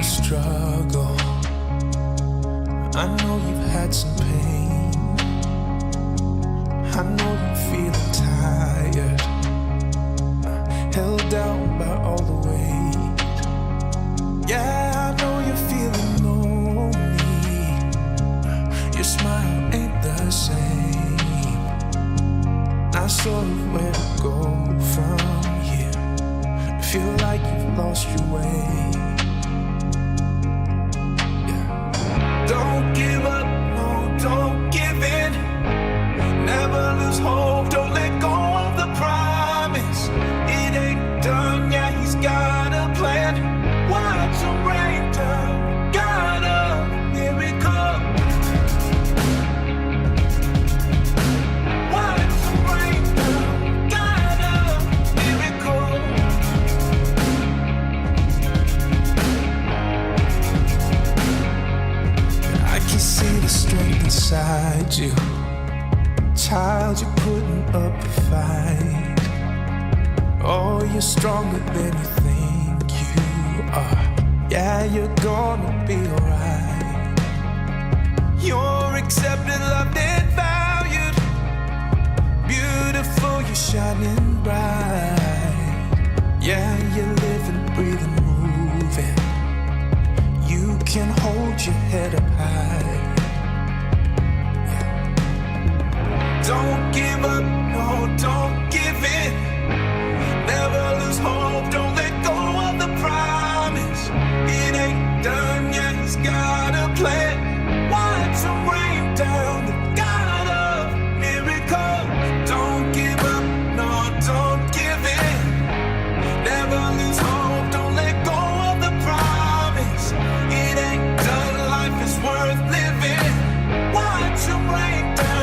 struggle. I know you've had some pain. I know you're feeling tired, held down by all the weight. Yeah, I know you're feeling lonely. Your smile ain't the same. Not sure where to go from here. Feel like you've lost your way. Don't give up, no, don't give in. Never lose hope, don't let go of the promise. It ain't done, yeah, he's got a plan. Watch him rain down, got a miracle. Watch him rain down, got a miracle. I can see the strength inside you. Child, you're putting up a fight. Oh, you're stronger than you think you are. Yeah, you're gonna be alright. You're accepted, loved, and valued. Beautiful, you're shining bright. Yeah, you're living, breathing, moving. You can hold your head up high. Don't give up, no, don't give in. Never lose hope, don't let go of the promise. It ain't done yet, he's got a plan. Watch him rain down, the God of miracles. Don't give up, no, don't give in. Never lose hope, don't let go of the promise. It ain't done, life is worth living. Watch him rain down.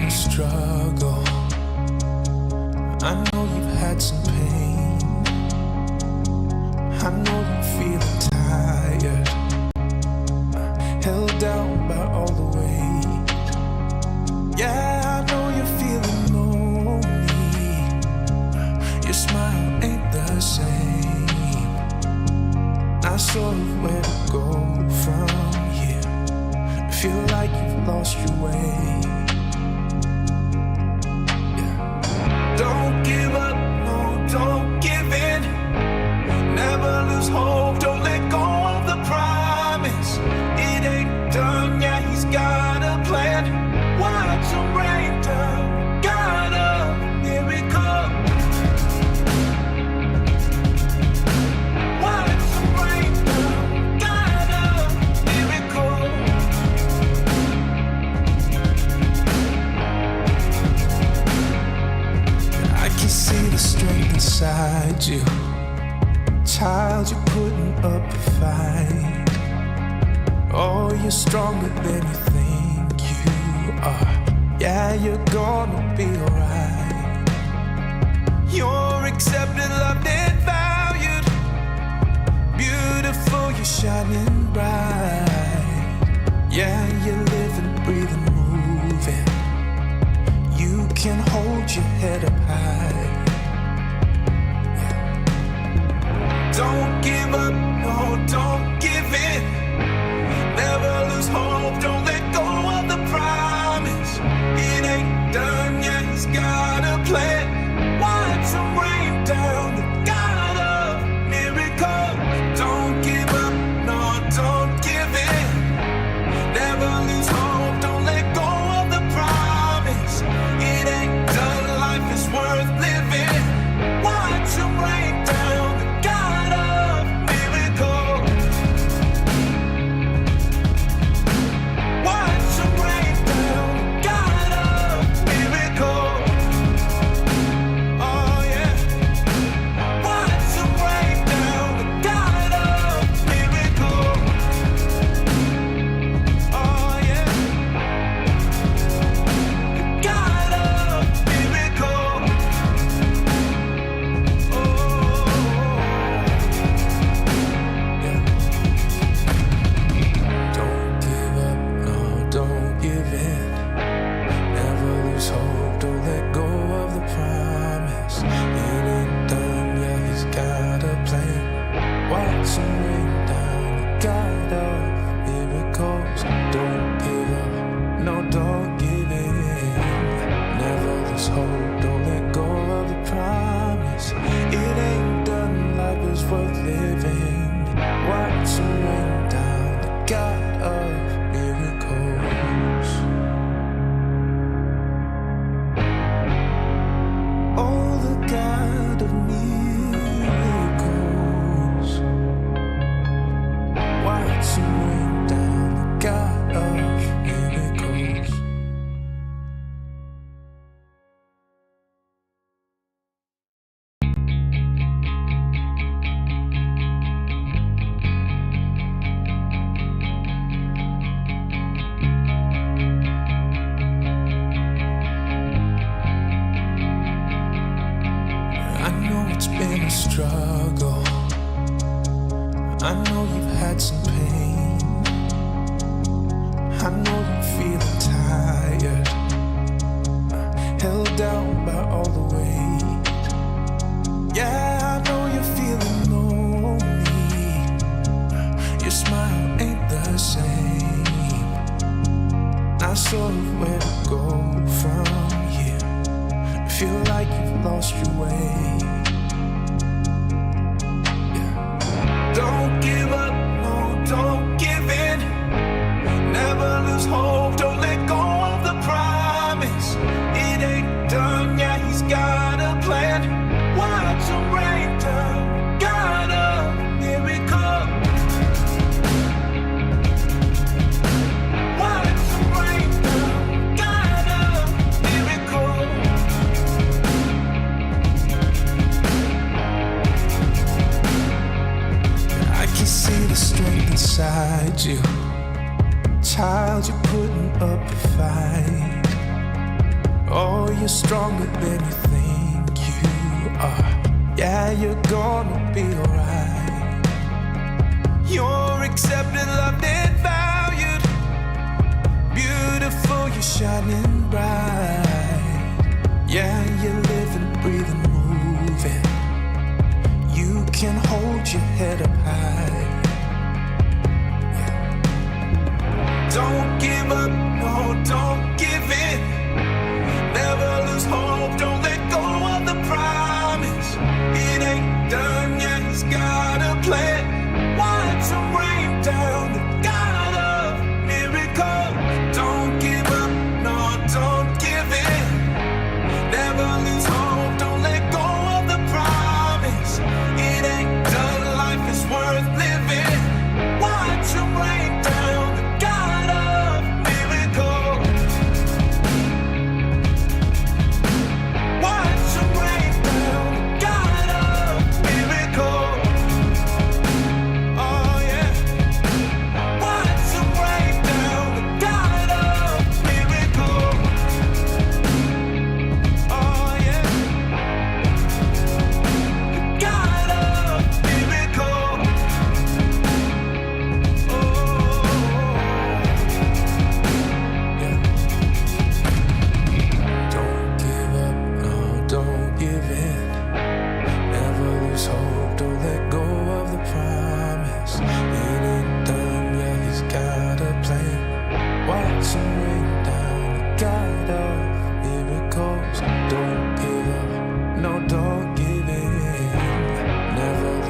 Struggle. I know you've had some pain. I know you're feeling tired, held down by all the weight. Yeah, I know you're feeling lonely. Your smile ain't the same. Not sure where to go from here. Feel like you've lost your way. Don't give up, no, don't give in. Never lose hope, don't let go of the promise. It ain't done, yeah, he's got a plan. Watch him rain down, got a miracle. Watch him rain down, got a miracle. I can see the strength inside you. Child, you're putting up a fight. Oh, you're stronger than you think you are. Yeah, you're gonna be alright. You're accepted, loved, and valued. Beautiful, you're shining bright. Yeah, you're living, breathing, moving. You can hold your head up high. Don't give up, no, don't give in. Never lose hope, don't let go of the promise. It ain't done yet, he's got a plan. Watch him rain down, the God of miracles. Don't give up, no, don't give in. Never lose hope, don't let go of the promise. It ain't done, life is worth living. Watch him rain down, the God of miracles. Watch him rain down, the God of miracles. Oh yeah. Watch him rain down, the God of miracles. Oh yeah. The God of miracles. Don't give up, no, don't give in. Never lose hope, don't let go of the promise. It ain't done yet, he's got a plan. Watch him rain down, the God of miracles. Don't give up, no, don't give in. Never lose hope, don't let go of the promise. It ain't done, life is worth living. Watch him rain down, the God of miracles. Oh, the God of miracles. Watch him rain down, the God of miracles. I know it's been a struggle. I know you've had some pain. I know you're feeling tired, held down by all the weight. Yeah, I know you're feeling lonely. Your smile ain't the same. Not sure where to go from here. Feel like you've lost your way. Yeah. Don't give up, no, don't give in. Never lose hope, don't let go of the promise. It ain't done yet, he's got a plan. Watch him rain down, God of miracles. Watch him rain down, God of miracles. I can see the strength inside you. Child, you're putting up a fight. Oh, you're stronger than you think you are. Yeah, you're gonna be alright. You're accepted, loved, and valued. Beautiful, you're shining bright. Yeah, you're living, breathing, moving. You can hold your head up high. Don't give up, no, don't give in. Never lose hope, don't let go of the promise. It ain't done yet, he's got a plan. Watch him rain down, the God of miracles. Don't give up, no, don't give in. Never lose hope, don't let go of the promise. It ain't done, life is worth living. Watch him rain down, the God of miracles.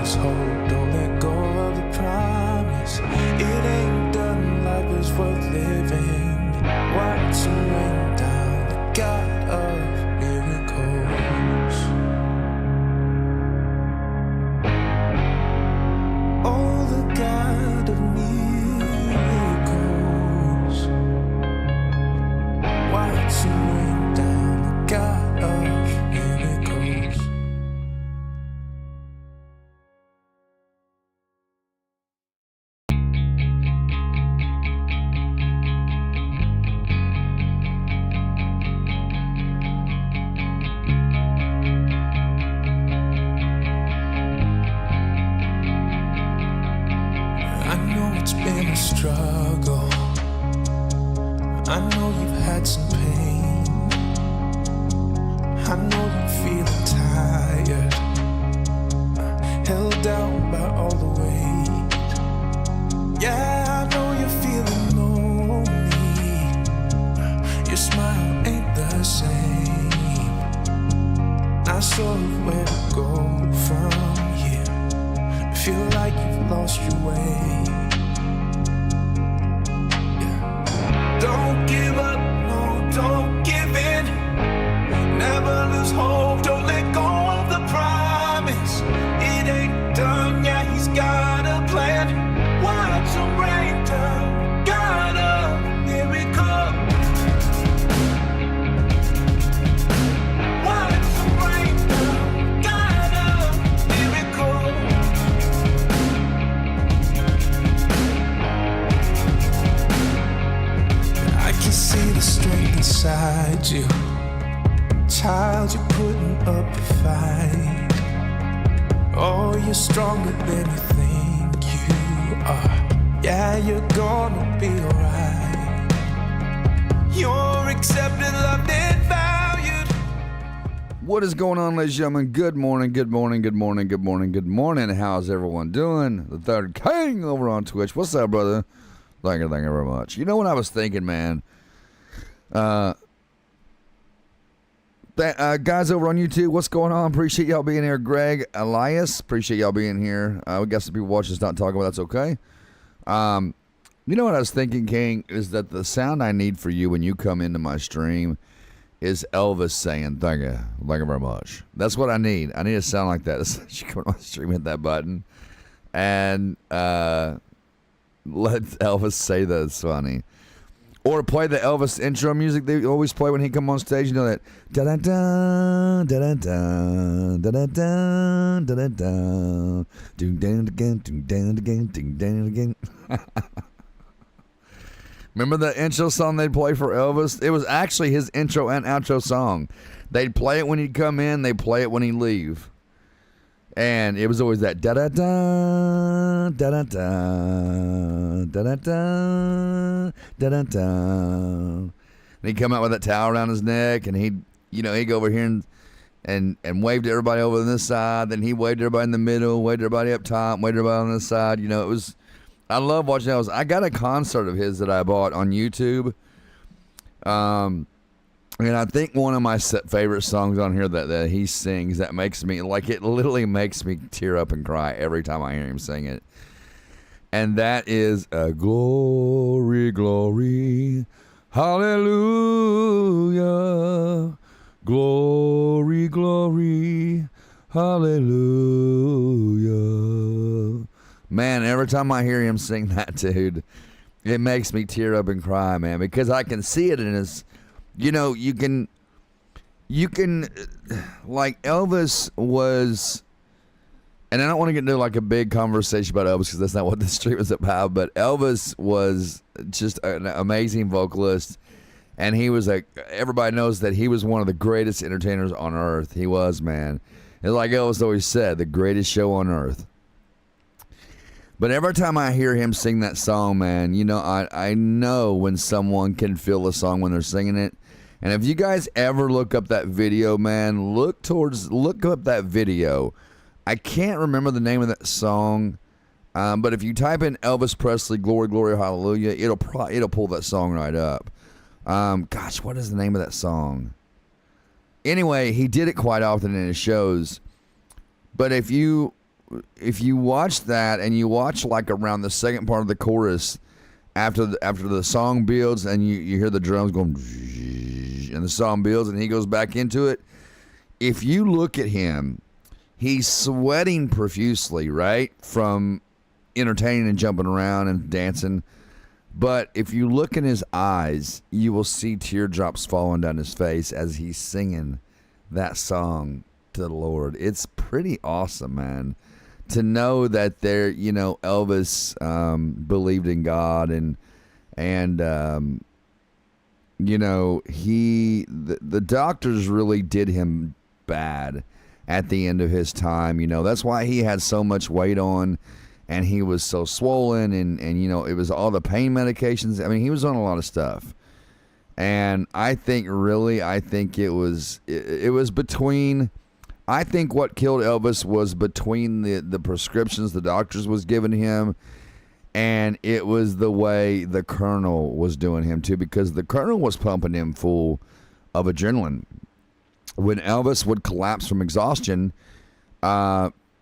lose hope, don't let go of the promise. It ain't done, life is worth living. Watch some rain down, the God of miracles. Oh, the God of miracles. Watch some rain down, the God of miracles. It's been a struggle. I know you've had some pain. I know you're feeling tired, held down by all the weight. Yeah, I know you're feeling lonely. Your smile ain't the same. Not sure where to go from here. Feel like you've lost your way. Don't give up, no, don't give in. Never lose hope, don't let go of the promise. It ain't done yet, he's got a plan. Watch him rain down, God of miracles. Watch him rain down, God of miracles. I can see the strength inside you. Child, you're putting up a fight. Oh, you're stronger than you think you are. Yeah, you're gonna be alright. You're accepted, loved, and valued. What is going on, ladies and gentlemen? Good morning, good morning, good morning, good morning, good morning. How's everyone doing? The Third King over on Twitch. What's up, brother? Thank you very much. You know what I was thinking, man? Guys over on YouTube, what's going on? Appreciate y'all being here. Greg, Elias, appreciate y'all being here. We got some people watching us not talking about. That's okay. You know what I was thinking, King, is that the sound I need for you when you come into my stream is Elvis saying thank you very much. That's what I need. I need a sound like that. You come to my stream, hit that button, and let Elvis say that. It's funny. Or play the Elvis intro music they always play when he come on stage. You know that da da da da da da da da da da da do down again, do down again, do down again. Remember the intro song they'd play for Elvis? It was actually his intro and outro song. They'd play it when he'd come in. They'd play it when he'd leave. And it was always that da da da da da da da da da da da da. And he'd come out with that towel around his neck, and he'd go over here and wave to everybody over on this side. Then he waved to everybody in the middle, waved to everybody up top, waved to everybody on this side. It was. I love watching those. I got a concert of his that I bought on YouTube. And I think one of my favorite songs on here that he sings that makes me, like, it literally makes me tear up and cry every time I hear him sing it. And that is glory, glory, hallelujah, glory, glory, hallelujah. Man, every time I hear him sing that, dude, it makes me tear up and cry, man, because I can see it in his... You can, like, Elvis was, and I don't want to get into, like, a big conversation about Elvis because that's not what this stream is about, but Elvis was just an amazing vocalist, and he was, everybody knows that he was one of the greatest entertainers on earth. He was, man. It's like Elvis always said, the greatest show on earth. But every time I hear him sing that song, man, I know when someone can feel a song when they're singing it. And if you guys ever look up that video, man, look up that video. I can't remember the name of that song, but if you type in Elvis Presley, Glory, Glory, Hallelujah, it'll pull that song right up. Gosh, what is the name of that song? Anyway, he did it quite often in his shows. But if you if you watch that and you watch like around the second part of the chorus, after the song builds and you hear the drums going and the song builds and he goes back into it, if you look at him, he's sweating profusely, right, from entertaining and jumping around and dancing. But if you look in his eyes, you will see teardrops falling down his face as he's singing that song to the Lord. It's pretty awesome, man, to know that Elvis believed in God and the doctors really did him bad at the end of his time. That's why he had so much weight on. And he was so swollen, and it was all the pain medications. I mean, he was on a lot of stuff. And I think it was between, I think what killed Elvis was between the prescriptions the doctors was giving him, and it was the way the Colonel was doing him too, because the Colonel was pumping him full of adrenaline. When Elvis would collapse from exhaustion,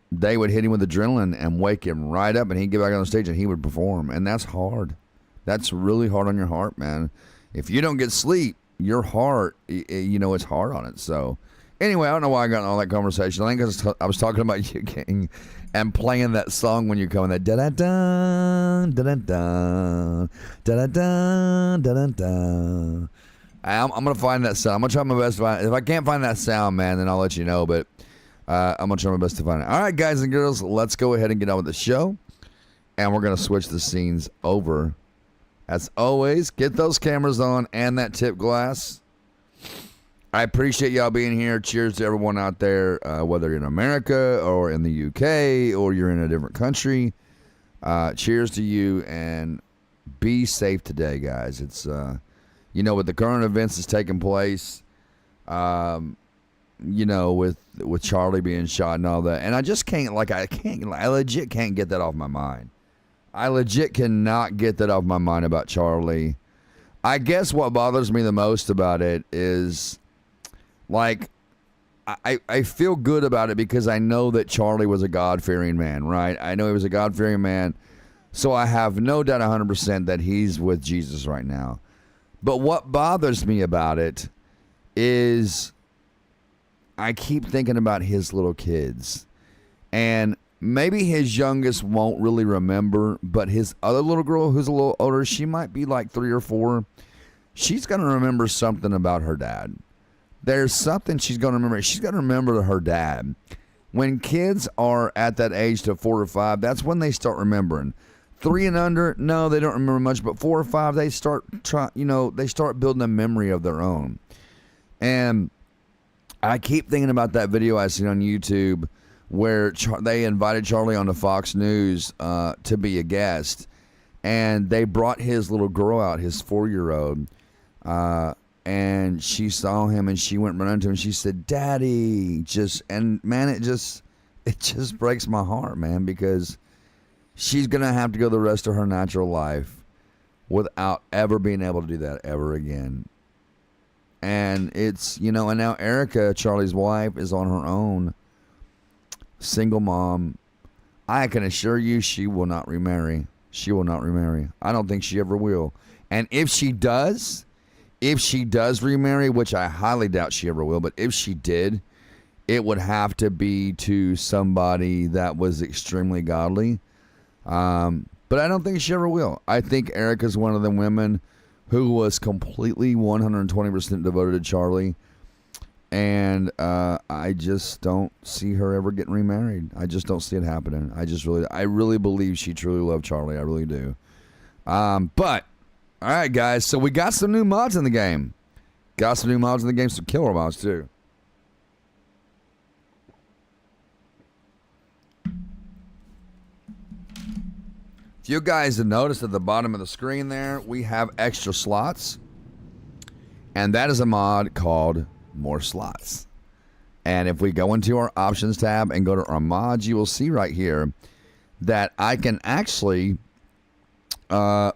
they would hit him with adrenaline and wake him right up, and he'd get back on the stage and he would perform. And that's hard. That's really hard on your heart, man. If you don't get sleep, your heart, it's hard on it. So anyway, I don't know why I got in all that conversation. I think I was talking about you, King, and playing that song when you come in, that da-da-da, da-da-da, da-da-da, da-da-da. I'm going to find that sound. I'm going to try my best to find it. If I can't find that sound, man, then I'll let you know. But I'm going to try my best to find it. All right, guys and girls, let's go ahead and get on with the show. And we're going to switch the scenes over. As always, get those cameras on and that tip glass. I appreciate y'all being here. Cheers to everyone out there, whether you're in America or in the UK or you're in a different country. Cheers to you, and be safe today, guys. It's, with the current events that's taking place, with Charlie being shot and all that. And I just can't, I legit can't get that off my mind. I legit cannot get that off my mind about Charlie. I guess what bothers me the most about it is, I feel good about it because I know that Charlie was a God-fearing man, right? I know he was a God-fearing man, so I have no doubt 100% that he's with Jesus right now. But what bothers me about it is I keep thinking about his little kids. And maybe his youngest won't really remember, but his other little girl who's a little older, she might be like 3 or 4. She's going to remember something about her dad. There's something she's going to remember. She's going to remember her dad. When kids are at that age to 4 or 5, that's when they start remembering. 3 and under, no, they don't remember much, but 4 or 5, they start building a memory of their own. And I keep thinking about that video I seen on YouTube where they invited Charlie onto Fox News to be a guest, and they brought his little girl out, his 4-year-old, and she saw him and she went running to him and she said, "Daddy," it just breaks my heart, man, because she's gonna have to go the rest of her natural life without ever being able to do that ever again. And it's, and now Erica, Charlie's wife, is on her own. Single mom. I can assure you she will not remarry. She will not remarry. I don't think she ever will. And if she does remarry, which I highly doubt she ever will, but if she did, it would have to be to somebody that was extremely godly. But I don't think she ever will. I think Erica's one of the women who was completely 120% devoted to Charlie. And I just don't see her ever getting remarried. I just don't see it happening. I really believe she truly loved Charlie. I really do. But, all right, guys. So we got some new mods in the game. Some killer mods, too. If you guys have noticed at the bottom of the screen there, we have extra slots. And that is a mod called More Slots. And if we go into our options tab and go to our mods, you will see right here that I can actually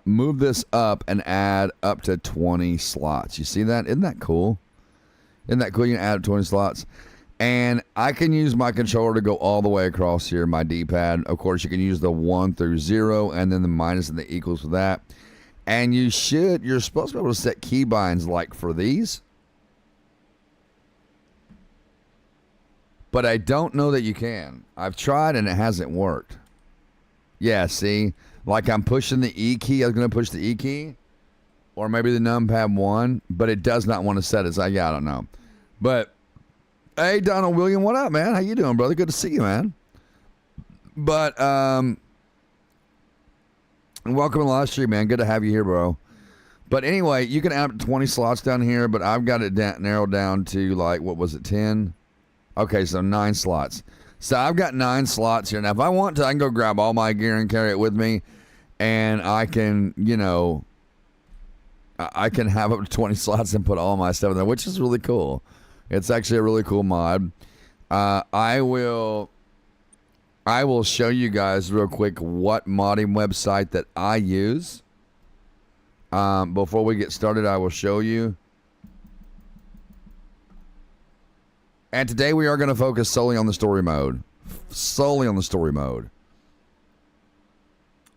move this up and add up to 20 slots. You see that? Isn't that cool? You can add 20 slots. And I can use my controller to go all the way across here, my D-pad. Of course, you can use the 1 through 0, and then the minus and the equals for that. And you're supposed to be able to set keybinds like for these. But I don't know that you can. I've tried and it hasn't worked. Yeah, see? Like I'm pushing the E key. I was going to push the E key. Or maybe the numpad 1. But it does not want to set it. So yeah, I don't know. But, hey, Donald William, what up, man? How you doing, brother? Good to see you, man. But, welcome to the live stream, man. Good to have you here, bro. But anyway, you can add 20 slots down here. But I've got it narrowed down to, like, what was it, 10? Okay, so 9 slots. So I've got 9 slots here. Now, if I want to, I can go grab all my gear and carry it with me. And I can, you know, I can have up to 20 slots and put all my stuff in there, which is really cool. It's actually a really cool mod. I will show you guys real quick what modding website that I use. Before we get started, I will show you. And today we are going to focus solely on the story mode. Solely on the story mode.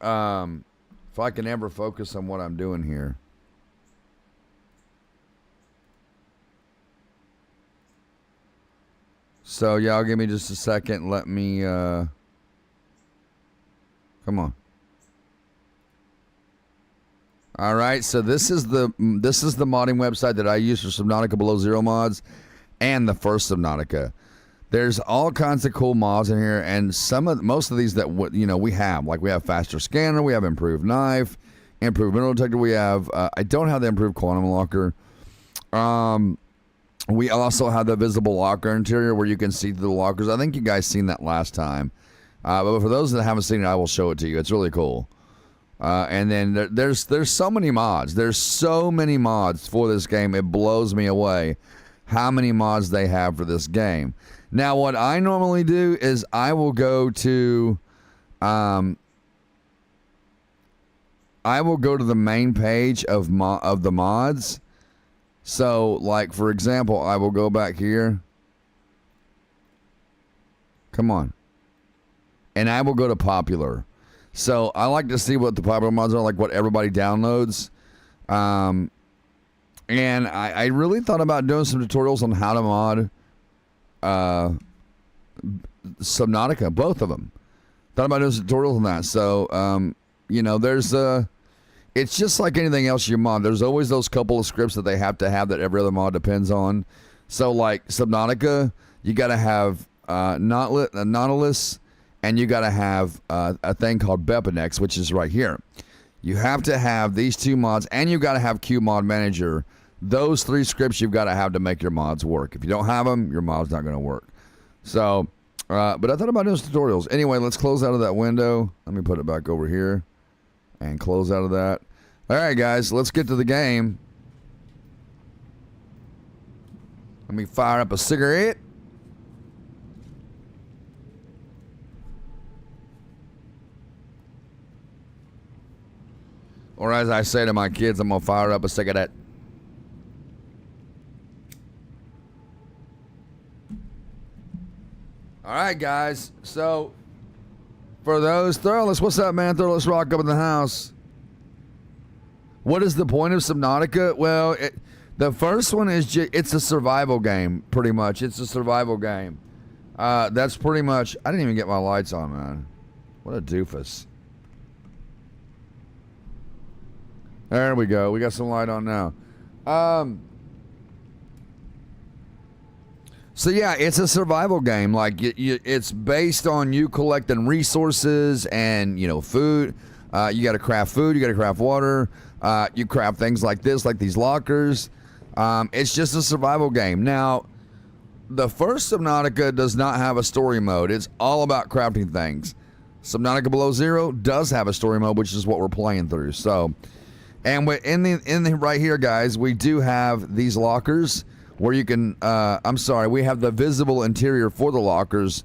If I can ever focus on what I'm doing here. So, y'all give me just a second. Let me, come on. All right, so this is the modding website that I use for Subnautica Below Zero mods. And the first Subnautica. There's all kinds of cool mods in here, and most of these that we have, like we have faster scanner, we have improved knife, improved mineral detector. We have I don't have the improved quantum locker. We also have the visible locker interior where you can see through the lockers. I think you guys seen that last time, but for those that haven't seen it, I will show it to you. It's really cool. And then there's so many mods. There's so many mods for this game. It blows me away how many mods they have for this game. Now, what I normally do is I will go to the main page of the mods. So, like, for example, I will go back here. Come on. And I will go to popular. So, I like to see what the popular mods are, like what everybody downloads. And I really thought about doing some tutorials on how to mod Subnautica, both of them. Thought about doing some tutorials on that. So, there's it's just like anything else you mod. There's always those couple of scripts that they have to have that every other mod depends on. So, like Subnautica, you got to have Nautilus, and you got to have a thing called Bepinex, which is right here. You have to have these 2 mods, and you got to have QMod Manager. Those 3 scripts you've got to have to make your mods work. If you don't have them, your mod's not going to work. So, but I thought about doing tutorials. Anyway, let's close out of that window. Let me put it back over here and close out of that. All right, guys, let's get to the game. Let me fire up a cigarette. Or as I say to my kids, I'm going to fire up a cigarette. All right, guys. So, for those, Thurless, what's up, man? Thurless Rock up in the house. What is the point of Subnautica? Well, the first one is it's a survival game, pretty much. It's a survival game. That's pretty much... I didn't even get my lights on, man. What a doofus. There we go. We got some light on now. So yeah, it's a survival game. Like it's based on you collecting resources and food. You got to craft food. You got to craft water. You craft things like this, like these lockers. It's just a survival game. Now, the first Subnautica does not have a story mode. It's all about crafting things. Subnautica Below Zero does have a story mode, which is what we're playing through. So, and in the right here, guys, we do have these lockers where you can. We have the visible interior for the lockers,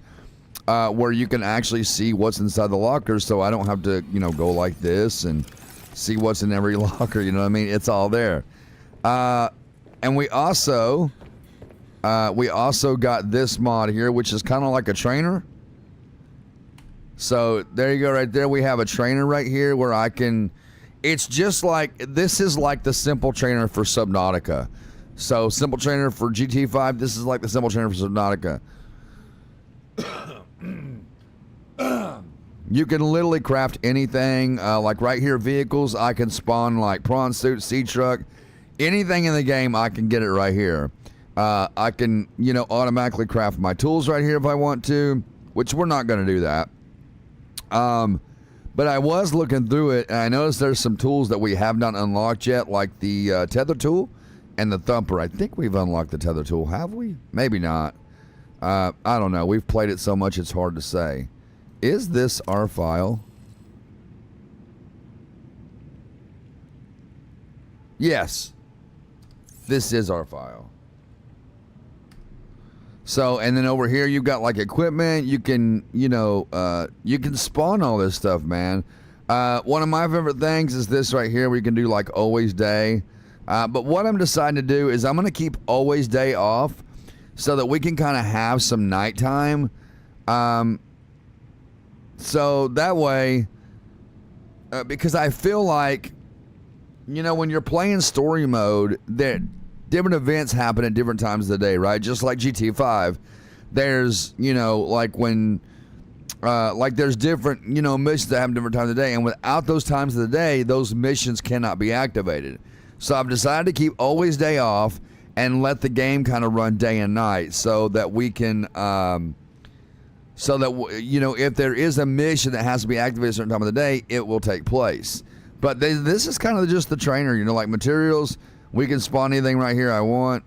where you can actually see what's inside the lockers. So I don't have to, go like this and see what's in every locker. You know what I mean? It's all there. And we also We also got this mod here, which is kind of like a trainer. So there you go right there. We have a trainer right here where I can... It's just like... This is like the simple trainer for Subnautica. So simple trainer for GT5. This is like the simple trainer for Subnautica. You can literally craft anything. Like right here, vehicles. I can spawn like prawn suit, sea truck. Anything in the game, I can get it right here. I can, you know, automatically craft my tools right here if I want to, which we're not going to do that. But I was looking through it, and I noticed there's some tools that we have not unlocked yet, like the tether tool and the thumper. I think we've unlocked the tether tool. Have we? Maybe not. I don't know. We've played it so much it's hard to say. Is this our file? Yes. This is our file. So, and then over here you've got like equipment. You can, you know, you can spawn all this stuff, man. One of my favorite things is this right here where you can do like always day. But what I'm deciding to do is I'm going to keep always day off so that we can kind of have some nighttime. So that way, because I feel like, you know, when you're playing story mode, that different events happen at different times of the day, right? Just like GT5, there's, you know, like when, like there's different, you know, missions that happen different times of the day, and without those times of the day, those missions cannot be activated. So I've decided to keep always day off and let the game kind of run day and night so that we can, so that, you know, if there is a mission that has to be activated at a certain time of the day, it will take place. But this is kind of just the trainer, you know, like materials. We can spawn anything right here I want.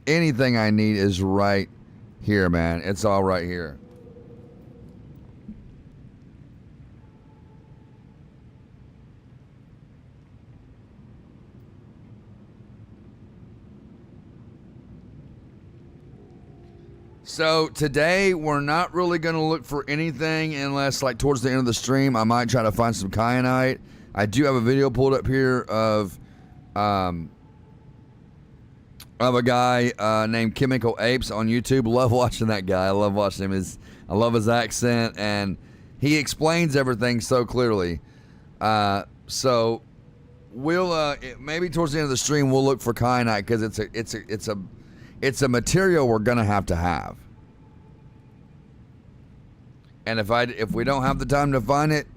Anything I need is right here, man. It's all right here. So today we're not really going to look for anything unless like towards the end of the stream I might try to find some kyanite. I do have a video pulled up here of a guy named Chemical Apes on YouTube. Love watching that guy. I love watching him. I love his accent, and he explains everything so clearly. So we'll maybe towards the end of the stream we'll look for kyanite because it's a material we're gonna have to have. And if we don't have the time to find it,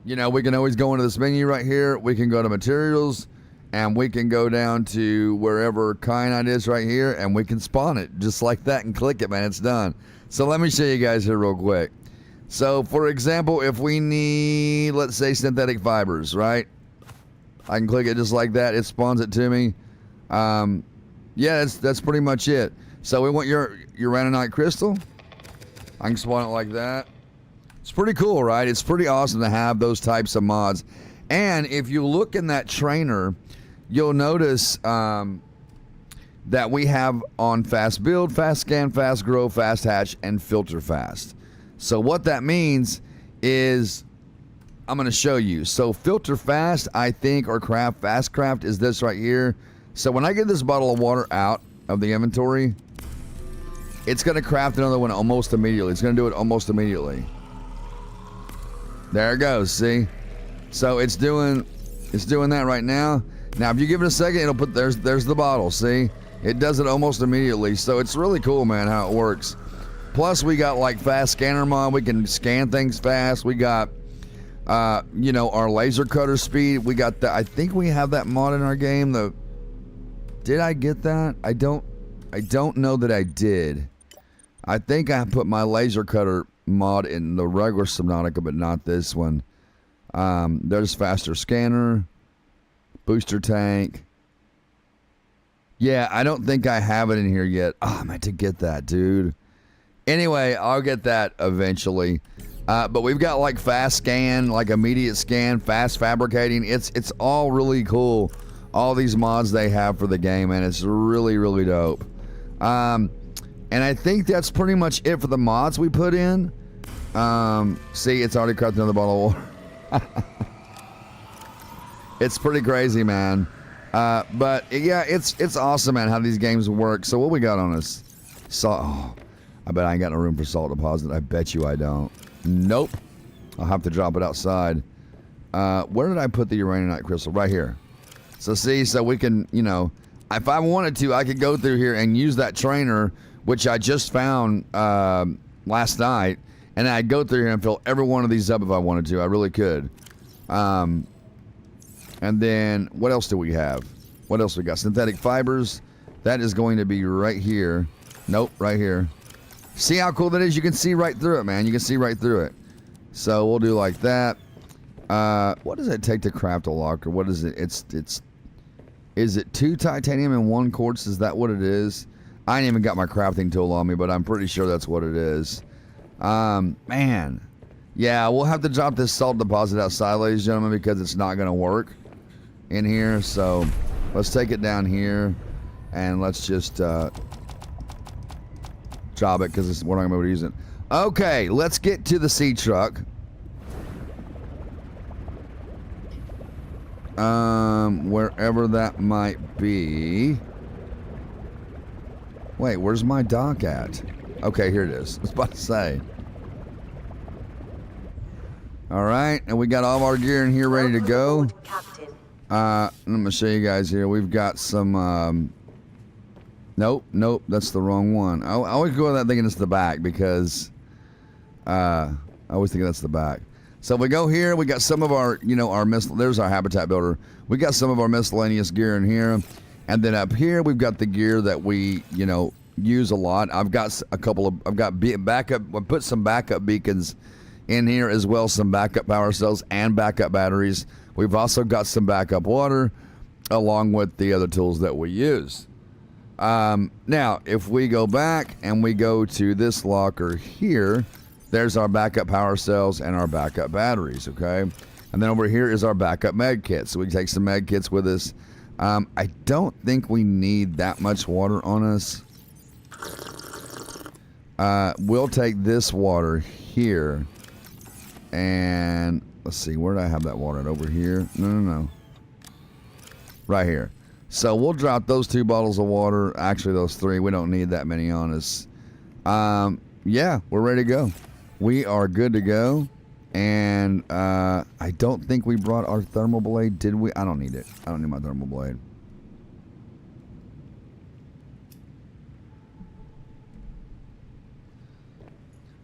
you know, we can always go into this menu right here. We can go to materials, and we can go down to wherever kyanite is right here, and we can spawn it just like that and click it, man. It's done. So let me show you guys here real quick. So for example, if we need, let's say, synthetic fibers, right? I can click it just like that. It spawns it to me. Yeah, that's pretty much it. So we want your uraninite crystal. I can spawn it like that. It's pretty cool, right? It's pretty awesome to have those types of mods. And if you look in that trainer, you'll notice that we have on fast build, fast scan, fast grow, fast hatch, and filter fast. So what that means is, I'm going to show you. So filter fast, I think, or craft fast craft is this right here. So when I get this bottle of water out of the inventory, it's going to craft another one almost immediately. It's going to do it almost immediately. There it goes, see? So it's doing that right now. Now if you give it a second, it'll put, there's the bottle, see? It does it almost immediately. So it's really cool, man, how it works. Plus we got like fast scanner mod. We can scan things fast. We got you know, our laser cutter speed. We got that. I think we have that mod in our game. Did I get that? I don't know that I did. I think I put my laser cutter mod in the regular Subnautica, but not this one. There's faster scanner, booster tank. Yeah, I don't think I have it in here yet. Oh, I meant to get that, dude. Anyway, I'll get that eventually. But we've got like fast scan, like immediate scan, fast fabricating. It's all really cool. All these mods they have for the game, and it's really, really dope. And I think that's pretty much it for the mods we put in. See, it's already crafted another bottle of water. It's pretty crazy, man. But yeah, it's awesome, man, how these games work. So what we got on us? Salt. Oh, I bet I ain't got no room for salt deposit. I bet you I don't. Nope. I'll have to drop it outside. Where did I put the uraninite crystal? Right here. So see, so we can, you know, if I wanted to, I could go through here and use that trainer, which I just found last night, and I'd go through here and fill every one of these up if I wanted to. I really could. And then what else do we have? What else we got? Synthetic fibers. That is going to be right here. Nope, right here. See how cool that is? You can see right through it, man. You can see right through it. So we'll do like that. What does it take to craft a locker? What is it? Is it 2 titanium and 1 quartz? Is that what it is? I ain't even got my crafting tool on me, but I'm pretty sure that's what it is. Man. Yeah, we'll have to drop this salt deposit outside, ladies and gentlemen, because it's not going to work in here. So let's take it down here and let's just drop it because we're not going to be able to use it. Okay, let's get to the sea truck. Wherever that might be. Wait, where's my dock at? Okay, here it is. I was about to say. Alright, and we got all of our gear in here ready to go. I'm going to show you guys here. We've got some, Nope, that's the wrong one. I always go with that thinking it's the back because, I always think that's the back. So if we go here, we got some of our, there's our habitat builder. We got some of our miscellaneous gear in here. And then up here, we've got the gear that we, use a lot. I've got backup, I put some backup beacons in here as well, some backup power cells and backup batteries. We've also got some backup water along with the other tools that we use. Now, if we go back and we go to this locker here, there's our backup power cells and our backup batteries, okay? And then over here is our backup med kit. So we can take some med kits with us. I don't think we need that much water on us. We'll take this water here. And let's see, where did I have that water at? Over here? No. Right here. So we'll drop those 2 bottles of water. Actually, those 3. We don't need that many on us. Yeah, we're ready to go. We are good to go. And I don't think we brought our thermal blade, did we? I don't need it. I don't need my thermal blade.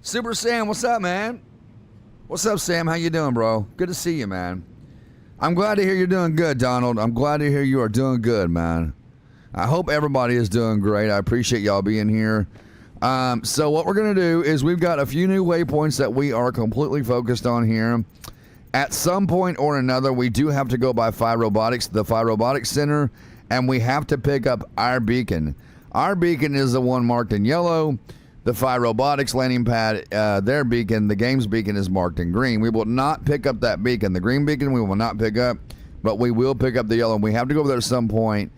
Super Sam, what's up, man? What's up, Sam? How you doing, bro? Good to see you, man. I'm glad to hear you're doing good, Donald. I'm glad to hear you are doing good, man. I hope everybody is doing great. I appreciate y'all being here. So what we're going to do is we've got a few new waypoints that we are completely focused on here. At some point or another, we do have to go by Phi Robotics, the Phi Robotics Center, and we have to pick up our beacon. Our beacon is the one marked in yellow. The Phi Robotics landing pad, their beacon, the game's beacon, is marked in green. We will not pick up that beacon. The green beacon we will not pick up, but we will pick up the yellow. And we have to go over there at some point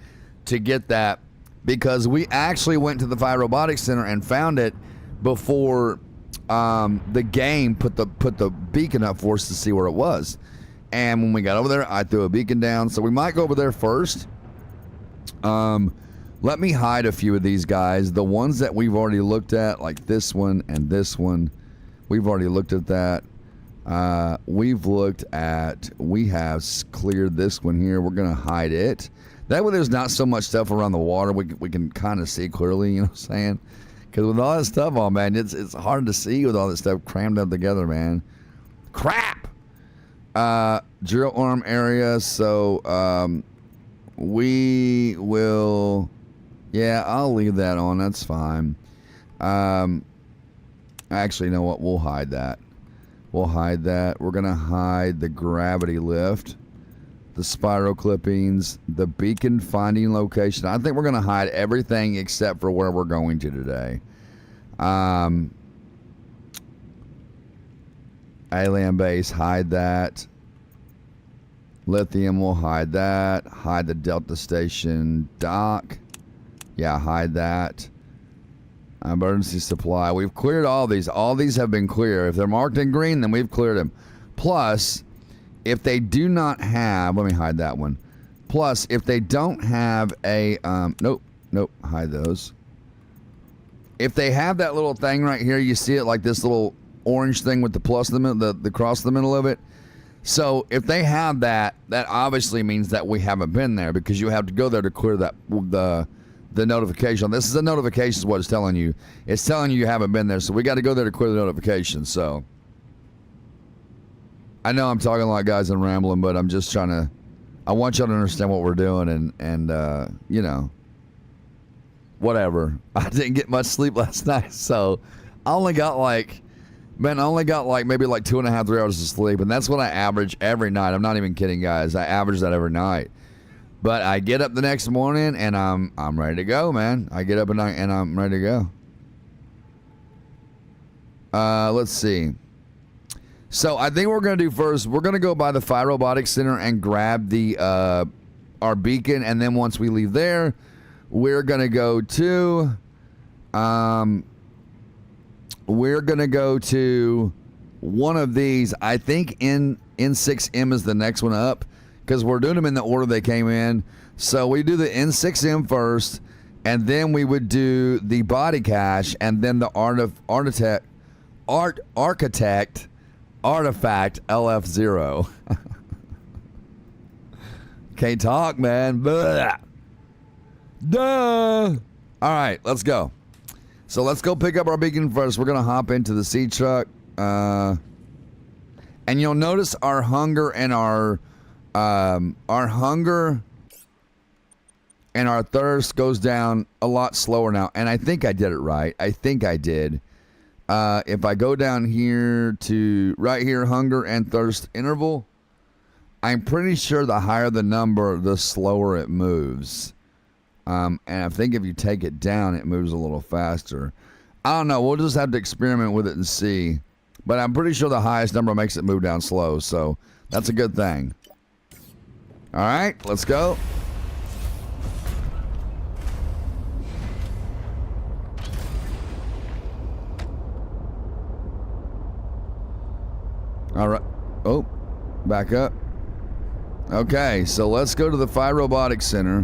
to get that because we actually went to the Phi Robotics Center and found it before the game put the beacon up for us to see where it was. And when we got over there, I threw a beacon down. So we might go over there first. Let me hide a few of these guys. The ones that we've already looked at, like this one and this one, we've already looked at that. We have cleared this one here. We're going to hide it. That way there's not so much stuff around the water. We can kind of see clearly, you know what I'm saying? Because with all that stuff on, man, it's hard to see with all this stuff crammed up together, man. Crap! Drill arm area, so we will... Yeah, I'll leave that on. That's fine. Actually, you know what? We'll hide that. We'll hide that. We're going to hide the gravity lift, the spiral clippings, the beacon finding location. I think we're going to hide everything except for where we're going to today. Alien base, hide that. Lithium, we'll hide that. Hide the Delta Station dock. Yeah, hide that. Emergency supply. We've cleared all these. All these have been clear. If they're marked in green, then we've cleared them. Plus, if they do not have... Let me hide that one. Plus, if they don't have a nope, hide those. If they have that little thing right here, you see it like this little orange thing with the plus in the middle, the cross in the middle of it. So if they have that, that obviously means that we haven't been there, because you have to go there to clear that the notification. This is a notification is what it's telling you. It's telling you haven't been there, so we got to go there to clear the notification. So I know I'm talking a lot, guys, and rambling, but I'm just trying to. I want y'all to understand what we're doing, and you know, whatever. I didn't get much sleep last night, so I only got like maybe like 2.5, 3 hours of sleep, and that's what I average every night. I'm not even kidding, guys. I average that every night. But I get up the next morning and I'm ready to go, man. I get up at night and I'm ready to go. Let's see. So I think what we're gonna do first, we're gonna go by the Fire Robotics Center and grab the our beacon, and then once we leave there, we're gonna go to one of these. I think N6M is the next one up, because we're doing them in the order they came in. So we do the N6M first, and then we would do the body cache, and then the architect artifact LF0. Can't talk, man. Blah. Duh. All right, let's go. So let's go pick up our beacon first. We're gonna hop into the sea truck, and you'll notice our hunger and our thirst goes down a lot slower now. And I think I did it right. I think I did. If I go down here to right here, hunger and thirst interval, I'm pretty sure the higher the number, the slower it moves. And I think if you take it down, it moves a little faster. I don't know. We'll just have to experiment with it and see. But I'm pretty sure the highest number makes it move down slow. So that's a good thing. All right, let's go. All right. Oh, back up. Okay, so let's go to the Fire Robotics Center,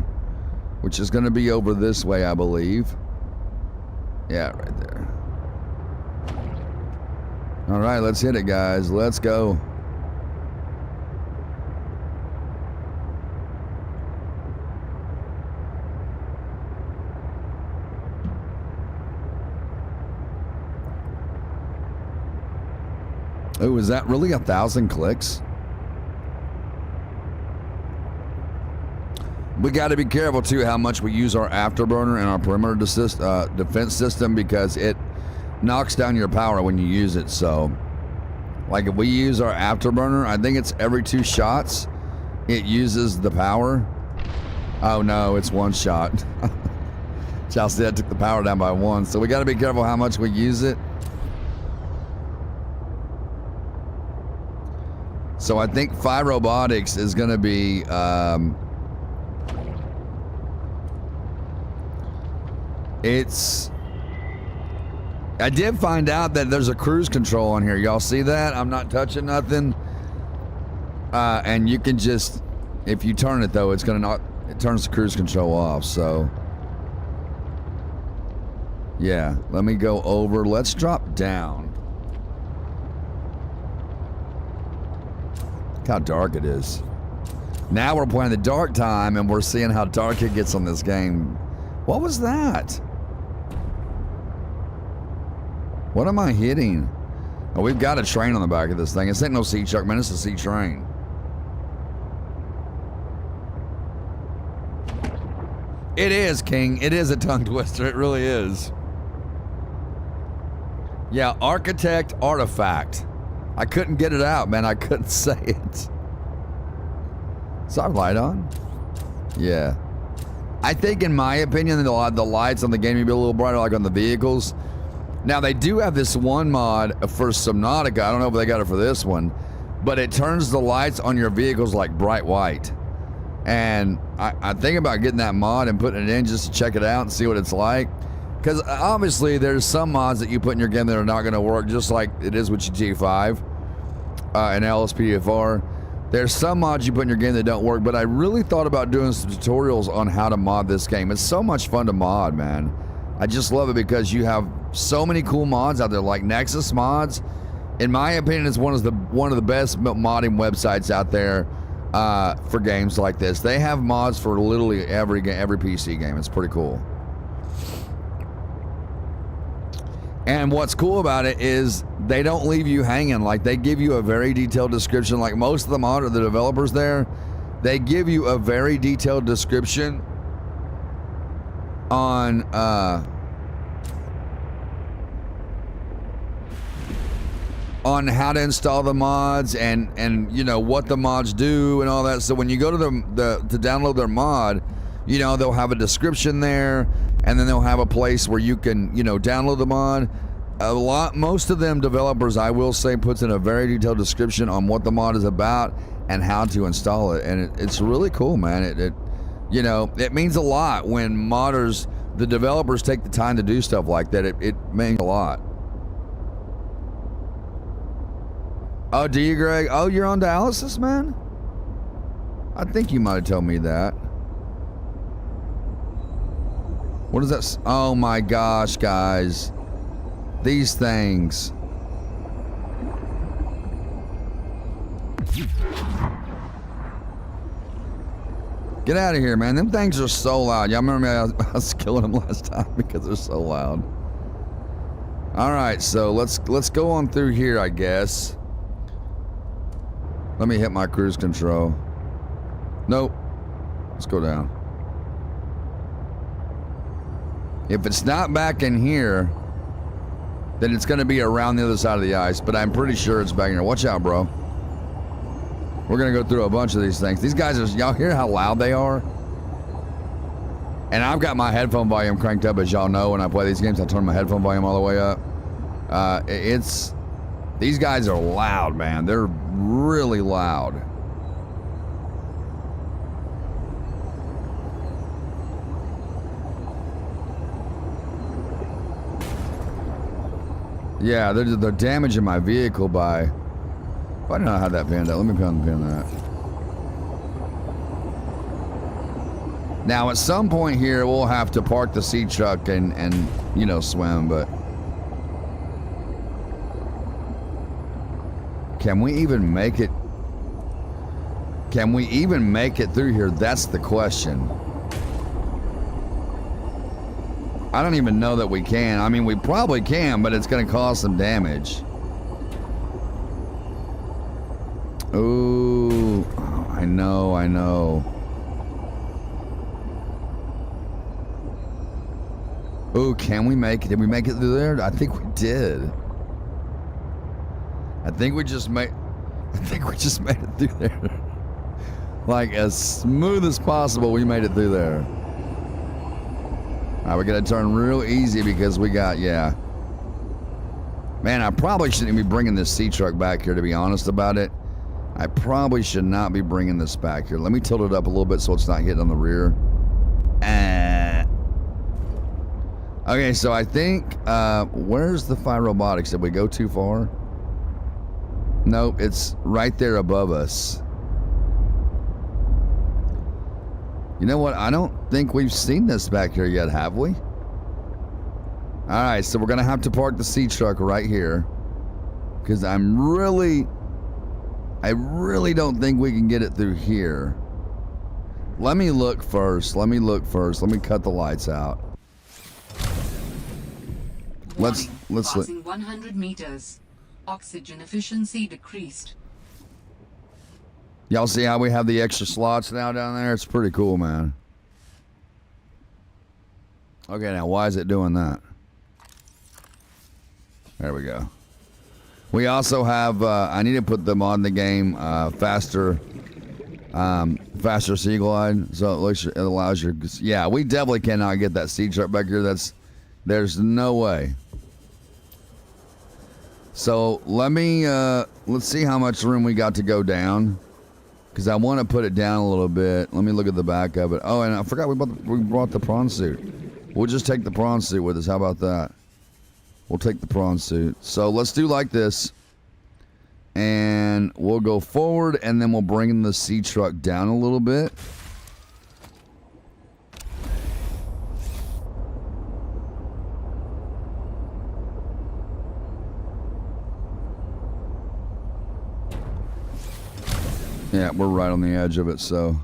which is going to be over this way, I believe. Yeah, right there. All right, let's hit it, guys. Let's go. Oh, is that really 1,000 clicks? We got to be careful, too, how much we use our afterburner and our perimeter defense system, because it knocks down your power when you use it. So, like, if we use our afterburner, I think it's every 2 shots, it uses the power. Oh, no, it's 1 shot. Chelsea, I took the power down by 1. So we got to be careful how much we use it. So I think Fire Robotics is going to be I did find out that there's a cruise control on here. Y'all see that? I'm not touching nothing. And you can just, if you turn it though, it's going to not, it turns the cruise control off. So yeah, let me go over. Let's drop down. Look how dark it is. Now we're playing the dark time and we're seeing how dark it gets on this game. What was that? What am I hitting? Oh, we've got a train on the back of this thing. This ain't no sea truck, man. It's a sea train. It is, King. It is a tongue twister. It really is. Yeah, architect artifact. I couldn't get it out, man. I couldn't say it. Is our light on? Yeah. I think, in my opinion, the lights on the game may be a little brighter, like on the vehicles. Now, they do have this one mod for Subnautica. I don't know if they got it for this one, but it turns the lights on your vehicles like bright white. And I think about getting that mod and putting it in just to check it out and see what it's like. Because obviously, there's some mods that you put in your game that are not going to work, just like it is with your G5 and LSPDFR. There's some mods you put in your game that don't work, but I really thought about doing some tutorials on how to mod this game. It's so much fun to mod, man. I just love it because you have so many cool mods out there, like Nexus Mods. In my opinion, it's one of the best modding websites out there for games like this. They have mods for literally every PC game. It's pretty cool. And what's cool about it is they don't leave you hanging. Like, they give you a very detailed description. Like most of the developers there, they give you a very detailed description on how to install the mods and you know what the mods do and all that. So when you go to to download their mod, you know, they'll have a description there, and then they'll have a place where you can, you know, download the mod. Most of them developers, I will say, puts in a very detailed description on what the mod is about and how to install it, and it's really cool, man. It you know, it means a lot when modders, the developers, take the time to do stuff like that. It means a lot. Oh, do you, Greg? Oh, you're on dialysis, man? I think you might have told me that. What is that? Oh my gosh, guys. These things. Get out of here, man. Them things are so loud. Y'all remember me? I was killing them last time because they're so loud. All right, so let's go on through here, I guess. Let me hit my cruise control. Nope. Let's go down. If it's not back in here, then it's going to be around the other side of the ice, but I'm pretty sure it's back in here. Watch out, bro. We're going to go through a bunch of these things. These guys are, y'all hear how loud they are? And I've got my headphone volume cranked up, as y'all know. When I play these games, I turn my headphone volume all the way up. These guys are loud, man. They're really loud. Yeah, they're damaging my vehicle by... I don't know how that pinned out. Let me pin that. Now, at some point here, we'll have to park the sea truck and you know, swim, but... Can we even make it? Can we even make it through here? That's the question. I don't even know that we can. I mean, we probably can, but it's going to cause some damage. Ooh, I know. Ooh, can we make it? Did we make it through there? I think we did. I think we just made it through there. Like, as smooth as possible, we made it through there. Alright, we gotta turn real easy because we got, yeah. Man, I probably shouldn't be bringing this sea truck back here, to be honest about it. I probably should not be bringing this back here. Let me tilt it up a little bit so it's not hitting on the rear. Okay, so I think, where's the Fire Robotics? Did we go too far? Nope, it's right there above us. You know what? I don't think we've seen this back here yet, have we? Alright, so we're going to have to park the sea truck right here. Because I really don't think we can get it through here. Let me look first. Let me cut the lights out. Let's passing 100 meters. Oxygen efficiency decreased. Y'all see how we have the extra slots now down there? It's pretty cool, man. Okay, now why is it doing that? There we go. We also have, I need to put them on the game, faster sea glide, so it allows your, yeah, we definitely cannot get that sea truck back here. There's no way. So let's see how much room we got to go down, because I want to put it down a little bit. Let me look at the back of it. Oh, and I forgot we brought the prawn suit. We'll just take the prawn suit with us. How about that? We'll take the prawn suit. So let's do like this, and we'll we'll go forward, and then we'll bring the sea truck down a little bit. Yeah, we're right on the edge of it, so.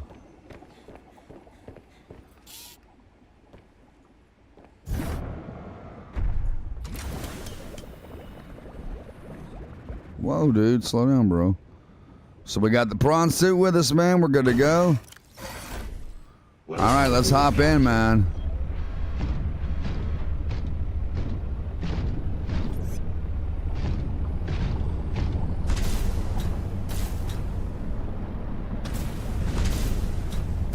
Whoa, dude, slow down, bro. So we got the prawn suit with us, man. We're good to go. All right, let's hop in, man.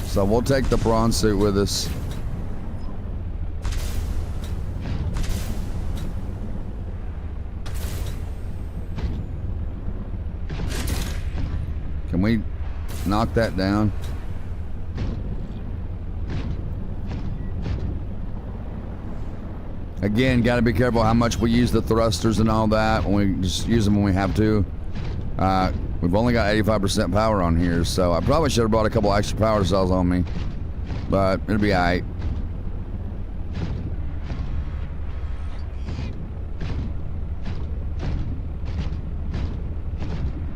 So we'll take the prawn suit with us. Can we knock that down? Again, got to be careful how much we use the thrusters and all that. When we just use them when we have to. We've only got 85% power on here, so I probably should have brought a couple extra power cells on me. But it'll be alright.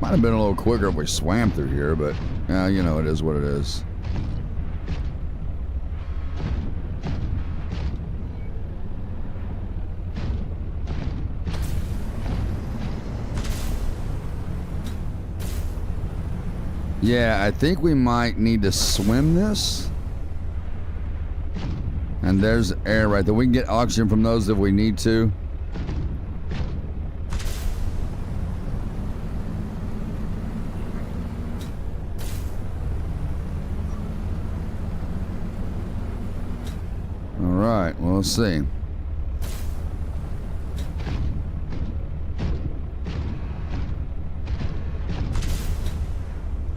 Might have been a little quicker if we swam through here, but you know, it is what it is. Yeah, I think we might need to swim this. And there's air right there. We can get oxygen from those if we need to. All right, well, let's see.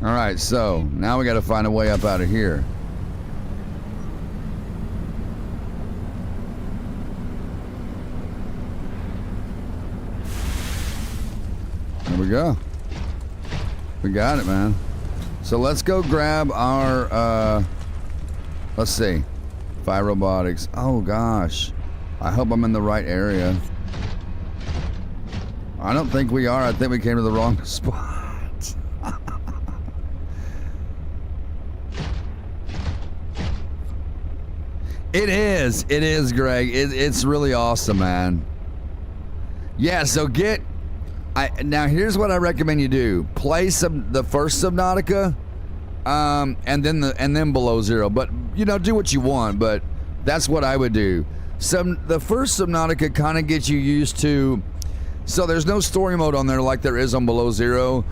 All right, so now we got to find a way up out of here. There we go. We got it, man. So let's go grab our, let's see. Fire robotics. Oh, gosh. I hope I'm in the right area. I don't think we are. I think we came to the wrong spot. It is, Greg. It's really awesome, man. Yeah, so now here's what I recommend you do. Play the first Subnautica, and then Below Zero. But you know, do what you want, but that's what I would do. The first Subnautica kind of gets you used to, so there's no story mode on there like there is on Below Zero.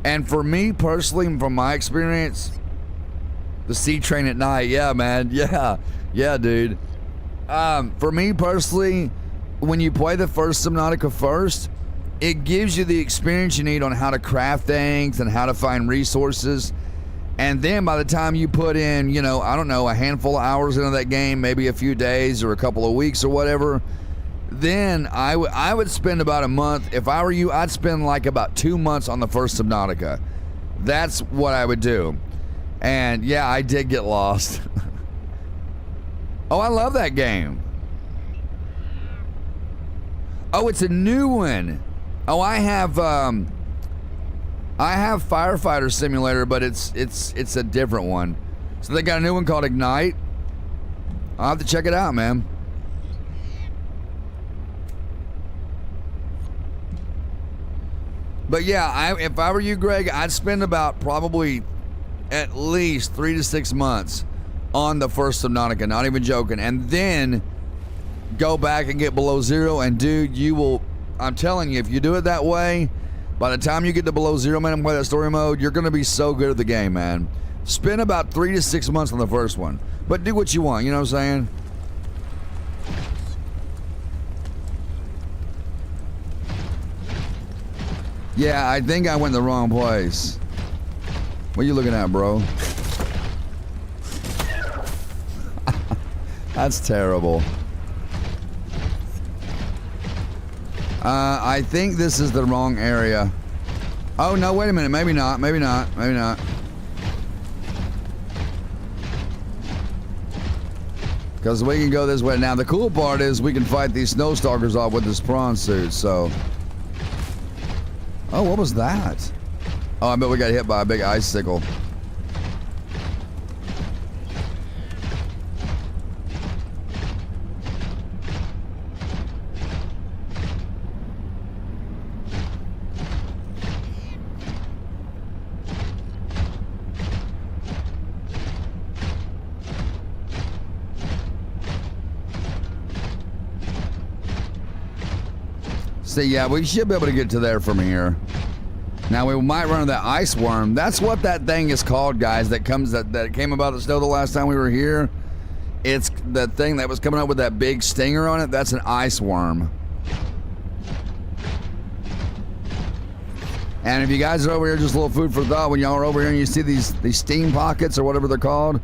And for me personally, from my experience, the sea train at night, yeah, man, yeah, dude. For me personally, when you play the first Subnautica first, it gives you the experience you need on how to craft things and how to find resources. And then by the time you put in, you know, I don't know, a handful of hours into that game, maybe a few days or a couple of weeks or whatever, then I would spend about a month. If I were you, I'd spend like about 2 months on the first Subnautica. That's what I would do. And yeah, I did get lost. Oh, I love that game. Oh, it's a new one. Oh, I have Firefighter Simulator, but it's a different one. So they got a new one called Ignite. I'll have to check it out, man. But yeah, if I were you, Greg, I'd spend about probably at least 3 to 6 months on the first Subnautica, not even joking, and then go back and get Below Zero. And dude, you will, I'm telling you, if you do it that way, by the time you get to Below Zero, man, and play that story mode, you're gonna be so good at the game, man. Spend about 3 to 6 months on the first one, but do what you want, you know what I'm saying? Yeah, I think I went the wrong place. What are you looking at, bro? That's terrible. I think this is the wrong area. Oh, no, wait a minute. Maybe not. Maybe not. Maybe not. Because we can go this way. Now, the cool part is we can fight these snow stalkers off with this prawn suit, so. Oh, what was that? Oh, I bet we got hit by a big icicle. See, yeah, we should be able to get to there from here. Now we might run into that ice worm. That's what that thing is called, guys. That came about the snow the last time we were here. It's the thing that was coming up with that big stinger on it. That's an ice worm. And if you guys are over here, just a little food for thought. When y'all are over here and you see these steam pockets or whatever they're called,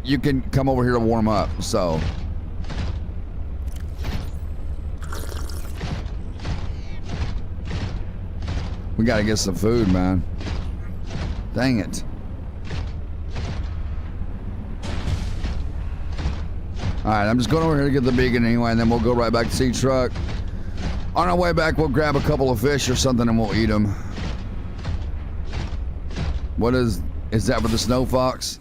you can come over here to warm up. So. We gotta get some food, man. Dang it. Alright, I'm just going over here to get the beacon anyway, and then we'll go right back to Sea Truck. On our way back, we'll grab a couple of fish or something and we'll eat them. What is that for the snow fox?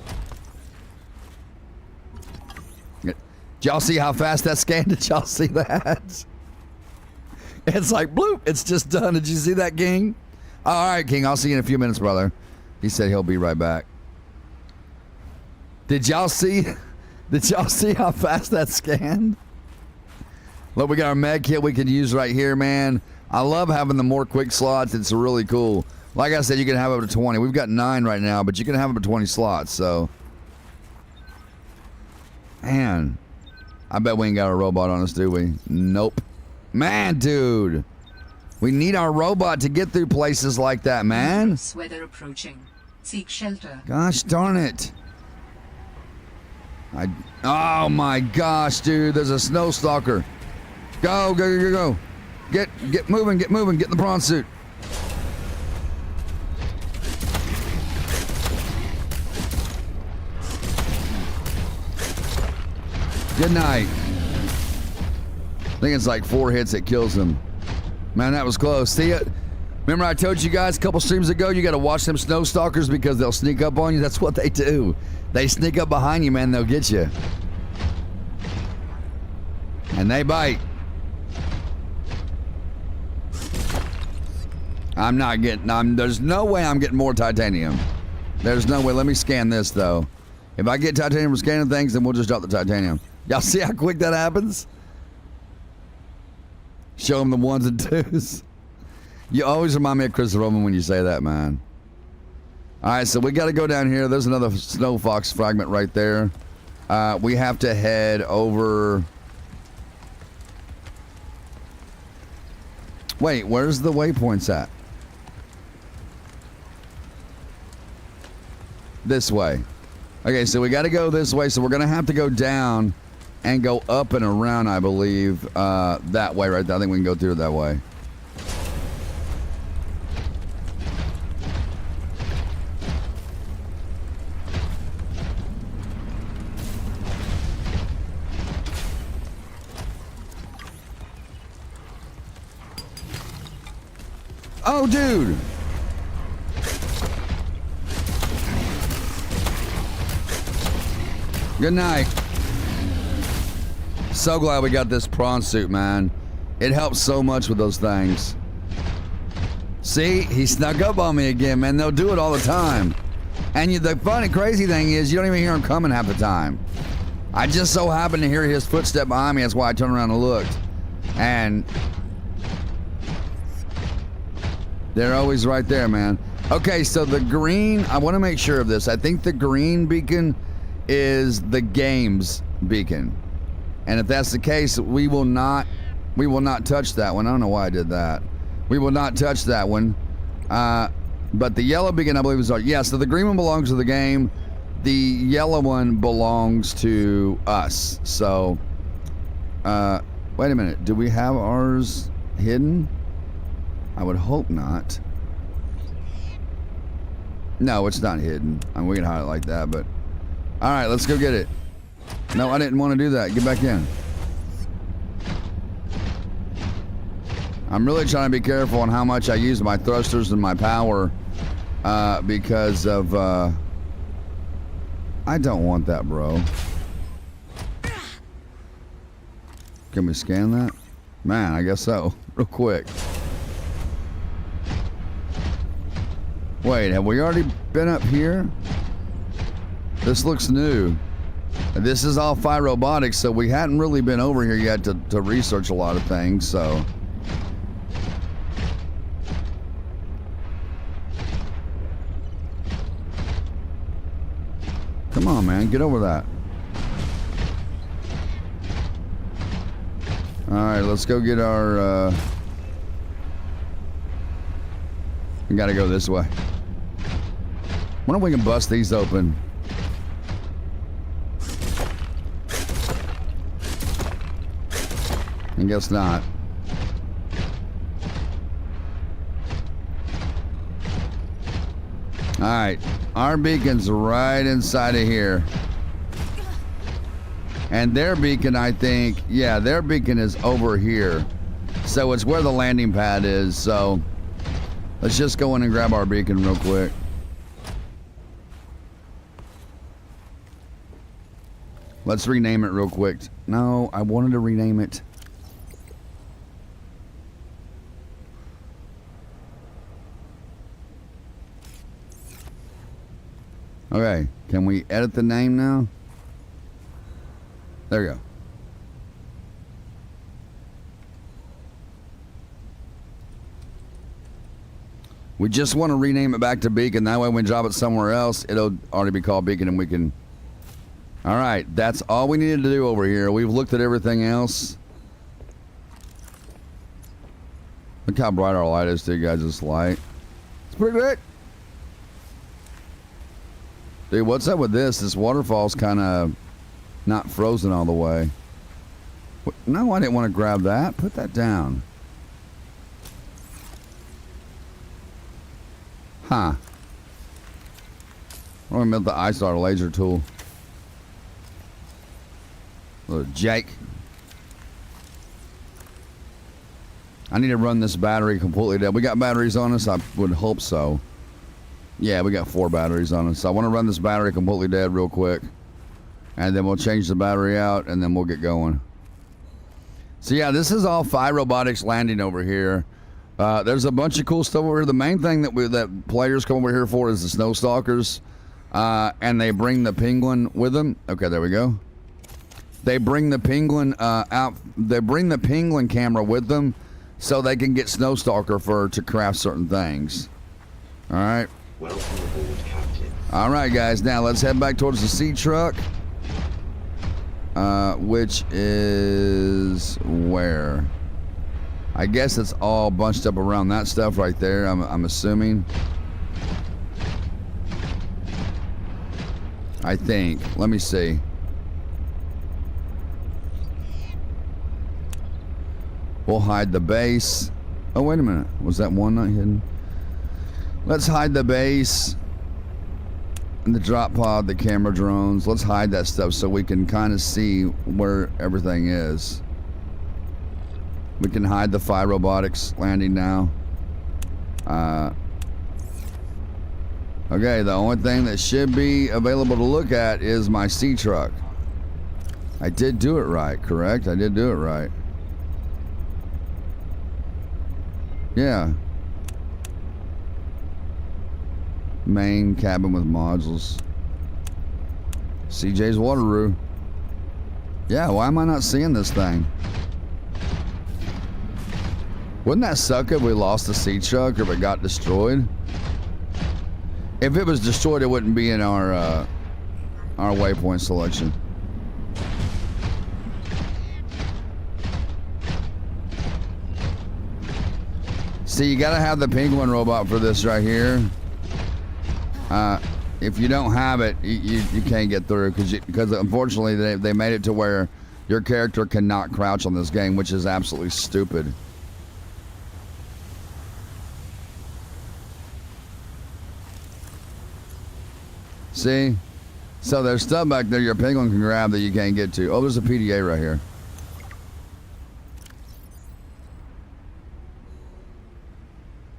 Did y'all see how fast that scanned? Did y'all see that? It's like, bloop, it's just done. Did you see that, King? All right, King, I'll see you in a few minutes, brother. He said he'll be right back. Did y'all see how fast that scanned? Look, we got our med kit we can use right here, man. I love having the more quick slots. It's really cool. Like I said, you can have up to 20. We've got 9 right now, but you can have up to 20 slots, so. Man, I bet we ain't got a robot on us, do we? Nope. Man, dude. We need our robot to get through places like that, man. Weather approaching. Seek shelter. Gosh darn it. Oh my gosh, dude. There's a snow stalker. Go, go, go, go. Get moving, get moving. Get in the prawn suit. Good night. I think it's like 4 hits that kills him. Man, that was close. See it? Remember I told you guys a couple streams ago, you got to watch them snow stalkers because they'll sneak up on you? That's what they do. They sneak up behind you, man. They'll get you. And they bite. There's no way I'm getting more titanium. There's no way. Let me scan this, though. If I get titanium from scanning things, then we'll just drop the titanium. Y'all see how quick that happens? Show them the 1s and 2s. You always remind me of Chris Roman when you say that, man. All right, so we got to go down here. There's another snow fox fragment right there. We have to head over. Wait, where's the waypoints at? This way. Okay, so we got to go this way. So we're going to have to go down and go up and around, I believe, that way right there. I think we can go through it that way. Oh, dude! Good night. So glad we got this prawn suit, man. It helps so much with those things. See? He snuck up on me again, man. They'll do it all the time. And the funny, crazy thing is you don't even hear him coming half the time. I just so happened to hear his footstep behind me. That's why I turned around and looked. And they're always right there, man. Okay, so the green, I want to make sure of this. I think the green beacon is the game's beacon. And if that's the case, we will not touch that one. I don't know why I did that. We will not touch that one. But the yellow beacon, I believe, is ours. Yeah, so the green one belongs to the game. The yellow one belongs to us. So, wait a minute. Do we have ours hidden? I would hope not. No, it's not hidden. I mean, we can hide it like that, but... Alright, let's go get it. No, I didn't want to do that. Get back in. I'm really trying to be careful on how much I use my thrusters and my power because of... I don't want that, bro. Can we scan that? Man, I guess so. Real quick. Wait, have we already been up here? This looks new. This is all Phi Robotics, so we hadn't really been over here yet to research a lot of things, so... Come on, man, get over that. Alright, let's go get our, We gotta go this way. Wonder if we can bust these open. I guess not. Alright, our beacon's right inside of here. And their beacon, I think, yeah, their beacon is over here. So it's where the landing pad is, so let's just go in and grab our beacon real quick. Let's rename it real quick. No, I wanted to rename it. Okay, can we edit the name now? There we go. We just want to rename it back to Beacon. That way when we drop it somewhere else, it'll already be called Beacon and we can... Alright, that's all we needed to do over here. We've looked at everything else. Look how bright our light is too, guys. This light. It's pretty good. Dude, what's up with this? This waterfall's kind of not frozen all the way. No, I didn't want to grab that. Put that down. Huh. I'm going to melt the ice with our laser tool. Little Jake. I need to run this battery completely dead. We got batteries on us? I would hope so. Yeah, we got 4 batteries on us. So I want to run this battery completely dead real quick. And then we'll change the battery out and then we'll get going. So yeah, this is all Phi Robotics landing over here. There's a bunch of cool stuff over here. The main thing that players come over here for is the snow stalkers. And they bring the penguin with them. Okay, there we go. They bring the penguin out. They bring the penguin camera with them so they can get snow stalker fur to craft certain things. All right. Welcome aboard, Captain. All right, guys. Now let's head back towards the sea truck, which is where? I guess it's all bunched up around that stuff right there. I'm assuming. I think. Let me see. We'll hide the base. Oh, wait a minute. Was that one not hidden? Let's hide the base. And the drop pod, the camera drones. Let's hide that stuff so we can kind of see where everything is. We can hide the Phi Robotics landing now. Okay, the only thing that should be available to look at is my sea truck. I did do it right, correct? I did do it right. Yeah. Main cabin with modules. CJ's Wateroo. Yeah, why am I not seeing this thing? Wouldn't that suck if we lost the sea truck or if it got destroyed? If it was destroyed, it wouldn't be in our waypoint selection. See, you gotta have the penguin robot for this right here. If you don't have it, you can't get through because unfortunately they made it to where your character cannot crouch on this game, which is absolutely stupid. See? So there's stuff back there your penguin can grab that you can't get to. Oh, there's a PDA right here.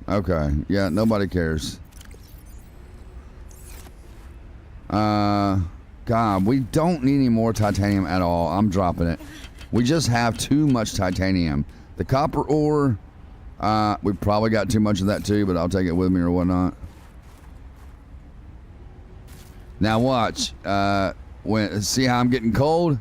Okay. Yeah, nobody cares. God, we don't need any more titanium at all. I'm dropping it. We just have too much titanium. The copper ore, we probably got too much of that too, but I'll take it with me or whatnot. Now watch. See how I'm getting cold?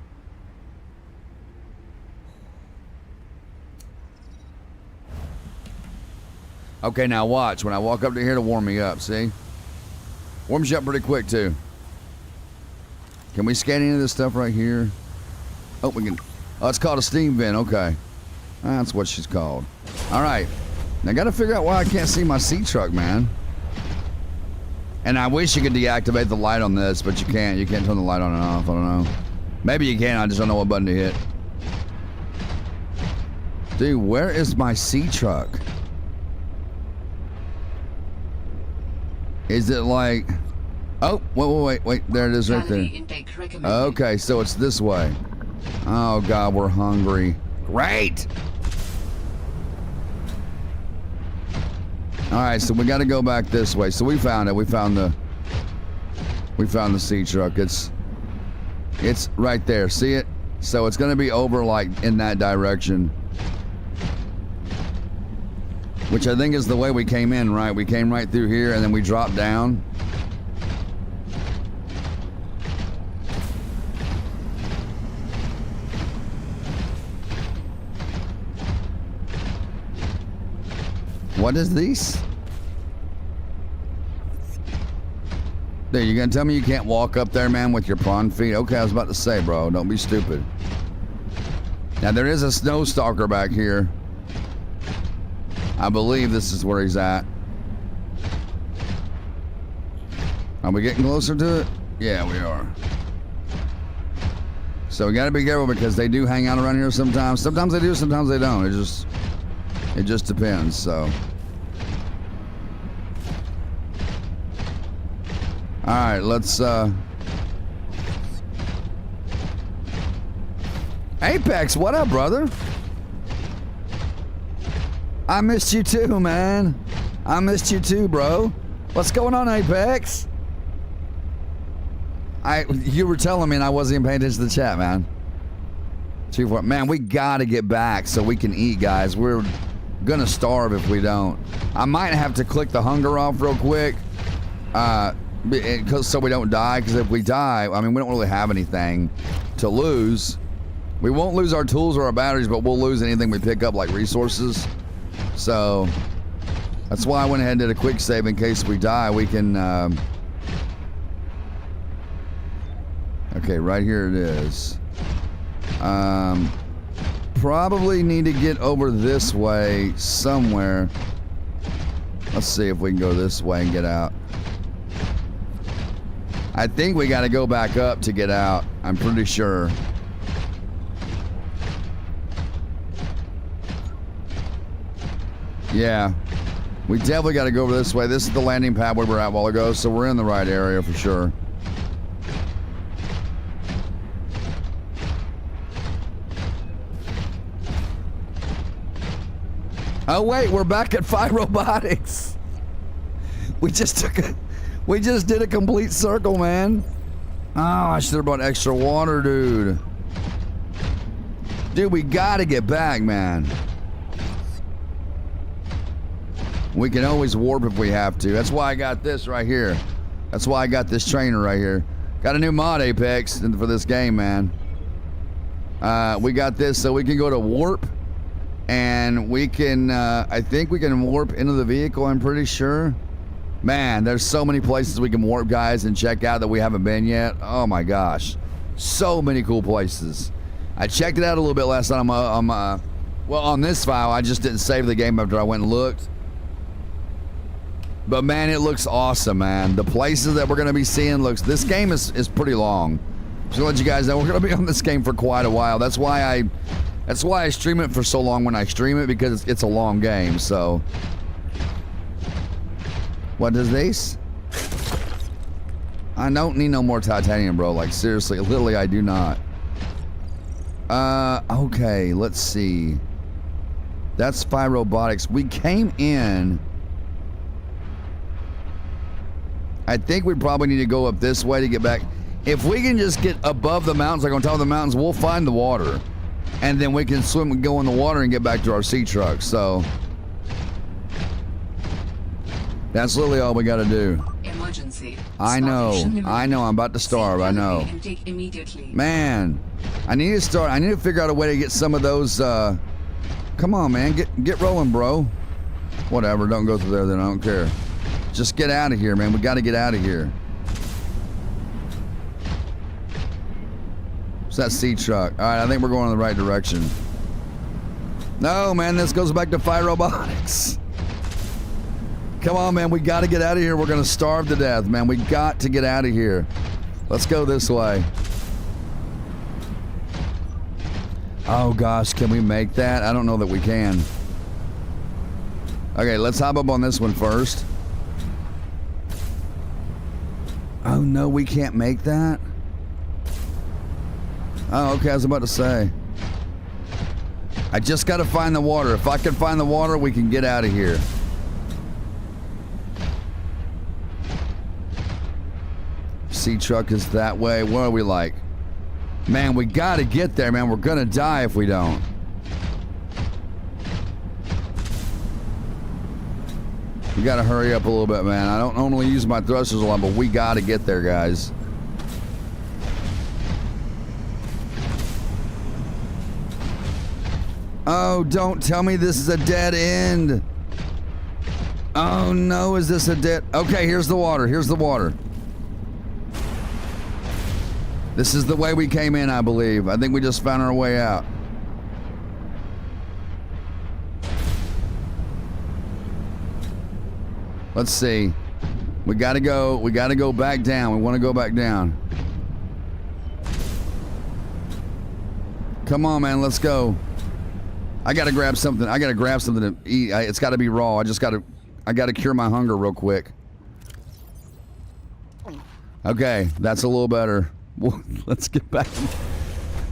Okay, now watch. When I walk up to here to warm me up, see? Warms you up pretty quick too. Can we scan any of this stuff right here? Oh, we can. Oh, it's called a steam vent. Okay. That's what she's called. All right. Now, I got to figure out why I can't see my sea truck, man. And I wish you could deactivate the light on this, but you can't. You can't turn the light on and off. I don't know. Maybe you can. I just don't know what button to hit. Dude, where is my sea truck? Is it like... Oh, wait. There it is right there. Okay, so it's this way. Oh, God, we're hungry. Great! Alright, so we got to go back this way. So we found it. We found the sea truck. It's right there. See it? So it's going to be over, like, in that direction. Which I think is the way we came in, right? We came right through here, and then we dropped down. What is this? Dude, you gonna tell me you can't walk up there, man, with your prawn feet? Okay, I was about to say, bro, don't be stupid. Now, there is a snow stalker back here. I believe this is where he's at. Are we getting closer to it? Yeah, we are. So we gotta be careful because they do hang out around here sometimes. Sometimes they do, sometimes they don't. It just depends, so. Alright, let's Apex, what up, brother? I missed you too, man. I missed you too, bro. What's going on, Apex? You were telling me and I wasn't even paying attention to the chat, man. 2-4. Man, we gotta get back so we can eat, guys. We're gonna starve if we don't. I might have to click the hunger off real quick. So we don't die, because if we die, I mean, we don't really have anything to lose. We won't lose our tools or our batteries, but we'll lose anything we pick up, like resources. So that's why I went ahead and did a quick save in case we die. We can okay, right here it is. Probably need to get over this way somewhere. Let's see if we can go this way and get out. I think we got to go back up to get out. I'm pretty sure. Yeah. We definitely got to go over this way. This is the landing pad where we were at a while ago, so we're in the right area for sure. Oh wait, we're back at Phi Robotics. We just did a complete circle, man. Oh, I should have brought extra water, dude. Dude, we gotta get back, man. We can always warp if we have to. That's why I got this right here. That's why I got this trainer right here. Got a new mod, Apex, for this game, man. We got this so we can go to warp. And we can, I think we can warp into the vehicle, I'm pretty sure. Man, there's so many places we can warp, guys, and check out that we haven't been yet. Oh my gosh. So many cool places. I checked it out a little bit last night well, on this file. I just didn't save the game after I went and looked. But man, it looks awesome, man. The places that we're going to be seeing this game is pretty long. Just to let you guys know, we're going to be on this game for quite a while. That's why I stream it for so long when I stream it, because it's a long game, so. What is this? I don't need no more titanium, bro. Like, seriously, literally, I do not. Okay, let's see. That's 5 robotics. We came in. I think we probably need to go up this way to get back. If we can just get above the mountains, like on top of the mountains, we'll find the water. And then we can swim and go in the water and get back to our sea truck. So that's literally all we got to do. Emergency. I know. I'm about to starve. I know. Intake immediately. Man, I need to start. I need to figure out a way to get some of those. Come on, man. Get rolling, bro. Whatever. Don't go through there then. I don't care. Just get out of here, man. We got to get out of here. It's that sea truck. All right, I think we're going in the right direction. No, man. This goes back to fire robotics. Come on, man. We got to get out of here. We're going to starve to death, man. We got to get out of here. Let's go this way. Oh, gosh. Can we make that? I don't know that we can. Okay, let's hop up on this one first. Oh, no, we can't make that? Oh, okay. I was about to say. I just got to find the water. If I can find the water, we can get out of here. Sea truck is that way. What are we like? Man, we got to get there, man. We're going to die if we don't. We got to hurry up a little bit, man. I don't normally use my thrusters a lot, but we got to get there, guys. Oh, don't tell me this is a dead end. Oh, no. Is this a dead... Okay, here's the water. Here's the water. This is the way we came in, I believe. I think we just found our way out. Let's see. We gotta go back down. We want to go back down. Come on, man. Let's go. I gotta grab something. I gotta grab something to eat. It's gotta be raw. I gotta cure my hunger real quick. Okay, that's a little better. Well, let's get back.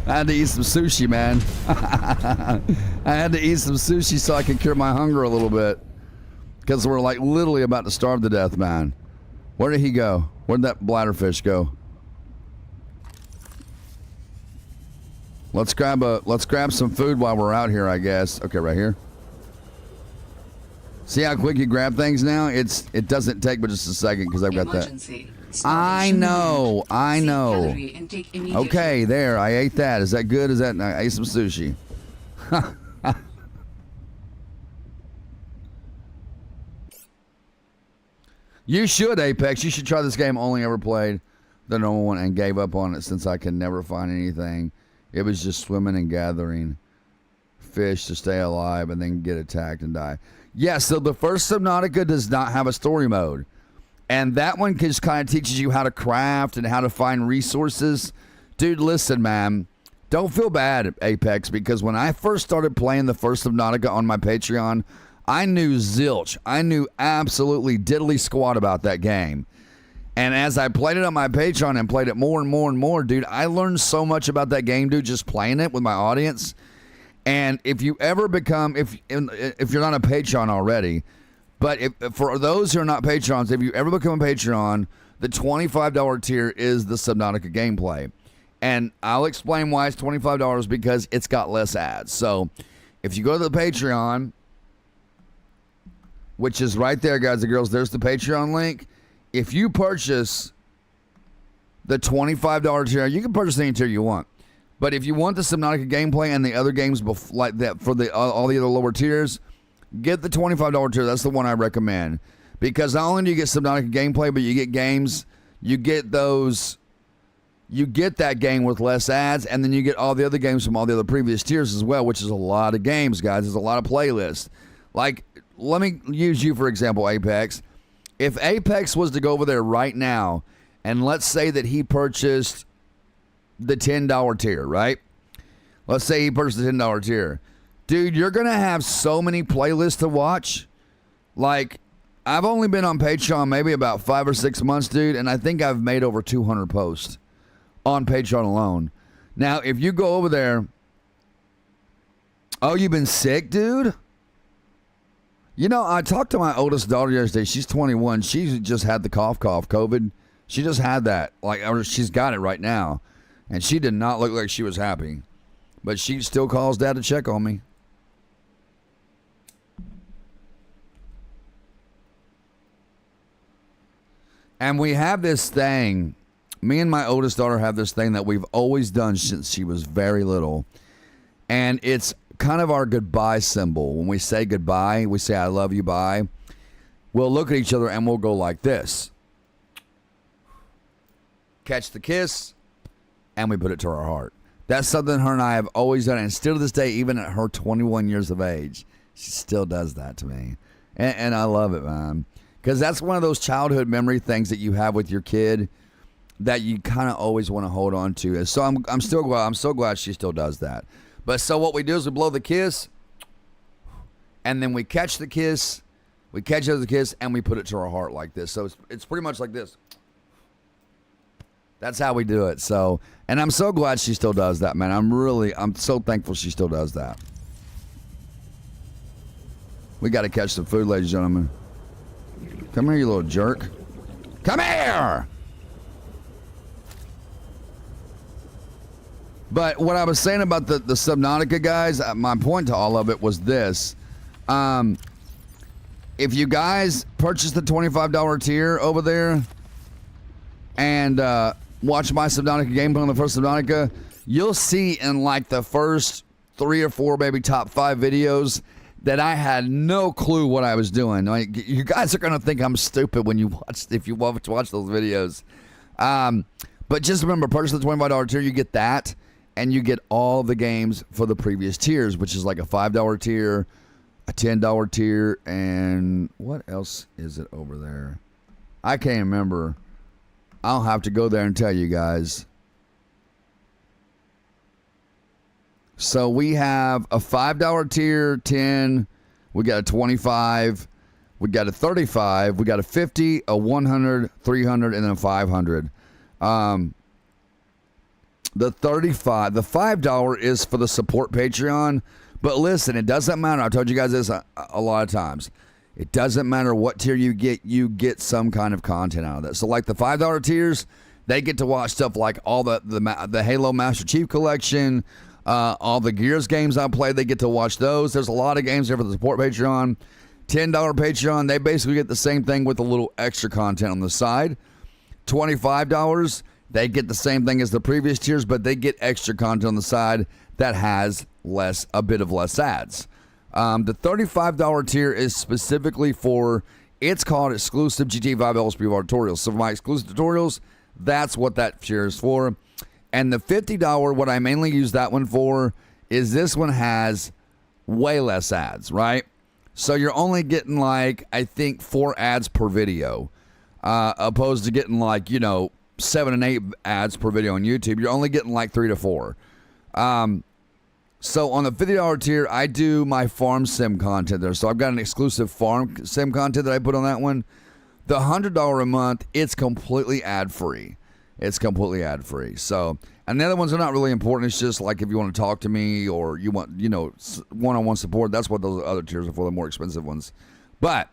I had to eat some sushi, man. I had to eat some sushi so I could cure my hunger a little bit. Because we're like literally about to starve to death, man. Where did he go? Where'd that bladderfish go? Let's grab some food while we're out here, I guess. Okay, right here. See how quick you grab things now? It doesn't take but just a second because I've got that. I know. Okay, there. I ate that. Is that good? I ate some sushi. You should, Apex. You should try this game. Only ever played the normal one and gave up on it since I could never find anything. It was just swimming and gathering fish to stay alive and then get attacked and die. Yeah, so the first Subnautica does not have a story mode. And that one just kind of teaches you how to craft and how to find resources. Dude, listen, man. Don't feel bad, Apex, because when I first started playing the first Subnautica on my Patreon, I knew zilch. I knew absolutely diddly squat about that game. And as I played it on my Patreon and played it more and more and more, dude, I learned so much about that game, dude, just playing it with my audience. And if you ever become, if you're not a Patreon already, but for those who are not Patrons, if you ever become a Patreon, the $25 tier is the Subnautica gameplay. And I'll explain why it's $25 because it's got less ads. So if you go to the Patreon, which is right there, guys and girls, there's the Patreon link. If you purchase the $25 tier, you can purchase any tier you want. But if you want the Subnautica gameplay and the other games like that for all the other lower tiers, get the $25 tier. That's the one I recommend. Because not only do you get Subnautica gameplay, but you get games, you get that game with less ads, and then you get all the other games from all the other previous tiers as well, which is a lot of games, guys. There's a lot of playlists. Like, let me use you for example, Apex. If Apex was to go over there right now, and let's say that he purchased the $10 tier, right? Let's say he purchased the $10 tier. Dude, you're going to have so many playlists to watch. Like, I've only been on Patreon maybe about 5 or 6 months, dude, and I think I've made over 200 posts on Patreon alone. Now, if you go over there, oh, you've been sick, dude? You know, I talked to my oldest daughter yesterday. She's 21. She just had the cough, COVID. She just had that. Or she's got it right now. And she did not look like she was happy. But she still calls Dad to check on me. And we have this thing. Me and my oldest daughter have this thing that we've always done since she was very little. And it's kind of our goodbye symbol. When we say goodbye, we say, I love you, bye. We'll look at each other and we'll go like this. Catch the kiss, and we put it to our heart. That's something her and I have always done. And still to this day, even at her 21 years of age, she still does that to me. And I love it, man. Because that's one of those childhood memory things that you have with your kid that you kind of always want to hold on to. So I'm so glad she still does that. But so what we do is we blow the kiss, and then we catch the kiss, we catch the kiss, and we put it to our heart like this. So it's pretty much like this. That's how we do it. So, and I'm so glad she still does that, man. I'm so thankful she still does that. We got to catch some food, ladies and gentlemen. Come here, you little jerk. Come here! But what I was saying about the Subnautica guys, my point to all of it was this. If you guys purchase the $25 tier over there and watch my Subnautica gameplay on the first Subnautica, you'll see in like the first 3 or 4, maybe top 5 videos that I had no clue what I was doing. Like, you guys are gonna think I'm stupid when you watch those videos. But just remember, purchase the $25 tier, you get that. And you get all the games for the previous tiers, which is like a $5 tier, a $10 tier, and what else is it over there? I can't remember. I'll have to go there and tell you guys. So we have a $5 tier, 10, we got a 25, we got a 35, we got a 50, a 100, 300, and then a 500. The $5 is for the support Patreon. But listen, it doesn't matter. I told you guys this a lot of times. It doesn't matter what tier you get some kind of content out of that. So like the $5 tiers, they get to watch stuff like all the Halo Master Chief Collection, all the Gears games I play, they get to watch those. There's a lot of games there for the support Patreon. $10 Patreon, they basically get the same thing with a little extra content on the side. $25, they get the same thing as the previous tiers, but they get extra content on the side that has a bit of less ads. The $35 tier is specifically for, it's called exclusive GTA 5 LSPDFR tutorials. So for my exclusive tutorials, that's what that tier is for. And the $50, what I mainly use that one for, is this one has way less ads, right? So you're only getting like, I think 4 ads per video, opposed to getting like, 7 and 8 ads per video on YouTube. You're only getting like 3 to 4. So on the $50 tier, I do my farm sim content there. So I've got an exclusive farm sim content that I put on that one. The $100 a month, it's completely ad-free. It's completely ad-free. So, and the other ones are not really important. It's just like if you want to talk to me or you want, one-on-one support, that's what those other tiers are for, the more expensive ones. But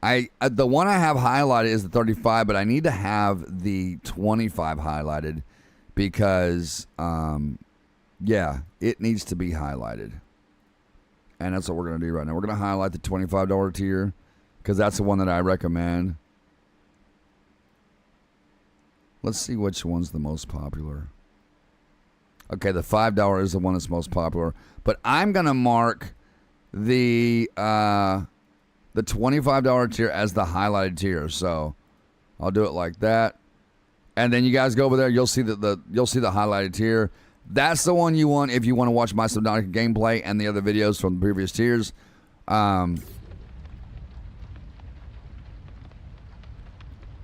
the one I have highlighted is the 35, but I need to have the 25 highlighted because, it needs to be highlighted. And that's what we're going to do right now. We're going to highlight the $25 tier because that's the one that I recommend. Let's see which one's the most popular. Okay, the $5 is the one that's most popular. But I'm going to mark the $25 tier as the highlighted tier. So I'll do it like that. And then you guys go over there, you'll see the highlighted tier. That's the one you want if you want to watch my Subnautica gameplay and the other videos from the previous tiers.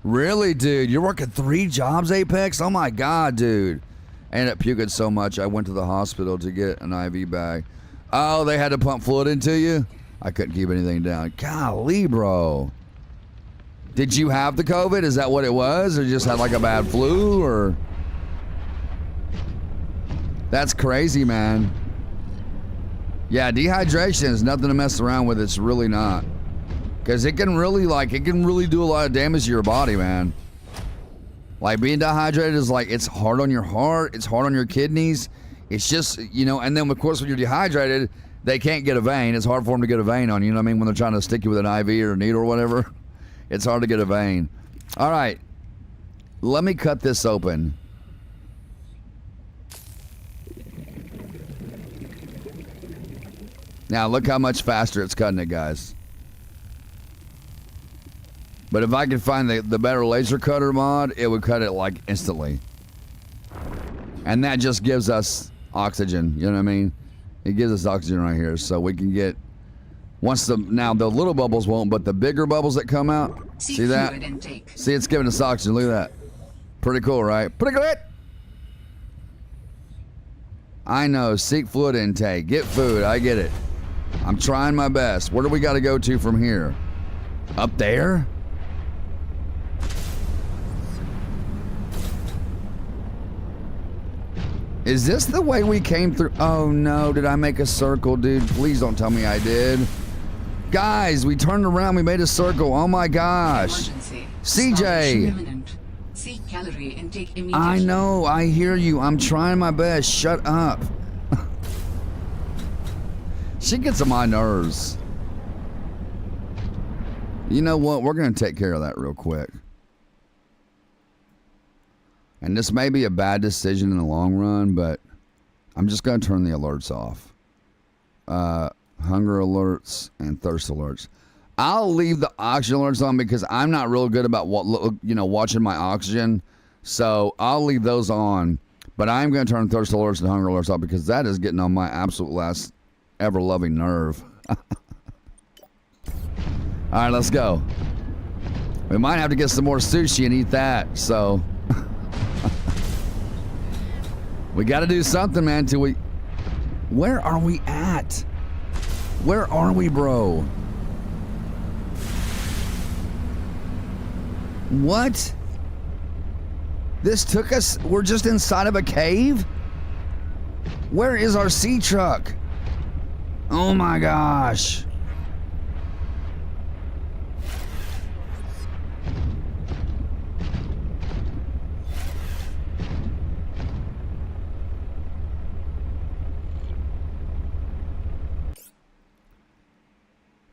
Really, dude? You're working 3 jobs, Apex? Oh my God, dude. I ended up puking so much, I went to the hospital to get an IV bag. Oh, they had to pump fluid into you? I couldn't keep anything down. Golly, bro. Did you have the COVID? Is that what it was? Or you just had like a bad flu? Or that's crazy, man. Yeah, dehydration is nothing to mess around with. It's really not. Because it can really do a lot of damage to your body, man. Like being dehydrated is like, it's hard on your heart. It's hard on your kidneys. It's just, you know, and then of course when you're dehydrated, they can't get a vein. It's hard for them to get a vein on you. You know what I mean? When they're trying to stick you with an IV or a needle or whatever, it's hard to get a vein. All right. Let me cut this open. Now look how much faster it's cutting it, guys. But if I could find the better laser cutter mod, it would cut it like instantly. And that just gives us oxygen, you know what I mean? It gives us oxygen right here, so we can get, now the little bubbles won't, but the bigger bubbles that come out, see that? See, it's giving us oxygen, look at that. Pretty cool, right? Pretty good. I know, seek fluid intake, get food, I get it. I'm trying my best. Where do we got to go to from here? Up there? Is this the way we came through? Oh no, did I make a circle, dude? Please don't tell me I did. Guys, we turned around, we made a circle. Oh my gosh. Emergency. CJ. Starvation imminent. Seek calorie intake immediately. I know, I hear you. I'm trying my best. Shut up. She gets on my nerves. You know what? We're going to take care of that real quick. And this may be a bad decision in the long run, but I'm just going to turn the alerts off. Hunger alerts and thirst alerts. I'll leave the oxygen alerts on because I'm not real good about watching my oxygen. So I'll leave those on. But I'm going to turn thirst alerts and hunger alerts off because that is getting on my absolute last ever-loving nerve. All right, let's go. We might have to get some more sushi and eat that, so... We got to do something, man, till we... Where are we at? Where are we, bro? What? This took us... We're just inside of a cave? Where is our sea truck? Oh my gosh.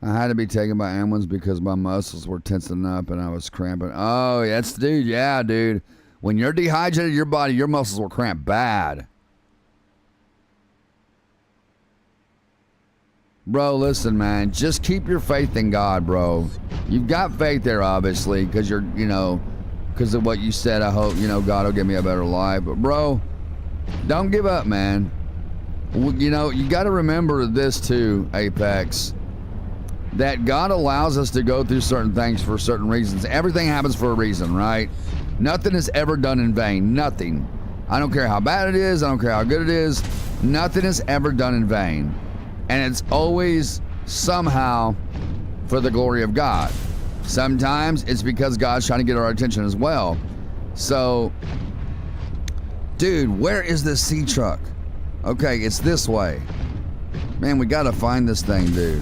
I had to be taken by ambulance because my muscles were tensing up and I was cramping. Oh, that's dude. Yeah, dude. When you're dehydrated, your muscles will cramp bad. Bro, listen, man. Just keep your faith in God, bro. You've got faith there, obviously, because you're, because of what you said. I hope, God will give me a better life. But, bro, don't give up, man. You got to remember this, too, Apex. That God allows us to go through certain things for certain reasons. Everything happens for a reason, right? Nothing is ever done in vain. Nothing. I don't care how bad it is. I don't care how good it is. Nothing is ever done in vain. And it's always somehow for the glory of God. Sometimes it's because God's trying to get our attention as well. So, dude, where is this sea truck? Okay, it's this way. Man, we gotta find this thing, dude.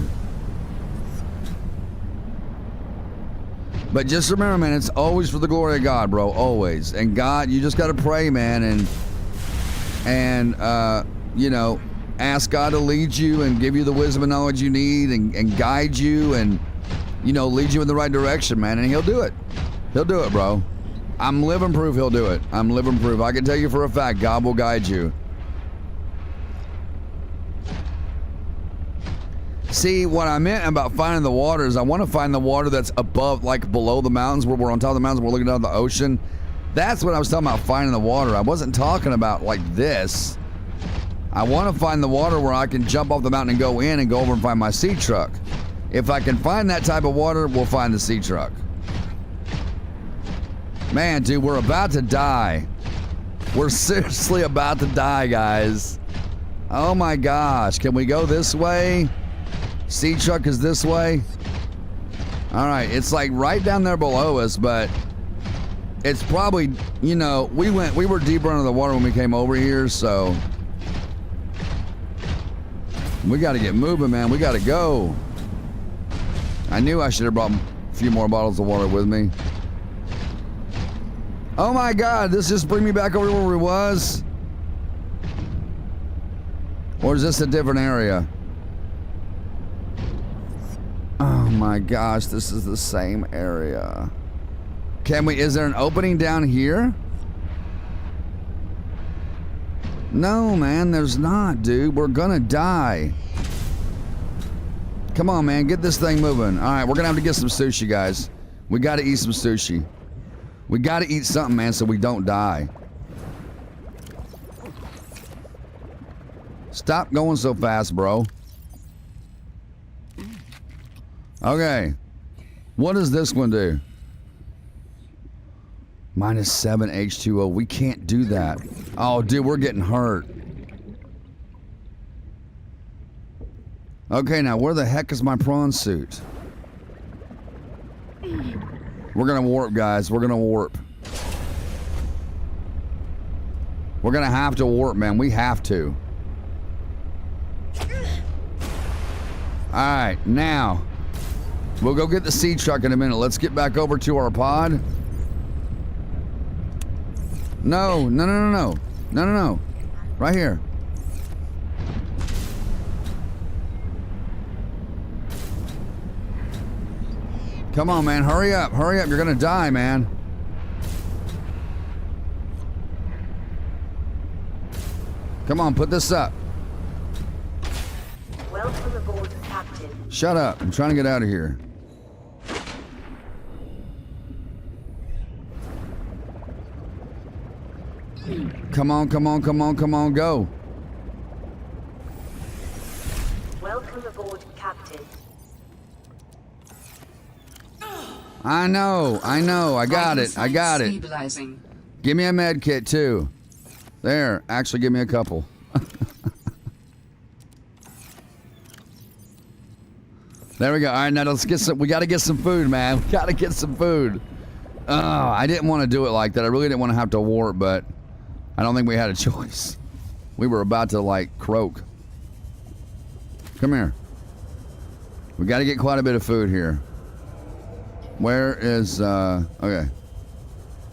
But just remember, man, it's always for the glory of God, bro. Always. And God, you just gotta pray, man, and ask God to lead you and give you the wisdom and knowledge you need and guide you and, lead you in the right direction, man. And he'll do it. He'll do it, bro. I'm living proof he'll do it. I'm living proof. I can tell you for a fact, God will guide you. See, what I meant about finding the water is I want to find the water that's above, like below the mountains, where we're on top of the mountains, we're looking down the ocean. That's what I was talking about, finding the water. I wasn't talking about like this. I want to find the water where I can jump off the mountain and go in and go over and find my sea truck. If I can find that type of water, we'll find the sea truck. Man, dude, we're about to die. We're seriously about to die, guys. Oh my gosh, can we go this way? Sea truck is this way. All right, it's like right down there below us, but it's probably, you know, we were deeper under the water when we came over here, so we got to get moving, man. We got to go. I knew I should have brought a few more bottles of water with me. Oh my God, this just bring me back over where we was? Or is this a different area? Oh my gosh, this is the same area. Is there an opening down here? No, man, there's not, dude. We're gonna die. Come on, man, get this thing moving. All right, we're gonna have to get some sushi, guys. We gotta eat some sushi. We gotta eat something, man, so we don't die. Stop going so fast, bro. Okay. What does this one do? -7 H2O. We can't do that. Oh, dude, we're getting hurt. Okay, now where the heck is my prawn suit? We're gonna warp, guys. We're gonna warp. We're gonna have to warp, man. We have to. Alright, now we'll go get the sea truck in a minute. Let's get back over to our pod. No. Right here. Come on, man. Hurry up. You're gonna die, man. Come on, put this up. Welcome aboard, Captain. Shut up. I'm trying to get out of here. Come on, go. Welcome aboard, Captain. I know. I got it. Stabilizing. Give me a med kit, too. There. Actually, give me a couple. There we go. All right, now let's get some. We got to get some food, man. We got to get some food. Oh, I didn't want to do it like that. I really didn't want to have to warp, but I don't think we had a choice. We were about to, like, croak. Come here. We got to get quite a bit of food here. Where is, okay.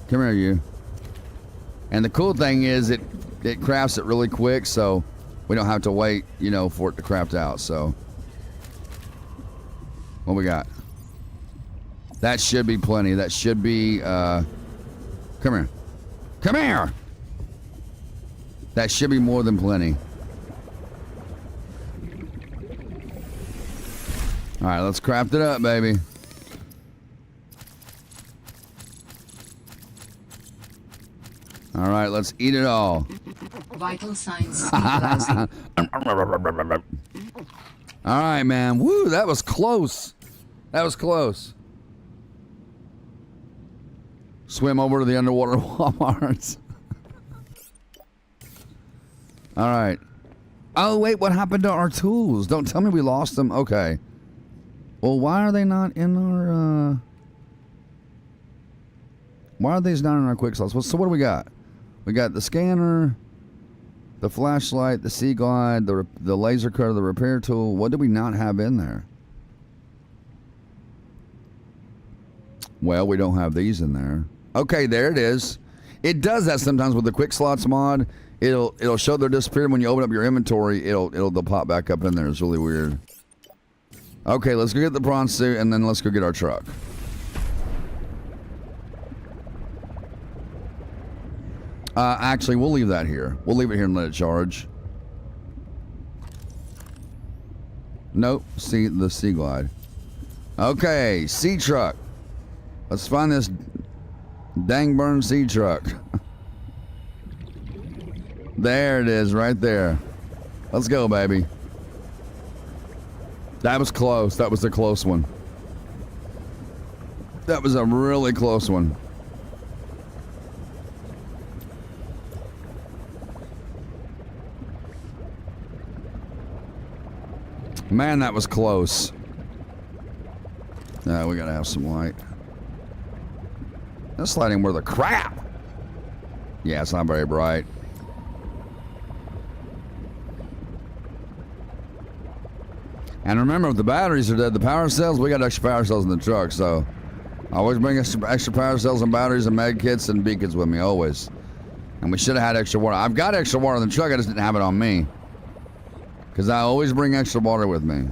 Come here, you. And the cool thing is it crafts it really quick, so we don't have to wait, you know, for it to craft out, so. What we got? That should be plenty. That should be, come here. Come here! That should be more than plenty. All right, let's craft it up, baby. All right, let's eat it all. Vital signs stabilizing. All right, man. Woo, that was close. That was close. Swim over to the underwater Walmarts. All right. Oh, wait, what happened to our tools? Don't tell me we lost them. Okay. Well, why are they not in our, why are these not in our quick slots? Well, so what do we got? We got the scanner, the flashlight, the sea glide, the laser cutter, the repair tool. What do we not have in there? Well, we don't have these in there. Okay, there it is. It does that sometimes with the quick slots mod. It'll show they're disappearing when you open up your inventory. They'll pop back up in there. It's really weird. Okay, let's go get the prawn suit and then let's go get our truck. Actually, we'll leave that here. We'll leave it here and let it charge. Nope. See the sea glide. Okay, sea truck. Let's find this dang burn sea truck. There it is, right there. Let's go, baby. That was close. That was a close one. That was a really close one. Man, that was close. We gotta have some light. This light ain't worth a crap. Yeah, it's not very bright. And remember, if the batteries are dead, the power cells, we got extra power cells in the truck, so I always bring extra power cells and batteries and med kits and beacons with me, always. And we should have had extra water. I've got extra water in the truck, I just didn't have it on me. Because I always bring extra water with me.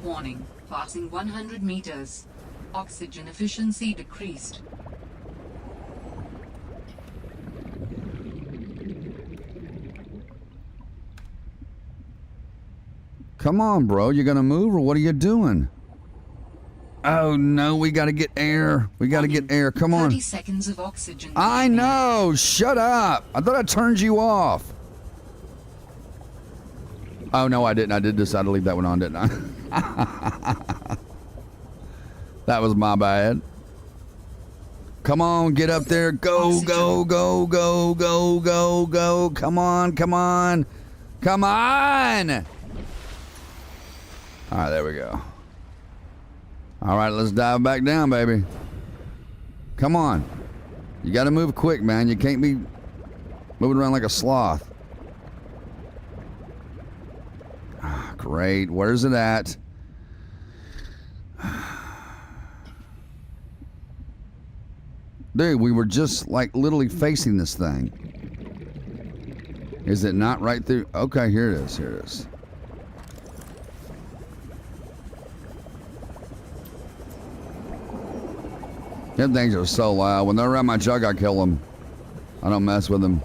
Warning. Passing 100 meters. Oxygen efficiency decreased. Come on, bro. You gonna move or what are you doing? Oh, no. We gotta get air. We gotta get air. Come on. 30 seconds of oxygen. I know. Shut up. I thought I turned you off. Oh, no, I didn't. I did decide to leave that one on, didn't I? That was my bad. Come on, get up there. Go, go, go, go, go, go, go. Come on, come on. Come on. All right, there we go. All right, let's dive back down, baby. Come on. You got to move quick, man. You can't be moving around like a sloth. Ah, great. Where's it at? Dude, we were just like literally facing this thing. Is it not right through? Okay, here it is. Here it is. Them things are so loud. When they're around my truck, I kill them. I don't mess with them.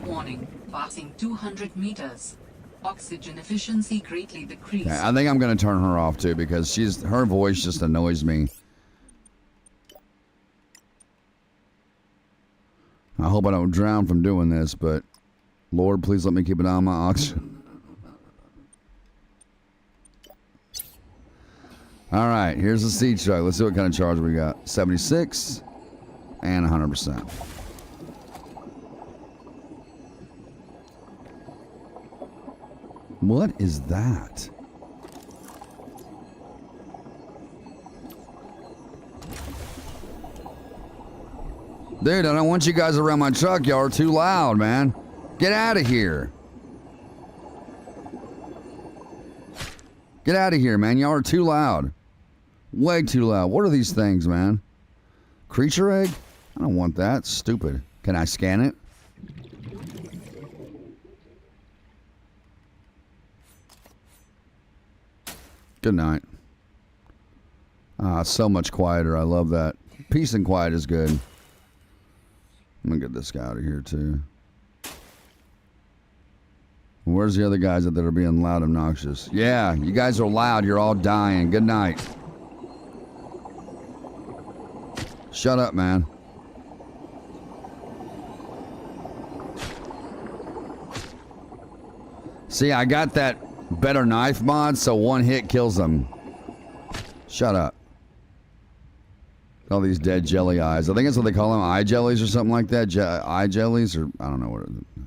Warning. Passing 200 meters. Oxygen efficiency greatly decreased. Okay, I think I'm going to turn her off too because her voice just annoys me. I hope I don't drown from doing this, but Lord, please let me keep an eye on my oxygen. All right, here's the sea truck. Let's see what kind of charge we got. 76 and 100%. What is that? Dude, I don't want you guys around my truck. Y'all are too loud, man. Get out of here. Get out of here, man. Y'all are too loud. Way too loud. What are these things, man? Creature egg? I don't want that. It's stupid. Can I scan it? Good night. Ah, it's so much quieter. I love that. Peace and quiet is good. I'm gonna get this guy out of here too. Where's the other guys that are being loud and obnoxious? Yeah, you guys are loud. You're all dying. Good night. Shut up, man. See, I got that better knife mod, so one hit kills them. Shut up. All these dead jelly eyes. I think that's what they call them. Eye jellies or something like that. Eye jellies or I don't know what it is.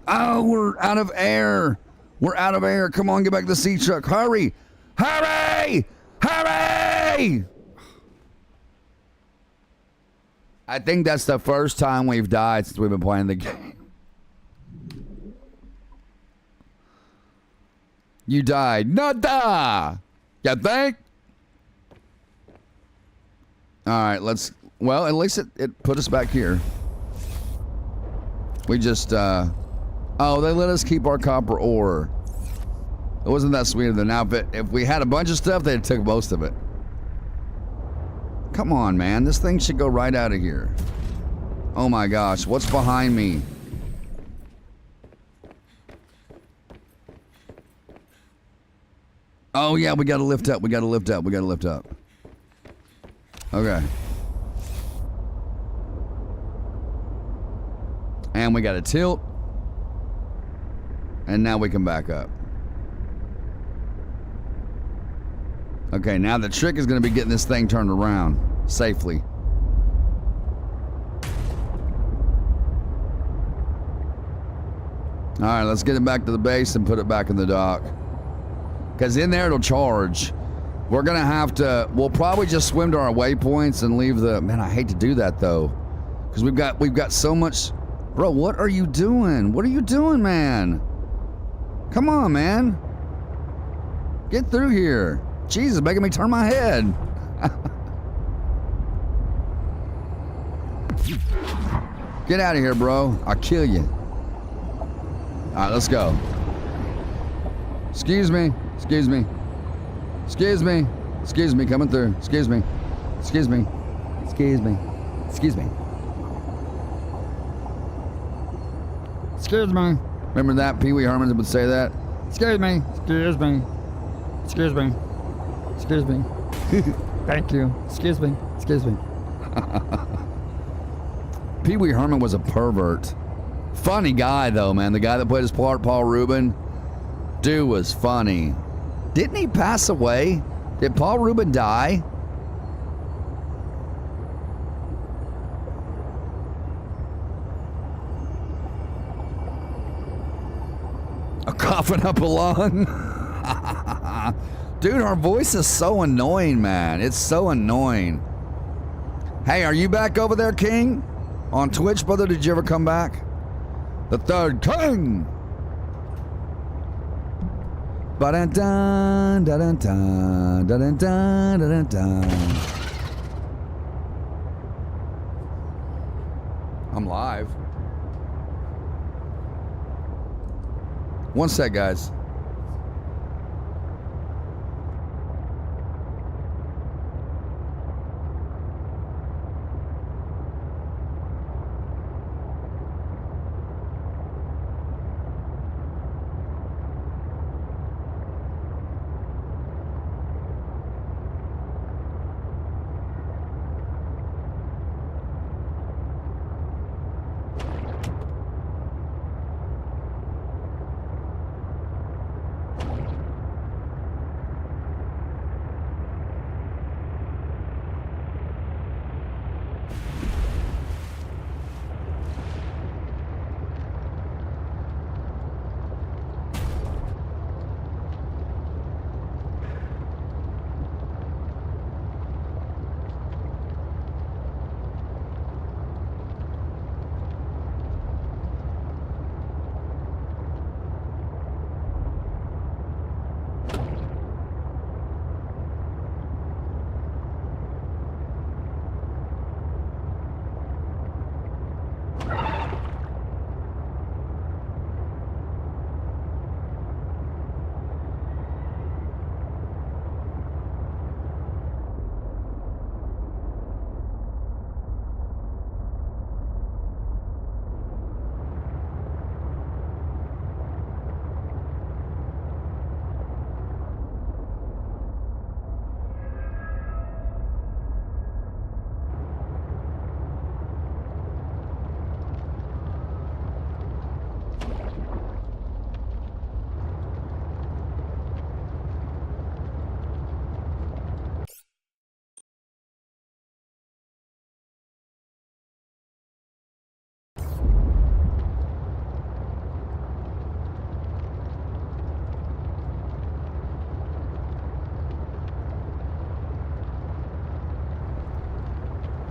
Oh, we're out of air. We're out of air. Come on, get back to the sea truck. Hurry. Hurry. Hurry. I think that's the first time we've died since we've been playing the game. You died. Nada. You think? All right, let's... Well, at least it put us back here. We just... Oh, they let us keep our copper ore. It wasn't that sweet of them. Now, if we had a bunch of stuff, they'd took most of it. Come on, man. This thing should go right out of here. Oh, my gosh. What's behind me? Oh, yeah, we got to lift up. We got to lift up. We got to lift up. Okay. And we got to tilt. And now we can back up. Okay, now the trick is going to be getting this thing turned around safely. All right, let's get it back to the base and put it back in the dock. Because in there it'll charge. We're going to have to... We'll probably just swim to our waypoints and leave the... Man, I hate to do that, though. Because we've got so much... Bro, what are you doing? What are you doing, man? Come on, man. Get through here. Jesus, making me turn my head. Get out of here, bro. I'll kill you. All right, let's go. Excuse me. Excuse me. Excuse me. Excuse me. Coming through. Excuse me. Excuse me. Excuse me. Excuse me. Excuse me. Remember that? Pee Wee Herman would say that. Excuse me. Excuse me. Excuse me. Excuse me. Thank you. Excuse me. Excuse me. Pee Wee Herman was a pervert. Funny guy, though, man. The guy that played his part, Paul Rubin. Dude was funny. Didn't he pass away? Did Paul Rubin die? A coughing up a lung? Dude, our voice is so annoying, man. It's so annoying. Hey, are you back over there, King? On Twitch, brother, did you ever come back? The third king! Ba-dun-dun, da-dun-dun, da-dun-dun, da-dun-dun. I'm live. One sec, guys.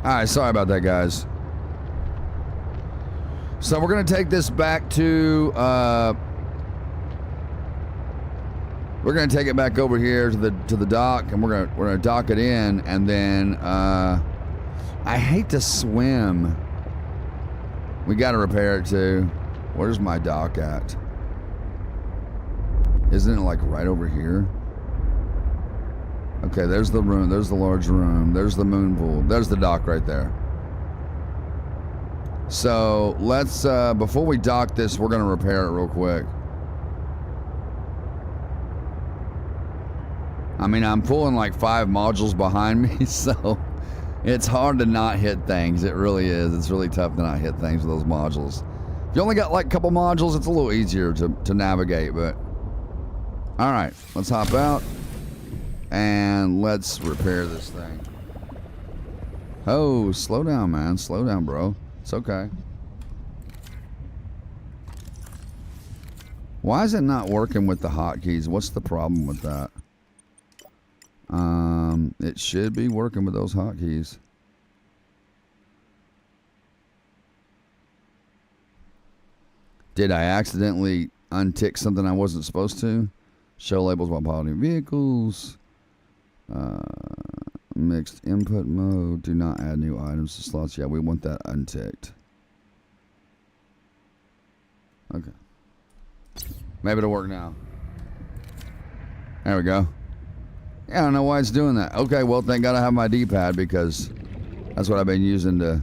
Alright, sorry about that, guys. So we're gonna take this back to we're gonna take it back over here to the dock, and we're gonna dock it in, and then I hate to swim. We gotta repair it too. Where's my dock at? Isn't it like right over here? Okay, there's the room. There's the large room. There's the moon pool. There's the dock right there. So let's, before we dock this, we're going to repair it real quick. I mean, I'm pulling like 5 modules behind me, so it's hard to not hit things. It really is. It's really tough to not hit things with those modules. If you only got like a couple modules, it's a little easier to navigate, but... Alright, let's hop out. And let's repair this thing. Oh, slow down, man. Slow down, bro. It's okay. Why is it not working with the hotkeys? What's the problem with that? It should be working with those hotkeys. Did I accidentally untick something I wasn't supposed to? Show labels while piloting vehicles. Mixed input mode. Do not add new items to slots. Yeah, we want that unticked. Okay. Maybe it'll work now. There we go. Yeah, I don't know why it's doing that. Okay, well, thank God I have my D-pad because that's what I've been using to...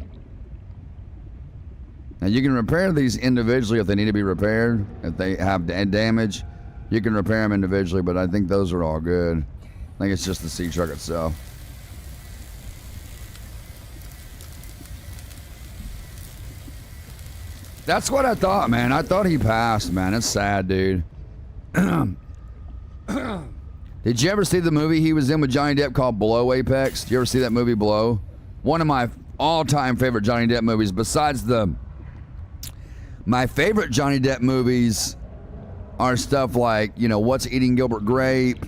Now, you can repair these individually if they need to be repaired. If they have damage, you can repair them individually, but I think those are all good. I think it's just the sea truck itself. That's what I thought, man. I thought he passed, man. It's sad, dude. Did you ever see the movie he was in with Johnny Depp called Below Apex? Did you ever see that movie, Below? One of my all-time favorite Johnny Depp movies, besides my favorite Johnny Depp movies are stuff like, you know, What's Eating Gilbert Grape,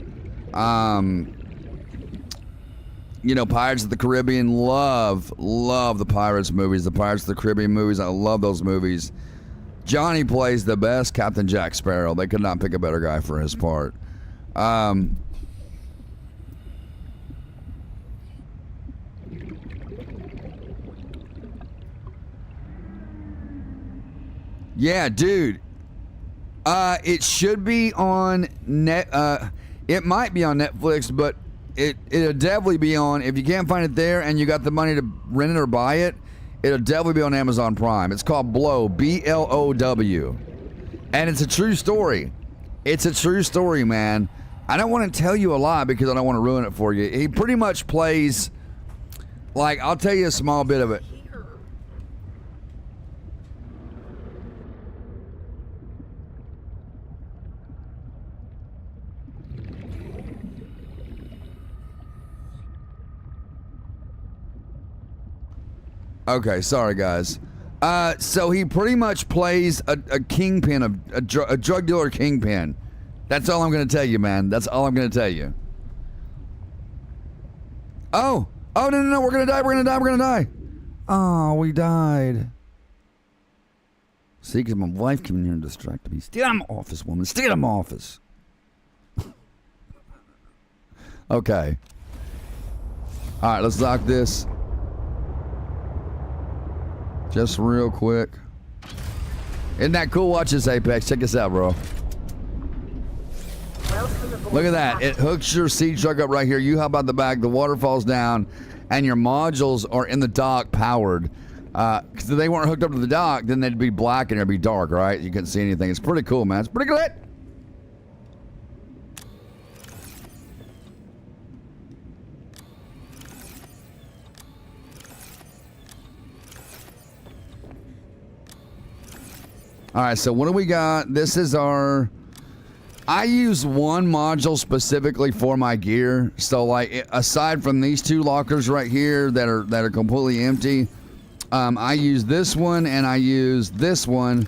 you know, Pirates of the Caribbean. Love the Pirates movies, the Pirates of the Caribbean movies. I love those movies. Johnny plays the best Captain Jack Sparrow. They could not pick a better guy for his part. Yeah, dude. It should be on net. It might be on Netflix, but it'll definitely be on. If you can't find it there and you got the money to rent it or buy it, it'll definitely be on Amazon Prime. It's called Blow, B-L-O-W, and it's a true story. It's a true story, man. I don't want to tell you a lot because I don't want to ruin it for you. He pretty much plays, like, I'll tell you a small bit of it. Okay, sorry guys. So he pretty much plays a kingpin, a drug dealer kingpin. That's all I'm going to tell you, man. That's all I'm going to tell you. Oh, no, we're going to die. Oh, we died. See, because my wife came in here and distracted me. Stay out of my office, woman. Stay out of my office. Okay. All right, let's lock this. Just real quick. Isn't that cool? Watch this, Apex. Check this out, bro. Look at that. It hooks your sea truck up right here. You hop out the back. The water falls down. And your modules are in the dock powered. Because if they weren't hooked up to the dock, then they'd be black and it'd be dark, right? You couldn't see anything. It's pretty cool, man. It's pretty good. All right, so what do we got? This is our... I use one module specifically for my gear. So, like, aside from these two lockers right here that are completely empty, I use this one and I use this one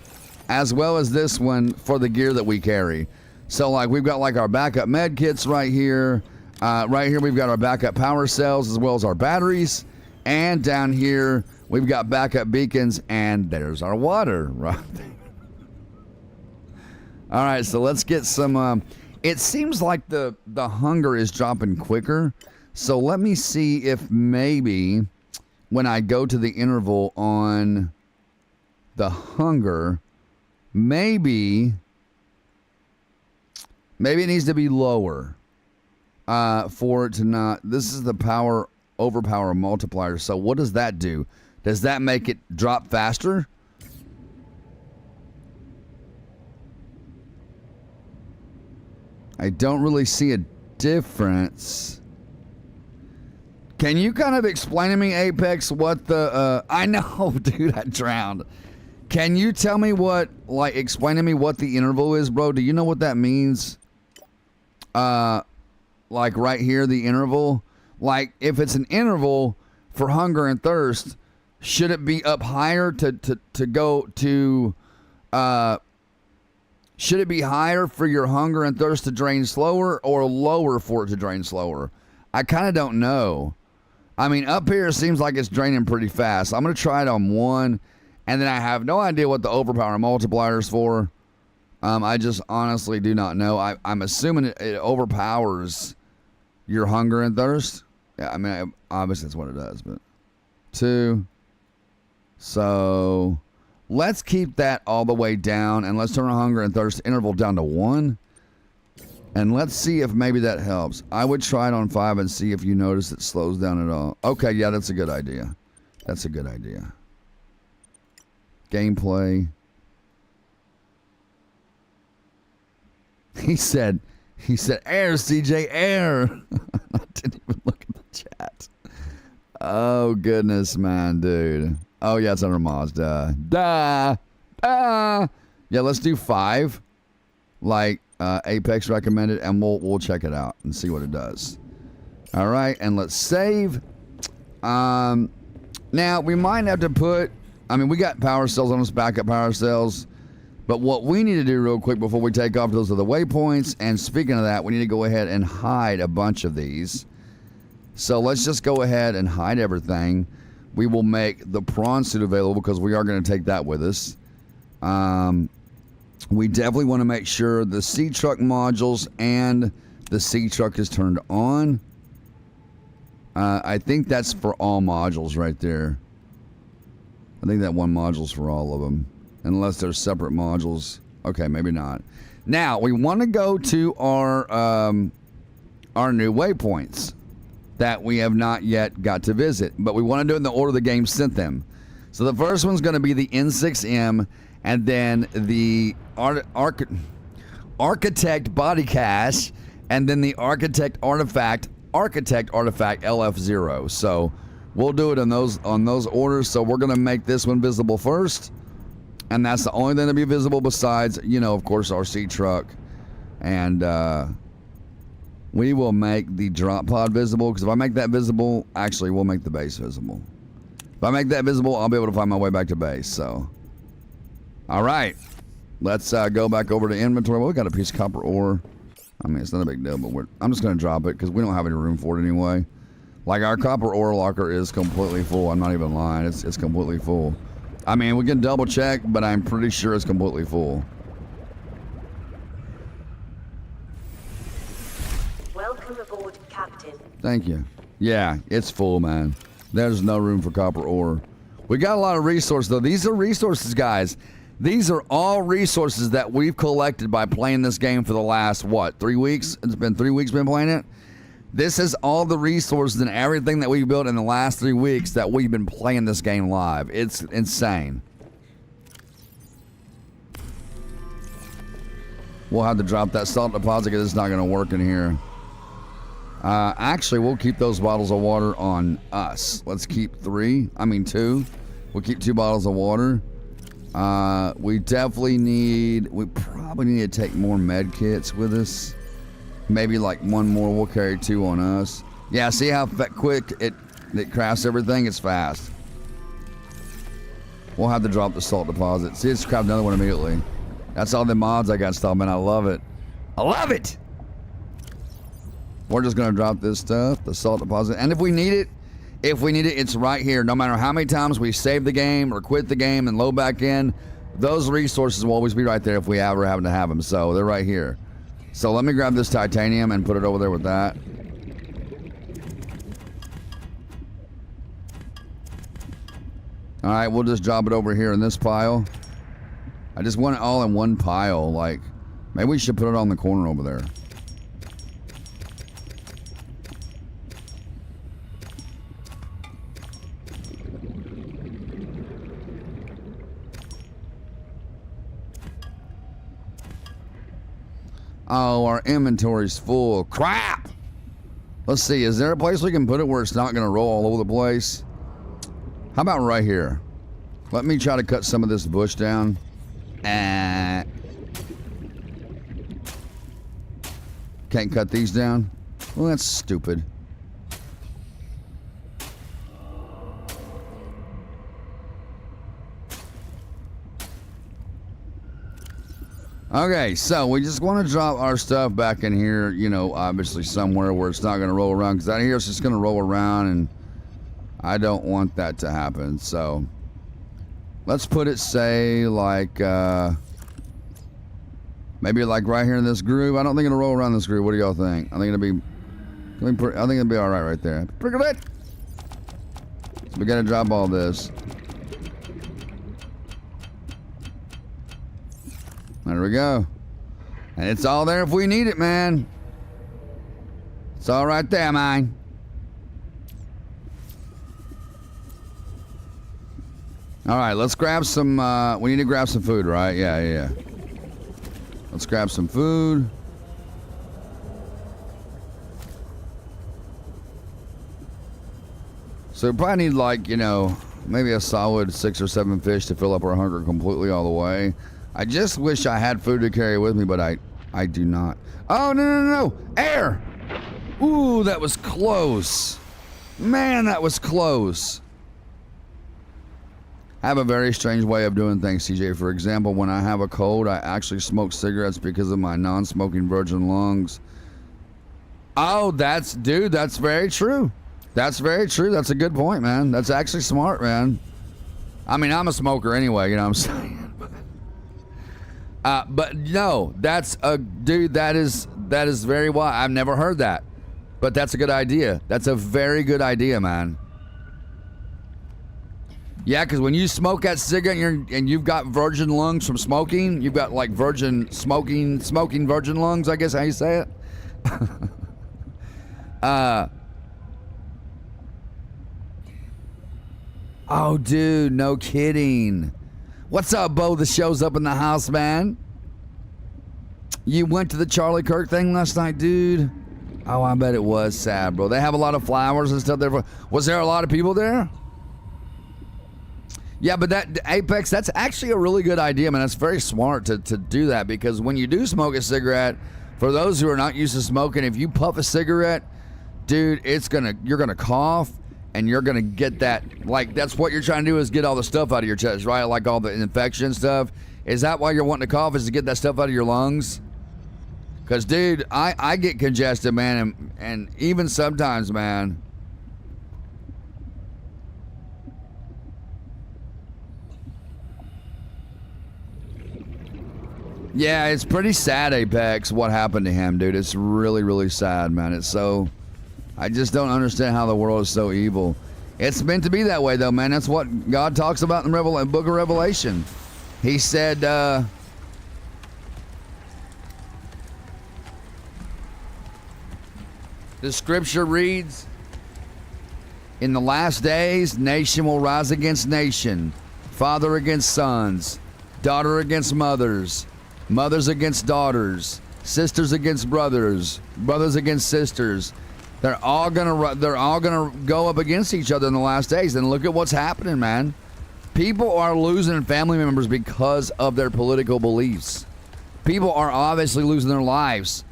as well as this one for the gear that we carry. So, like, we've got, like, our backup med kits right here. Right here, we've got our backup power cells as well as our batteries. And down here, we've got backup beacons, and there's our water right there. All right, so let's get some... it seems like the hunger is dropping quicker. So let me see if maybe when I go to the interval on the hunger, maybe it needs to be lower for it to not... This is the power overpower multiplier. So what does that do? Does that make it drop faster? I don't really see a difference. Can you kind of explain to me, Apex, what the... I know, dude, I drowned. Can you tell me what... Like, explain to me what the interval is, bro? Do you know what that means? Like, right here, the interval? Like, if it's an interval for hunger and thirst, should it be up higher to go to... Should it be higher for your hunger and thirst to drain slower or lower for it to drain slower? I kind of don't know. I mean, up here it seems like it's draining pretty fast. I'm going to try it on 1, and then I have no idea what the overpower multiplier is for. I just honestly do not know. I'm assuming it overpowers your hunger and thirst. Yeah, I mean, obviously that's what it does, but 2. So let's keep that all the way down, and let's turn our hunger and thirst interval down to 1. And let's see if maybe that helps. I would try it on 5 and see if you notice it slows down at all. Okay, yeah, that's a good idea. That's a good idea. Gameplay. He said, air, CJ, air. I didn't even look at the chat. Oh, goodness, man, dude. Oh, yeah, it's under mods. Duh. Yeah, let's do 5. Like Apex recommended, and we'll check it out and see what it does. All right, and let's save. Now, we might have to put... I mean, we got power cells on us, backup power cells. But what we need to do real quick before we take off, those are the waypoints. And speaking of that, we need to go ahead and hide a bunch of these. So let's just go ahead and hide everything. We will make the prawn suit available because we are going to take that with us. We definitely want to make sure the sea truck modules and the sea truck is turned on. I think that's for all modules right there. I think that one module's for all of them. Unless they're separate modules. Okay, maybe not. Now, we want to go to our new waypoints that we have not yet got to visit. But we want to do it in the order the game sent them. So the first one's going to be the N6M, and then the Architect Body Cache, and then the Architect Artifact LF0. So we'll do it in those orders. So we're going to make this one visible first. And that's the only thing to be visible besides, you know, of course, our sea truck. And we will make the drop pod visible. Because if I make that visible, actually, we'll make the base visible. If I make that visible, I'll be able to find my way back to base. So, all right. Let's go back over to inventory. Well, we got a piece of copper ore. I mean, it's not a big deal, but I'm just going to drop it because we don't have any room for it anyway. Like, our copper ore locker is completely full. I'm not even lying. It's completely full. I mean, we can double check, but I'm pretty sure it's completely full. Welcome aboard, Captain. Thank you. Yeah, it's full, man. There's no room for copper ore. We got a lot of resources, though. These are resources, guys. These are all resources that we've collected by playing this game for the last, 3 weeks? It's been 3 weeks been playing it? This is all the resources and everything that we've built in the last 3 weeks that we've been playing this game live. It's insane. We'll have to drop that salt deposit because it's not going to work in here. Actually, we'll keep those bottles of water on us. Let's keep 2. We'll keep 2 bottles of water. We probably need to take more med kits with us. Maybe like 1 more. We'll carry 2 on us. Yeah, see how quick it crafts everything? It's fast. We'll have to drop the salt deposit. See, it's craft another one immediately. That's all the mods I got installed, man. I love it. I love it! We're just going to drop this stuff, the salt deposit. And if we need it, it's right here. No matter how many times we save the game or quit the game and load back in, those resources will always be right there if we ever happen to have them. So they're right here. So let me grab this titanium and put it over there with that. All right, we'll just drop it over here in this pile. I just want it all in one pile. Like, maybe we should put it on the corner over there. Oh, our inventory's full. Crap! Let's see, is there a place we can put it where it's not going to roll all over the place? How about right here? Let me try to cut some of this bush down. Can't cut these down? Well, that's stupid. Okay, so we just want to drop our stuff back in here, you know, obviously somewhere where it's not going to roll around, because out here it's just going to roll around, and I don't want that to happen. So let's put it, say, like, maybe like right here in this groove. I don't think it'll roll around this groove. What do y'all think? I think it'll be, I think it'll be all right there. Pretty good. So we got to drop all this. There we go. And it's all there if we need it, man. It's all right there, man. All right, let's grab some, we need to grab some food, right? Yeah. Let's grab some food. So we probably need, like, you know, maybe a solid 6 or 7 fish to fill up our hunger completely all the way. I just wish I had food to carry with me, but I do not. Oh, no. Air! Ooh, that was close. Man, that was close. I have a very strange way of doing things, CJ. For example, when I have a cold, I actually smoke cigarettes because of my non-smoking virgin lungs. Oh, that's very true. That's very true. That's a good point, man. That's actually smart, man. I mean, I'm a smoker anyway, you know what I'm saying? But no, that's a dude. That is very wise. I've never heard that, but that's a good idea. That's a very good idea, man. Yeah, because when you smoke that cigarette and you've got virgin lungs from smoking, you've got like smoking virgin lungs. I guess how you say it. Oh, dude, no kidding. What's up, Bo? The show's up in the house, man. You went to the Charlie Kirk thing last night, dude? Oh, I bet it was sad, bro. They have a lot of flowers and stuff there. Was there a lot of people there? Yeah, but that Apex, that's actually a really good idea, man. That's very smart to do that, because when you do smoke a cigarette, for those who are not used to smoking, if you puff a cigarette, dude, you're gonna cough. And you're going to get that, like, that's what you're trying to do, is get all the stuff out of your chest, right? Like all the infection stuff. Is that why you're wanting to cough, is to get that stuff out of your lungs? Because, dude, I get congested, man, and even sometimes, man. Yeah, it's pretty sad, Apex, what happened to him, dude. It's really, really sad, man. It's so... I just don't understand how the world is so evil. It's meant to be that way, though, man. That's what God talks about in the book of Revelation. He said, the scripture reads, in the last days, nation will rise against nation, father against sons, daughter against mothers, mothers against daughters, sisters against brothers, brothers against sisters. They're all gonna go up against each other in the last days. And look at what's happening, man. People are losing family members because of their political beliefs. People are obviously losing their lives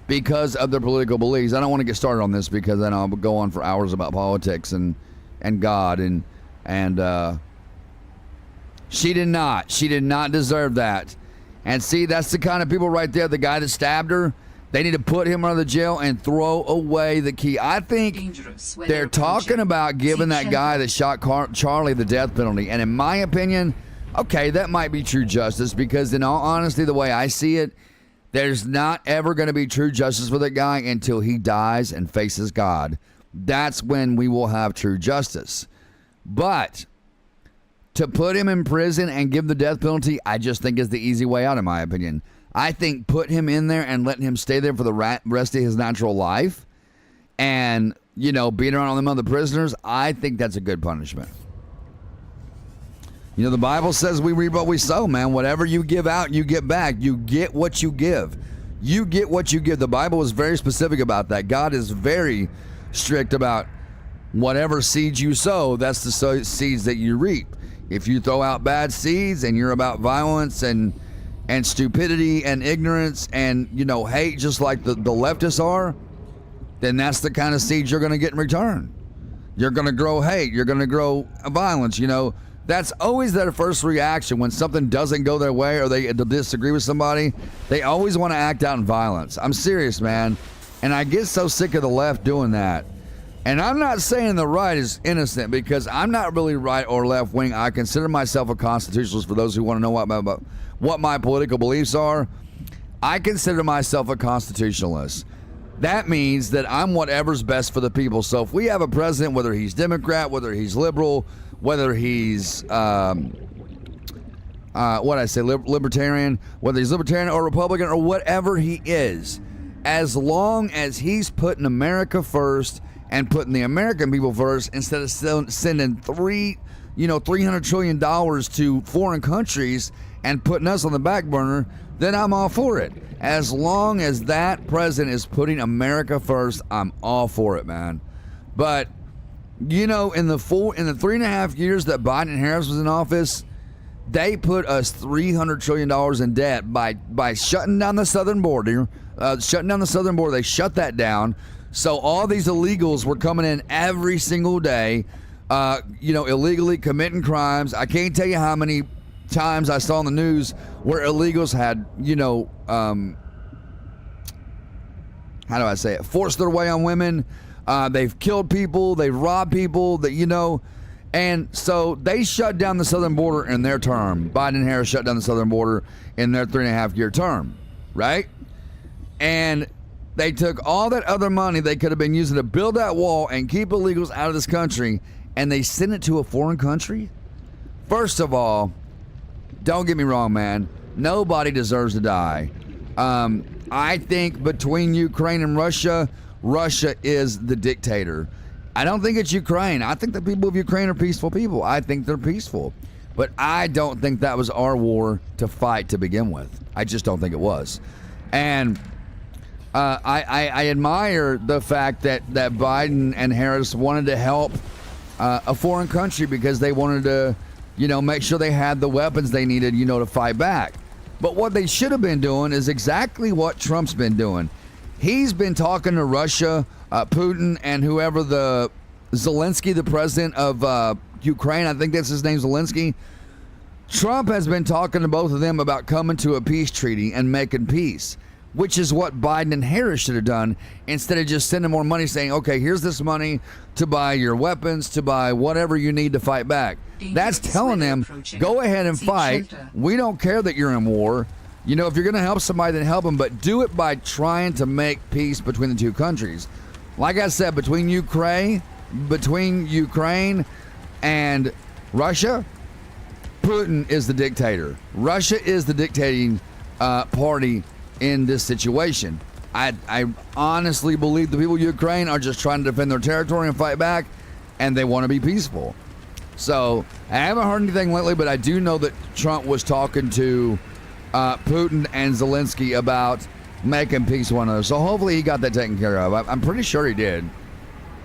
because of their political beliefs. I don't want to get started on this, because then I'll go on for hours about politics and God and she did not deserve that. And see, that's the kind of people right there. The guy that stabbed her. They need to put him out of the jail and throw away the key. I think they're talking about giving that guy that shot Charlie the death penalty. And in my opinion, okay, that might be true justice, because in all honesty, the way I see it, there's not ever going to be true justice for that guy until he dies and faces God. That's when we will have true justice. But to put him in prison and give the death penalty, I just think is the easy way out, in my opinion. I think put him in there and letting him stay there for the rest of his natural life and, you know, beating around on them other prisoners, I think that's a good punishment. You know, the Bible says we reap what we sow, man. Whatever you give out, you get back. You get what you give. You get what you give. The Bible is very specific about that. God is very strict about whatever seeds you sow, that's the seeds that you reap. If you throw out bad seeds and you're about violence and stupidity and ignorance and, you know, hate, just like the leftists are, then that's the kind of seeds you're going to get in return. You're going to grow hate. You're going to grow violence. You know, That's always their first reaction when something doesn't go their way or they disagree with somebody. They always want to act out in violence. I'm serious, man. And I get so sick of the left doing that. And I'm not saying the right is innocent because I'm not really right or left wing. I consider myself a constitutionalist for those who want to know what my political beliefs are. I consider myself a constitutionalist. That means that I'm whatever's best for the people. So if we have a president, whether he's Democrat, whether he's liberal, whether he's libertarian, whether he's libertarian or Republican or whatever he is, as long as he's putting America first and putting the American people first instead of sending $300 trillion to foreign countries and putting us on the back burner, then I'm all for it. As long as that president is putting America first, I'm all for it, man. But in the 3.5 years that Biden and Harris was in office, they put us $300 trillion in debt by shutting down the southern border. They shut that down. So all these illegals were coming in every single day, illegally committing crimes. I can't tell you how many times I saw in the news where illegals had, forced their way on women. They've killed people. They've robbed people. And so they shut down the southern border in their term. Biden and Harris shut down the southern border in their 3.5-year term, right? And they took all that other money they could have been using to build that wall and keep illegals out of this country, and they sent it to a foreign country? First of all, don't get me wrong, man. Nobody deserves to die. I think between Ukraine and Russia, Russia is the dictator. I don't think it's Ukraine. I think the people of Ukraine are peaceful people. I think they're peaceful. But I don't think that was our war to fight to begin with. I just don't think it was. And I admire the fact that Biden and Harris wanted to help a foreign country because they wanted to, make sure they had the weapons they needed, to fight back. But what they should have been doing is exactly what Trump's been doing. He's been talking to Russia, Putin, and whoever Zelensky, the president of Ukraine, I think that's his name, Zelensky. Trump has been talking to both of them about coming to a peace treaty and making peace, which is what Biden and Harris should have done instead of just sending more money saying, okay, here's this money to buy your weapons, to buy whatever you need to fight back. That's telling them, go ahead and fight. We don't care that you're in war. If you're going to help somebody, then help them, but do it by trying to make peace between the two countries. Like I said, between Ukraine and Russia, Putin is the dictator. Russia is the dictating party in this situation. I honestly believe the people of Ukraine are just trying to defend their territory and fight back, and they want to be peaceful. So I haven't heard anything lately, but I do know that Trump was talking to Putin and Zelensky about making peace with one another. So hopefully he got that taken care of. I'm pretty sure he did.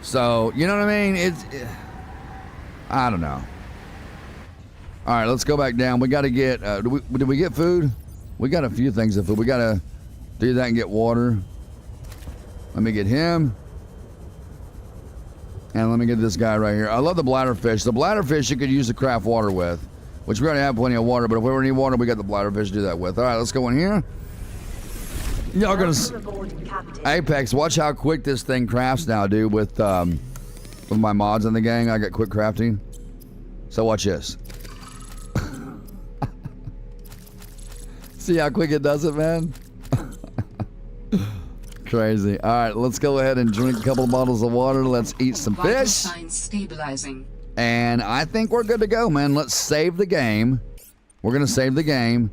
So, you know what I mean? I don't know. All right, let's go back down. We got to get, did we get food? We got a few things of food. We got to do that and get water. Let me get him. And let me get this guy right here. I love the bladderfish. The bladderfish you could use to craft water with, which we already have plenty of water, but if we ever need water, we got the bladderfish to do that with. All right, let's go in here. Y'all gonna Apex, watch how quick this thing crafts now, dude, with my mods in the gang. I got quick crafting. So watch this. See how quick it does it, man? Crazy. All right, let's go ahead and drink a couple of bottles of water. Let's eat some fish. Signs stabilizing. And I think we're good to go, man. Let's save the game. We're gonna save the game,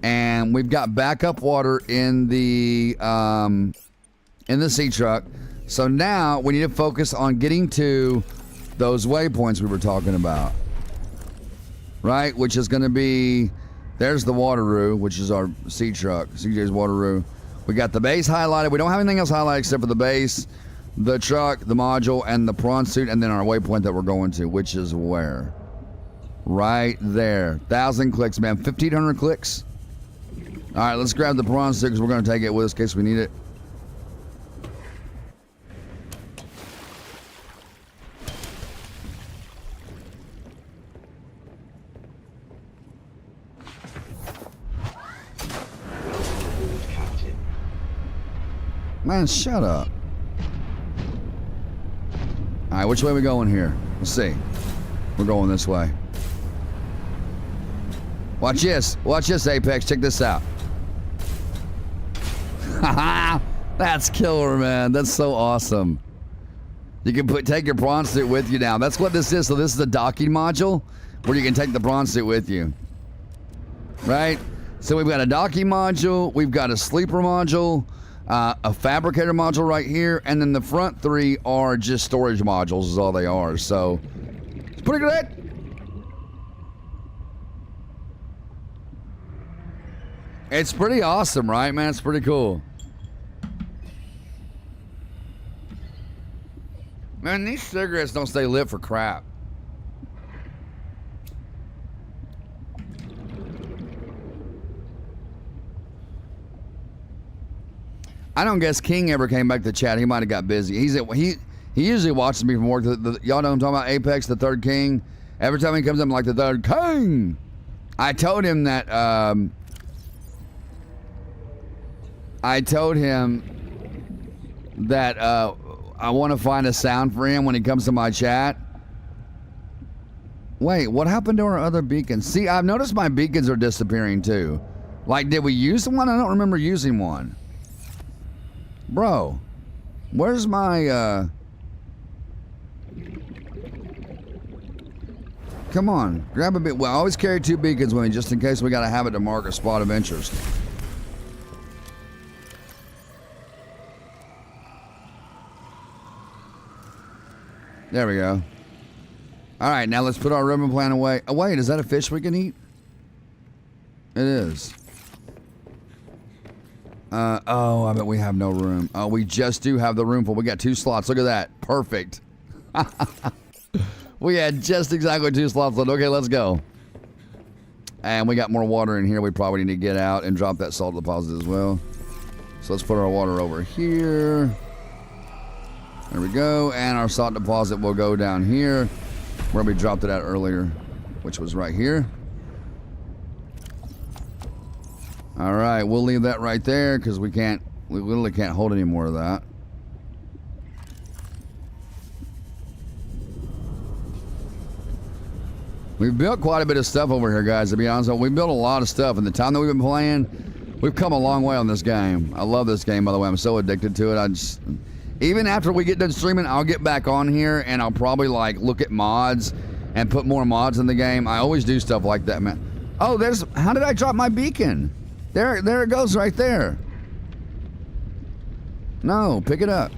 and we've got backup water in the sea truck. So now we need to focus on getting to those waypoints we were talking about, right? Which is gonna be, there's the Wateroo, which is our sea truck, CJ's Wateroo. We got the base highlighted. We don't have anything else highlighted except for the base, the truck, the module, and the prawn suit, and then our waypoint that we're going to, which is where? Right there. 1,000 clicks, man. 1,500 clicks. All right, let's grab the prawn suit because we're going to take it with us in case we need it. Man, shut up. All right, which way are we going here? Let's see. We're going this way. Watch this. Watch this, Apex. Check this out. Haha. That's killer, man. That's so awesome. You can take your prawn suit with you now. That's what this is. So this is a docking module where you can take the prawn suit with you. Right? So we've got a docking module. We've got a sleeper module. A fabricator module right here. And then the front three are just storage modules is all they are. So it's pretty good. It's pretty awesome, right, man? It's pretty cool. Man, these cigarettes don't stay lit for crap. I don't guess King ever came back to chat. He might have got busy. He usually watches me from work. Y'all know I'm talking about Apex, the third king. Every time he comes up, I'm like the third king. I told him that. I want to find a sound for him when he comes to my chat. Wait, what happened to our other beacons? See, I've noticed my beacons are disappearing too. Like, did we use one? I don't remember using one. Bro, where's my, Come on, grab a bit. Well, I always carry 2 beacons with me just in case we got to have it to mark a spot of interest. There we go. All right, now let's put our ribbon plant away. Oh, wait, is that a fish we can eat? It is. Oh, I bet we have no room. Oh, we just do have the room for. We got 2 slots. Look at that. Perfect. We had just exactly 2 slots left. Okay, let's go. And we got more water in here. We probably need to get out and drop that salt deposit as well. So let's put our water over here. There we go, and our salt deposit will go down here where we dropped it at earlier, which was right here. All right, we'll leave that right there because we literally can't hold any more of that. We've built quite a bit of stuff over here, guys, to be honest. We built a lot of stuff. In the time that we've been playing, we've come a long way on this game. I love this game, by the way. I'm so addicted to it. Even after we get done streaming, I'll get back on here and I'll probably like look at mods and put more mods in the game. I always do stuff like that, man. Oh, how did I drop my beacon? There it goes right there. No, pick it up.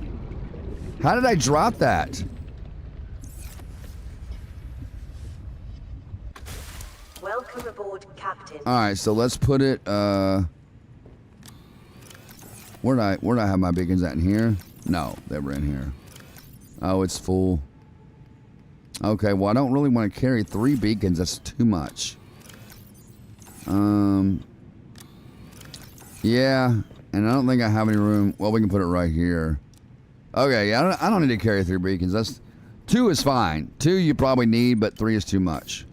How did I drop that? Welcome aboard, Captain. All right, so let's put it, where'd I have my beacons at in here? No, they were in here. Oh, it's full. Okay, well, I don't really want to carry 3 beacons. That's too much. Yeah, and I don't think I have any room. Well, we can put it right here. Okay, yeah, I don't need to carry 3 beacons. 2 is fine. 2 you probably need, but 3 is too much.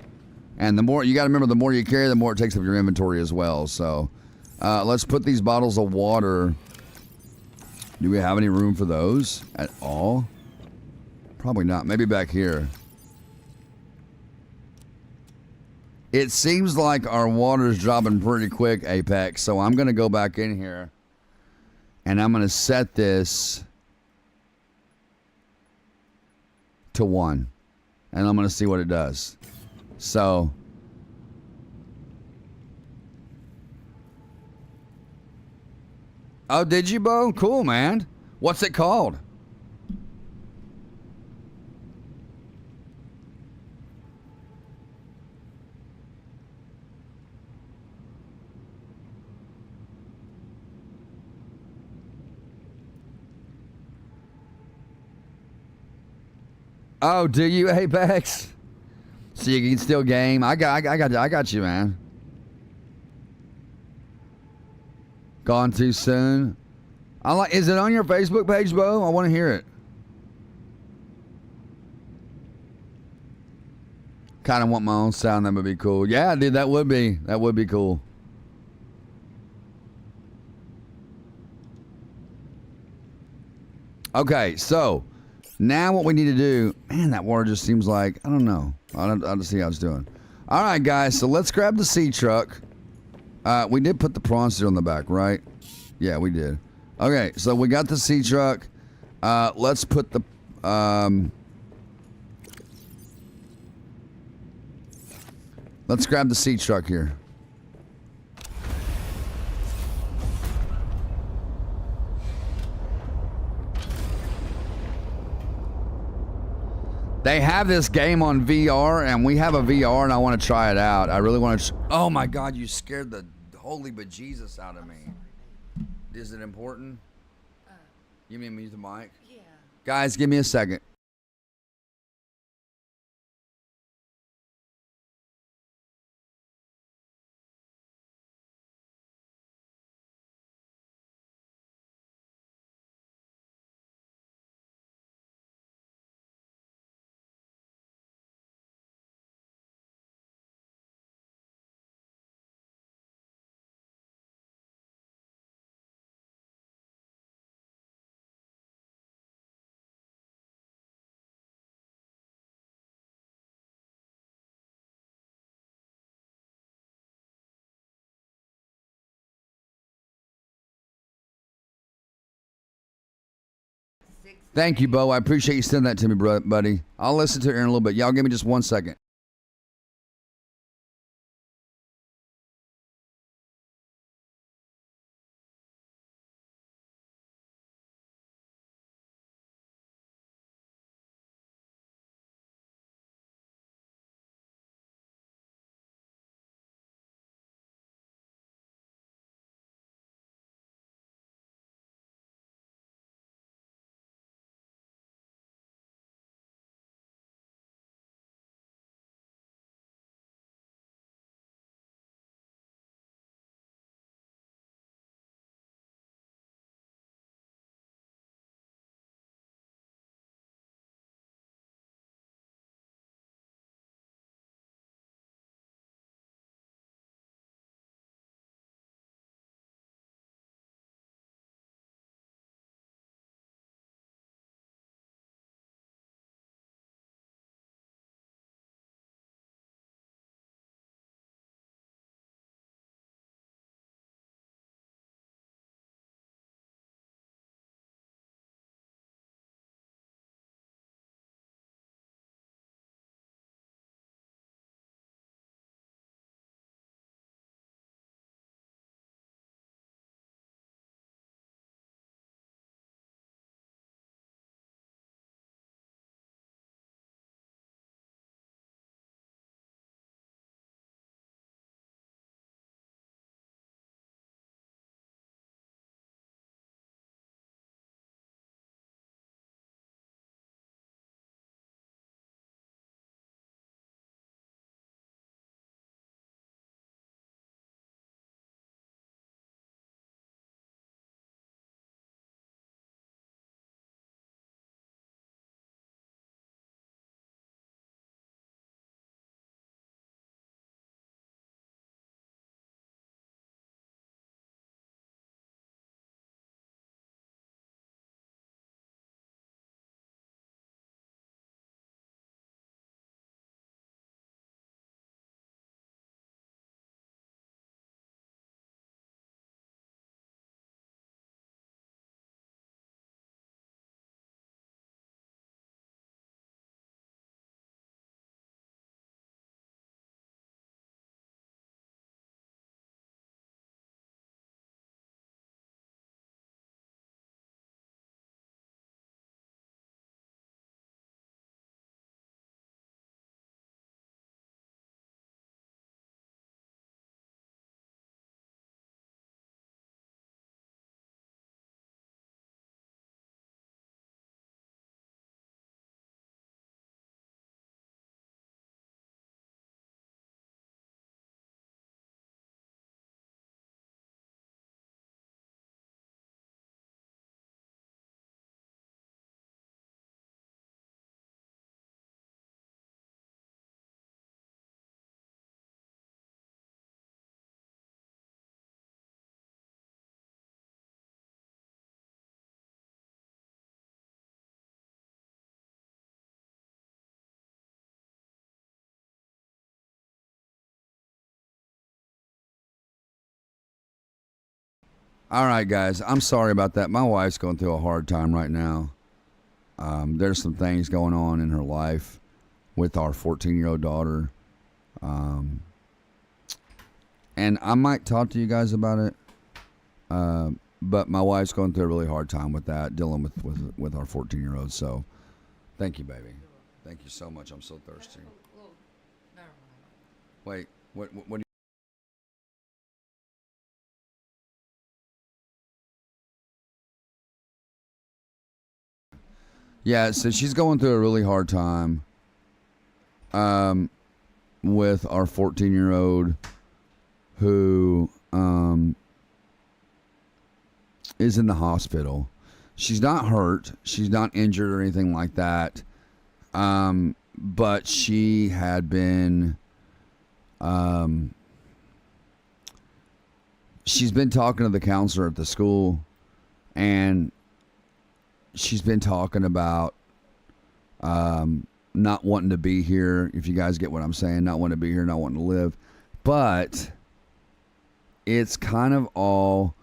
And the more, you got to remember, the more you carry, the more it takes up your inventory as well. So, let's put these bottles of water. Do we have any room for those at all? Probably not. Maybe back here. It seems like our water is dropping pretty quick, Apex. So I'm going to go back in here. And I'm going to set this to 1. And I'm going to see what it does. So. Oh, did you, Bo? Cool, man. What's it called? Oh, do you, Apex? So you can still game? I got you, man. Gone too soon. Is it on your Facebook page, Bo? I want to hear it. Kind of want my own sound. That would be cool. Yeah, dude, that would be cool. Okay, so now what we need to do, man, that water just seems like, I don't know. I'll just see how it's doing. All right, guys, so let's grab the sea truck. We did put the prawn suit on the back, right? Yeah, we did. Okay, so we got the sea truck. Let's put the, let's grab the sea truck here. They have this game on VR, and we have a VR, and I want to try it out. I really want to. Oh my God, you scared the holy bejesus out of me. Is it important? You mean mute the mic? Yeah. Guys, give me a second. Thank you, Bo. I appreciate you sending that to me, buddy. I'll listen to it in a little bit. Y'all give me just 1 second. All right, guys. I'm sorry about that. My wife's going through a hard time right now. There's some things going on in her life with our 14-year-old daughter. And I might talk to you guys about it. But my wife's going through a really hard time with that, dealing with our 14-year-old. So thank you, baby. Thank you so much. I'm so thirsty. Wait, what do you... Yeah, so she's going through a really hard time with our 14-year-old who is in the hospital. She's not hurt. She's not injured or anything like that. But she had been... she's been talking to the counselor at the school, and she's been talking about not wanting to be here, if you guys get what I'm saying, not wanting to be here, not wanting to live. But it's kind of all...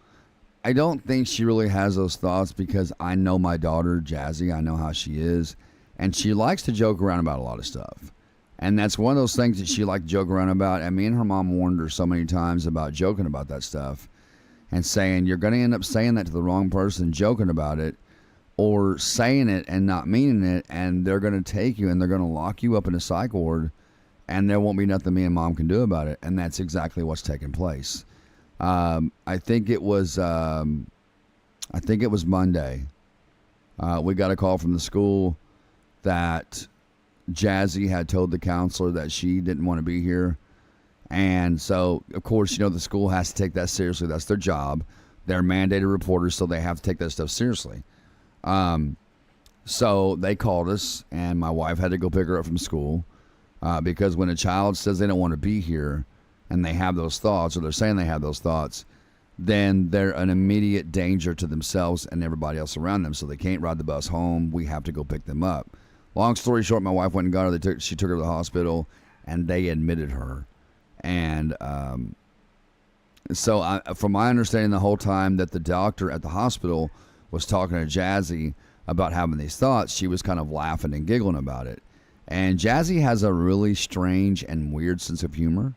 I don't think she really has those thoughts because I know my daughter, Jazzy. I know how she is. And she likes to joke around about a lot of stuff. And that's one of those things that she liked to joke around about. And me and her mom warned her so many times about joking about that stuff and saying, you're going to end up saying that to the wrong person, joking about it, or saying it and not meaning it, and they're going to take you and they're going to lock you up in a psych ward, and there won't be nothing me and mom can do about it. And that's exactly what's taking place. I think it was Monday. We got a call from the school that Jazzy had told the counselor that she didn't want to be here. And so, of course, you know, the school has to take that seriously. That's their job. They're mandated reporters, so they have to take that stuff seriously. So they called us, and my wife had to go pick her up from school because when a child says they don't want to be here and they have those thoughts, or they're saying they have those thoughts, then they're an immediate danger to themselves and everybody else around them. So they can't ride the bus home. We have to go pick them up. Long story short, my wife went and got her. She took her to the hospital, and they admitted her. And so from my understanding the whole time that the doctor at the hospital was talking to Jazzy about having these thoughts, she was kind of laughing and giggling about it. And Jazzy has a really strange and weird sense of humor.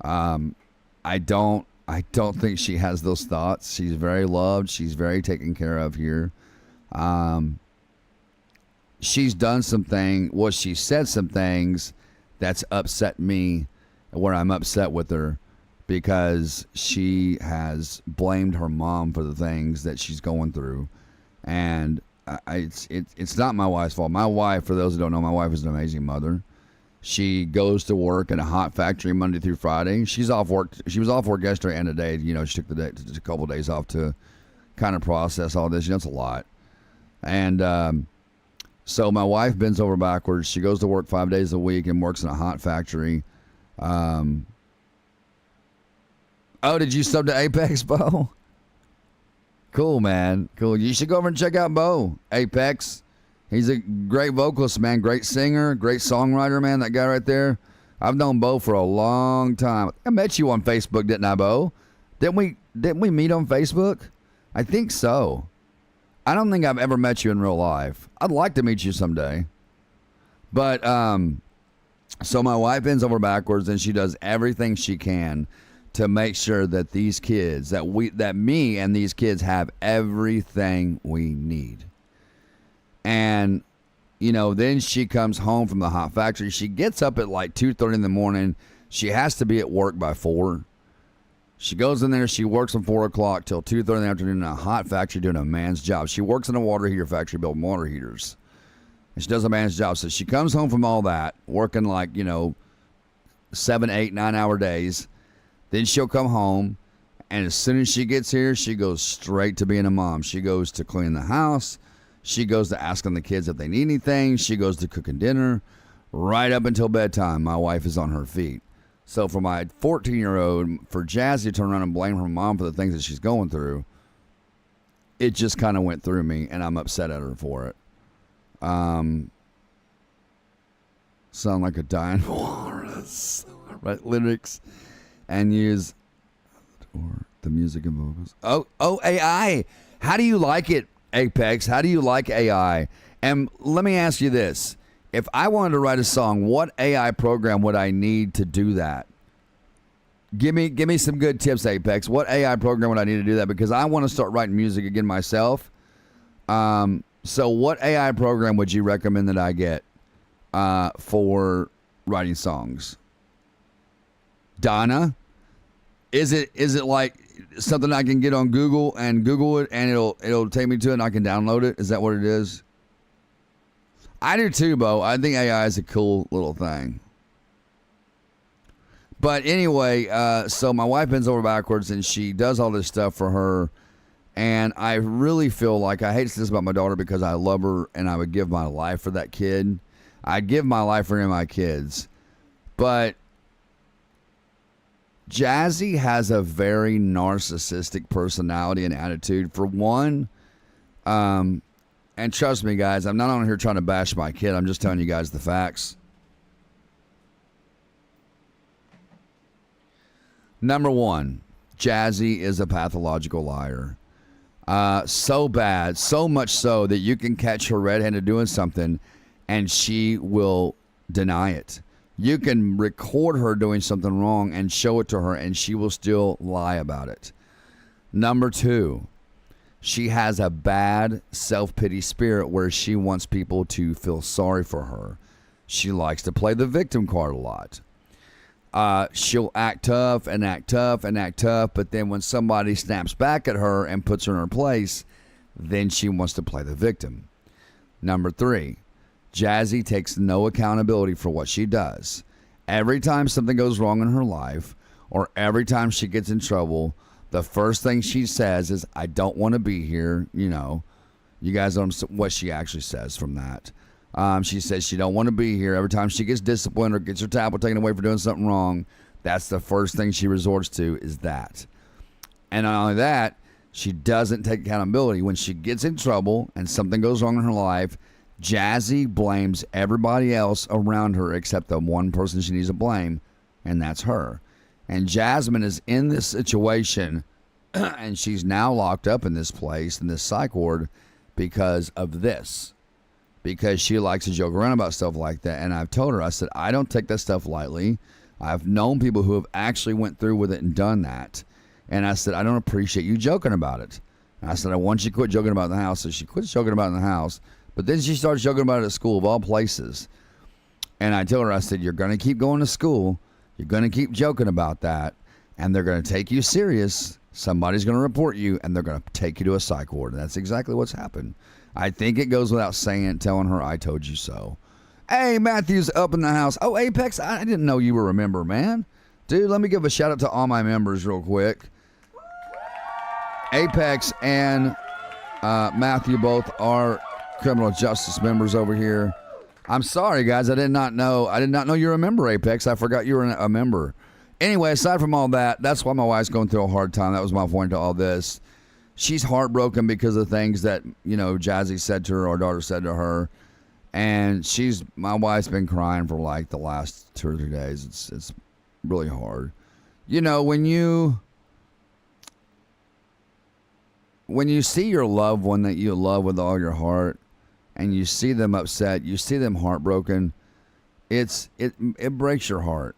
I don't think she has those thoughts. She's very loved. She's very taken care of here. She's done she said some things that's upset me, where I'm upset with her because she has blamed her mom for the things that she's going through. And it's not my wife's fault. My wife, for those who don't know, my wife is an amazing mother. She goes to work in a hot factory Monday through Friday. She's off work. She was off work yesterday and today. You know, she took a couple of days off to kind of process all this. You know, it's a lot. And so my wife bends over backwards. She goes to work 5 days a week and works in a hot factory. Oh, did you sub to Apex, Bo? Cool, man. Cool. You should go over and check out Bo, Apex. He's a great vocalist, man. Great singer, great songwriter, man. That guy right there. I've known Bo for a long time. I met you on Facebook, didn't I, Bo? Didn't we meet on Facebook? I think so. I don't think I've ever met you in real life. I'd like to meet you someday. But so my wife bends over backwards and she does everything she can to make sure that these kids, that me and these kids have everything we need. And, you know, then she comes home from the hot factory. She gets up at like 2:30 in the morning. She has to be at work by 4. She goes in there. She works from 4 o'clock till 2:30 in the afternoon in a hot factory doing a man's job. She works in a water heater factory building water heaters. And she does a man's job. So she comes home from all that, working like, you know, 7, 8, 9-hour days. Then she'll come home. And as soon as she gets here, she goes straight to being a mom. She goes to clean the house. She goes to asking the kids if they need anything. She goes to cooking dinner. Right up until bedtime, my wife is on her feet. So for my 14-year-old, for Jazzy to turn around and blame her mom for the things that she's going through, it just kind of went through me, and I'm upset at her for it. Sound like a dying walrus. Right, lyrics. And use or the music and vocals. Oh, AI. How do you like it, Apex? How do you like AI? And let me ask you this. If I wanted to write a song, what AI program would I need to do that? Give me some good tips, Apex. What AI program would I need to do that? Because I want to start writing music again myself. So what AI program would you recommend that I get for writing songs? Donna? Is it like something I can get on Google and Google it and it'll take me to it and I can download it? Is that what it is? I do too, Bo. I think AI is a cool little thing. But anyway, so my wife bends over backwards and she does all this stuff for her. And I really feel like, I hate to say this about my daughter because I love her and I would give my life for that kid. I'd give my life for any of my kids. But Jazzy has a very narcissistic personality and attitude. For one, and trust me, guys, I'm not on here trying to bash my kid. I'm just telling you guys the facts. Number one, Jazzy is a pathological liar. So bad, so much so that you can catch her red-handed doing something and she will deny it. You can record her doing something wrong and show it to her and she will still lie about it. Number two, she has a bad self-pity spirit where she wants people to feel sorry for her. She likes to play the victim card a lot. She'll act tough and act tough and act tough, but then when somebody snaps back at her and puts her in her place, then she wants to play the victim. Number three, Jazzy takes no accountability for what she does. Every time something goes wrong in her life, or every time she gets in trouble, the first thing she says is, I don't want to be here. You know, you guys know what she actually says from that. She says she don't want to be here. Every time she gets disciplined or gets her tablet taken away for doing something wrong, that's the first thing she resorts to is that. And not only that, she doesn't take accountability. When she gets in trouble and something goes wrong in her life, Jazzy blames everybody else around her except the one person she needs to blame, and that's her. And Jasmine is in this situation, and she's now locked up in this place, in this psych ward, because of this. Because she likes to joke around about stuff like that. And I've told her, I said, I don't take that stuff lightly. I've known people who have actually went through with it and done that. And I said, I don't appreciate you joking about it. And I said, I want you to quit joking about it in the house. So she quits joking about it in the house. But then she starts joking about it at school, of all places. And I told her, I said, you're going to keep going to school. You're going to keep joking about that. And they're going to take you serious. Somebody's going to report you. And they're going to take you to a psych ward. And that's exactly what's happened. I think it goes without saying, telling her, I told you so. Hey, Matthew's up in the house. Oh, Apex, I didn't know you were a member, man. Dude, let me give a shout out to all my members real quick. Apex and Matthew both are criminal justice members over here. I'm sorry, guys. I did not know you were a member, Apex. I forgot you were a member. Anyway, aside from all that, that's why my wife's going through a hard time. That was my point to all this. She's heartbroken because of things that, you know, Jazzy said to her, our daughter said to her. And my wife's been crying for like the last 2 or 3 days. It's really hard. You know, when you see your loved one that you love with all your heart and you see them upset, you see them heartbroken, it breaks your heart.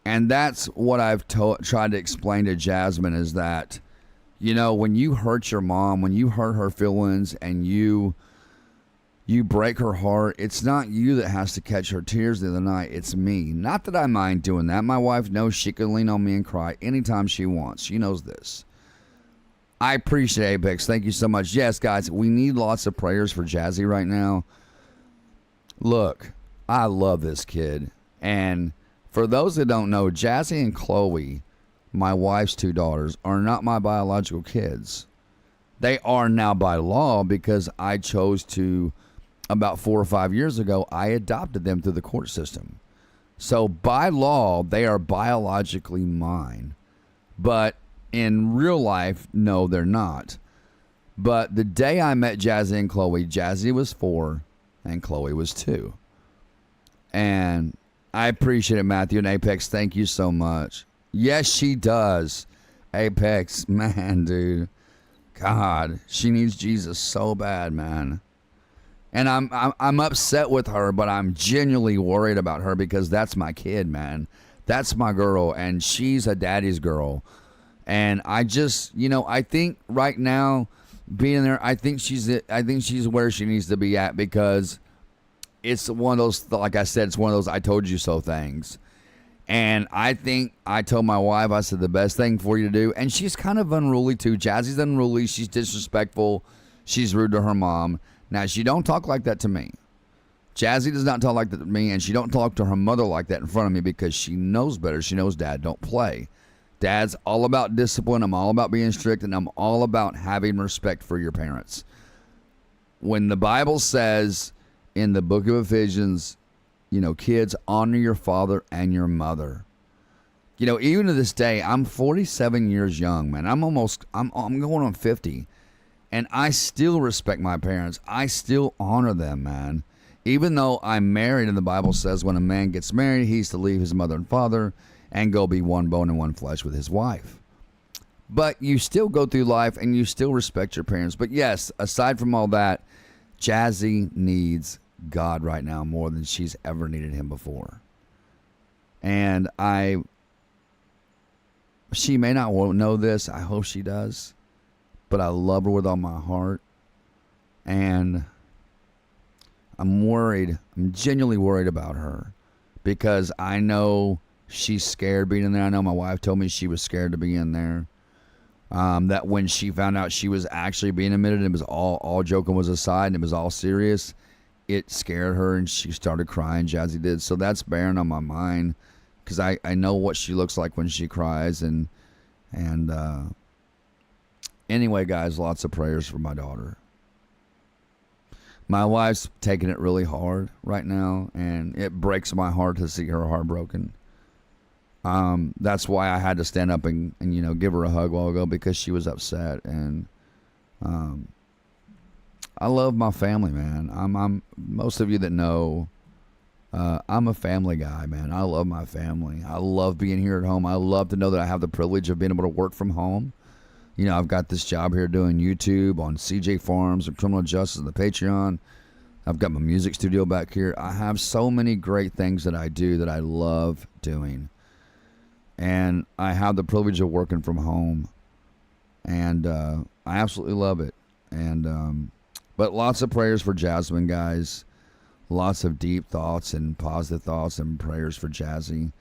And that's what I've tried to explain to Jasmine is that, you know, when you hurt your mom, when you hurt her feelings and you break her heart, it's not you that has to catch her tears the other night. It's me. Not that I mind doing that. My wife knows she can lean on me and cry anytime she wants. She knows this. I appreciate Apex. Thank you so much. Yes, guys, we need lots of prayers for Jazzy right now. Look, I love this kid. And for those that don't know, Jazzy and Chloe, my wife's 2 daughters, are not my biological kids. They are now by law because I chose to, about 4 or 5 years ago, I adopted them through the court system. So by law, they are biologically mine. But in real life, no, they're not. But the day I met Jazzy and Chloe, Jazzy was 4 and Chloe was 2. And I appreciate it, Matthew and Apex. Thank you so much. Yes, she does. Apex, man, dude. God, she needs Jesus so bad, man. And I'm upset with her, but I'm genuinely worried about her because that's my kid, man. That's my girl, and she's a daddy's girl. And I just, I think right now, being there, I think she's where she needs to be at, because it's one of those, like I said, it's one of those I told you so things. And I think I told my wife, I said, the best thing for you to do, and she's kind of unruly too. Jazzy's unruly. She's disrespectful. She's rude to her mom. Now, she don't talk like that to me. Jazzy does not talk like that to me, and she don't talk to her mother like that in front of me because she knows better. She knows Dad don't play. Dad's all about discipline. I'm all about being strict, and I'm all about having respect for your parents. When the Bible says in the book of Ephesians, kids, honor your father and your mother. Even to this day, I'm 47 years young, man. I'm going on 50. And I still respect my parents. I still honor them, man. Even though I'm married, and the Bible says when a man gets married, he's to leave his mother and father and go be one bone and one flesh with his wife. But you still go through life and you still respect your parents. But yes, aside from all that, Jazzy needs God right now more than she's ever needed him before. And she may not know this. I hope she does. But I love her with all my heart. And I'm worried. I'm genuinely worried about her. Because I know she's scared being in there. I know my wife told me she was scared to be in there. That when she found out she was actually being admitted, it was all joking was aside, and it was all serious, it scared her, and she started crying. Jazzy did. So that's bearing on my mind. Because I know what she looks like when she cries. And anyway, guys, lots of prayers for my daughter. My wife's taking it really hard right now, and it breaks my heart to see her heartbroken. That's why I had to stand up and give her a hug a while ago, because she was upset. And I love my family, man. I'm most of you that know, I'm a family guy, man. I love my family. I love being here at home. I love to know that I have the privilege of being able to work from home. I've got this job here doing YouTube on CJ Farms and Criminal Justice and the Patreon. I've got my music studio back here. I have so many great things that I do that I love doing. And I have the privilege of working from home. And I absolutely love it. And but lots of prayers for Jasmine, guys. Lots of deep thoughts and positive thoughts and prayers for Jazzy.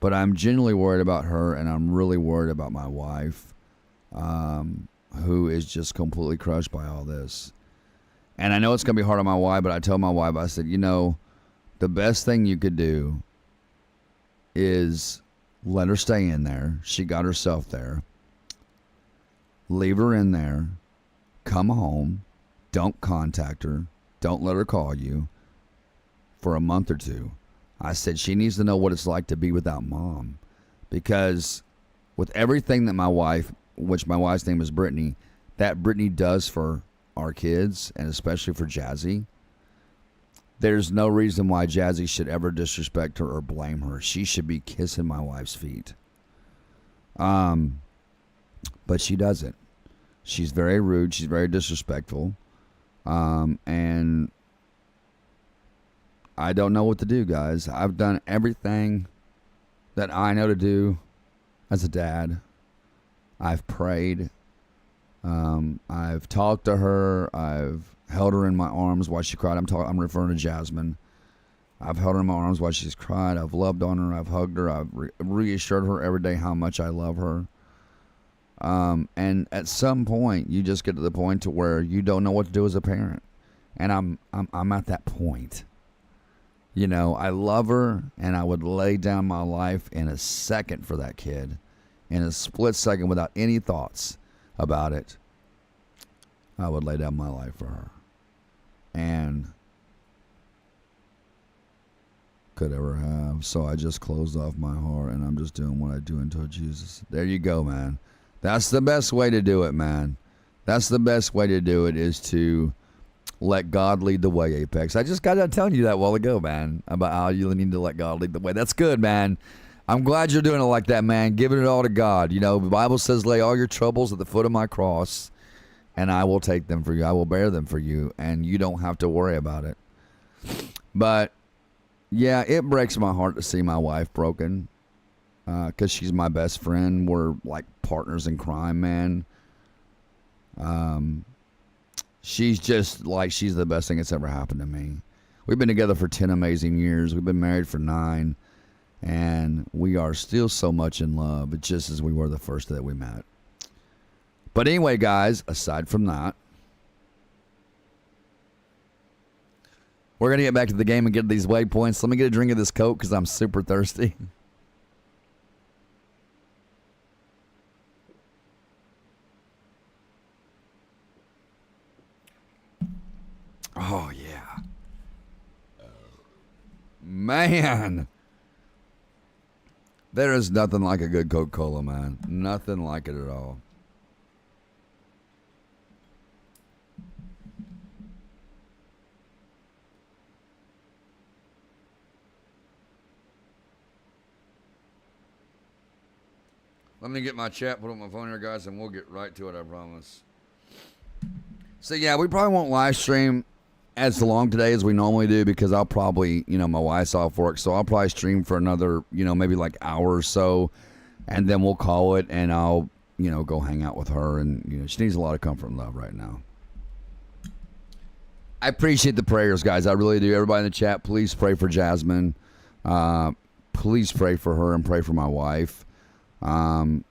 But I'm genuinely worried about her, and I'm really worried about my wife. Who is just completely crushed by all this. And I know it's going to be hard on my wife, but I told my wife, I said, the best thing you could do is let her stay in there. She got herself there. Leave her in there. Come home. Don't contact her. Don't let her call you for a month or two. I said she needs to know what it's like to be without mom. Because with everything that my wife, which my wife's name is Brittany, that Brittany does for our kids, and especially for Jazzy, there's no reason why Jazzy should ever disrespect her or blame her. She should be kissing my wife's feet. But she doesn't. She's very rude. She's very disrespectful. And I don't know what to do, guys. I've done everything that I know to do as a dad. I've prayed. I've talked to her. I've held her in my arms while she cried. I'm referring to Jasmine. I've held her in my arms while she's cried. I've loved on her. I've hugged her. I've reassured her every day how much I love her. And at some point, you just get to the point to where you don't know what to do as a parent. And I'm at that point. I love her, and I would lay down my life in a second for that kid. In a split second, without any thoughts about it, I would lay down my life for her. And could ever have. So I just closed off my heart, and I'm just doing what I do until Jesus. There you go, man. That's the best way to do it, man. That's the best way to do it, is to let God lead the way, Apex. I just got done telling you that a while ago, man, about how you need to let God lead the way. That's good, man. I'm glad you're doing it like that, man. Giving it all to God. You know, the Bible says, lay all your troubles at the foot of my cross, and I will take them for you. I will bear them for you, and you don't have to worry about it. But, yeah, it breaks my heart to see my wife broken because she's my best friend. We're like partners in crime, man. She's just like, she's the best thing that's ever happened to me. We've been together for 10 amazing years. We've been married for 9. And we are still so much in love, just as we were the first day that we met. But anyway, guys, aside from that, we're going to get back to the game and get these waypoints. Let me get a drink of this Coke because I'm super thirsty. Oh, yeah. Man. There is nothing like a good Coca-Cola, man. Nothing like it at all. Let me get my chat, put up my phone here, guys, and we'll get right to it, I promise. So, yeah, we probably won't live stream as long today as we normally do because I'll probably, you know, my wife's off work, so I'll probably stream for another, you know, maybe like hour or so, and then we'll call it, and I'll, you know, go hang out with her, and, you know, she needs a lot of comfort and love right now. I appreciate the prayers, guys. I really do. Everybody in the chat, please pray for Jasmine. Please pray for her and pray for my wife. You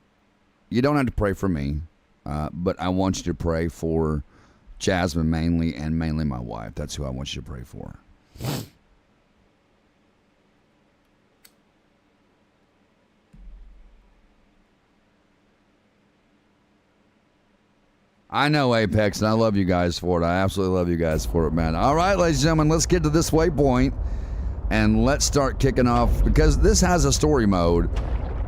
don't have to pray for me, but I want you to pray for Jasmine mainly, and mainly my wife. That's who I want you to pray for. I know, Apex, and I love you guys for it. I absolutely love you guys for it, man. All right, ladies and gentlemen, let's get to this waypoint, and let's start kicking off, because this has a story mode,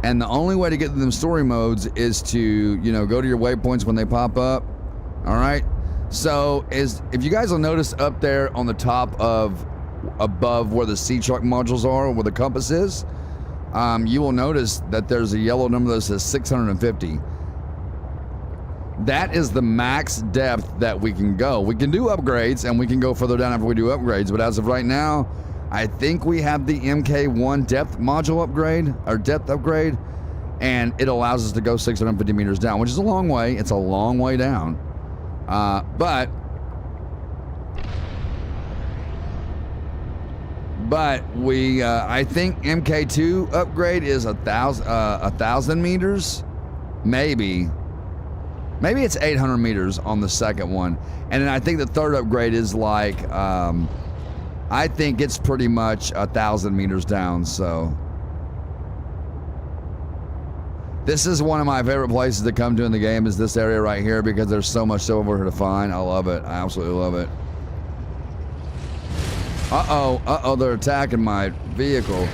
and the only way to get to them story modes is to, you know, go to your waypoints when they pop up. All right? So, if you guys will notice up there on the top of, above where the sea truck modules are, where the compass is, you will notice that there's a yellow number that says 650. That is the max depth that we can go. We can do upgrades, and we can go further down after we do upgrades, but as of right now, I think we have the MK1 depth module upgrade, or depth upgrade, and it allows us to go 650 meters down, which is a long way. It's a long way down. But we, I think MK2 upgrade is 1,000 meters, maybe it's 800 meters on the second one, and then I think the third upgrade is like, I think it's pretty much 1,000 meters down. So this is one of my favorite places to come to in the game, is this area right here, because there's so much over here to find. I love it. I absolutely love it. Uh-oh, they're attacking my vehicle.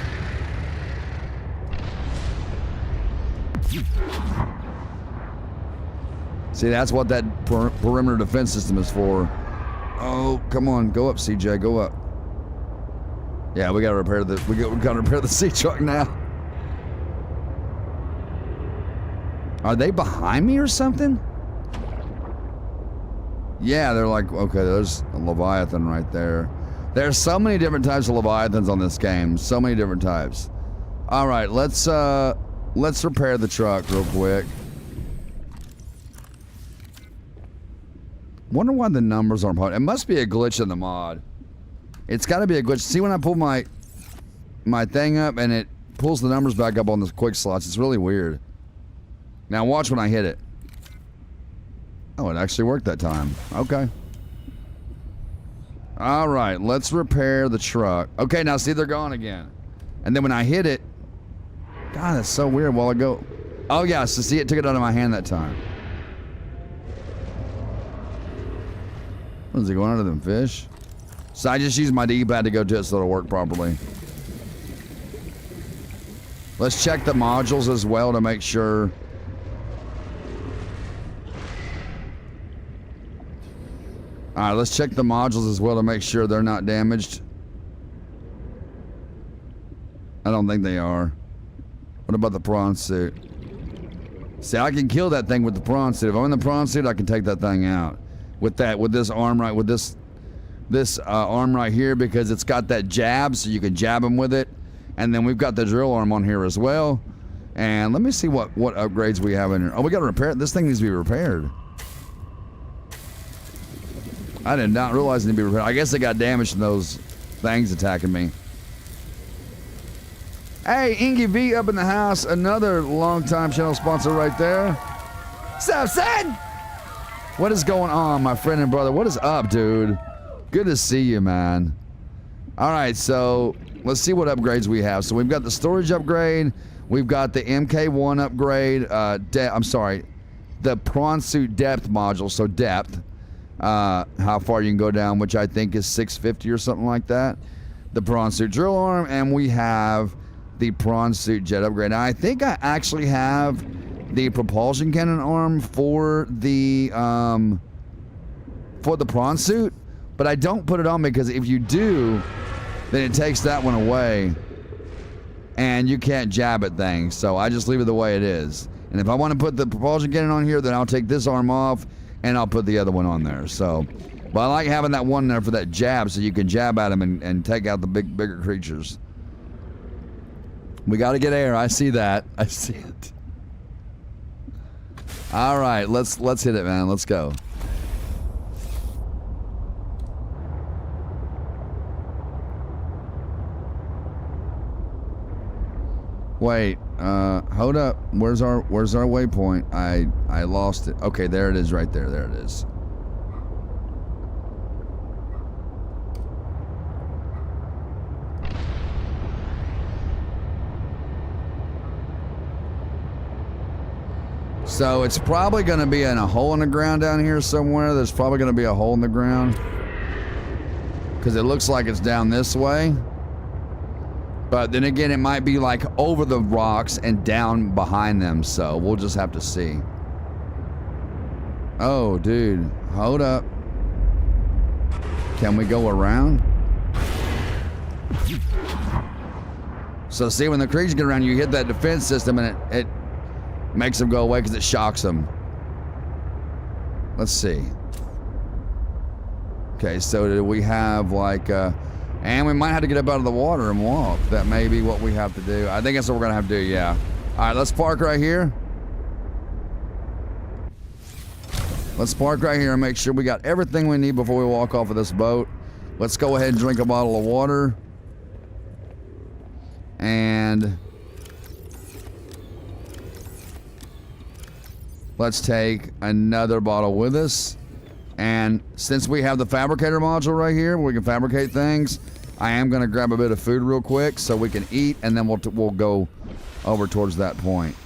See, that's what that perimeter defense system is for. Oh, come on, go up, CJ, go up. Yeah, we gotta repair the sea truck now. Are they behind me or something? Yeah, they're like, okay, there's a Leviathan right there. There's so many different types of Leviathans on this game. So many different types. All right, let's repair the truck real quick. Wonder why the numbers aren't popping. It must be a glitch in the mod. It's got to be a glitch. See, when I pull my thing up and it pulls the numbers back up on the quick slots, it's really weird. Now watch when I hit it. Oh, it actually worked that time. Okay. All right, let's repair the truck. Okay, now see, they're gone again. And then when I hit it, God, that's so weird. While I go, oh yeah, so see, it took it out of my hand that time. What is it going under them fish? So I just use my D-pad to go to it so it'll work properly. Let's check the modules as well to make sure. All right, let's check the modules as well to make sure they're not damaged. I don't think they are. What about the prawn suit? See, I can kill that thing with the prawn suit. If I'm in the prawn suit, I can take that thing out. With this arm right, with this arm right here, because it's got that jab, so you can jab him with it. And then we've got the drill arm on here as well. And let me see what upgrades we have in here. Oh, we got to repair it. This thing needs to be repaired. I did not realize it needed to be repaired. I guess it got damaged from those things attacking me. Hey, Ingy V up in the house. Another long-time channel sponsor right there. What's up, son? What is going on, my friend and brother? What is up, dude? Good to see you, man. All right, so let's see what upgrades we have. So we've got the storage upgrade. We've got the MK1 upgrade. I'm sorry, the prawn suit depth module. So depth, how far you can go down, which I think is 650 or something like that. The prawn suit drill arm, and we have the prawn suit jet upgrade. Now, I think I actually have the propulsion cannon arm for the prawn suit, but I don't put it on because if you do, then it takes that one away, and you can't jab at things. So I just leave it the way it is. And if I want to put the propulsion cannon on here, then I'll take this arm off and I'll put the other one on there. So, but I like having that one there for that jab, so you can jab at them and take out the bigger creatures. We got to get air. I see that. I see it. All right, let's hit it, man. Let's go. Wait, hold up. Where's our waypoint? I lost it. Okay, there it is right there. There it is. So it's probably going to be in a hole in the ground down here somewhere. There's probably going to be a hole in the ground, because it looks like it's down this way. But then again, it might be like over the rocks and down behind them. So we'll just have to see. Oh, dude. Hold up. Can we go around? So see, when the creatures get around, you hit that defense system and it makes them go away because it shocks them. Let's see. Okay, so do we have like and we might have to get up out of the water and walk. That may be what we have to do. I think that's what we're gonna have to do, yeah. All right, let's park right here. Let's park right here and make sure we got everything we need before we walk off of this boat. Let's go ahead and drink a bottle of water. And let's take another bottle with us. And since we have the fabricator module right here where we can fabricate things, I am going to grab a bit of food real quick so we can eat, and then we'll go over towards that point.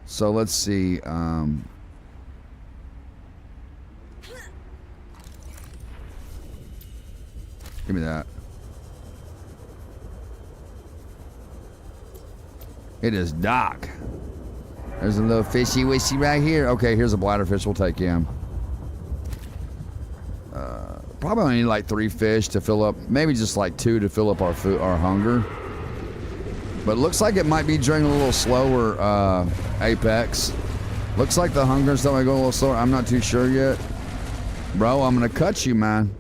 So let's see. Give me that. It is dark. There's a little fishy wishy right here. Okay, here's a bladderfish. We'll take him. Probably only need like 3 fish to fill up. Maybe just like 2 to fill up our food, our hunger. But it looks like it might be during a little slower apex. Looks like the hunger and stuff might go a little slower. I'm not too sure yet. Bro, I'm gonna cut you, man.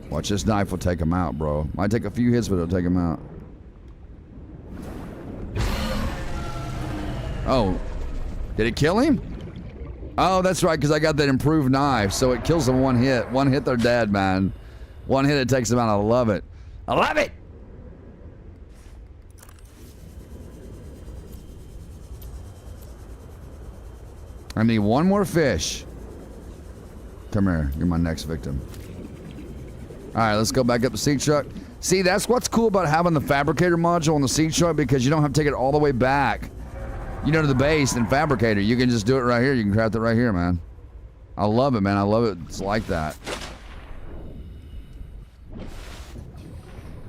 Watch, this knife will take him out, bro. Might take a few hits, but it'll take him out. Oh. Did it kill him? Oh, that's right, because I got that improved knife, so it kills them one hit. One hit, they're dead, man. One hit, it takes them out. I love it. I love it! I need one more fish. Come here. You're my next victim. All right, let's go back up the sea truck. See, that's what's cool about having the fabricator module on the sea truck, because you don't have to take it all the way back, you know, to the base and fabricator. You can just do it right here. You can craft it right here, man. I love it, man. I love it. It's like that.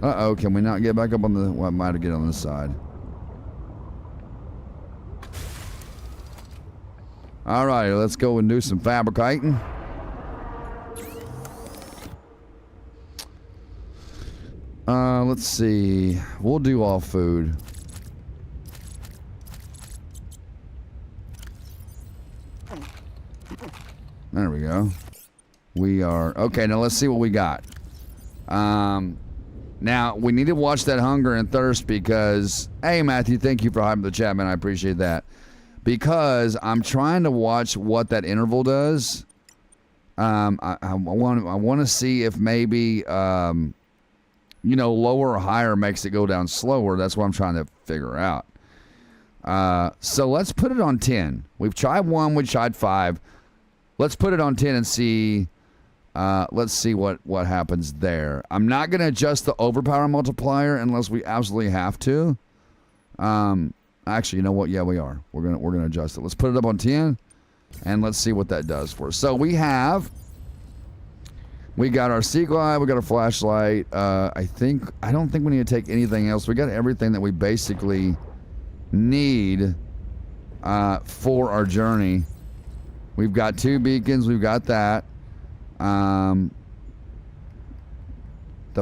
Uh-oh, can we not get back up on the... Well, I might have get on this side. All right, let's go and do some fabricating. Let's see. We'll do all food. There we go. We are okay. Now let's see what we got. Now we need to watch that hunger and thirst because, hey Matthew, thank you for hyping the chat, man. I appreciate that. Because I'm trying to watch what that interval does. I want to see if maybe you know, lower or higher makes it go down slower. That's what I'm trying to figure out. So let's put it on 10. We've tried 1, we tried 5. Let's put it on 10 and see. Let's see what happens there. I'm not going to adjust the overpower multiplier unless we absolutely have to. Actually, you know what? Yeah, we are. We're gonna adjust it. Let's put it up on 10, and let's see what that does for us. So we got our sea glide, we got our flashlight. I don't think we need to take anything else. We got everything that we basically need for our journey. We've got 2 beacons. We've got that. The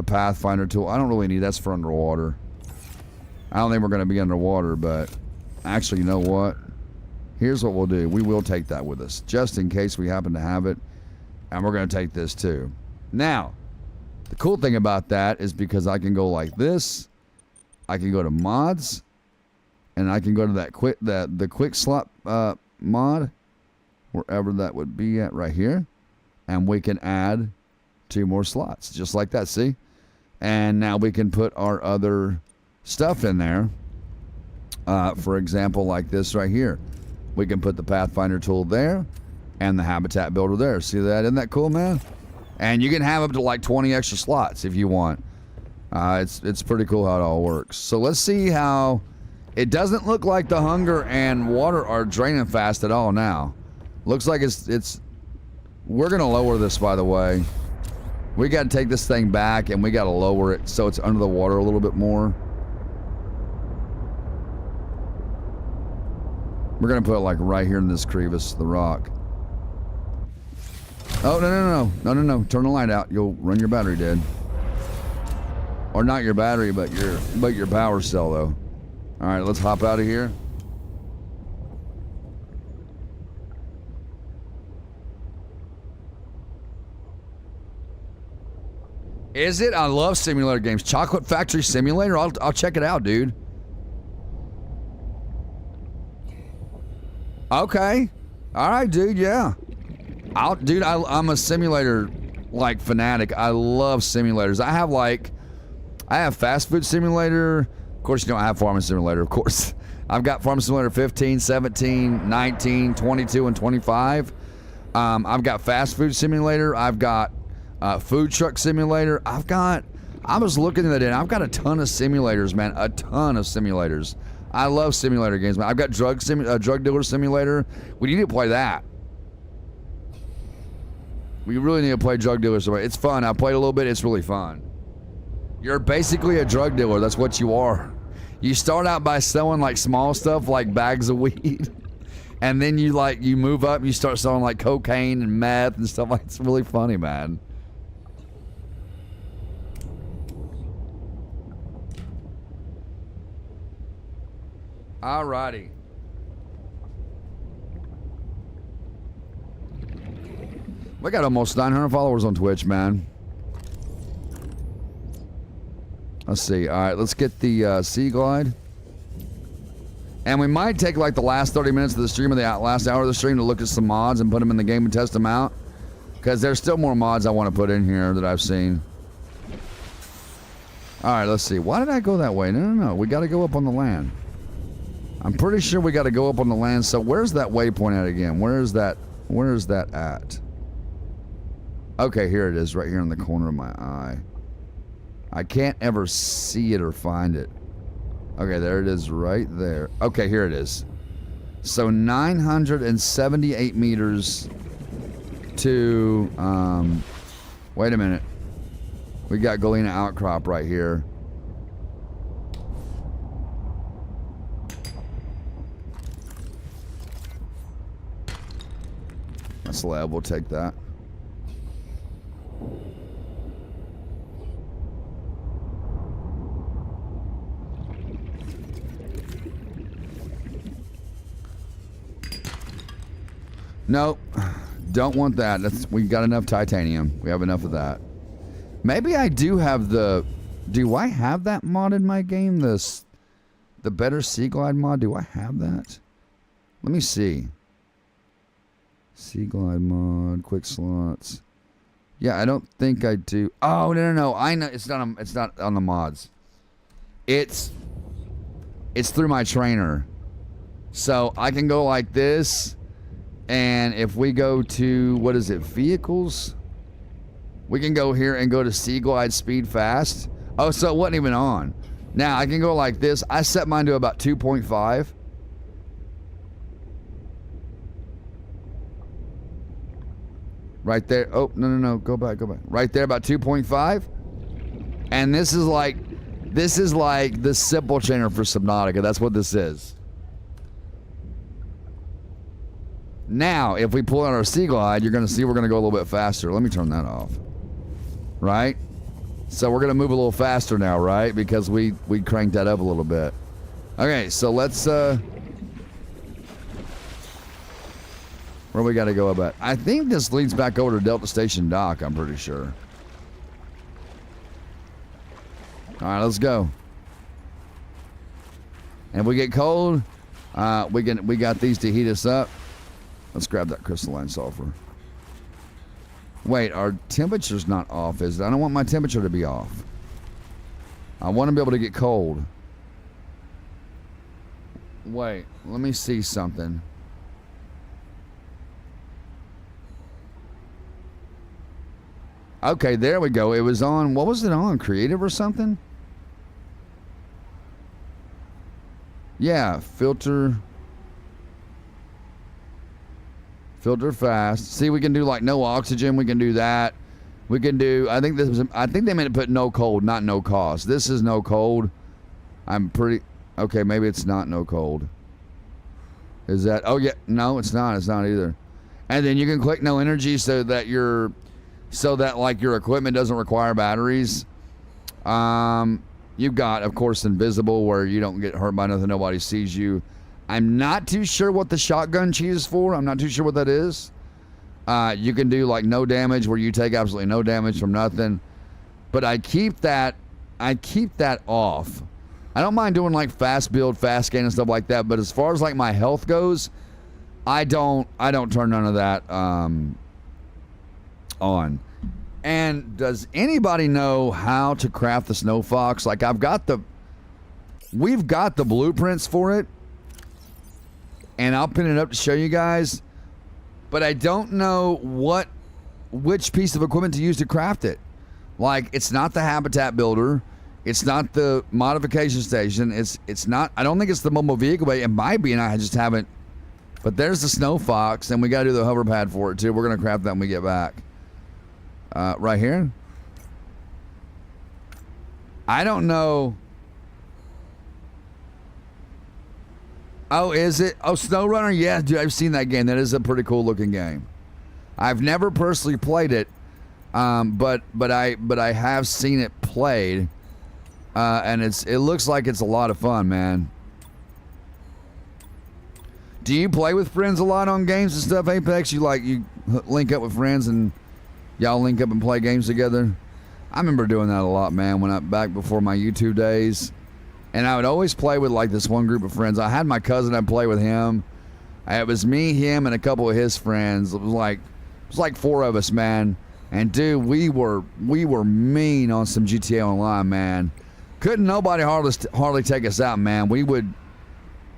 Pathfinder tool. I don't really need that's for underwater. I don't think we're going to be underwater, but actually, you know what? Here's what we'll do. We will take that with us, just in case we happen to have it, and we're going to take this too. Now, the cool thing about that is because I can go like this, I can go to mods, and I can go to that the quick slot mod, wherever that would be at right here, and we can add 2 more slots, just like that, see? And now we can put our other stuff in there. For example, like this right here. We can put the Pathfinder tool there and the habitat builder there. See that? Isn't that cool, man? And you can have up to like 20 extra slots if you want. It's pretty cool how it all works. So let's see how... It doesn't look like the hunger and water are draining fast at all now. Looks like it's... We're going to lower this, by the way. We got to take this thing back and we got to lower it so it's under the water a little bit more. We're going to put it like right here in this crevice, the rock. Oh, no. Turn the light out. You'll run your battery dead. Or not your battery, but your power cell, though. All right, let's hop out of here. Is it? I love simulator games. Chocolate Factory Simulator? I'll check it out, dude. Okay. All right, dude, yeah. I'm a simulator, like, fanatic. I love simulators. I have fast food simulator. Of course, you know, I have farming simulator, of course. I've got farming simulator 15, 17, 19, 22, and 25. I've got fast food simulator. I've got food truck simulator. I was looking at it, I've got a ton of simulators, man. A ton of simulators. I love simulator games, man. I've got drug dealer simulator. We need to play that. We really need to play drug dealer simulator. It's fun. I played a little bit. It's really fun. You're basically a drug dealer. That's what you are. You start out by selling like small stuff like bags of weed. And then you move up and you start selling like cocaine and meth and stuff like that. It's really funny, man. Alrighty. We got almost 900 followers on Twitch, man. Let's see. All right, let's get the Sea Glide. And we might take like the last 30 minutes of the stream or the last hour of the stream to look at some mods and put them in the game and test them out. Because there's still more mods I want to put in here that I've seen. All right, let's see. Why did I go that way? No. We got to go up on the land. I'm pretty sure we got to go up on the land. So where's that waypoint at again? Where is that at? Okay, here it is, right here in the corner of my eye. I can't ever see it or find it. Okay, there it is right there. Okay, here it is. So 978 meters to, wait a minute. We got Galena Outcrop right here. That's lab, we'll take that. Nope. Don't want that. We got enough titanium. We have enough of that. Maybe I do have the... Do I have that mod in my game? The Better Sea Glide mod? Do I have that? Let me see. Sea Glide mod, quick slots. Yeah, I don't think I do. Oh, no. I know it's not on the mods. It's through my trainer. So I can go like this, and if we go to, what is it, vehicles? We can go here and go to Sea Glide Speed Fast. Oh, so it wasn't even on. Now I can go like this. I set mine to about 2.5. Right there. Oh, no. Go back. Right there, about 2.5. And this is like the simple trainer for Subnautica. That's what this is. Now, if we pull out our Sea Glide, you're going to see we're going to go a little bit faster. Let me turn that off. Right? So we're going to move a little faster now, right? Because we cranked that up a little bit. Okay, so let's... Where we got to go about? I think this leads back over to Delta Station Dock, I'm pretty sure. All right, let's go. And if we get cold, we got these to heat us up. Let's grab that crystalline sulfur. Wait, our temperature's not off, is it? I don't want my temperature to be off. I want to be able to get cold. Wait, let me see something. Okay, there we go. It was on, what was it on? Creative or something? Yeah, filter fast. See, we can do like no oxygen. We can do that. We can do, I think they meant to put no cold, not no cost. This is no cold. I'm pretty, okay, maybe it's not no cold. Is that, oh yeah, no, it's not either. And then you can click no energy so that like your equipment doesn't require batteries. You've got, of course, invisible, where you don't get hurt by nothing, nobody sees you. I'm not too sure what the shotgun cheese is for. I'm not too sure what that is. You can do like no damage, where you take absolutely no damage from nothing. But I keep that off. I don't mind doing like fast build, fast scan and stuff like that. But as far as like my health goes, I don't turn none of that on. And does anybody know how to craft the snow fox? Like we've got the blueprints for it, and I'll pin it up to show you guys, but I don't know which piece of equipment to use to craft it. Like, it's not the habitat builder, it's not the modification station, it's not, I don't think it's the mobile vehicle, but it might be, and I just haven't. But there's the snow fox, and we got to do the hover pad for it too. We're gonna craft that when we get back. Right here. I don't know. Oh, is it? Oh, SnowRunner? Yeah, dude, I've seen that game. That is a pretty cool looking game. I've never personally played it, but I have seen it played, and it looks like it's a lot of fun, man. Do you play with friends a lot on games and stuff, Apex? You link up with friends and y'all link up and play games together? I remember doing that a lot, man, back before my YouTube days. And I would always play with like this one group of friends. I had my cousin, I'd play with him. It was me, him, and a couple of his friends. It was like 4 of us, man. And dude, we were mean on some GTA Online, man. Couldn't nobody hardly take us out, man.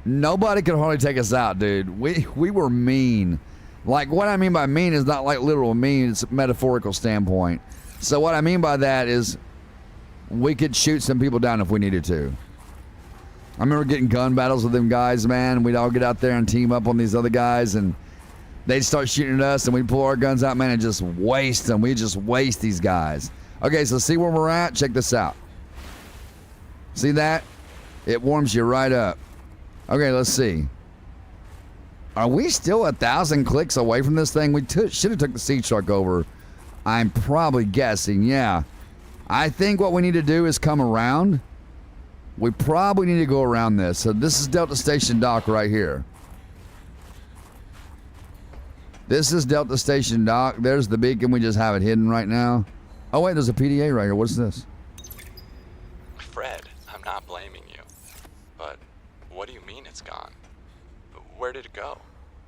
Nobody could hardly take us out, dude. We were mean. Like, what I mean by mean is not like literal mean, it's a metaphorical standpoint. So what I mean by that is we could shoot some people down if we needed to. I remember getting gun battles with them guys, man. We'd all get out there and team up on these other guys, and they'd start shooting at us, and we'd pull our guns out, man, and just waste them. We'd just waste these guys. Okay, so see where we're at? Check this out. See that? It warms you right up. Okay, let's see. Are we still 1,000 clicks away from this thing? We should have took the sea truck over. I'm probably guessing, yeah. I think what we need to do is come around. We probably need to go around this. So this is Delta Station Dock right here. This is Delta Station, Doc. There's the beacon. We just have it hidden right now. Oh, wait, there's a PDA right here. What's this? Fred, I'm not blaming you. But what do you mean it's gone? Where did it go?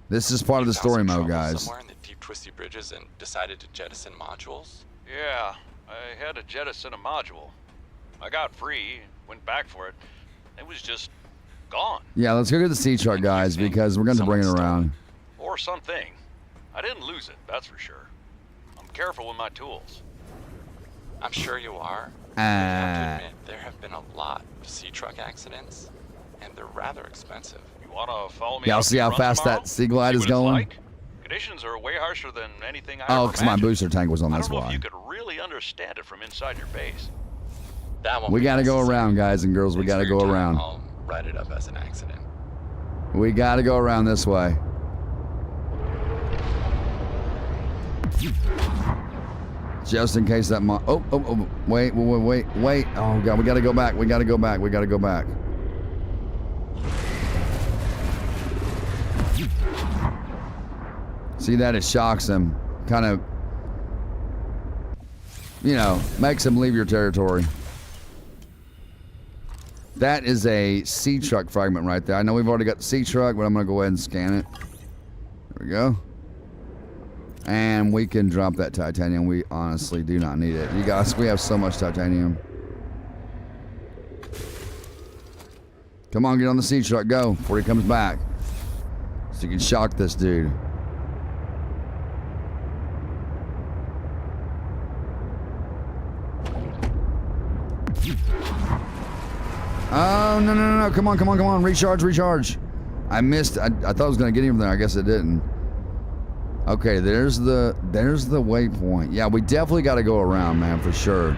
This is part of the You found story some mode, trouble guys. Somewhere in the deep, twisty bridges and decided to jettison modules? Yeah, I had to jettison a module. I got free, went back for it. It was just gone. Yeah, let's go get the sea truck, guys, because we're going to bring it around. Or something. I didn't lose it, that's for sure. I'm careful with my tools. I'm sure you are. I have to admit, there have been a lot of sea truck accidents, and they're rather expensive. You wanna follow me? Y'all out see to how run fast tomorrow? that Sea Glide See is what it's going? like? Conditions are way harsher than anything I Oh, ever because my imagined. booster tank was on, I that's don't know if why. you could really understand it from inside your base. That won't We be got to go necessary. around, guys and girls. We Thanks got to for your go time. around. I'll write it up as an accident. We got to go around this way. Just in case that wait. Oh, God, we got to go back. We got to go back. We got to go back. See that? It shocks him. Kind of, you know, makes him leave your territory. That is a sea truck fragment right there. I know we've already got the sea truck, but I'm going to go ahead and scan it. There we go. And we can drop that titanium. We honestly do not need it. You guys, we have so much titanium. Come on, get on the sea truck. Go before he comes back. So you can shock this dude. Oh, no. Come on. Recharge. I missed. I thought I was going to get him there. I guess it didn't. Okay, there's the waypoint. Yeah, we definitely got to go around, man, for sure.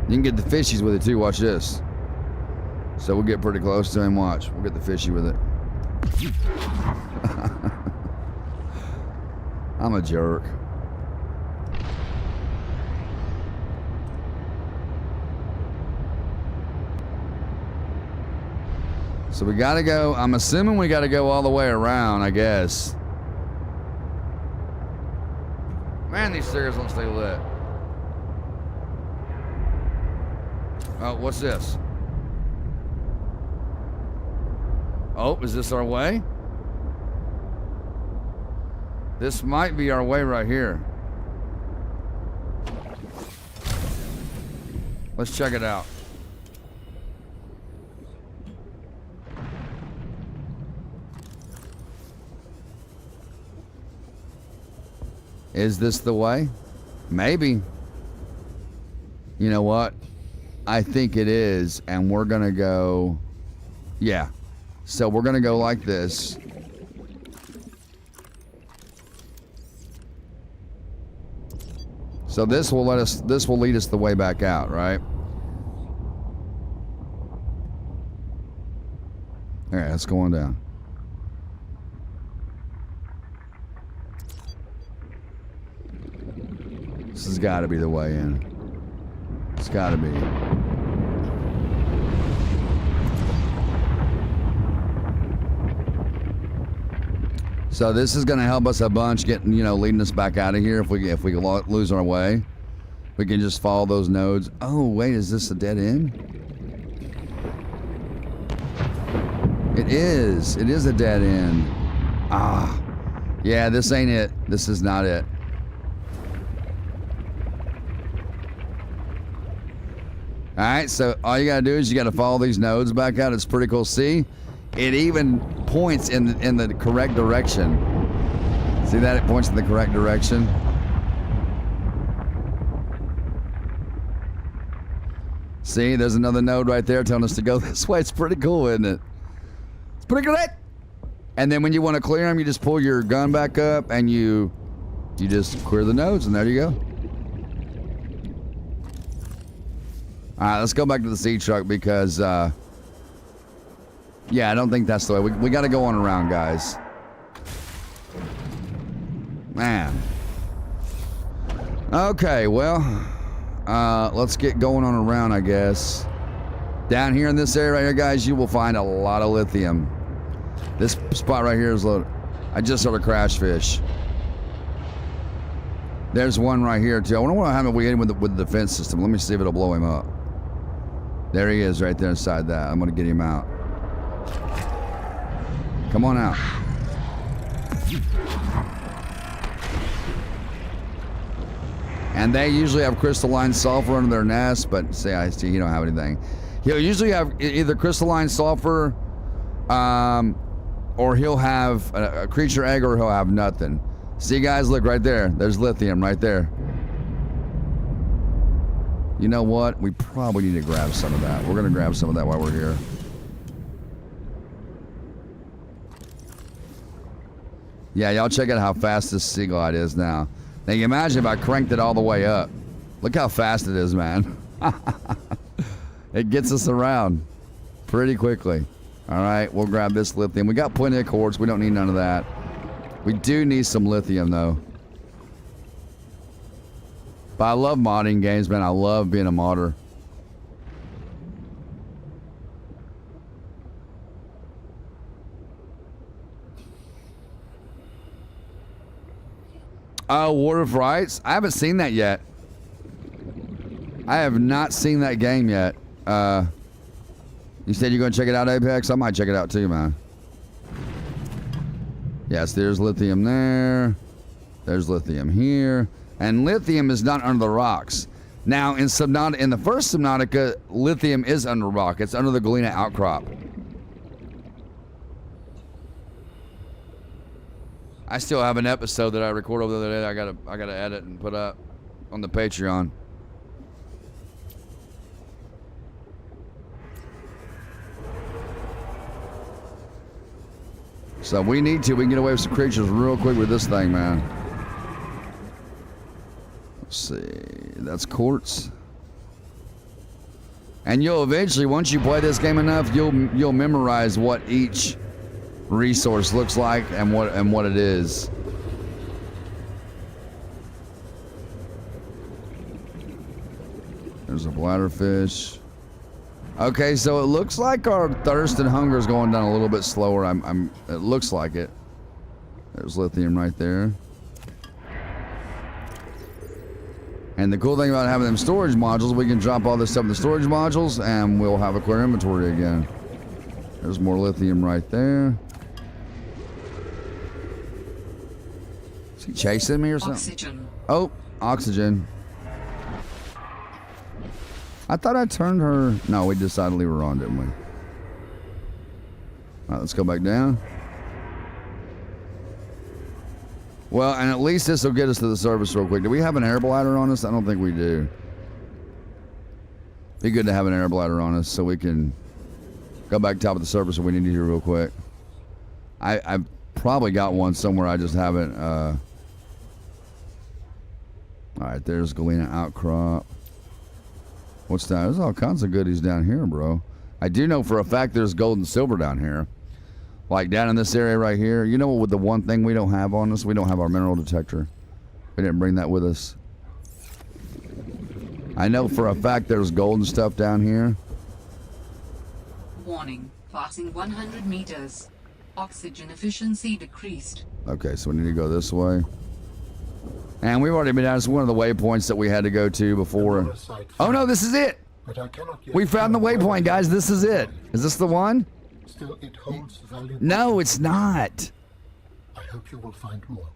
You can get the fishies with it, too. Watch this. So we'll get pretty close to him. Watch. We'll get the fishy with it. I'm a jerk. So we gotta go, I'm assuming we gotta go all the way around, I guess. Man, these cigarettes don't stay lit. Oh, what's this? Oh, is this our way? This might be our way right here. Let's check it out. Is this the way? Maybe. You know what? I think it is, and we're gonna go. Yeah. So we're gonna go like this. So this will lead us the way back out, right? All right, let's go on down. This has got to be the way in. It's got to be. So this is going to help us a bunch, getting, you know, leading us back out of here. If we lose our way, we can just follow those nodes. Oh wait, is this a dead end? It is. It is a dead end. Ah, yeah. This ain't it. This is not it. All right, so all you gotta do is you gotta follow these nodes back out. It's pretty cool. See, it even points in the correct direction. See that? It points in the correct direction. See, there's another node right there telling us to go this way. It's pretty cool, isn't it? It's pretty great. And then when you want to clear them, you just pull your gun back up and you just clear the nodes, and there you go. All right, let's go back to the sea truck because, yeah, I don't think that's the way. We got to go on around, guys. Man. Okay, well, let's get going on around, I guess. Down here in this area right here, guys, you will find a lot of lithium. This spot right here is loaded. I just saw a crash fish. There's one right here too. I wonder what happened we hit him with the defense system. Let me see if it'll blow him up. There he is right there inside that. I'm gonna get him out. Come on out. And they usually have crystalline sulfur under their nest, but see, I see he don't have anything. He'll usually have either crystalline sulfur, or he'll have a creature egg, or he'll have nothing. See, guys, look right there. There's lithium right there. You know what? We probably need to grab some of that. We're gonna grab some of that while we're here. Yeah, y'all check out how fast this sea glide is now. Now you imagine if I cranked it all the way up. Look how fast it is, man. It gets us around pretty quickly. All right, we'll grab this lithium. We got plenty of quartz. We don't need none of that. We do need some lithium, though. But I love modding games, man. I love being a modder. War of Rights? I haven't seen that yet. I have not seen that game yet. You said you're going to check it out, Apex? I might check it out too, man. Yes, there's lithium there. There's lithium here. And lithium is not under the rocks. Now, in the first Subnautica, lithium is under rock. It's under the Galena outcrop. I still have an episode that I recorded the other day. I gotta edit and put up on the Patreon. So we can get away with some creatures real quick with this thing, man. Let's see, that's quartz. And you'll eventually, once you play this game enough, you'll memorize what each resource looks like and what it is. There's a bladderfish. Okay, so it looks like our thirst and hunger is going down a little bit slower. It looks like it. There's lithium right there. And the cool thing about having them storage modules, we can drop all this stuff in the storage modules and we'll have a clear inventory again. There's more lithium right there. Is he chasing me or something? Oxygen. Oh, oxygen. I thought I turned her. No, we decided to leave her on, didn't we? All right, let's go back down. Well, and at least this will get us to the surface real quick. Do we have an air bladder on us? I don't think we do. Be good to have an air bladder on us so we can go back top of the surface if we need to do real quick. I've probably got one somewhere. I just haven't. All right, there's Galena outcrop. What's that? There's all kinds of goodies down here, bro. I do know for a fact there's gold and silver down here. Like down in this area right here. You know what, with the one thing we don't have on us? We don't have our mineral detector. We didn't bring that with us. I know for a fact there's gold and stuff down here. Warning. Passing 100 meters. Oxygen efficiency decreased. Okay, so we need to go this way. And we've already been down. It's one of the waypoints that we had to go to before. Oh no, this is it! We found the waypoint, guys. This is it. Is this the one? Still, it holds valuable. No, it's not. I hope you will find more.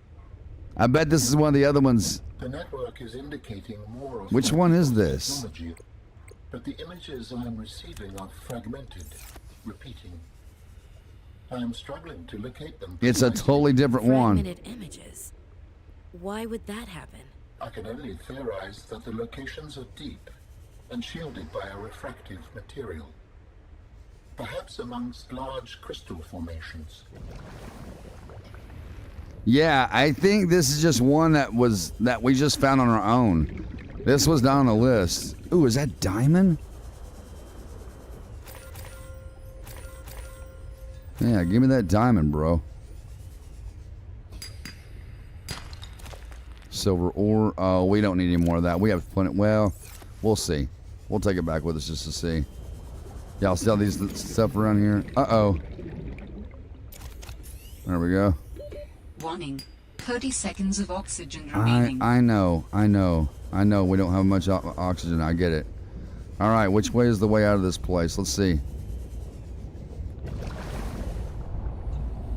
I bet this is one of the other ones. The network is indicating more of Which one is this? technology, but the images I am receiving are fragmented, repeating. I am struggling to locate them. It's a totally different one. Fragmented images. Why would that happen? I can only theorize that the locations are deep and shielded by a refractive material. Perhaps amongst large crystal formations. Yeah, I think this is just one that we just found on our own. This was not on the list. Ooh, is that diamond? Yeah, give me that diamond, bro. Silver ore. Oh, we don't need any more of that. We have plenty. Well, we'll see. We'll take it back with us just to see. Y'all see all these stuff around here? Uh-oh. There we go. Warning. 30 seconds of oxygen remaining. I know. We don't have much oxygen. I get it. All right, which way is the way out of this place? Let's see.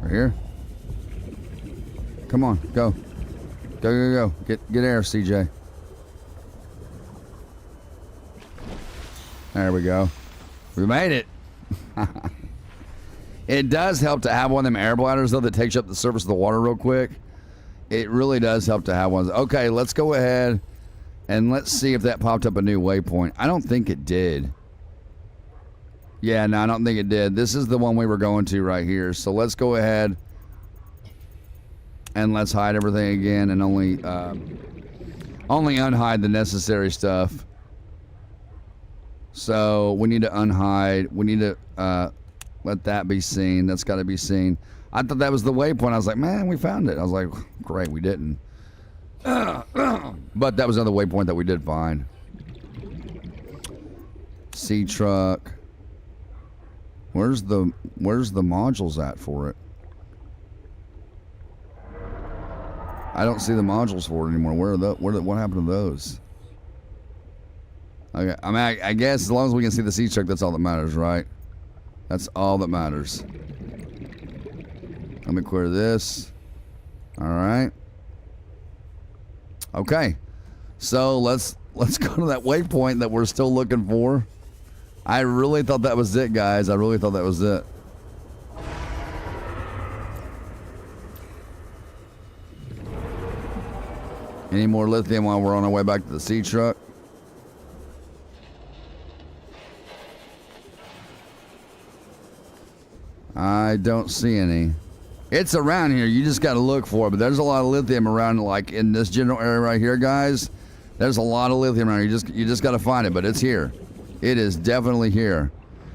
Right here. Come on, go. Go. Get air, CJ. There we go. We made it. It does help to have one of them air bladders, though, that takes you up the surface of the water real quick. It really does help to have one. Okay, let's go ahead and let's see if that popped up a new waypoint. I don't think it did. Yeah, no, I don't think it did. This is the one we were going to right here. So let's go ahead and let's hide everything again and only unhide the necessary stuff. So we need to unhide. We need to let that be seen. That's got to be seen. I thought that was the waypoint. I was like, man, we found it. I was like, great, we didn't. But that was another waypoint that we did find. Sea truck. Where's the modules at for it? I don't see the modules for it anymore. What happened to those? Okay, I mean, I guess as long as we can see the sea truck, that's all that matters, right? That's all that matters. Let me clear this. All right. Okay. So let's go to that waypoint that we're still looking for. I really thought that was it, guys. I really thought that was it. Any more lithium while we're on our way back to the sea truck? I don't see any. It's around here. You just got to look for it. But there's a lot of lithium around, like in this general area right here, guys. There's a lot of lithium around here. You just got to find it, but it's here. It is definitely here.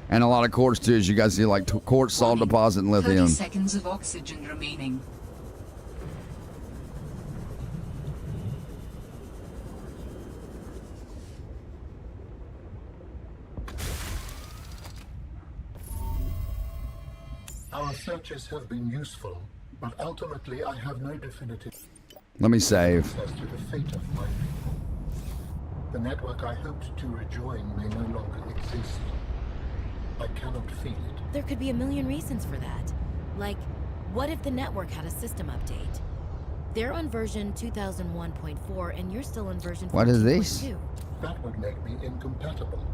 And a lot of quartz too, as you guys see, like quartz, salt deposit, and lithium. 30 seconds of oxygen remaining. Our searches have been useful, but ultimately I have no definitive Let me save. as to the fate of my people. The network I hoped to rejoin may no longer exist. I cannot feel it. There could be a million reasons for that. Like, what if the network had a system update? They're on version 2001.4 and you're still on version 14.2. What is this? That would make me incompatible.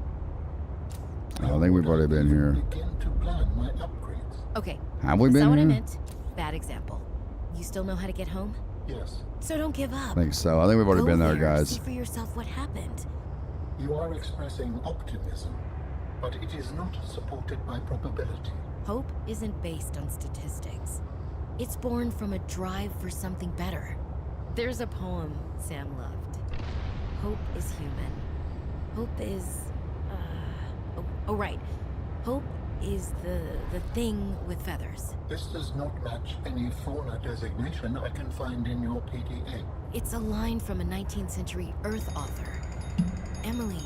Oh, I think we've already been here. Begin to plan my upgrades. Okay. Have we that's been not what I here? meant. Bad example. You still know how to get home? Yes. So don't give up. I think so. I think we've already Go been there, there, guys. See for yourself what happened. You are expressing optimism, but it is not supported by probability. Hope isn't based on statistics. It's born from a drive for something better. There's a poem Sam loved. Hope is human. Hope is... Oh, right. Hope is the thing with feathers. This does not match any fauna designation I can find in your PDA. It's a line from a 19th century Earth author. Emily.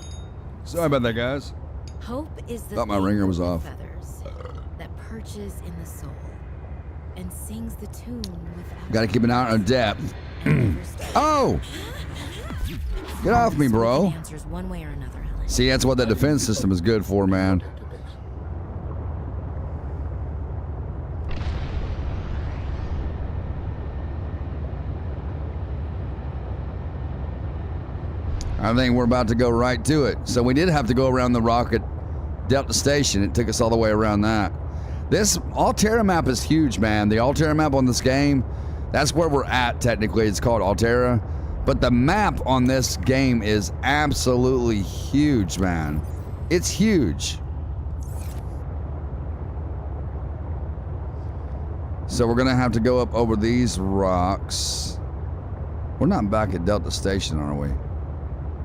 Sorry about that, guys. Hope is the Thought my thing ringer was with off. feathers that perches in the soul and sings the tune without... Got to keep an eye on depth. and never stops. Oh! Get off me, bro. Answers one way or another, Helen. See, that's what that defense system is good for, man. I think we're about to go right to it. So we did have to go around the rocket Delta Station. It took us all the way around that. This Alterra map is huge, man. The Alterra map on this game, that's where we're at technically. It's called Alterra. But the map on this game is absolutely huge, man. It's huge. So we're going to have to go up over these rocks. We're not back at Delta Station, are we?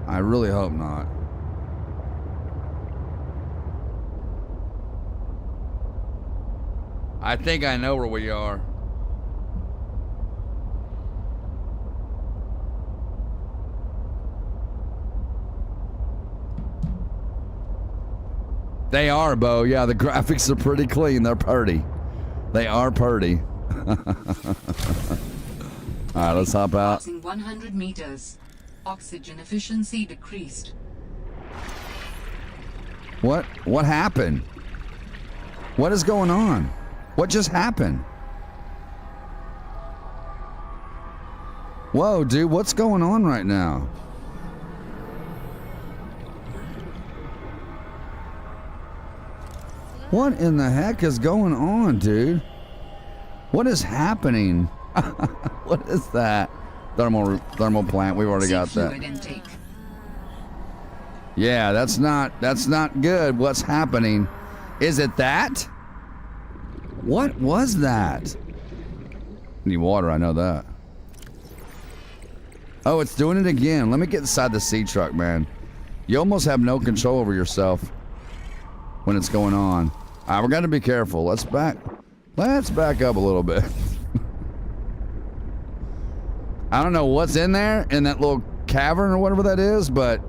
I really hope not. I think I know where we are. They are, Bo. Yeah, the graphics are pretty clean. They're purty. They are purty. All right, let's hop out. Passing 100 meters. Oxygen efficiency decreased. What happened? What is going on? What just happened? Whoa, dude, what's going on right now? What in the heck is going on, dude? What is happening? What is that? Thermal plant. We've already got that. Fluid intake. Yeah, that's not good. What's happening? Is it that? What was that? Need water, I know that. Oh, it's doing it again. Let me get inside the sea truck, man. You almost have no control over yourself when it's going on. All right, we're gonna be careful. Let's back up a little bit. I don't know what's in there in that little cavern or whatever that is, but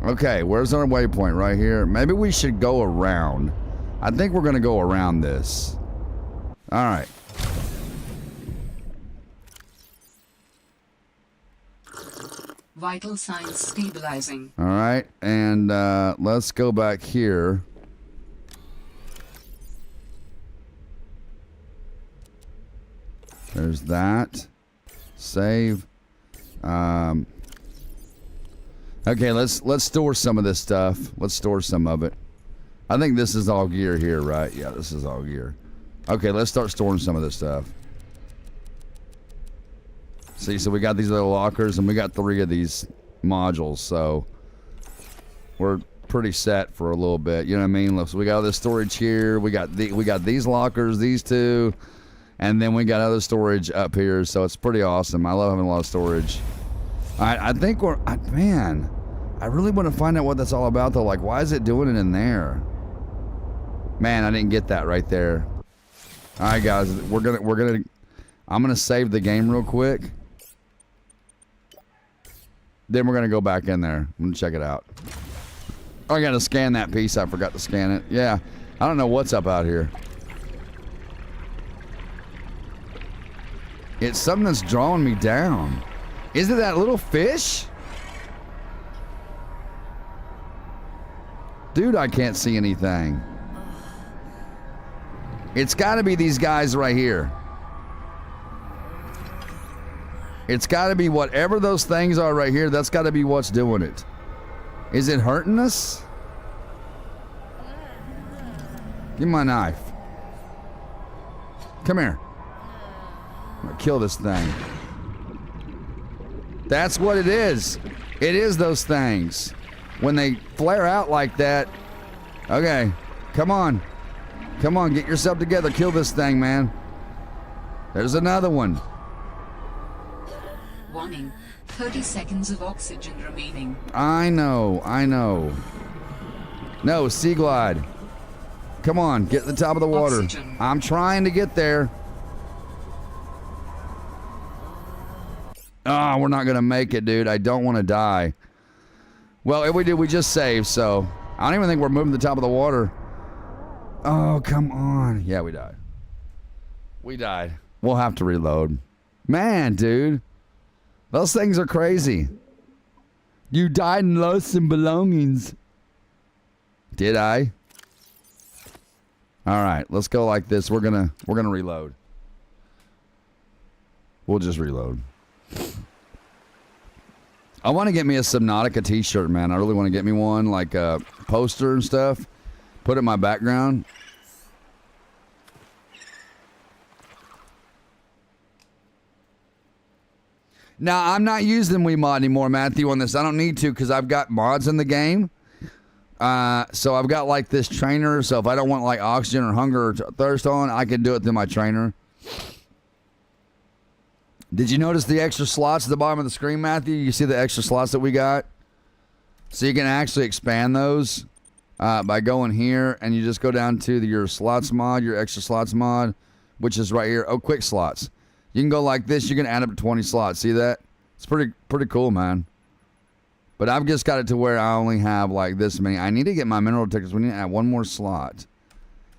okay, where's our waypoint? Right here. Maybe we should go around. I think we're gonna go around this. All right. Vital signs stabilizing. All right, and let's go back here. There's that. Save. Okay, let's store some of this stuff. Let's store some of it. I think this is all gear here, right? Yeah, this is all gear. Okay, let's start storing some of this stuff. See, so we got these little lockers, and we got 3 of these modules, so we're pretty set for a little bit. You know what I mean? So we got this storage here. We got these lockers, these 2, and then we got other storage up here. So it's pretty awesome. I love having a lot of storage. All right, I think man, I really want to find out what that's all about, though. Like, why is it doing it in there? Man, I didn't get that right there. All right, guys, I'm gonna save the game real quick. Then we're gonna go back in there. I'm gonna check it out. Oh, I gotta scan that piece. I forgot to scan it. Yeah, I don't know what's up out here. It's something that's drawing me down. Is it that little fish? Dude, I can't see anything. It's gotta be these guys right here. It's gotta be whatever those things are right here. That's gotta be what's doing it. Is it hurting us? Give me my knife. Come here. I'm gonna kill this thing. That's what it is. It is those things. When they flare out like that. Okay, come on. Come on, get yourself together. Kill this thing, man. There's another one. Warning. 30 seconds of oxygen remaining. I know. No, Sea Glide. Come on, get to the top of the water. Oxygen. I'm trying to get there. Oh, we're not gonna make it, dude. I don't want to die. Well, if we do, we just saved, so I don't even think we're moving to the top of the water. Oh, come on. Yeah, we died. We died. We'll have to reload. Man, dude. Those things are crazy. You died and lost some belongings. Did I? All right, let's go like this. We're gonna reload. We'll just reload. I want to get me a Subnautica t-shirt, man. I really want to get me one, like a poster and stuff. Put it in my background. Now, I'm not using WeMod anymore, Matthew, on this. I don't need to because I've got mods in the game. So I've got like this trainer. So if I don't want like oxygen or hunger or thirst on, I can do it through my trainer. Did you notice the extra slots at the bottom of the screen, Matthew? You see the extra slots that we got? So you can actually expand those by going here, and you just go down to your slots mod, your extra slots mod, which is right here. Oh, quick slots. You can go like this. You can add up to 20 slots. See that? It's pretty cool, man. But I've just got it to where I only have like this many. I need to get my mineral detectors. We need to add one more slot.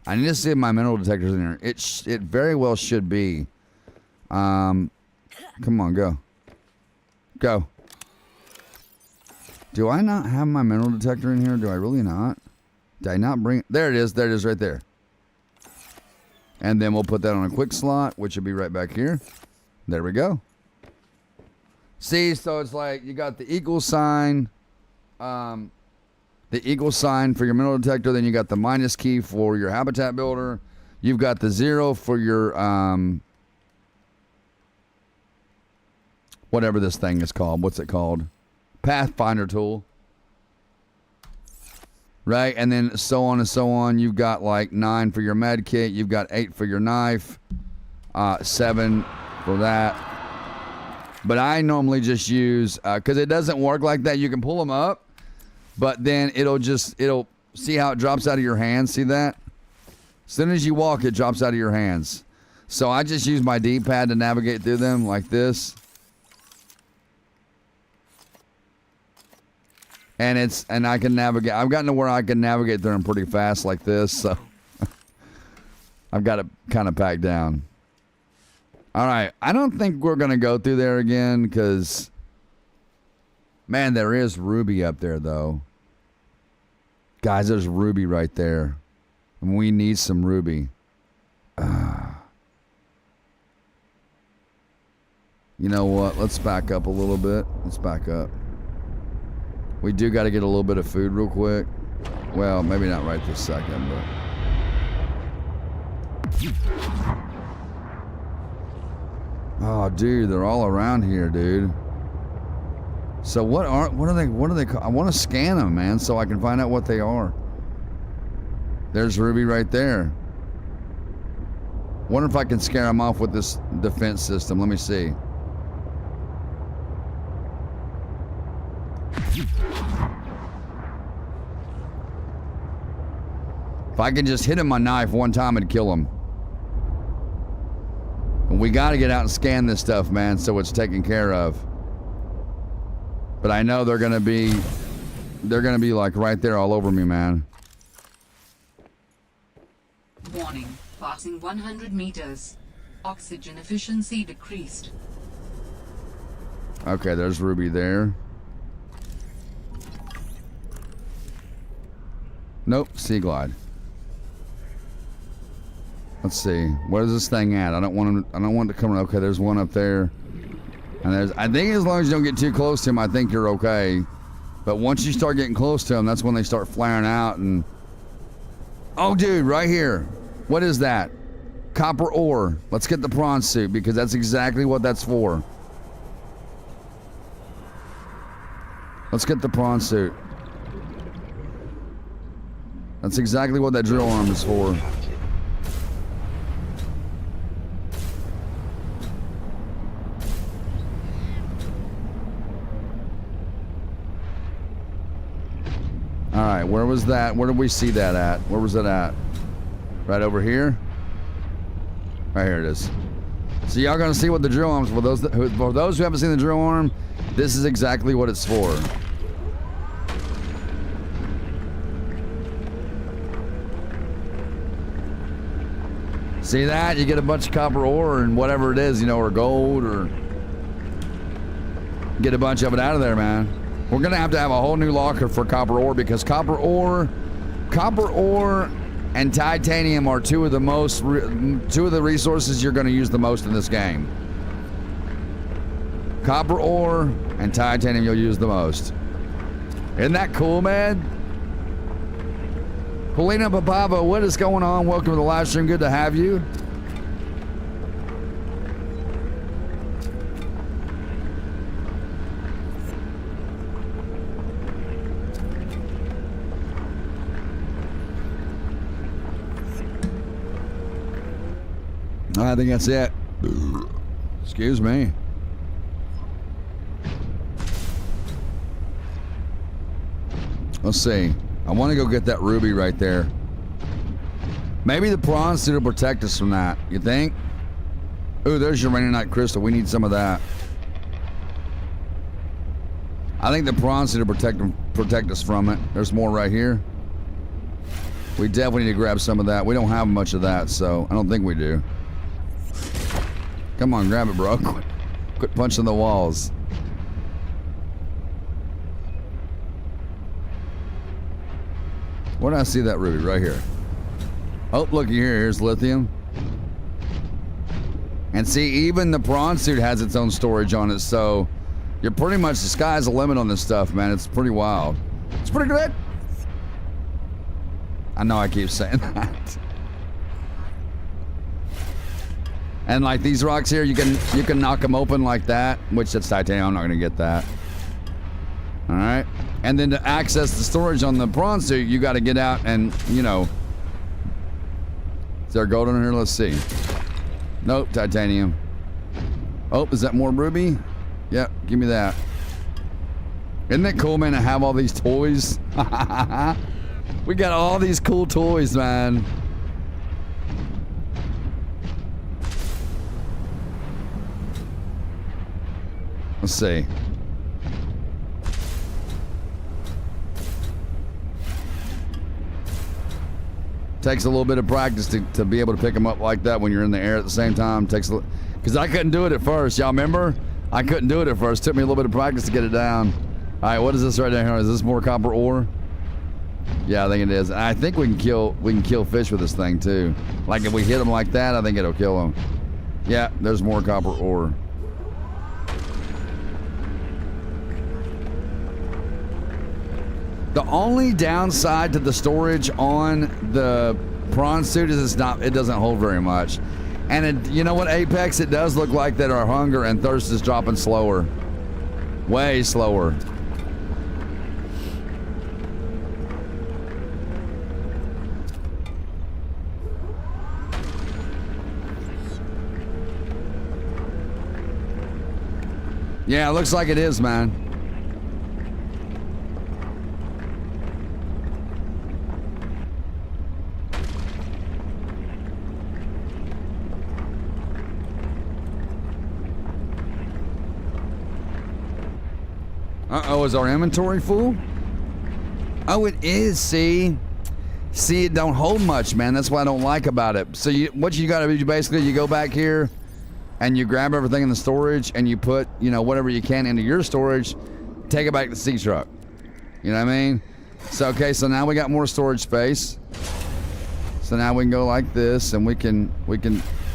I need to see if my mineral detectors in here. It very well should be. Come on, go. Go. Do I not have my mineral detector in here? Do I really not? Did I not bring... There it is. There it is right there. And then we'll put that on a quick slot, which will be right back here. There we go. See, so it's like you got the equal sign. The equal sign for your mineral detector. Then you got the minus key for your habitat builder. You've got the 0 for your... whatever this thing is called. What's it called? Pathfinder tool. Right? And then so on and so on. You've got like 9 for your med kit. You've got 8 for your knife. 7 for that. But I normally just use, because it doesn't work like that. You can pull them up, but then it'll see how it drops out of your hands. See that? As soon as you walk, it drops out of your hands. So I just use my D-pad to navigate through them like this. And I can navigate. I've gotten to where I can navigate through them pretty fast like this. So I've got it kind of packed down. All right. I don't think we're going to go through there again because, man, there is ruby up there, though. Guys, there's ruby right there. And we need some ruby. You know what? Let's back up a little bit. Let's back up. We do got to get a little bit of food real quick. Well, maybe not right this second, but... Oh, dude, they're all around here, dude. So what are they called? I want to scan them, man, so I can find out what they are. There's Ruby right there. Wonder if I can scare them off with this defense system. Let me see. If I can just hit him with my knife one time and kill him. And we got to get out and scan this stuff, man, so it's taken care of. But I know they're gonna be like right there all over me, man. Warning, passing 100 meters. Oxygen efficiency decreased. Okay, there's Ruby there. Nope, Sea Glide. Let's see. Where's this thing at? I don't want it to come. Okay, there's one up there. And I think as long as you don't get too close to him, I think you're okay. But once you start getting close to him, that's when they start flaring out and... Oh, dude, right here. What is that? Copper ore. Let's get the prawn suit because that's exactly what that's for. Let's get the prawn suit. That's exactly what that drill arm is for. All right, where was that? Where did we see that at? Where was it at? Right over here? Right here it is. So y'all gonna see what the drill arm is for. For those who haven't seen the drill arm, this is exactly what it's for. See that? You get a bunch of copper ore and whatever it is, you know, or gold, or get a bunch of it out of there, man. We're gonna have to have a whole new locker for copper ore because copper ore and titanium are two of the resources you're gonna use the most in this game. Copper ore and titanium you'll use the most. Isn't that cool, man? Polina Papava, what is going on? Welcome to the live stream. Good to have you. I think that's it. Excuse me. Let's see. I want to go get that ruby right there. Maybe the prawn suit will protect us from that. You think? Ooh, there's your Rainonite crystal. We need some of that. I think the prawn suit will protect us from it. There's more right here. We definitely need to grab some of that. We don't have much of that, so I don't think we do. Come on, grab it, bro. Quit punching the walls. Where did I see that ruby? Right here. Oh, looky here. Here's lithium. And see, even the prawn suit has its own storage on it, so you're pretty much, the sky's the limit on this stuff, man. It's pretty wild. It's pretty good. I know I keep saying that. And like these rocks here, you can knock them open like that, which that's titanium. I'm not gonna get that. All right. And then to access the storage on the prawn suit, you got to get out and, you know. Is there gold in here? Let's see. Nope, titanium. Oh, is that more ruby? Yep, give me that. Isn't that cool, man, to have all these toys? We got all these cool toys, man. Let's see. Takes a little bit of practice to be able to pick them up like that when you're in the air at the same time. Takes a, because I couldn't do it at first. Y'all remember? I couldn't do it at first. It took me a little bit of practice to get it down. All right, what is this right down here? Is this more copper ore? Yeah, I think it is. And I think we can kill fish with this thing too. Like if we hit them like that, I think it'll kill them. Yeah, there's more copper ore. The only downside to the storage on the prawn suit is it doesn't hold very much. And it, you know what, Apex, it does look like that our hunger and thirst is dropping slower. Way slower. Yeah, it looks like it is, man. Uh-oh, is our inventory full? Oh, it is, see? See, it don't hold much, man. That's what I don't like about it. So what you gotta do, basically, you go back here and you grab everything in the storage and you put, you know, whatever you can into your storage, take it back to the sea truck. You know what I mean? So, okay, so now we got more storage space. So now we can go like this and we can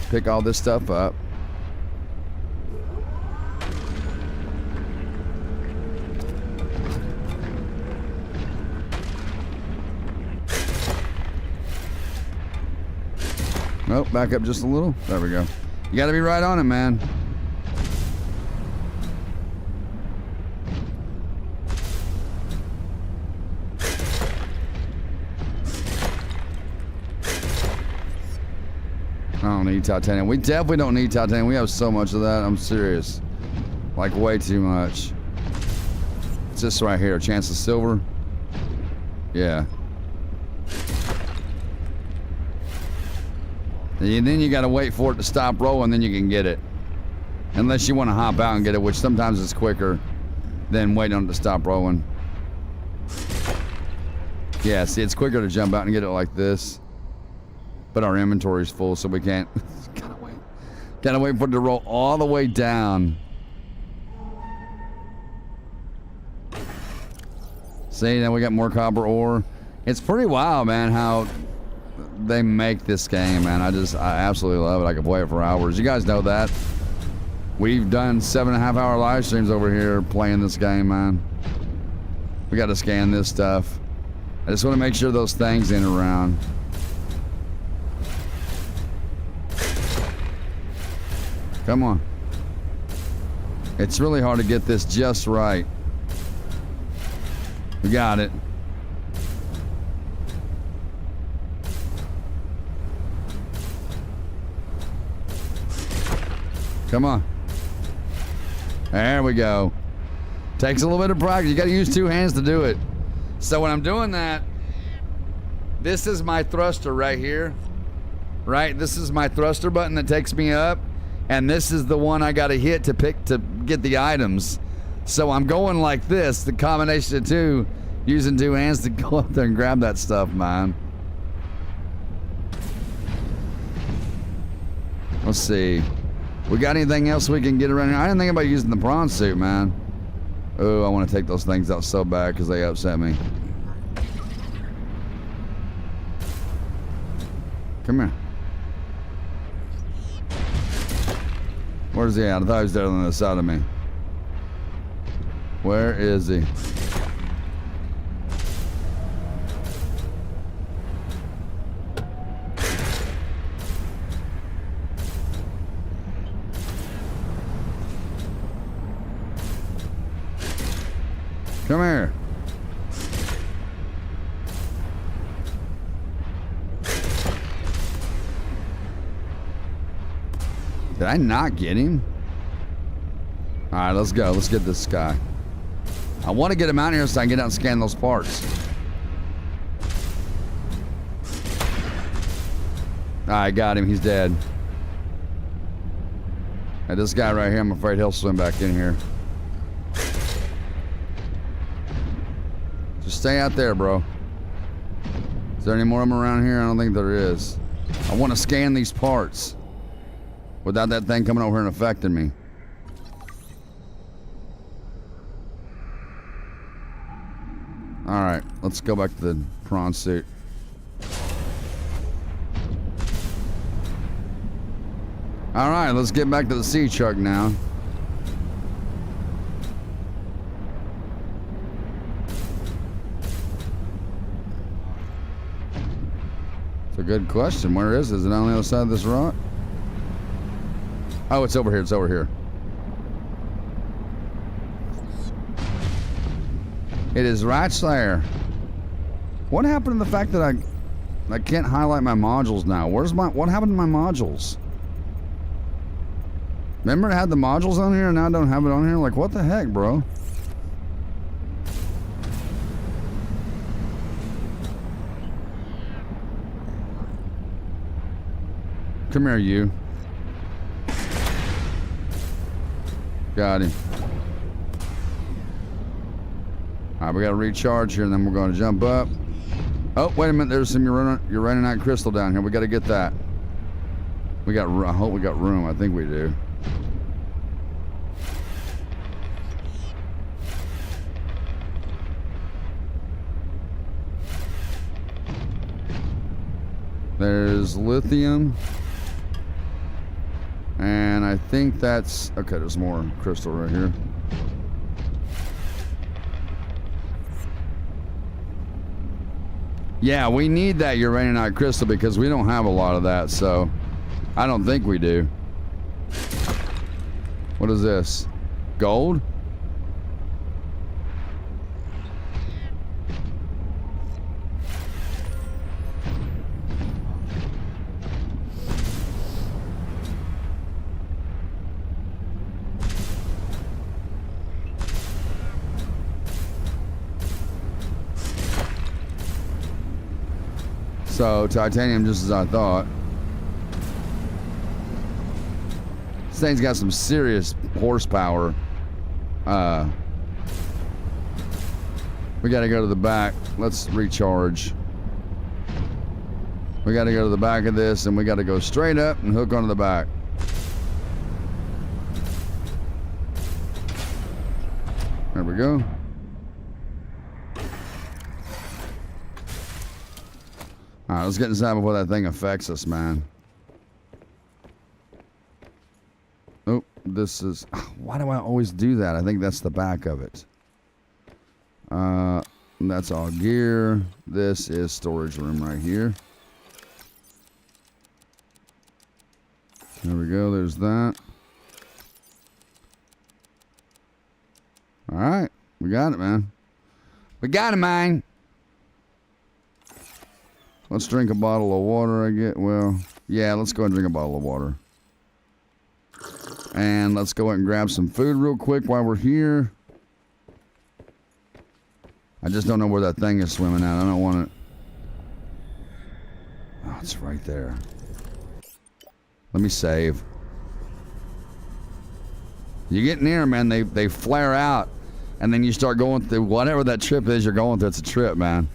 pick all this stuff up. Nope, back up just a little. There we go. You gotta be right on it, man. I don't need titanium. We definitely don't need titanium. We have so much of that. I'm serious. Like way too much. It's this right here. Chance of silver. Yeah. And then you got to wait for it to stop rolling, then you can get it. Unless you want to hop out and get it, which sometimes is quicker than waiting on it to stop rolling. Yeah, see, it's quicker to jump out and get it like this. But our inventory's full, so we can't. Gotta wait for it to roll all the way down. See, now we got more copper ore. It's pretty wild, man, how they make this game, man. I absolutely love it. I could play it for hours. You guys know that. We've done 7.5-hour live streams over here playing this game, man. We got to scan this stuff. I just want to make sure those things ain't around. Come on. It's really hard to get this just right. We got it. Come on. There we go. Takes a little bit of practice. You got to use two hands to do it. So when I'm doing that, this is my thruster right here. Right? This is my thruster button that takes me up. And this is the one I got to hit to get the items. So I'm going like this, the combination of two, using two hands to go up there and grab that stuff, man. Let's see. We got anything else we can get around here? I didn't think about using the prawn suit, man. Oh, I want to take those things out so bad because they upset me. Come here. Where's he at? I thought he was there on the side of me. Where is he? Come here. Did I not get him? All right, let's go. Let's get this guy. I want to get him out here so I can get out and scan those parts. All right, got him. He's dead. And this guy right here, I'm afraid he'll swim back in here. Just stay out there, bro. Is there any more of them around here? I don't think there is. I want to scan these parts without that thing coming over here and affecting me. Alright, let's go back to the prawn suit. Alright, let's get back to the sea truck now. It's a good question. Where is it? Is it on the other side of this rock? Oh, it's over here. It's over here. It is right there. What happened to the fact that I can't highlight my modules now? What happened to my modules? Remember I had the modules on here and now I don't have it on here? Like, what the heck, bro? Come here, you. Got him. Alright, we gotta recharge here and then we're gonna jump up. Oh, wait a minute, there's some uranite crystal down here. We gotta get that. I hope we got room. I think we do. There's lithium. And I think that's... Okay, there's more crystal right here. Yeah, we need that uranite crystal because we don't have a lot of that, so... I don't think we do. What is this? Gold? So, titanium just as I thought. This thing's got some serious horsepower. We gotta go to the back. Let's recharge. We gotta go to the back of this and we gotta go straight up and hook onto the back. There we go. Alright, let's get inside before that thing affects us, man. Oh, this is... Why do I always do that? I think that's the back of it. That's all gear. This is storage room right here. There we go, there's that. Alright, we got it, man. We got it, man. Let's drink a bottle of water, I get. Well, yeah, let's go and drink a bottle of water. And let's go ahead and grab some food real quick while we're here. I just don't know where that thing is swimming at. I don't want it. Oh, it's right there. Let me save. You get near, man, they flare out. And then you start going through whatever that trip is you're going through. It's a trip, man.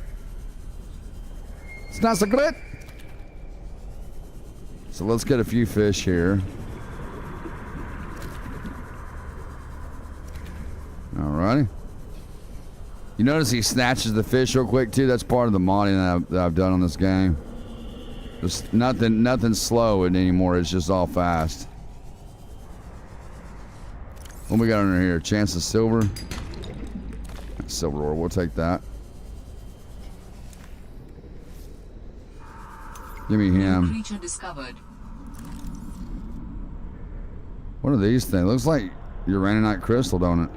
It's not so good. So let's get a few fish here. Alrighty. You notice he snatches the fish real quick too. That's part of the modding that I've done on this game. There's nothing slow anymore. It's just all fast. What we got under here? Chance of silver. Silver ore. We'll take that. Give me him. Creature discovered. What are these things? Looks like uraninite crystal, don't it?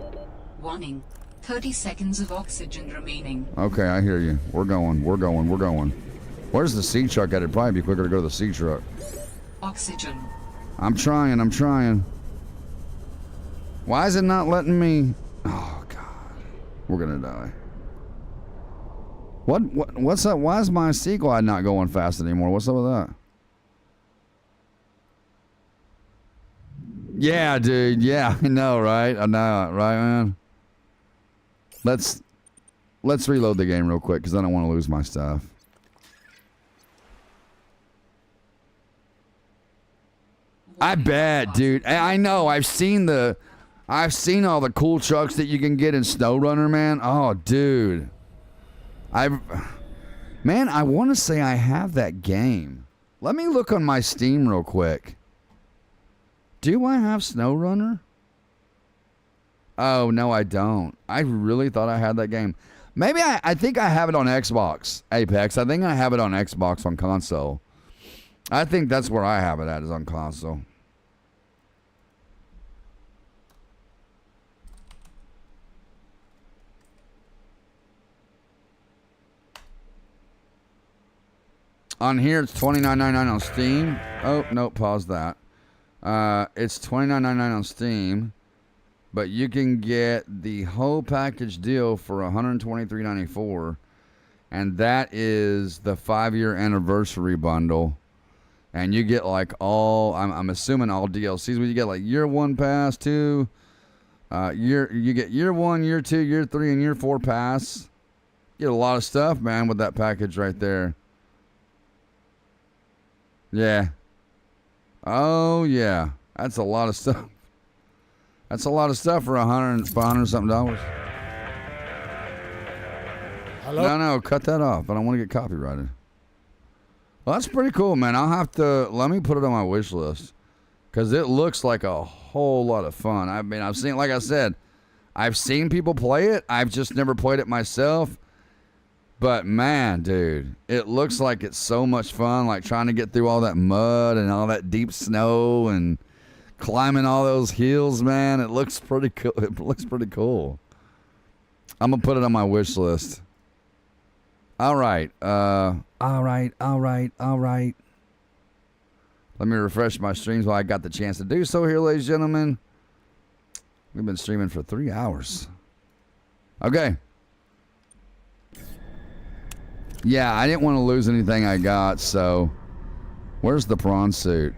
Warning. 30 seconds of oxygen remaining. Okay, I hear you. We're going. Where's the sea truck at? It'd probably be quicker to go to the sea truck. Oxygen. I'm trying. Why is it not letting me? Oh, God. We're gonna die. What's up? Why is my sea glide not going fast anymore? What's up with that? Yeah, dude. Yeah, I know, right? I know, right, man? Let's reload the game real quick because I don't want to lose my stuff. I bet, dude. I know. I've seen all the cool trucks that you can get in SnowRunner, man. Oh, dude. Man, I want to say I have that game. Let me look on my Steam real quick. Do I have SnowRunner? Oh, no, I don't. I really thought I had that game. Maybe I think I have it on Xbox, Apex. I think I have it on Xbox on console. I think that's where I have it at, is on console. On here, it's $29.99 on Steam. Oh, no, pause that. It's $29.99 on Steam. But you can get the whole package deal for $123.94. And that is the 5-year anniversary bundle. And you get like all, I'm assuming all DLCs. But you get like year 1 pass, 2. You get year 1, year 2, year 3, and year 4 pass. You get a lot of stuff, man, with that package right there. Yeah. Oh, yeah. That's a lot of stuff. That's a lot of stuff for $100 something. Hello? No, cut that off. I don't want to get copyrighted. Well, that's pretty cool, man. I'll have to, let me put it on my wish list. Because it looks like a whole lot of fun. I mean, I've seen, like I said, I've seen people play it. I've just never played it myself. But man, dude, it looks like it's so much fun, like trying to get through all that mud and all that deep snow and climbing all those hills, man. It looks pretty cool. It looks pretty cool. I'm gonna put it on my wish list. All right. All right. Let me refresh my streams while I got the chance to do so here, ladies and gentlemen. We've been streaming for 3 hours. Okay. Yeah, I didn't want to lose anything I got, so where's the prawn suit?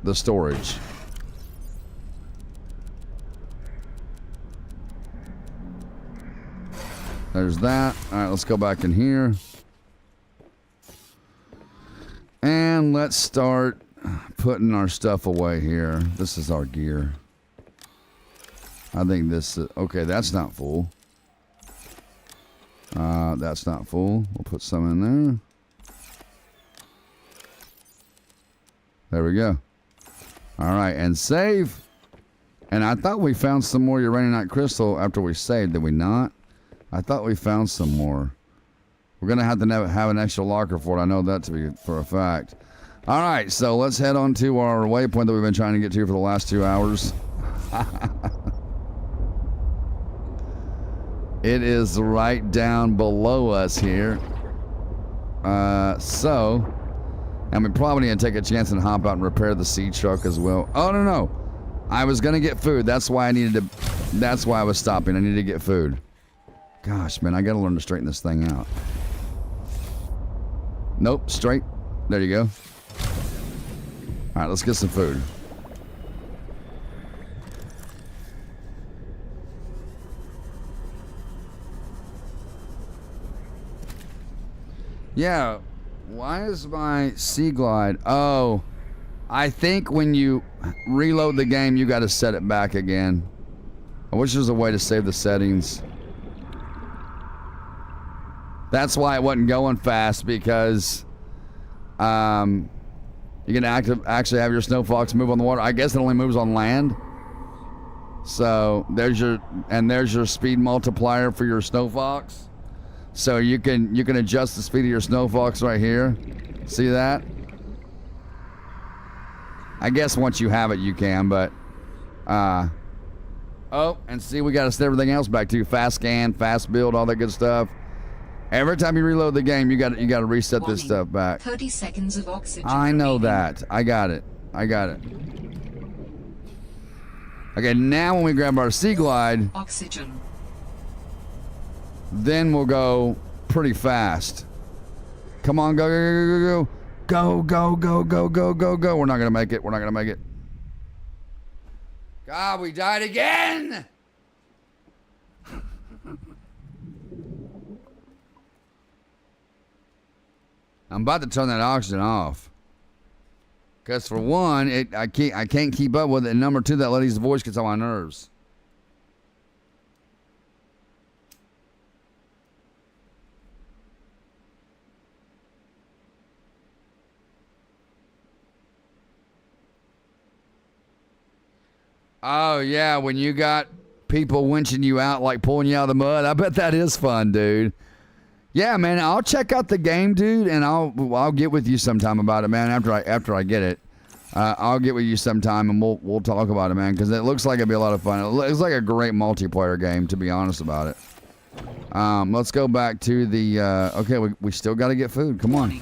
The storage. There's that. All right, let's go back in here. And let's start putting our stuff away here. This is our gear. I think this is, okay, that's not full. That's not full. We'll put some in there. There we go. All right, and save. And I thought we found some more uraninite crystal after we saved. Did we not? I thought we found some more. We're going to have an extra locker for it. I know that to be for a fact. All right, so let's head on to our waypoint that we've been trying to get to for the last 2 hours. It is right down below us here. And we probably need to take a chance and hop out and repair the sea truck as well. Oh, no. I was going to get food. That's why I was stopping. I needed to get food. Gosh, man, I got to learn to straighten this thing out. Nope, straight. There you go. All right, let's get some food. Yeah. Why is my Sea Glide? Oh, I think when you reload the game, you got to set it back again. I wish there was a way to save the settings. That's why it wasn't going fast, because you can actually have your Snow Fox move on the water. I guess it only moves on land. So there's your speed multiplier for your Snow Fox. So you can adjust the speed of your Snow Fox right here. See that? I guess once you have it you can, but oh, and see, we got to set everything else back too. Fast scan, fast build, all that good stuff. Every time you reload the game, you got to reset this stuff back. 30 seconds of oxygen. I know remaining. that. I got it. Okay, now when we grab our Sea Glide, Oxygen. then we'll go pretty fast. Come on, go, go, go, go, go, go, go, go, go. We're not gonna make it. We're not gonna make it. God, we died again. I'm about to turn that oxygen off. Cause for one, I can't keep up with it. And number two, that lady's voice gets on my nerves. Oh yeah, when you got people winching you out, like pulling you out of the mud, I bet that is fun, dude. Yeah, man, I'll check out the game, dude, and I'll get with you sometime about it, man. After I get it, I'll get with you sometime and we'll talk about it, man, because it looks like it'd be a lot of fun. It looks like a great multiplayer game, to be honest about it. Let's go back to the. Okay, we still got to get food. Come on,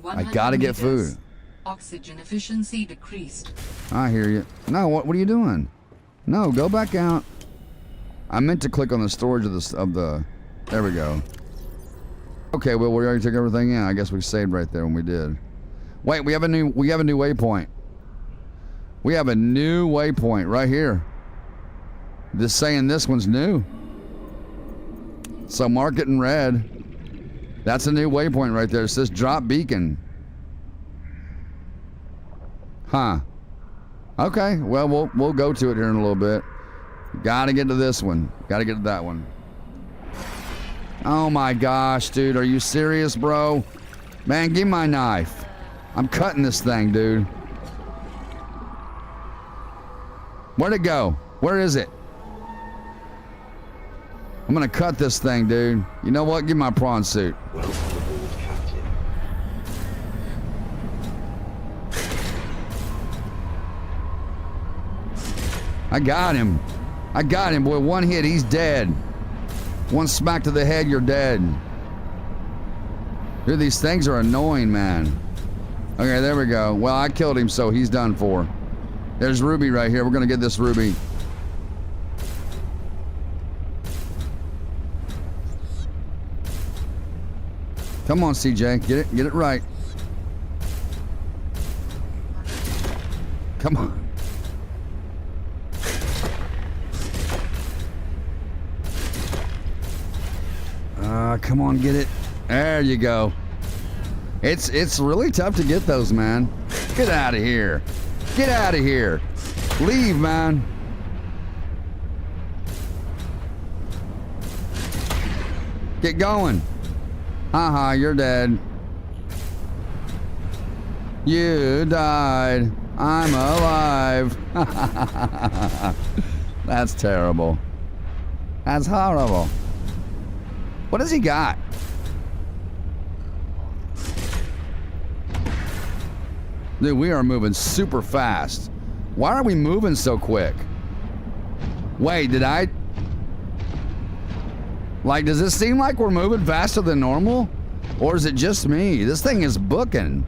I gotta get food. Oxygen efficiency decreased. I hear you. No, what are you doing? No, go back out. I meant to click on the storage of the. There we go. Okay, well, we already took everything in. I guess we saved right there when we did. Wait, we have a new waypoint. We have a new waypoint right here. Just saying this one's new. So mark it in red. That's a new waypoint right there. It says drop beacon. Huh. Okay, well, we'll go to it here in a little bit. Gotta get to this one. Gotta get to that one. Oh my gosh, dude. Are you serious, bro? Man, give me my knife. I'm cutting this thing, dude. Where'd it go? Where is it? I'm gonna cut this thing, dude. You know what? Give me my prawn suit. Welcome aboard, Captain. I got him. I got him, boy. One hit, he's dead. One smack to the head, you're dead. Dude, these things are annoying, man. Okay, there we go. Well, I killed him, so he's done for. There's Ruby right here. We're gonna get this Ruby. Come on, CJ. Get it right. Come on. Come on, get it. There you go. It's really tough to get those, man. Get out of here. Get out of here. Leave, man. Get going. Haha, you're dead. You died. I'm alive. That's terrible. That's horrible. What has he got? Dude, we are moving super fast. Why are we moving so quick? Wait, did I... Like, does this seem like we're moving faster than normal? Or is it just me? This thing is booking.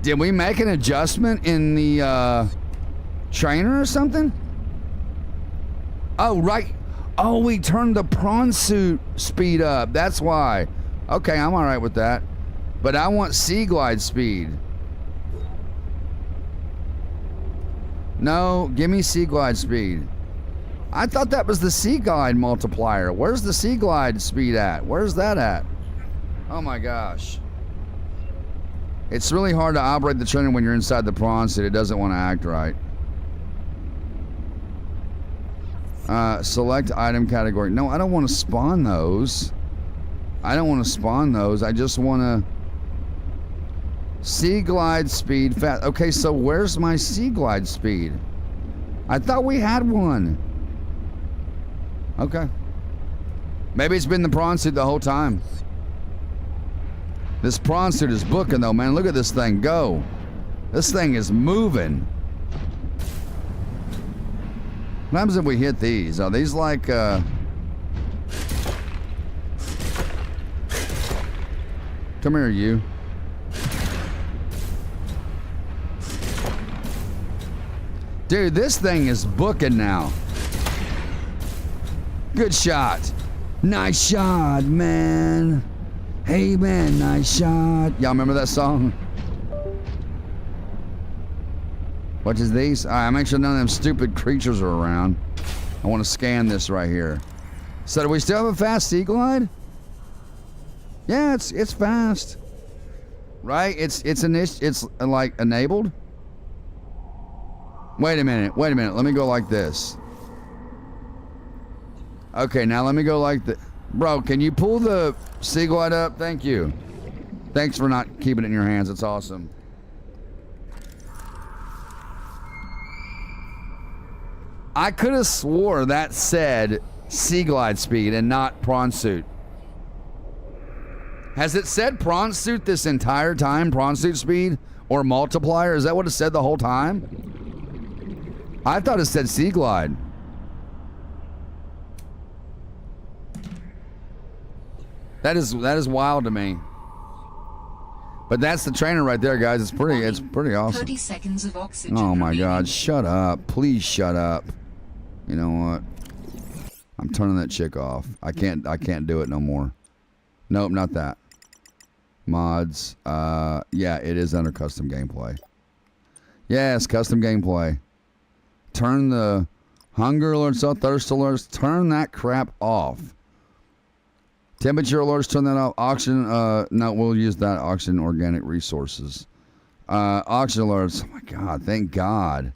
Did we make an adjustment in the trainer or something? Oh, right. Oh, we turned the prawn suit speed up. That's why. Okay, I'm all right with that. But I want Sea Glide speed. No, give me Sea Glide speed. I thought that was the sea glide multiplier. Where's the sea glide speed at? Where's that at? Oh my gosh. It's really hard to operate the trainer when you're inside the prawn suit. It doesn't want to act right. Select item category. No, I don't want to spawn those. I don't want to spawn those. I just want to... Sea glide speed fast. Okay, so where's my sea glide speed? I thought we had one. Okay. Maybe it's been the prawn suit the whole time. This prawn suit is booking though, man. Look at this thing go. This thing is moving. What happens if we hit these? Are these like, Come here, you. Dude, this thing is booking now. Good shot. Nice shot, man. Hey, man, nice shot. Y'all remember that song? What is these? All right, make sure none of them stupid creatures are around. I want to scan this right here. So do we still have a fast sea glide? Yeah, it's fast. Right? It's like enabled. Wait a minute. Let me go like this. Okay, now let me go like the... Bro, can you pull the sea glide up? Thank you. Thanks for not keeping it in your hands. It's awesome. I could have swore that said sea glide speed and not prawn suit. Has it said prawn suit this entire time? Prawn suit speed or multiplier? Is that what it said the whole time? I thought it said sea glide. That is wild to me. But that's the trainer right there, guys. It's pretty awesome. 30 seconds of oxygen. Oh my God! Shut up! Please shut up. You know what? I'm turning that chick off. I can't do it no more. Nope, not that. Mods. Yeah, it is under custom gameplay. Yes, custom gameplay. Turn the hunger alerts off, thirst alerts. Turn that crap off. Temperature alerts, turn that off. Oxygen, no, we'll use that. Oxygen, organic resources. Oxygen alerts. Oh my God, thank God.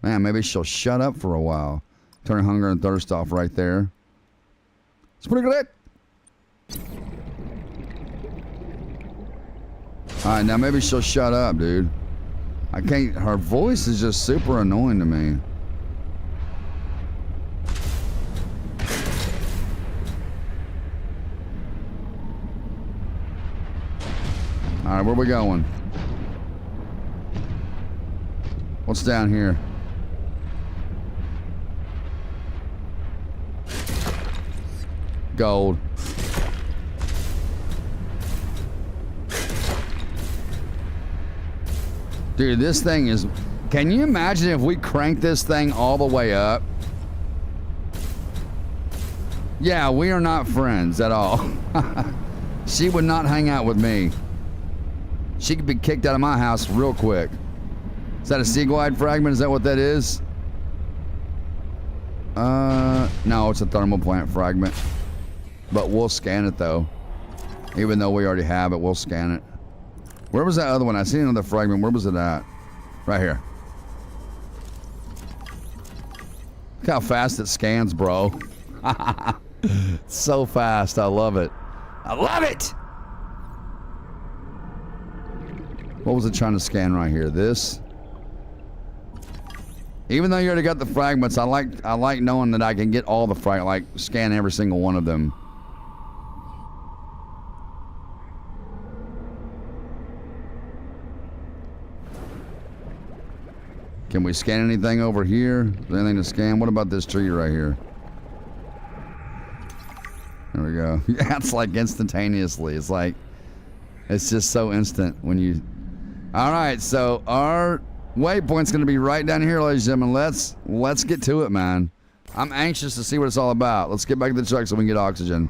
Man, maybe she'll shut up for a while. Turn hunger and thirst off right there. It's pretty good. Alright, now maybe she'll shut up, dude. I can't, her voice is just super annoying to me. Alright, where we going? What's down here? Gold. Dude, this thing is... Can you imagine if we crank this thing all the way up? Yeah, we are not friends at all. She would not hang out with me. She could be kicked out of my house real quick. Is that a sea glide fragment? Is that what that is? No, it's a thermal plant fragment. But we'll scan it though. Even though we already have it, we'll scan it. Where was that other one? I seen another fragment. Where was it at? Right here. Look how fast it scans, bro. So fast. I love it. I love it! What was it trying to scan right here? This? Even though you already got the fragments, I like knowing that I can get all the like scan every single one of them. Can we scan anything over here? Is there anything to scan? What about this tree right here? There we go. Yeah, it's like instantaneously. It's like, it's just so instant when you... Alright, so our waypoint's going to be right down here, ladies and gentlemen. Let's get to it, man. I'm anxious to see what it's all about. Let's get back to the truck so we can get oxygen.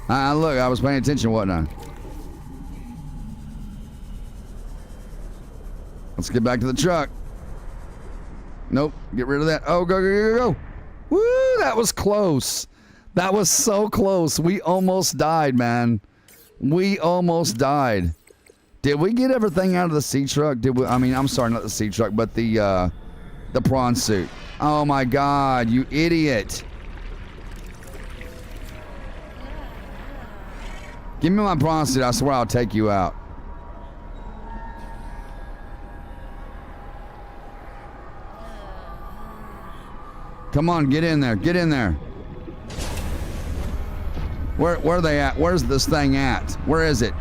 Look, I was paying attention, wasn't I? Let's get back to the truck. Nope, get rid of that. Oh, go, go, go, go, go. Woo, that was close. That was so close. We almost died, man. We almost died. Did we get everything out of the sea truck? Did we? I mean, I'm sorry, not the sea truck, but the prawn suit. Oh my God, you idiot. Give me my prawn suit. I swear I'll take you out. Come on, get in there. Get in there. Where are they at? Where's this thing at? Where is it?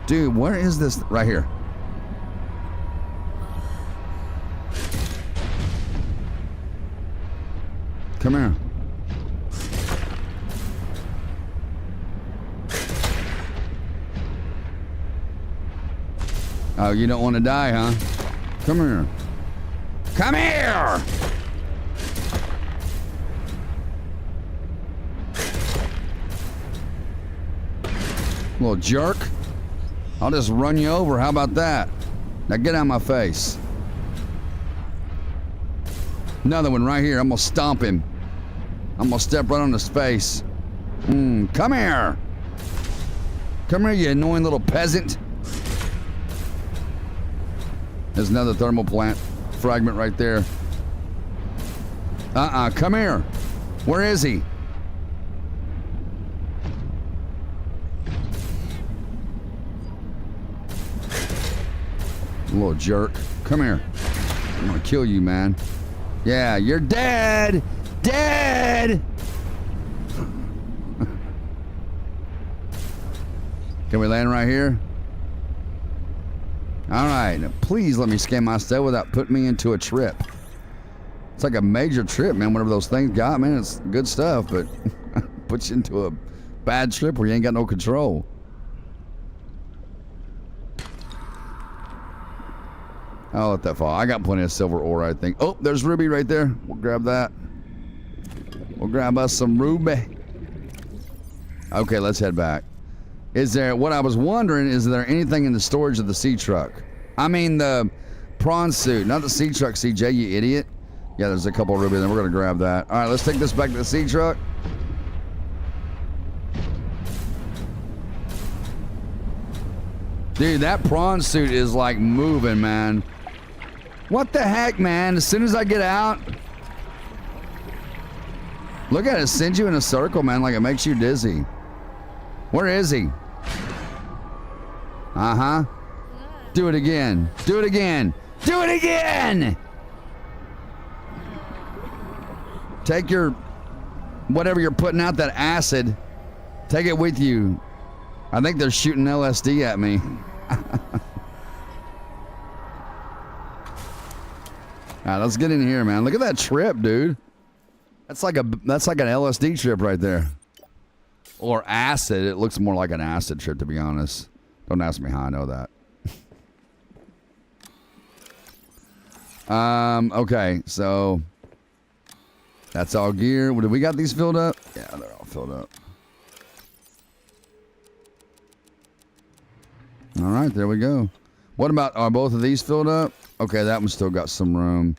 Dude, where is this? Right here. Come here. Oh, you don't want to die, huh? Come here. Come here! Little jerk. I'll just run you over. How about that? Now get out of my face. Another one right here. I'm gonna stomp him. I'm gonna step right on his face. Come here. Come here, you annoying little peasant. There's another thermal plant fragment right there. Come here. Where is he? Little jerk. Come here. I'm gonna kill you, man. Yeah, you're dead. Dead. Can we land right here? All right. Now please let me scan my stuff without putting me into a trip. It's like a major trip, man. Whatever those things got, man, it's good stuff, but puts you into a bad trip where you ain't got no control. I'll let that fall. I got plenty of silver ore, I think. Oh, there's ruby right there. We'll grab that. We'll grab us some ruby. Okay, let's head back. Is there, what I was wondering, is there anything in the storage of the sea truck? I mean the prawn suit, not the sea truck, CJ, you idiot. Yeah, there's a couple of ruby there. We're going to grab that. All right, let's take this back to the sea truck. Dude, that prawn suit is like moving, man. What the heck, man? As soon as I get out, look at it, sends you in a circle, man, like it makes you dizzy. Where is he? Uh-huh. Do it again. Do it again. Do it again! Take your, whatever you're putting out, that acid, take it with you. I think they're shooting LSD at me. All right, let's get in here, man. Look at that trip, dude. That's like an LSD trip right there. Or acid. It looks more like an acid trip, to be honest. Don't ask me how I know that. Okay, so that's all gear. Did we got these filled up? Yeah, they're all filled up. All right, there we go. What about, are both of these filled up? Okay, that one's still got some room.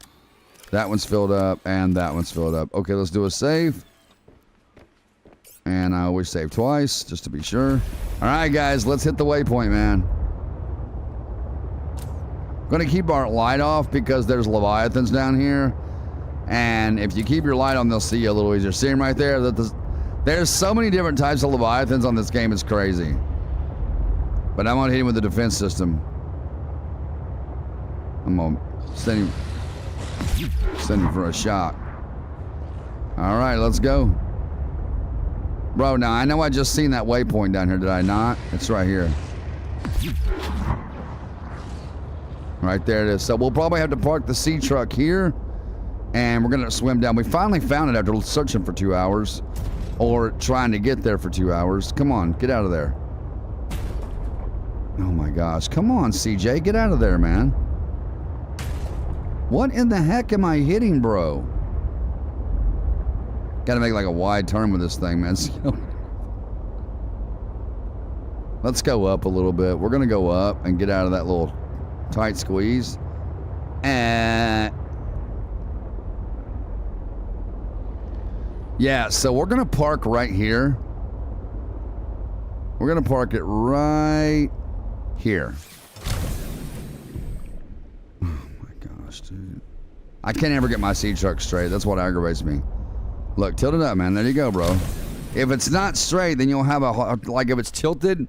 That one's filled up, and that one's filled up. Okay, let's do a save. And I always save twice, just to be sure. All right, guys, let's hit the waypoint, man. Going to keep our light off because there's leviathans down here. And if you keep your light on, they'll see you a little easier. See them right there? There's so many different types of leviathans on this game, it's crazy. But I'm going to hit him with the defense system. I'm going to send him for a shot. All right, let's go. Bro, now I know I just seen that waypoint down here, did I not? It's right here. Right there it is. So we'll probably have to park the sea truck here, and we're gonna swim down. We finally found it after searching for 2 hours, or trying to get there for 2 hours. Come on, get out of there. Oh my gosh, come on, CJ, get out of there, man. What in the heck am I hitting, bro? Gotta make like a wide turn with this thing, man. Let's go up a little bit. We're gonna go up and get out of that little Tight squeeze. And yeah, so we're gonna park right here. We're gonna park it right here. Oh my gosh, dude. I can't ever get my sea truck straight. That's what aggravates me. Look, tilt it up, man. There you go, bro. If it's not straight, then you'll have like if it's tilted,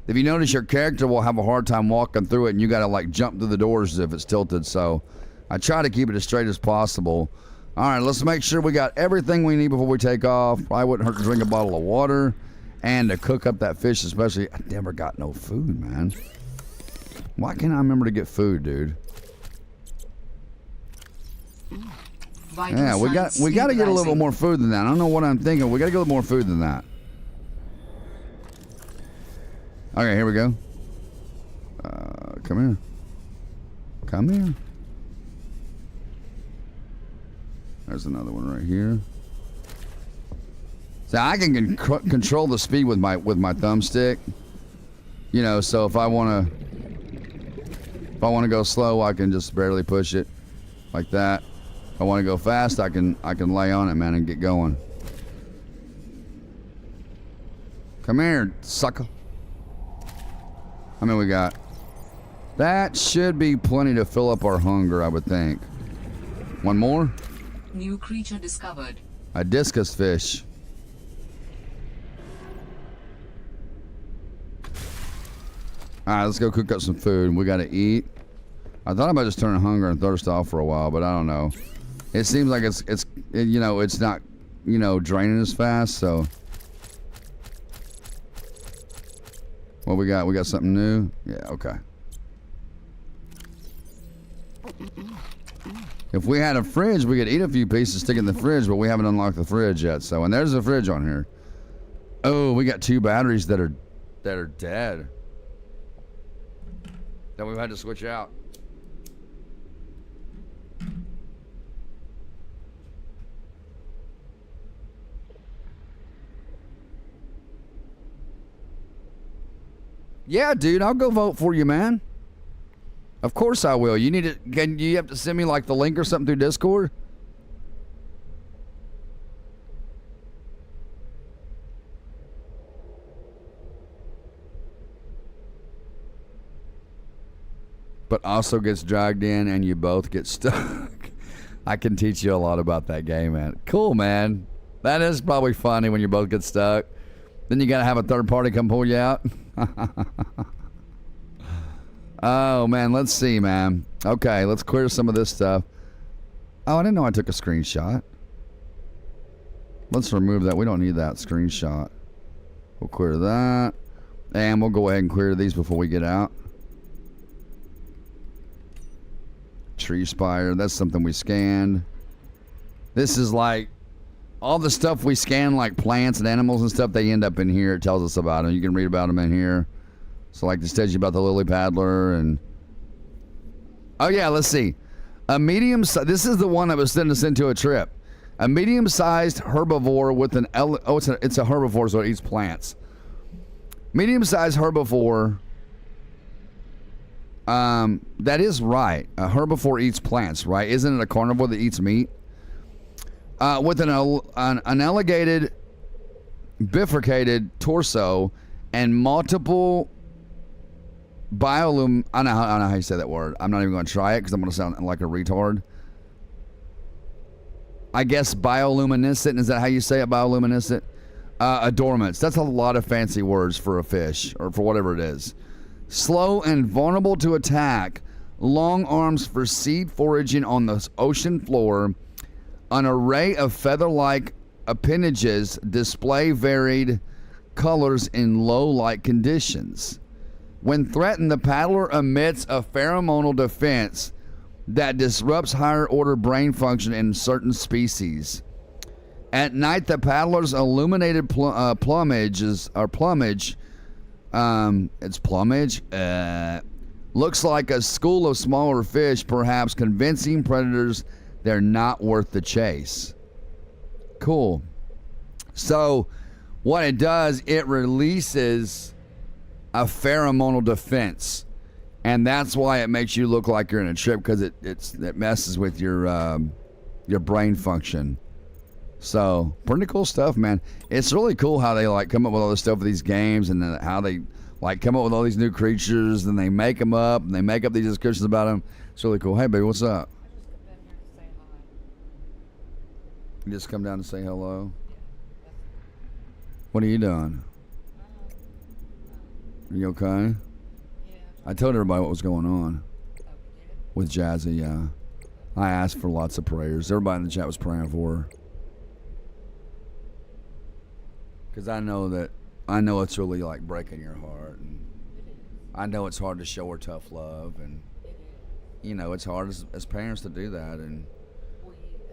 if you notice your character will have a hard time walking through it, and you gotta like jump through the doors if it's tilted. So I try to keep it as straight as possible. All right, let's make sure we got everything we need before we take off. Probably wouldn't hurt to drink a bottle of water and to cook up that fish, especially. I never got no food, man. Why can't I remember to get food, dude? Yeah, we got to get a little more food than that. I don't know what I'm thinking. We got to get a little more food than that. Okay, here we go. Come here. Come here. There's another one right here. So I can control the speed with my thumbstick. You know, so if I want to go slow, I can just barely push it like that. If I want to go fast, I can lay on it, man, and get going. Come here, sucker. How many we got? That should be plenty to fill up our hunger, I would think. One more? New creature discovered. A discus fish. Alright, let's go cook up some food. We gotta eat. I thought about just turning hunger and thirst off for a while, but I don't know. It seems like it's you know, it's not, you know, draining as fast, so. What we got? We got something new? Yeah, okay. If we had a fridge, we could eat a few pieces, stick it in the fridge, but we haven't unlocked the fridge yet. So, and there's a fridge on here. Oh, we got 2 batteries that are dead. That we've had to switch out. Yeah, dude, I'll go vote for you, man. Of course I will. You need to. Can you have to send me like the link or something through Discord? But also gets dragged in and you both get stuck. I can teach you a lot about that game, man. Cool, man. That is probably funny when you both get stuck. Then you gotta have a third party come pull you out. Oh, man, let's see, man. Okay, let's clear some of this stuff. Oh, I didn't know I took a screenshot. Let's remove that. We don't need that screenshot. We'll clear that. And we'll go ahead and clear these before we get out. Tree spire. That's something we scanned. This is like all the stuff we scan, like plants and animals and stuff, they end up in here. It tells us about them. You can read about them in here. So like this tells you about the lily paddler and... Oh yeah, let's see. A medium... This is the one that was sending us into a trip. A medium-sized herbivore with an... it's a herbivore, so it eats plants. Medium-sized herbivore... that is right. A herbivore eats plants, right? Isn't it a carnivore that eats meat? With an elongated, bifurcated torso and multiple biolum. I don't know how you say that word. I'm not even going to try it because I'm going to sound like a retard. I guess bioluminescent. Is that how you say it? Bioluminescent? Adornments. That's a lot of fancy words for a fish or for whatever it is. Slow and vulnerable to attack. Long arms for seed foraging on the ocean floor. An array of feather-like appendages display varied colors in low light conditions. When threatened, the paddler emits a pheromonal defense that disrupts higher order brain function in certain species. At night, the paddler's illuminated plumage, looks like a school of smaller fish, perhaps convincing predators they're not worth the chase. Cool. So what it does, it releases a pheromonal defense. And that's why it makes you look like you're in a trip, because it messes with your brain function. So pretty cool stuff, man. It's really cool how they like come up with all this stuff with these games, and then how they like come up with all these new creatures, and they make them up, and they make up these descriptions about them. It's really cool. Hey, baby, what's up? You just come down to say hello? What are you doing? Are you okay? I told everybody what was going on with Jazzy. Yeah, I asked for lots of prayers. Everybody in the chat was praying for her, because I know it's really like breaking your heart, and I know it's hard to show her tough love, and you know it's hard as parents to do that. And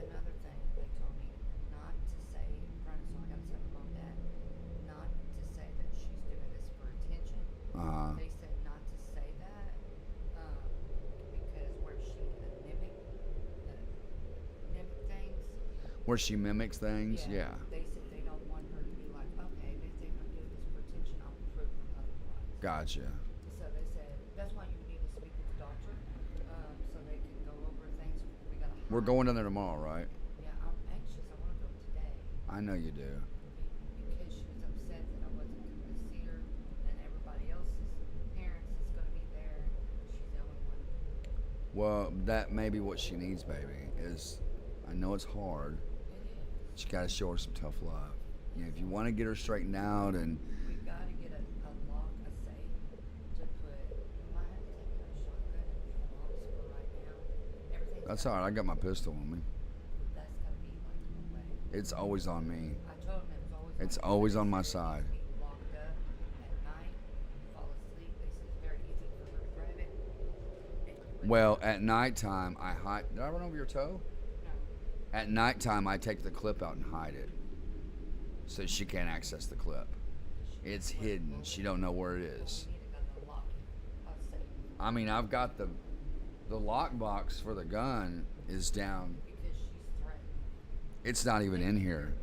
Another thing they told me not to say in front of, so I gotta tell mom dad not to say that she's doing this for attention. They said not to say that because where she mimic things. Where she mimics things, yeah. They said they don't want her to be like, okay, if they're gonna do this for attention, I'll prove them otherwise. Gotcha. So they said that's why you need to speak with the doctor, so they can go over things. We're going down there tomorrow, right? Yeah, I'm anxious. I want to go today. I know you do. Because she was upset that I wasn't going to see her, and everybody else's parents is going to be there, and she's the only one. Well, that may be what she needs, baby. I know it's hard. But you gotta show her some tough love. You know, if you want to get her straightened out, and We've got to get a lock, a safe to put. I might have to take out a shotgun and locks for right now. Everything's that's all right. I got my pistol on me. That's got to be like no way. It's always on me. I told him it was always. It's always on my side. Be locked up at night, fall asleep. They said it's very easy for her to grab it. Well, at nighttime, I hide. Did I run over your toe? No. At nighttime, I take the clip out and hide it, so she can't access the clip. It's hidden. She don't know where it is. We need to go lock it. I'll say. I mean, I've got the lockbox for the gun is down. Because she's threatened. It's not even in here.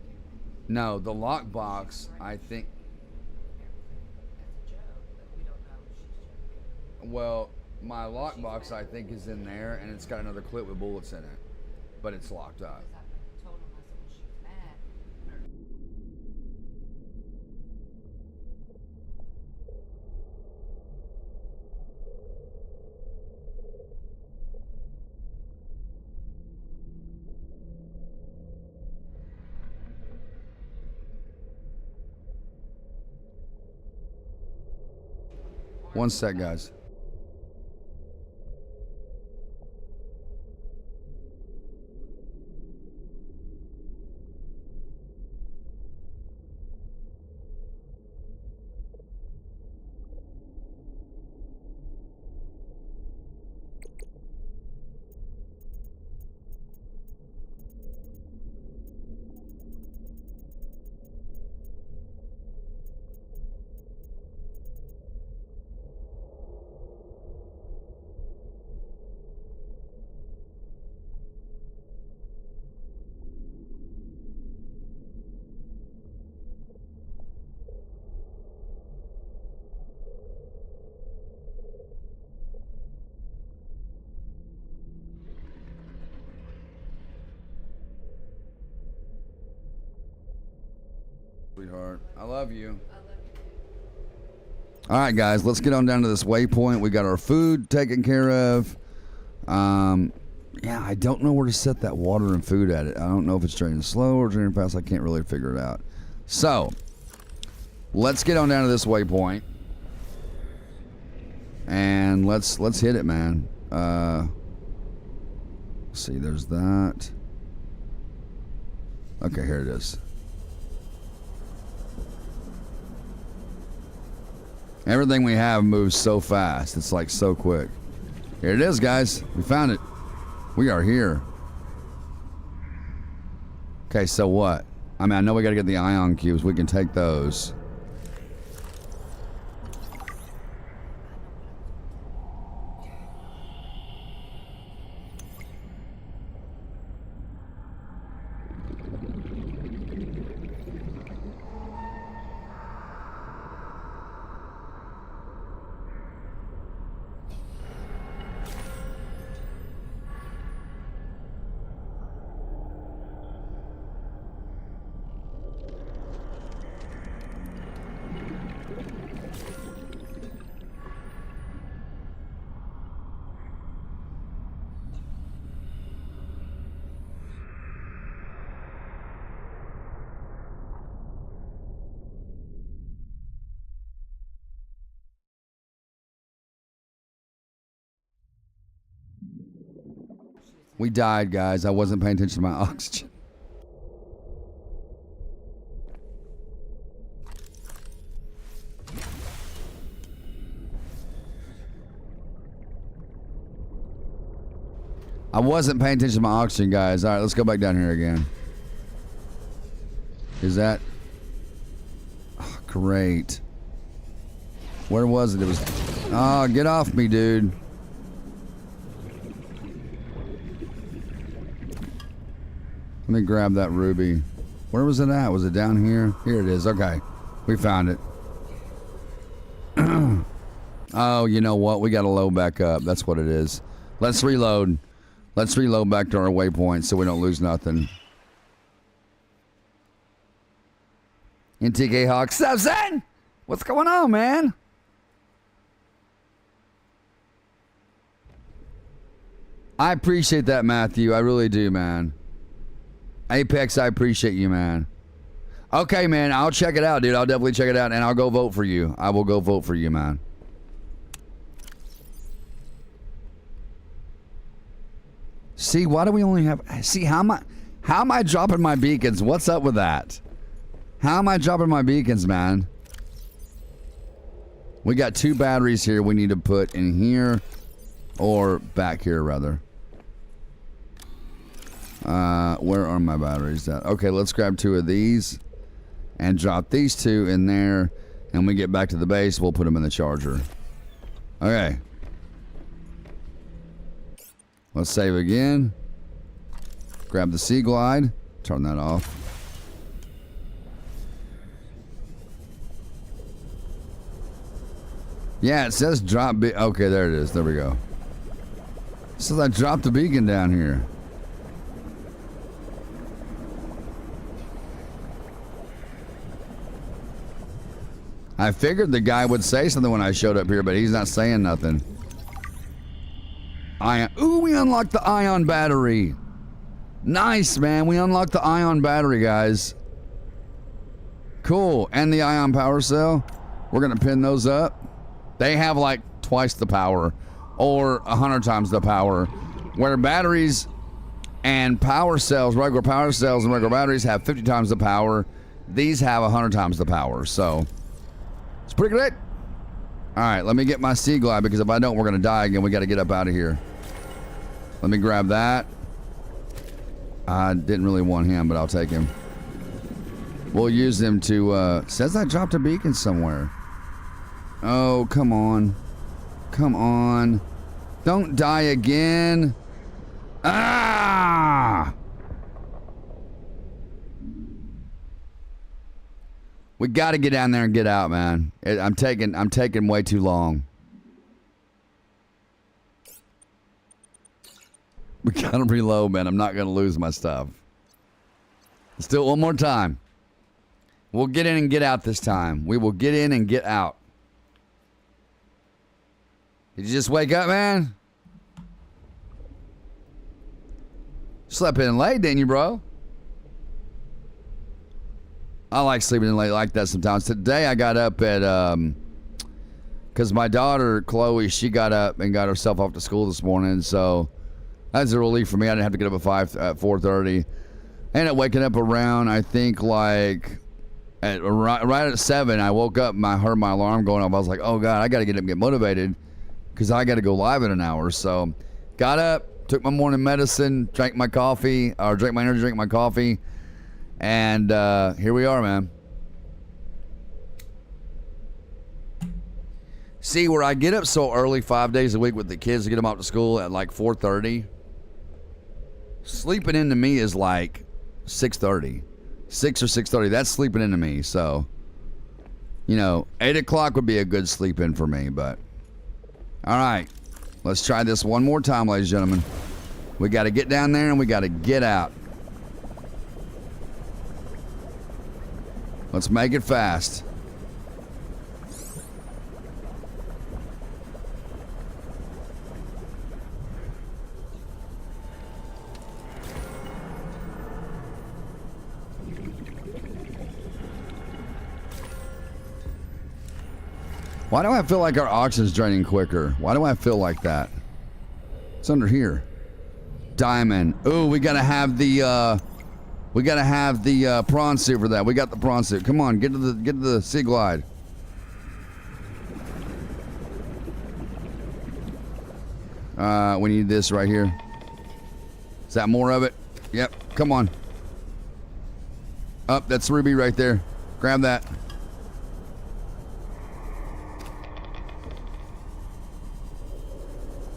No, the lockbox, I think. That's a joke, but we don't know if she's joking. Well, my lockbox, I think, is in there, and it's got another clip with bullets in it, but it's locked up. Because I told him, I said, when she was mad, One sec, guys. Sweetheart, I love you. All right, guys, let's get on down to this waypoint. We got our food taken care of. Yeah, I don't know where to set that water and food at it. I don't know if it's draining slow or draining fast. I can't really figure it out. So, let's get on down to this waypoint. And let's hit it, man. Let's see, there's that. Okay, here it is. Everything we have moves so fast. It's like so quick. Here it is, guys. We found it. We are here. Okay, so what? I mean, I know we got to get the ion cubes. We can take those. We died, guys. I wasn't paying attention to my oxygen. I wasn't paying attention to my oxygen, guys. All right, let's go back down here again. Is that... Oh, great. Where was it? It was... Oh, get off me, dude. Let me grab that ruby. Where was it at? Was it down here? Here it is. Okay. We found it. Oh, you know what? We got to load back up. That's what it is. Let's reload. Let's reload back to our waypoint so we don't lose nothing. NTK Hawk. Subzen! What's going on, man? I appreciate that, Matthew. I really do, man. Apex, I appreciate you, man. Okay, man. I'll check it out, dude. I'll definitely check it out, and I'll go vote for you. I will go vote for you, man. See, why do we only have... See, how am I dropping my beacons? What's up with that? How am I dropping my beacons, man? We got 2 batteries here we need to put in here. Or back here, rather. Where are my batteries at? Okay, let's grab 2 of these. And drop these 2 in there. And when we get back to the base, we'll put them in the charger. Okay. Let's save again. Grab the Sea Glide. Turn that off. Yeah, it says drop okay, there it is. There we go. It says I dropped the beacon down here. I figured the guy would say something when I showed up here, but he's not saying nothing. Ion. Ooh, we unlocked the ion battery. Nice, man. We unlocked the ion battery, guys. Cool. And the ion power cell. We're going to pin those up. They have like twice the power or 100 times the power. Where batteries and power cells, regular power cells and regular batteries have 50 times the power. These have 100 times the power. So it's pretty great. All right, let me get my Sea Glide because if I don't, we're going to die again. We got to get up out of here. Let me grab that. I didn't really want him, but I'll take him. We'll use him to... says I dropped a beacon somewhere. Oh, come on. Come on. Don't die again. Ah! We got to get down there and get out, man. I'm taking way too long. We got to reload, man. I'm not going to lose my stuff. Let's do it one more time. We'll get in and get out this time. We will get in and get out. Did you just wake up, man? Slept in late, didn't you, bro? I like sleeping in late like that sometimes. Today I got up at, because my daughter, Chloe, she got up and got herself off to school this morning, so that's a relief for me. I didn't have to get up at 4:30. I ended up waking up around, I think, like, right at 7. I woke up and I heard my alarm going off. I was like, oh, God, I got to get up and get motivated because I got to go live in an hour. So got up, took my morning medicine, drank my coffee, or drank my energy drink, my coffee, and here we are, man. See, where I get up so early 5 days a week with the kids to get them off to school at like 4:30, sleeping into me is like 6:30. 6 or 6:30. That's sleeping into me. So, you know, 8 o'clock would be a good sleep in for me. But, all right. Let's try this one more time, ladies and gentlemen. We got to get down there and we got to get out. Let's make it fast. Why do I feel like our oxygen's draining quicker? Why do I feel like that? It's under here. diamond. Ooh, we gotta have the prawn suit for that. We got the prawn suit. Come on, get to the Sea Glide. We need this right here. Is that more of it? Yep. Come on. Up, that's ruby right there. Grab that.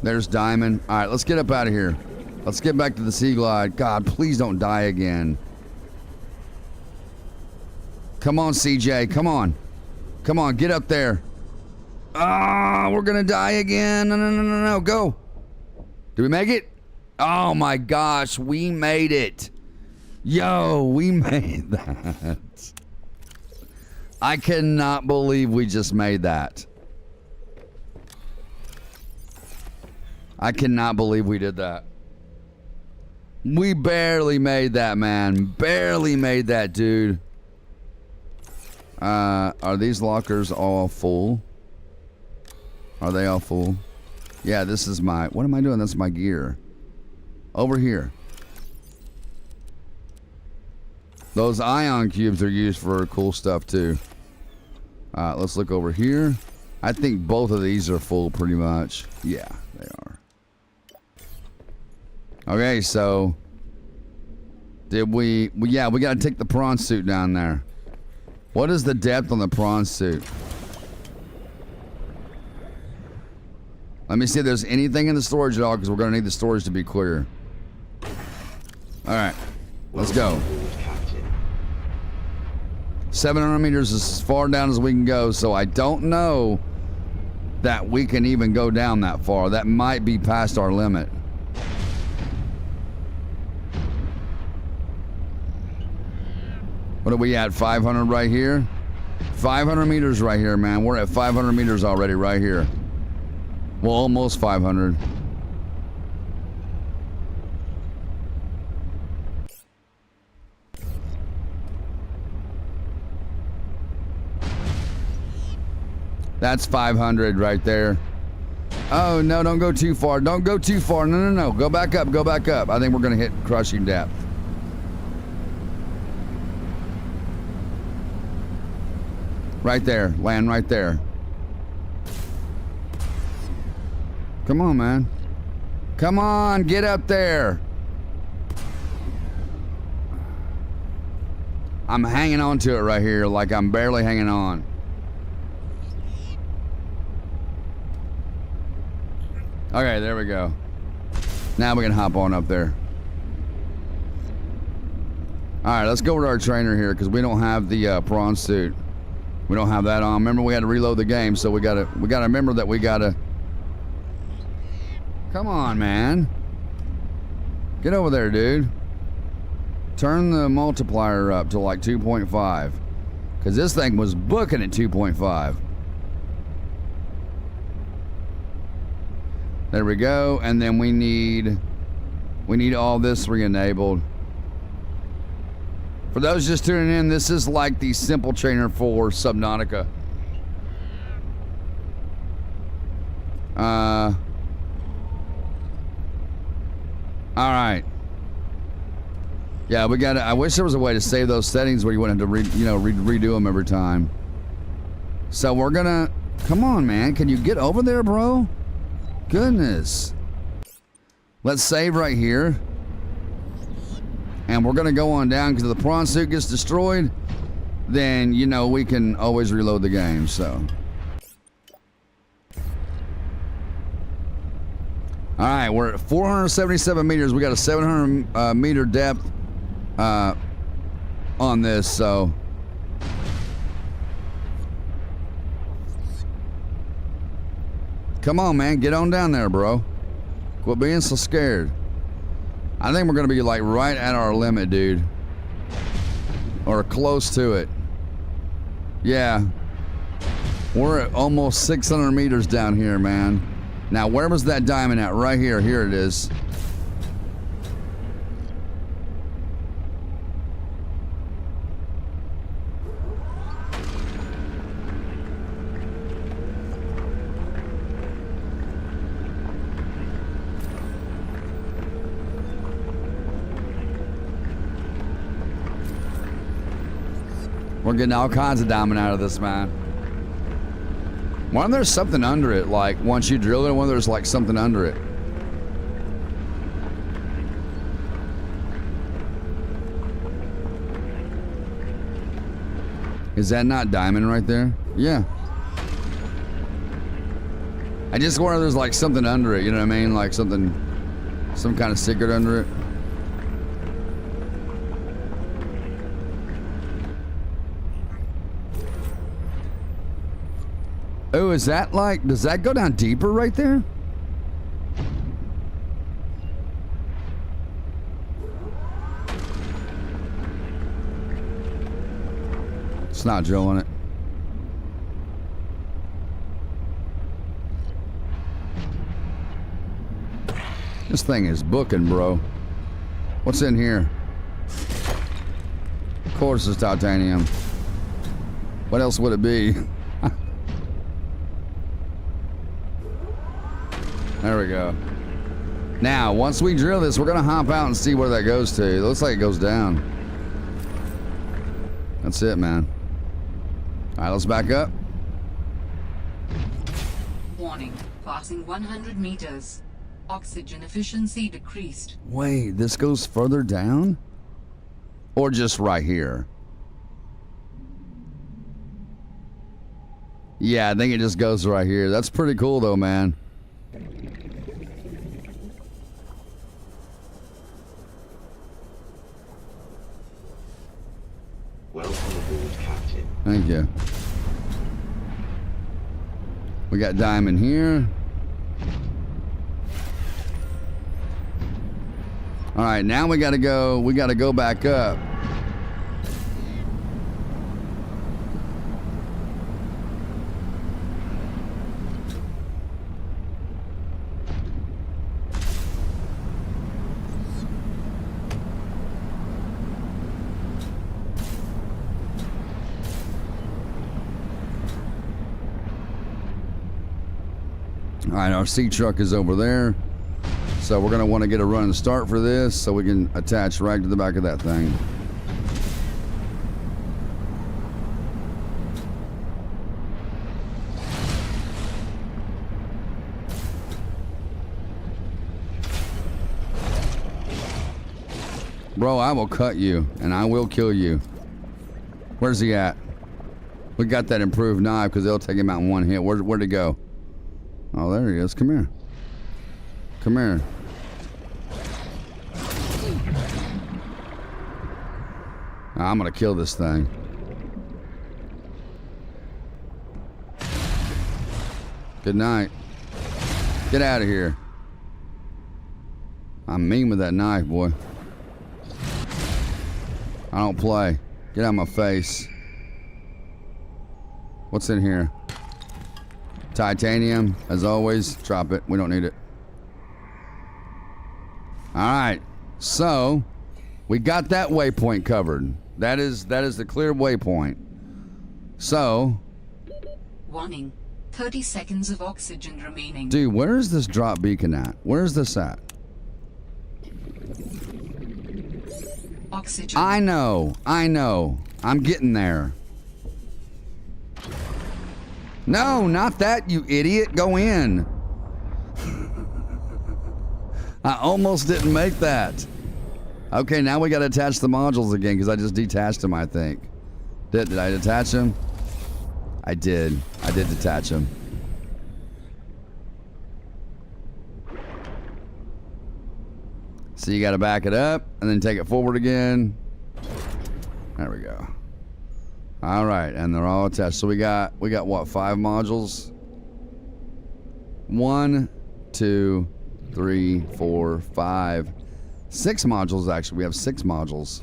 There's diamond. All right, let's get up out of here. Let's get back to the Sea Glide. God, please don't die again. Come on, CJ. Come on. Come on, get up there. Ah, we're gonna die again. No. Go. Did we make it? Oh my gosh, we made it. Yo, we made that. I cannot believe we just made that. I cannot believe we did that. We barely made that, man. Barely made that, dude. Are these lockers all full? Are they all full? Yeah, this is my... What am I doing? That's my gear. Over here. Those ion cubes are used for cool stuff, too. Let's look over here. I think both of these are full, pretty much. Yeah, they are. Okay, so... Did we... Yeah, we gotta take the prawn suit down there. What is the depth on the prawn suit? Let me see if there's anything in the storage at all, because we're going to need the storage to be clear. Alright. Let's go. 700 meters is as far down as we can go, so I don't know that we can even go down that far. That might be past our limit. What are we at? 500 right here? 500 meters right here, man. We're at 500 meters already right here. Well, almost 500. That's 500 right there. Oh, no, don't go too far. Don't go too far. No. Go back up. Go back up. I think we're going to hit crushing depth. Right there. Land right there. Come on, man. Come on, get up there. I'm hanging on to it right here like I'm barely hanging on. Okay, there we go. Now we can hop on up there. Alright, let's go with our trainer here because we don't have the prawn suit. We don't have that on. Remember, we had to reload the game, so we gotta remember that we gotta... Come on, man. Get over there, dude. Turn the multiplier up to like 2.5. Because this thing was booking at 2.5. There we go. And then we need all this re-enabled. For those just tuning in, this is like the simple trainer for Subnautica. Alright. Yeah, we gotta... I wish there was a way to save those settings where you wouldn't have to redo them every time. So we're gonna... Come on, man. Can you get over there, bro? Goodness. Let's save right here. And we're gonna go on down because if the prawn suit gets destroyed, then, you know, we can always reload the game, so... Alright, we're at 477 meters. We got a 700 meter depth on this, so... Come on, man. Get on down there, bro. Quit being so scared. I think we're going to be, like, right at our limit, dude. Or close to it. Yeah. We're at almost 600 meters down here, man. Now, where was that diamond at? Right here. Here it is. We're getting all kinds of diamond out of this, man. Wonder if there's something under it, like once you drill it, wonder there's like something under it. Is that not diamond right there? Yeah. I just wonder if there's like something under it, you know what I mean? Like something, some kind of secret under it. Oh, is that like, does that go down deeper right there? It's not drilling it. This thing is booking, bro. What's in here? Of course it's titanium. What else would it be? There we go. Now, once we drill this, we're gonna hop out and see where that goes to. It looks like it goes down. That's it, man. All right, let's back up. Warning, passing 100 meters. Oxygen efficiency decreased. Wait, this goes further down? Or just right here? Yeah, I think it just goes right here. That's pretty cool though, man. Welcome aboard, Captain. Thank you. We got diamond here. All right, now we gotta go back up. All right, our sea truck is over there. So we're gonna wanna get a run and start for this so we can attach right to the back of that thing. Bro, I will cut you and I will kill you. Where's he at? We got that improved knife because they'll take him out in one hit. Where'd he go? Oh, there he is. Come here. Come here. I'm gonna kill this thing. Good night. Get out of here. I'm mean with that knife, boy. I don't play. Get out of my face. What's in here? Titanium, as always. Drop it. We don't need it. All right. So, we got that waypoint covered. That is the clear waypoint. So, Warning, 30 seconds of oxygen remaining. dude, where is this drop beacon at? Where is this at? Oxygen. I know. I'm getting there. No, not that, you idiot. Go in. I almost didn't make that. Okay, now we got to attach the modules again because I just detached them, I think. Did I detach them? I did. I did detach them. So you got to back it up and then take it forward again. There we go. All right, and they're all attached. So we got what, 5 modules? 1, 2, 3, 4, 5, 6 modules actually. We have 6 modules.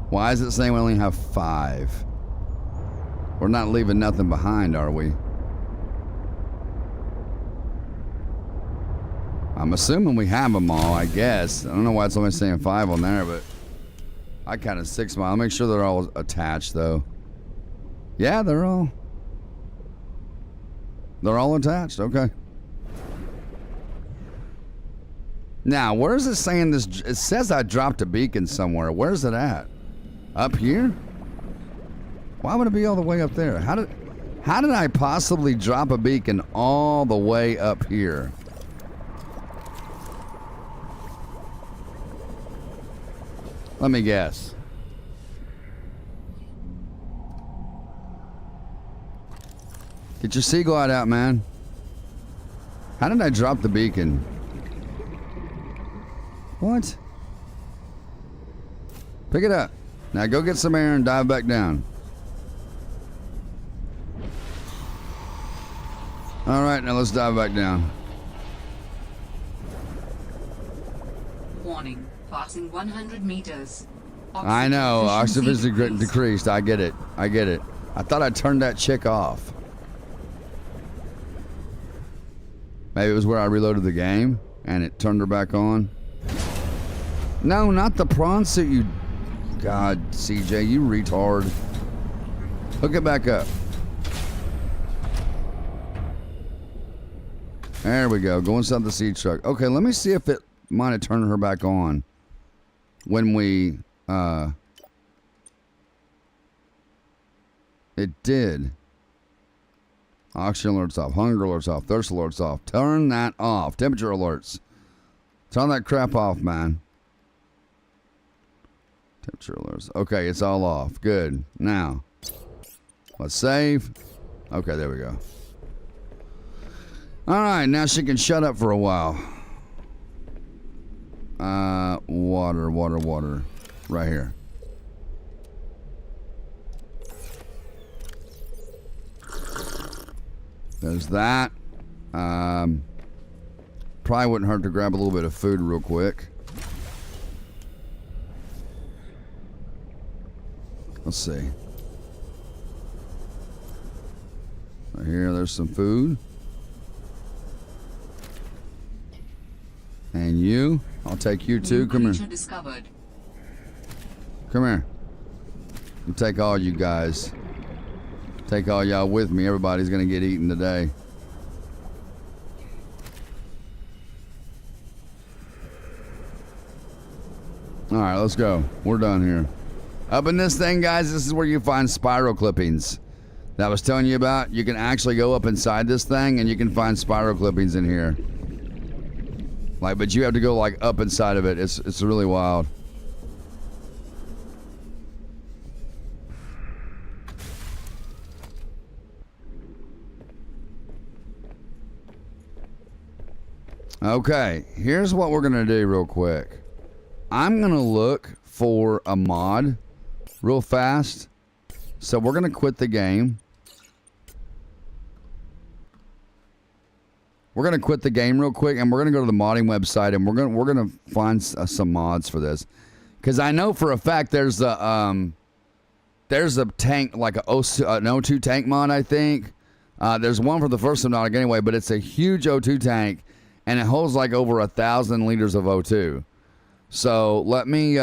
Why is it saying we only have 5? We're not leaving nothing behind, are we? I'm assuming we have them all, I guess. I don't know why it's only saying 5 on there, but I counted 6 miles. I'll make sure they're all attached, though. Yeah, they're all attached. Okay. Now, where is it saying this? It says I dropped a beacon somewhere. Where's it at? Up here? Why would it be all the way up there? How did I possibly drop a beacon all the way up here? Let me guess. Get your sea glide out, man. How did I drop the beacon? What? Pick it up. Now go get some air and dive back down. All right, now let's dive back down. Warning, passing 100 meters. I know, oxygen is decreased. I get it. I thought I turned that chick off. Maybe it was where I reloaded the game and it turned her back on. No, not the prawn suit, you... God, CJ, you retard. Hook it back up. There we go. Go inside the sea truck. Okay, let me see if it might have turned her back on when we... It did. Oxygen alerts off. Hunger alerts off. Thirst alerts off. Turn that off. Temperature alerts. Turn that crap off, man. Temperature alerts. Okay, it's all off. Good. Now, let's save. Okay, there we go. All right, now she can shut up for a while. Water. Right here. There's that. Probably wouldn't hurt to grab a little bit of food real quick. Let's see. Right here, there's some food. And you? I'll take you too. Come here. Discovered. Come here. I'll take all you guys. Take all y'all with me. Everybody's gonna get eaten today. Alright, let's go. We're done here. Up in this thing, guys, this is where you find spiral clippings that I was telling you about. You can actually go up inside this thing and you can find spiral clippings in here. Like, but you have to go like up inside of it. It's really wild. Okay, here's what we're gonna do real quick. I'm gonna look for a mod real fast. So we're gonna quit the game. We're gonna quit the game real quick, and we're gonna go to the modding website, and we're gonna find some mods for this, because I know for a fact there's a tank, like an O2 tank mod. I think there's one for the first Subnautica anyway, but it's a huge O2 tank, and it holds like over 1,000 liters of O2. So let me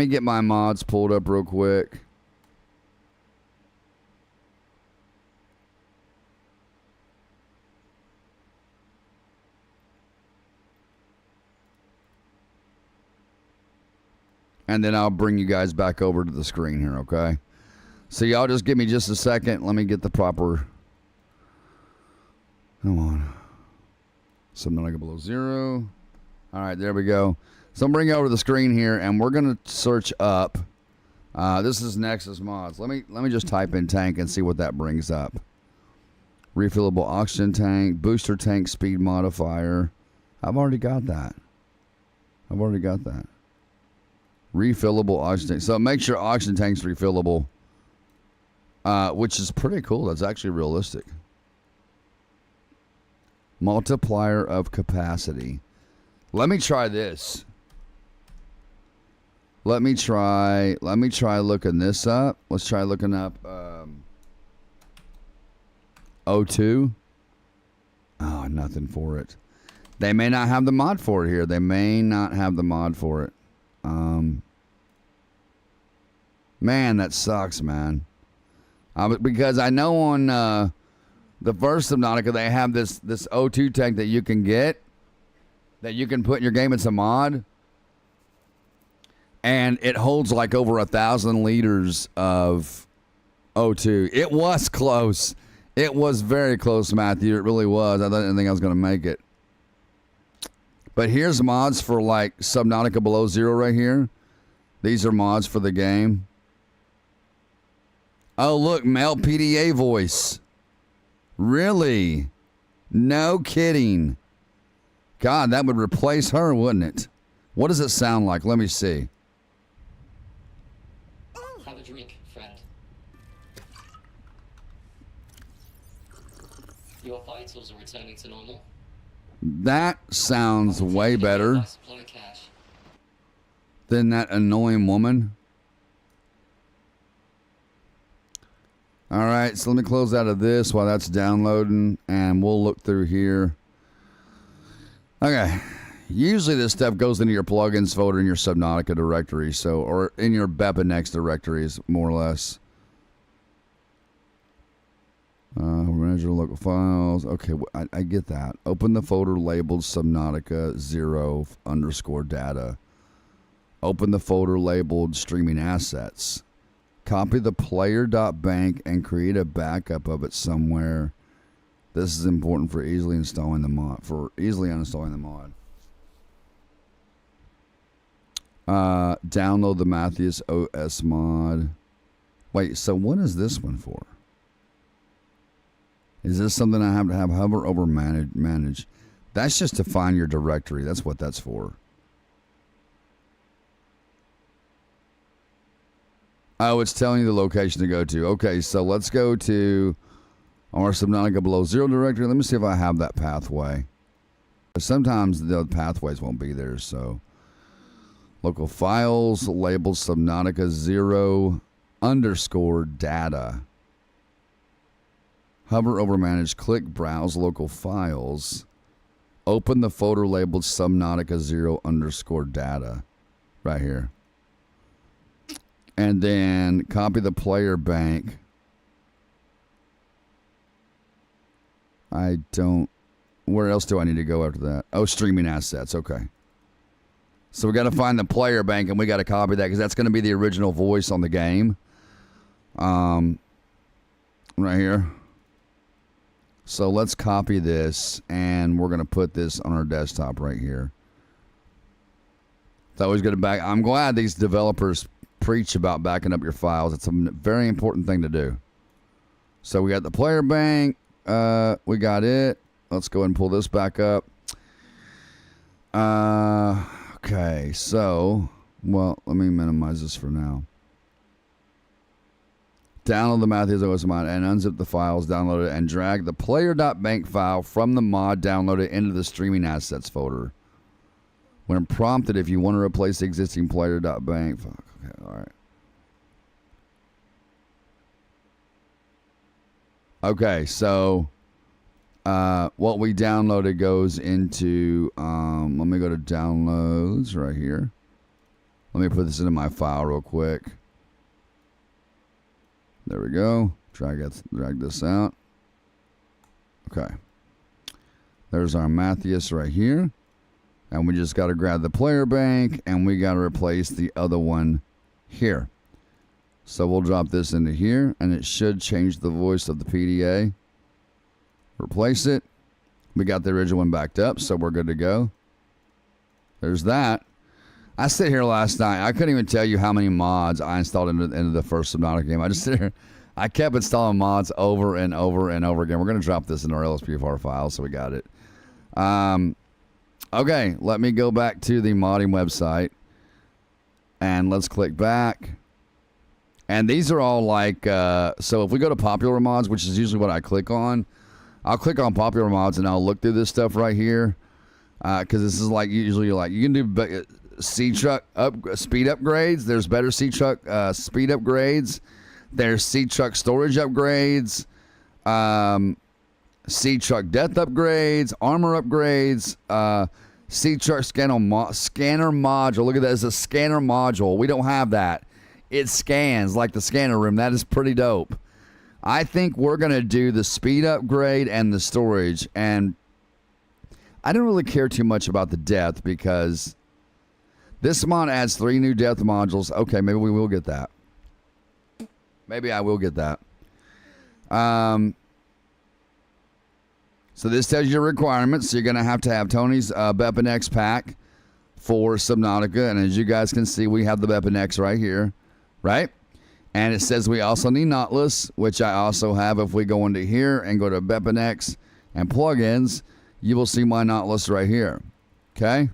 get my mods pulled up real quick. And then I'll bring you guys back over to the screen here, okay? So y'all just give me just a second. Let me get the proper... Come on. Subnautica Below Zero. All right, there we go. So I'm bringing you over to the screen here, and we're going to search up. This is Nexus Mods. Let me just type in tank and see what that brings up. Refillable oxygen tank, booster tank speed modifier. I've already got that. Refillable oxygen tank. So make sure oxygen tank's refillable, which is pretty cool. That's actually realistic. Multiplier of capacity. Let me try this. Let me try looking this up. Let's try looking up O2. Oh, nothing for it. They may not have the mod for it here. Man, that sucks, man. Because I know on The first Subnautica, they have this O2 tank that you can get, that you can put in your game. It's a mod. And it holds like over 1,000 liters of O2. It was close. It was very close, Matthew. It really was. I didn't think I was going to make it. But here's mods for like Subnautica Below Zero right here. These are mods for the game. Oh, look, male PDA voice. Really? No kidding. God, that would replace her, wouldn't it? What does it sound like? Let me see. Have a drink, friend. Your vitals are returning to normal. That sounds way better than that annoying woman. All right, so let me close out of this while that's downloading, and we'll look through here. Okay, usually this stuff goes into your plugins folder in your Subnautica directory, so or in your BepInEx directories, more or less. Manage your local files. Okay, I get that. Open the folder labeled Subnautica 0 _ data. Open the folder labeled streaming assets. Copy the player.bank and create a backup of it somewhere. This is important for easily installing the mod. Uninstalling the mod. Download the Matthias OS mod. Wait, so what is this one for? Is this something I have to have hover over manage? That's just to find your directory. That's what that's for. Oh, it's telling you the location to go to. Okay, so let's go to our Subnautica Below Zero directory. Let me see if I have that pathway. Sometimes the pathways won't be there, so. Local files, labeled Subnautica 0 _ data. Hover over manage, click browse local files. Open the folder labeled Subnautica 0 _ data. Right here. And then copy the player bank. Where else do I need to go after that? Oh, streaming assets. Okay. So we got to find the player bank and we got to copy that because that's going to be the original voice on the game. Right here. So let's copy this and we're going to put this on our desktop right here. It's always good to back. I'm glad these developers preach about backing up your files. It's a very important thing to do. So we got the player bank. We got it. Let's go ahead and pull this back up. Okay, so, well, let me minimize this for now. Download the Matthias OS mod and unzip the files, download it, and drag the player.bank file from the mod, download it into the streaming assets folder. When prompted, if you want to replace the existing player.bank, okay, all right. Okay, so what we downloaded goes into, let me go to downloads right here. Let me put this into my file real quick. There we go. Drag this out. Okay. There's our Matthias right here. And we just got to grab the player bank and we got to replace the other one here. So we'll drop this into here and it should change the voice of the PDA. Replace it. We got the original one backed up, so we're good to go. There's that. I sit here last night. I couldn't even tell you how many mods I installed into the first Subnautica game. I just sit here. I kept installing mods over and over and over again. We're going to drop this into our LSPDFR file, so we got it. Okay, let me go back to the modding website. And let's click back. And these are all like, so if we go to popular mods, which is usually what I click on, I'll click on popular mods and I'll look through this stuff right here. Because this is like, usually like, you can do C-Truck speed upgrades. There's better C-Truck speed upgrades. There's C-Truck storage upgrades. C-Truck death upgrades. Armor upgrades. C-Truck scanner module. Look at that. It's a scanner module. We don't have that. It scans like the scanner room. That is pretty dope. I think we're going to do the speed upgrade and the storage. And I don't really care too much about the depth because this mod adds 3 new depth modules. Okay, maybe we will get that. Maybe I will get that. So this tells you your requirements. So you're going to have Tony's Weapon X pack for Subnautica. And as you guys can see, we have the Weapon X right here. Right? And it says we also need Nautilus, which I also have. If we go into here and go to Weapon X and plugins, you will see my Nautilus right here. Okay?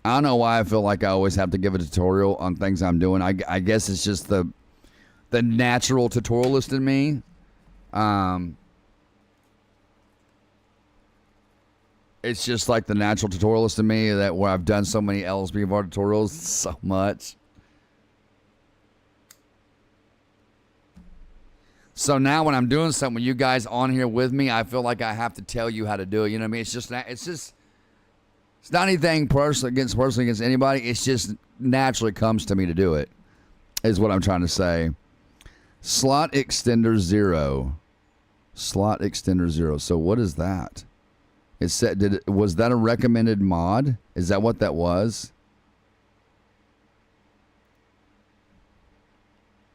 I don't know why I feel like I always have to give a tutorial on things I'm doing. I guess it's just the natural tutorialist in me. It's just like the natural tutorialist in me that where I've done so many LSPDFR tutorials so much. So now when I'm doing something with you guys on here with me, I feel like I have to tell you how to do it. You know what I mean? It's not anything personally against anybody. It's just naturally comes to me to do it, is what I'm trying to say. Slot Extender 0. Slot Extender 0. So what is that? It said, was that a recommended mod? Is that what that was?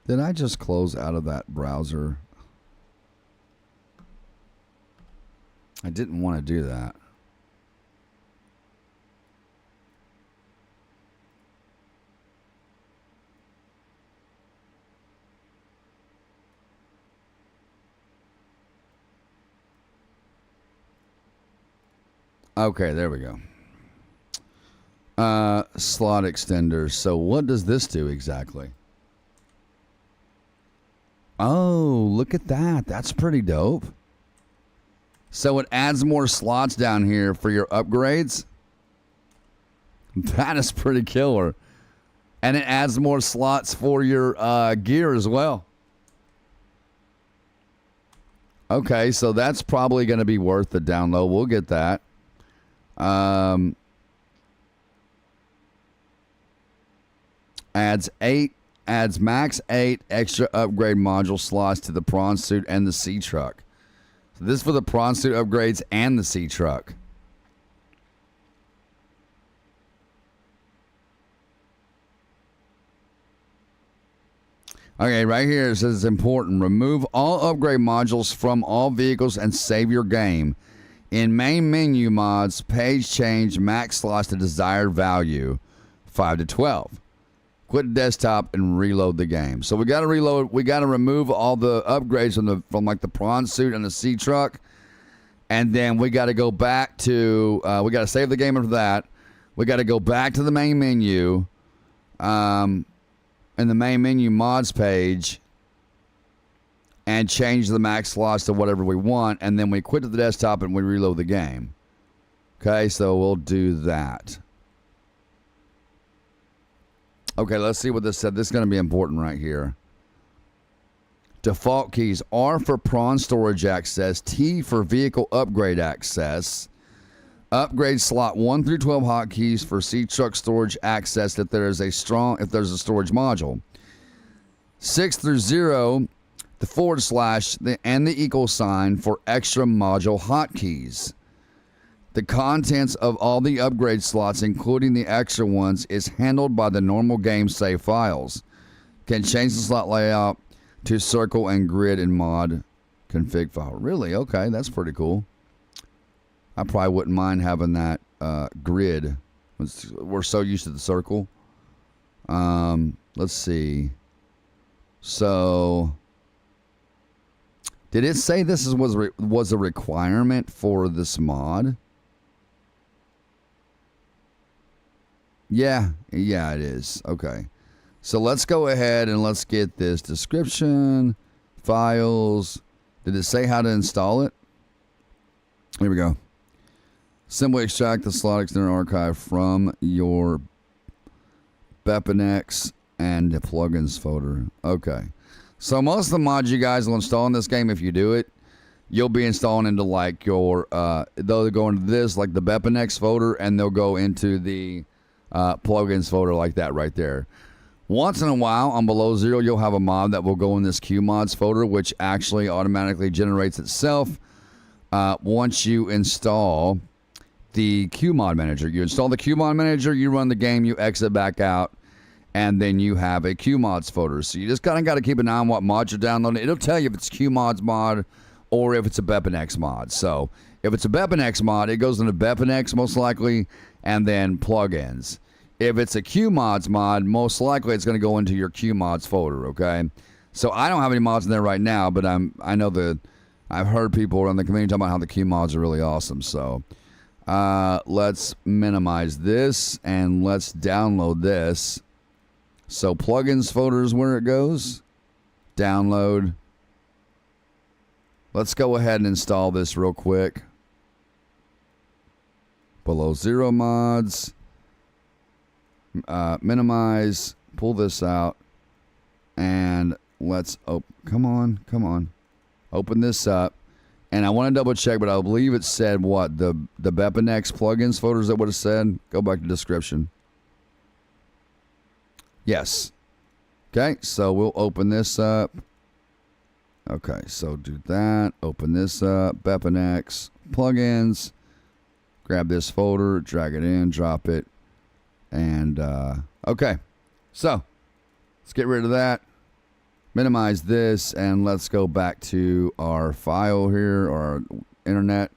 Did I just close out of that browser? I didn't want to do that. Okay, there we go. Slot extender. So what does this do exactly? Oh, look at that. That's pretty dope. So it adds more slots down here for your upgrades. That is pretty killer. And it adds more slots for your gear as well. Okay, so that's probably going to be worth the download. We'll get that. Adds max 8 extra upgrade module slots to the prawn suit and the sea truck. So this is for the prawn suit upgrades and the sea truck. Okay, right here it says it's important. Remove all upgrade modules from all vehicles and save your game. In main menu mods, page change max slots to desired value, 5 to 12. Quit desktop and reload the game. So we got to reload. We got to remove all the upgrades from like the prawn suit and the sea truck, and then we got to go back to. We got to save the game after that. We got to go back to the main menu, in the main menu mods page, and change the max slots to whatever we want, and then we quit to the desktop and we reload the game. Okay, so we'll do that. Okay, let's see what this said. This is going to be important right here. Default keys. R for prawn storage access. T for vehicle upgrade access. Upgrade slot 1 through 12 hotkeys for sea truck storage access if there's a storage module. 6 through 0, the / and the equal sign for extra module hotkeys. The contents of all the upgrade slots, including the extra ones, is handled by the normal game save files. Can change the slot layout to circle and grid in mod config file. Really? Okay, that's pretty cool. I probably wouldn't mind having that grid. We're so used to the circle. Let's see. So, did it say this was a requirement for this mod? Yeah, it is. Okay. So let's go ahead and let's get this description, files. Did it say how to install it? Here we go. Simply extract the slot extender archive from your BepNX and the plugins folder. Okay. So most of the mods you guys will install in this game, if you do it, you'll be installing into like your, they'll go into this, like the BepNX folder, and they'll go into the plugins folder like that right there. Once in a while on Below Zero, you'll have a mod that will go in this QMods folder, which actually automatically generates itself once you install the QMod manager. You install the QMod manager, you run the game, you exit back out, and then you have a QMods folder. So you just kind of got to keep an eye on what mods you're downloading. It'll tell you if it's QMods mod or if it's a BepInEx mod. So if it's a BepInEx mod, it goes into BepInEx most likely, and then plugins. If it's a QMods mod, most likely it's going to go into your QMods folder, okay? So I don't have any mods in there right now, but I know that I've heard people around the community talking about how the QMods are really awesome. So let's minimize this, and let's download this. So plugins folder is where it goes. Download. Let's go ahead and install this real quick. Below Zero mods. Minimize, pull this out, and let's come on, open this up. And I want to double check, but I believe it said what the BepInEx plugins folders that would have said. Go back to description. Yes. Okay, so we'll open this up. Okay, so do that. Open this up. BepInEx plugins. Grab this folder, drag it in, drop it. And, okay, so let's get rid of that, minimize this, and let's go back to our file here, or our internet.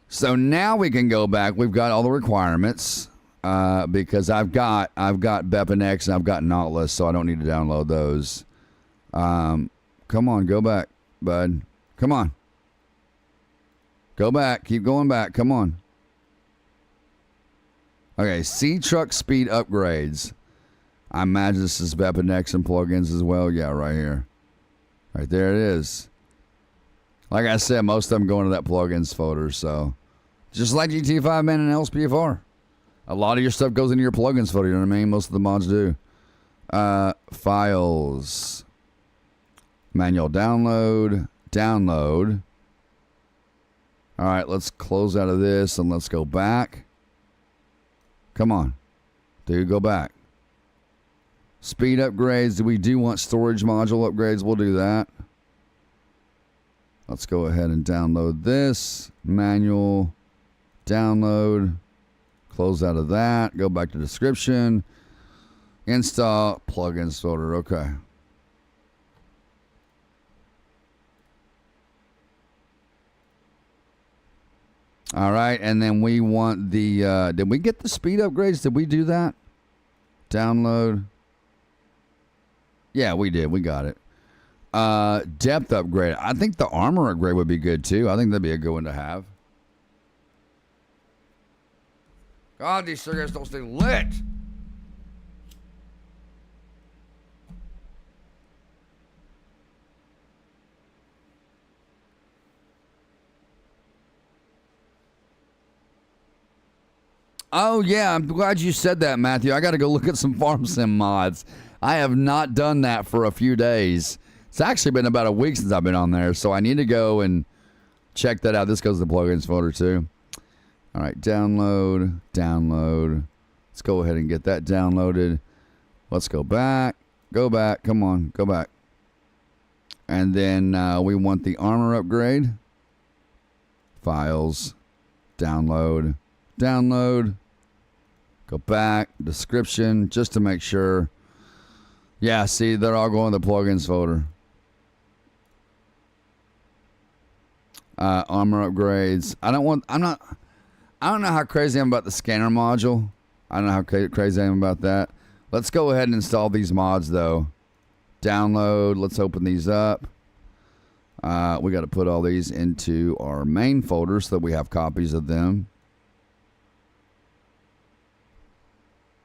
So now we can go back. We've got all the requirements, because I've got BepInEx and I've got Nautilus, so I don't need to download those. Come on, go back, bud. Come on. Go back. Keep going back. Come on. Okay, sea truck speed upgrades. I imagine this is BepInEx and plugins as well. Yeah, right here. Right there it is. Like I said, most of them go into that plugins folder. So, just like GT5 Man and LSPDFR. A lot of your stuff goes into your plugins folder. You know what I mean? Most of the mods do. Files. Manual download. Download. All right, let's close out of this and let's go back. Come on. Dude, go back. Speed upgrades. Do we want storage module upgrades? We'll do that. Let's go ahead and download this. Manual. Download. Close out of that. Go back to description. Install plugins folder. Okay. All right, and then we want the, did we get the speed upgrades? Did we do that? Download. Yeah, we did. We got it. Depth upgrade. I think the armor upgrade would be good, too. I think that'd be a good one to have. God, these cigarettes don't stay lit. Oh, yeah, I'm glad you said that, Matthew. I got to go look at some farm sim mods. I have not done that for a few days. It's actually been about a week since I've been on there, so I need to go and check that out. This goes to the plugins folder, too. All right, download. Let's go ahead and get that downloaded. Let's go back. Go back. Come on, go back. And then we want the armor upgrade. Files. Download. Go back, description, just to make sure. Yeah, see, they're all going to the plugins folder. Armor upgrades. I don't know how crazy I am about the scanner module. I don't know how crazy I am about that. Let's go ahead and install these mods, though. Download. Let's open these up. We got to put all these into our main folder so that we have copies of them.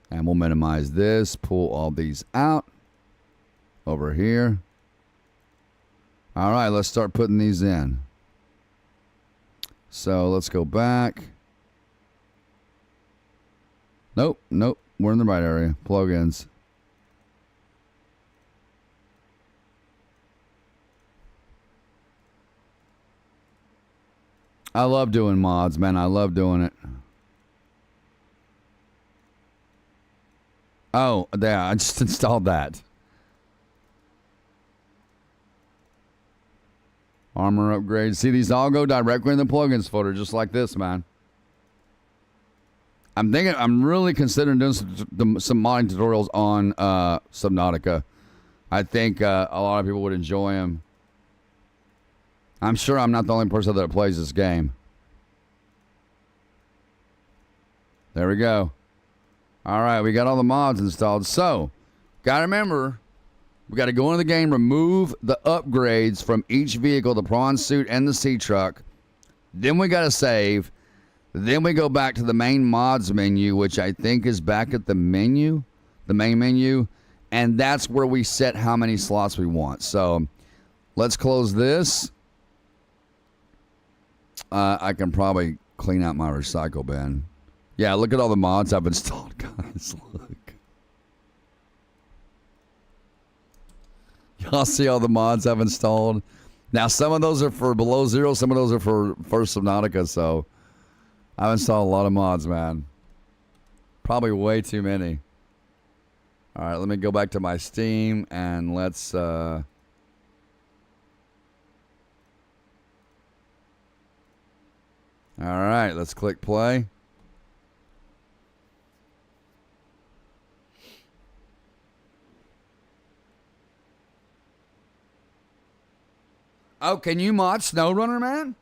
And we'll minimize this, pull all these out over here. All right, let's start putting these in. So let's go back. Nope, we're in the right area. Plugins. I love doing mods, man. I love doing it. Oh, there. I just installed that. Armor upgrades. See, these all go directly in the plugins folder, just like this, man. I'm really considering doing some modding tutorials on Subnautica. I think a lot of people would enjoy them. I'm sure I'm not the only person that plays this game. There we go. All right, we got all the mods installed. So, gotta remember, we got to go into the game, remove the upgrades from each vehicle, the prawn suit and the sea truck. Then we got to save. Then we go back to the main mods menu, which I think is back at the menu, the main menu. And that's where we set how many slots we want. So, let's close this. I can probably clean out my recycle bin. Yeah, look at all the mods I've installed, guys. Look. Y'all see all the mods I've installed? Now, some of those are for Below Zero. Some of those are for Subnautica. So, I've installed a lot of mods, man. Probably way too many. All right, let me go back to my Steam and let's... All right, let's click play. Oh, can you mod SnowRunner, man?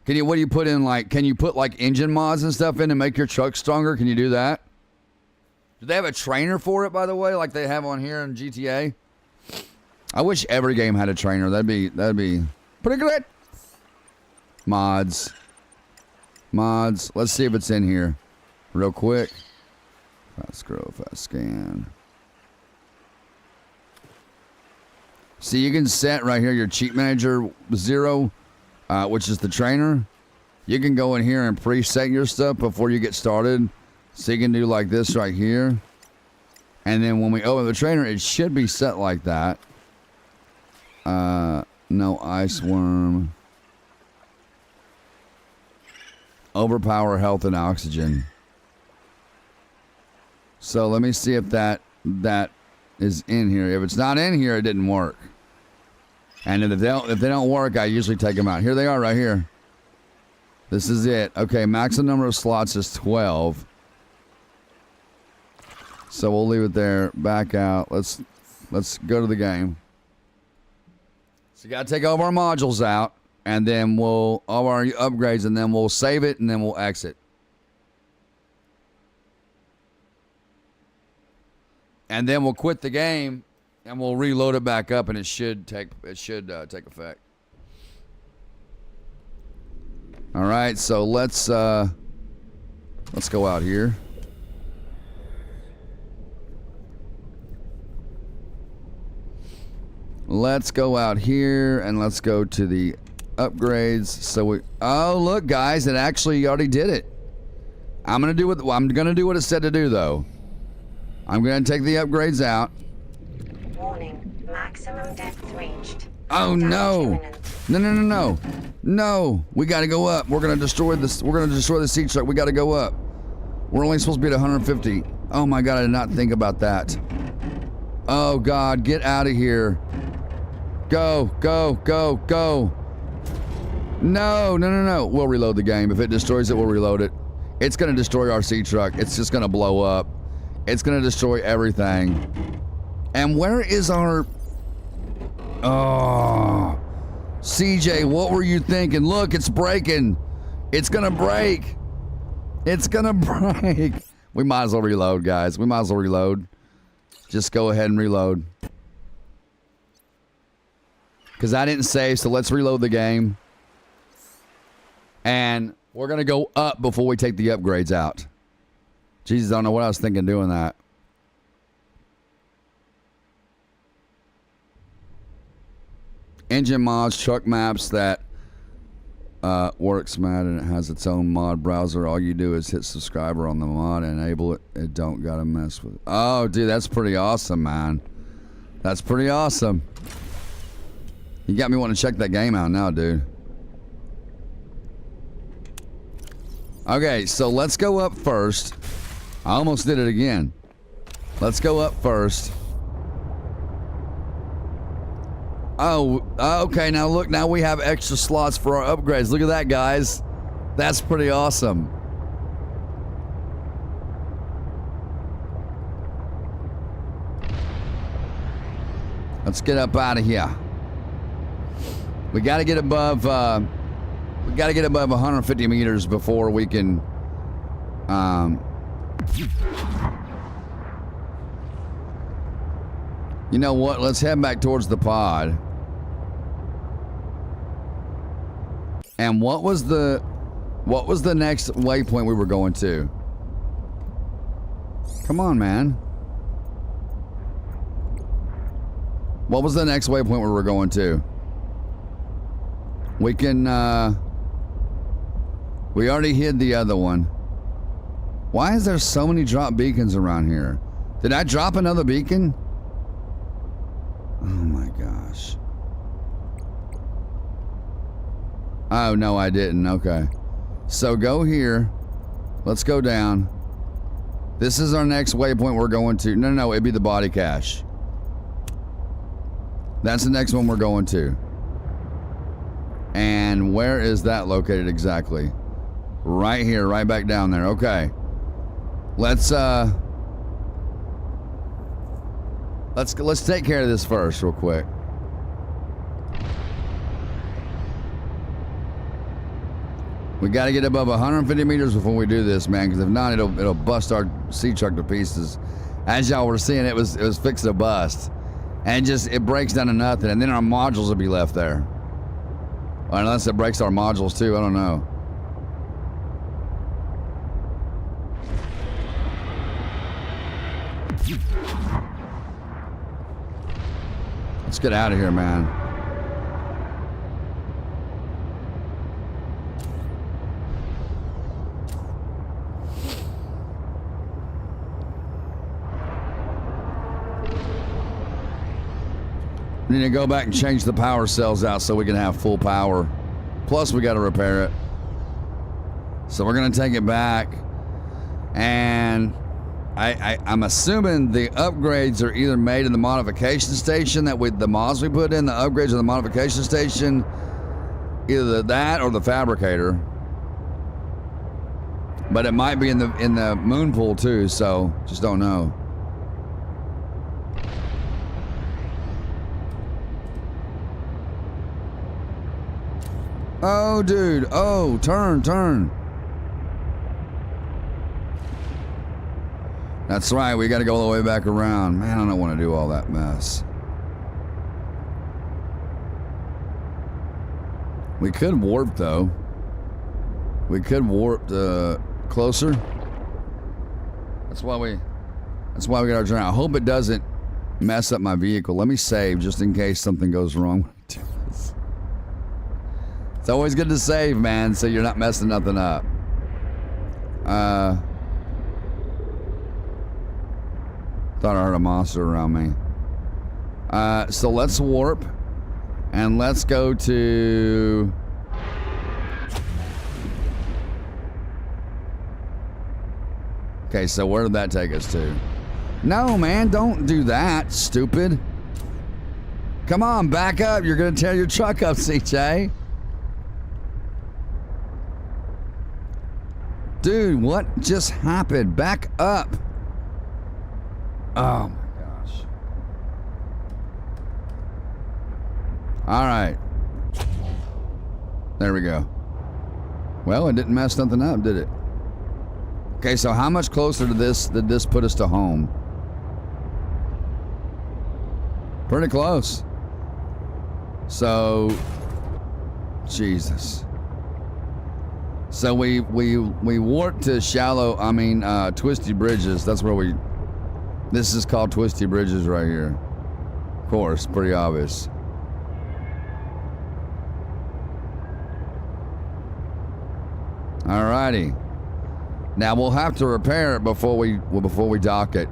Can you, what do you put in, like, can you put, like, engine mods and stuff in to make your truck stronger? Can you do that? Do they have a trainer for it, by the way, like they have on here in GTA? I wish every game had a trainer. That'd be pretty good. Mods. Let's see if it's in here real quick. Fast scroll, fast scan. See, you can set right here your cheat manager 0, which is the trainer. You can go in here and preset your stuff before you get started. So you can do like this right here. And then when we open the trainer, it should be set like that. No ice worm. Overpower health and oxygen. So let me see if that is in here. If it's not in here, it didn't work. And if they don't work, I usually take them out. Here they are right here. This is it. Okay, maximum number of slots is 12. So we'll leave it there. Back out. Let's go to the game. So you got to take all of our modules out, and then all our upgrades, and then we'll save it, and then we'll exit. And then we'll quit the game, and we'll reload it back up, and it should take effect. All right, so let's go out here. Let's go out here and let's go to the upgrades. So oh look, guys, it actually already did it. I'm gonna do what it said to do though. I'm gonna take the upgrades out. Warning, maximum depth reached. Oh no. No. We gotta go up. We're gonna destroy this. We're gonna destroy the sea truck. We gotta go up. We're only supposed to be at 150. Oh my god, I did not think about that. Oh god, get out of here. Go. No. We'll reload the game. If it destroys it, we'll reload it. It's gonna destroy our sea truck. It's just gonna blow up. It's gonna destroy everything. And where is our... Oh, CJ, what were you thinking? Look, it's breaking. It's gonna break. It's gonna break. We might as well reload, guys. We might as well reload. Just go ahead and reload. Because I didn't save, so let's reload the game. And we're gonna go up before we take the upgrades out. Jesus, I don't know what I was thinking doing that. Engine mods, truck maps, that works, man, and it has its own mod browser. All you do is hit subscriber on the mod and enable it. It don't gotta mess with it. Oh, dude, that's pretty awesome, man. That's pretty awesome. You got me wanting to check that game out now, dude. Okay, so let's go up first. I almost did it again. Let's go up first. Oh, okay. Now look, now we have extra slots for our upgrades. Look at that, guys. That's pretty awesome. Let's get up out of here. We got to get above. We got to get above 150 meters before we can. You know what? Let's head back towards the pod. And what was the next waypoint we were going to? Come on, man. What was the next waypoint we were going to? We can, we already hid the other one. Why is there so many drop beacons around here? Did I drop another beacon? Oh my gosh. Oh, no, I didn't. Okay. So go here. Let's go down. This is our next waypoint we're going to. No, it'd be the body cache. That's the next one we're going to. And where is that located exactly? Right here, right back down there. Okay. Let's take care of this first real quick. We got to get above 150 meters before we do this, man, because if not, it'll bust our sea truck to pieces. As y'all were seeing, it was fixed to bust. And it breaks down to nothing, and then our modules will be left there. Or unless it breaks our modules too, I don't know. Let's get out of here, man. We need to go back and change the power cells out so we can have full power. Plus, we got to repair it. So we're going to take it back. And I'm assuming the upgrades are either made in the modification station that with the mods we put in, the upgrades of the modification station, either that or the fabricator. But it might be in the moon pool too, so just don't know. Oh, dude. Oh, turn. That's right. We got to go all the way back around. Man, I don't want to do all that mess. We could warp, though. We could warp closer. That's why we got our turn. I hope it doesn't mess up my vehicle. Let me save just in case something goes wrong. It's always good to save, man, so you're not messing nothing up. Thought I heard a monster around me. So let's warp. And let's go to... Okay, so where did that take us to? No, man, don't do that, stupid. Come on, back up. You're going to tear your truck up, CJ. Dude, what just happened? Back up. Oh my gosh. All right. There we go. Well, it didn't mess nothing up, did it? Okay, so how much closer to this did this put us to home? Pretty close. So, Jesus. So we warped to Twisty Bridges. That's where this is called Twisty Bridges right here. Of course, pretty obvious. Alrighty. Now we'll have to repair it before we dock it.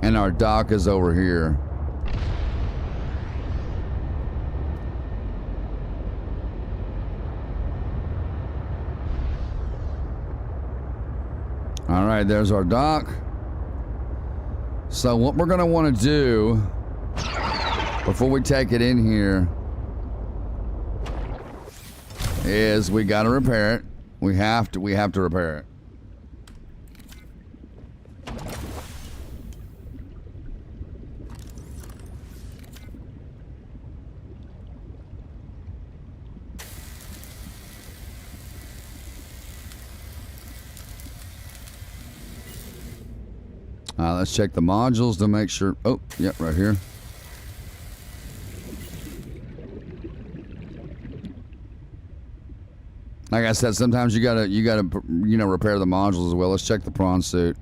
And our dock is over here. All right, there's our dock. So what we're gonna want to do before we take it in here is we gotta repair it. We have to repair it. Let's check the modules to make sure. Oh, yep, right here. Like I said, sometimes you gotta repair the modules as well. Let's check the prawn suit.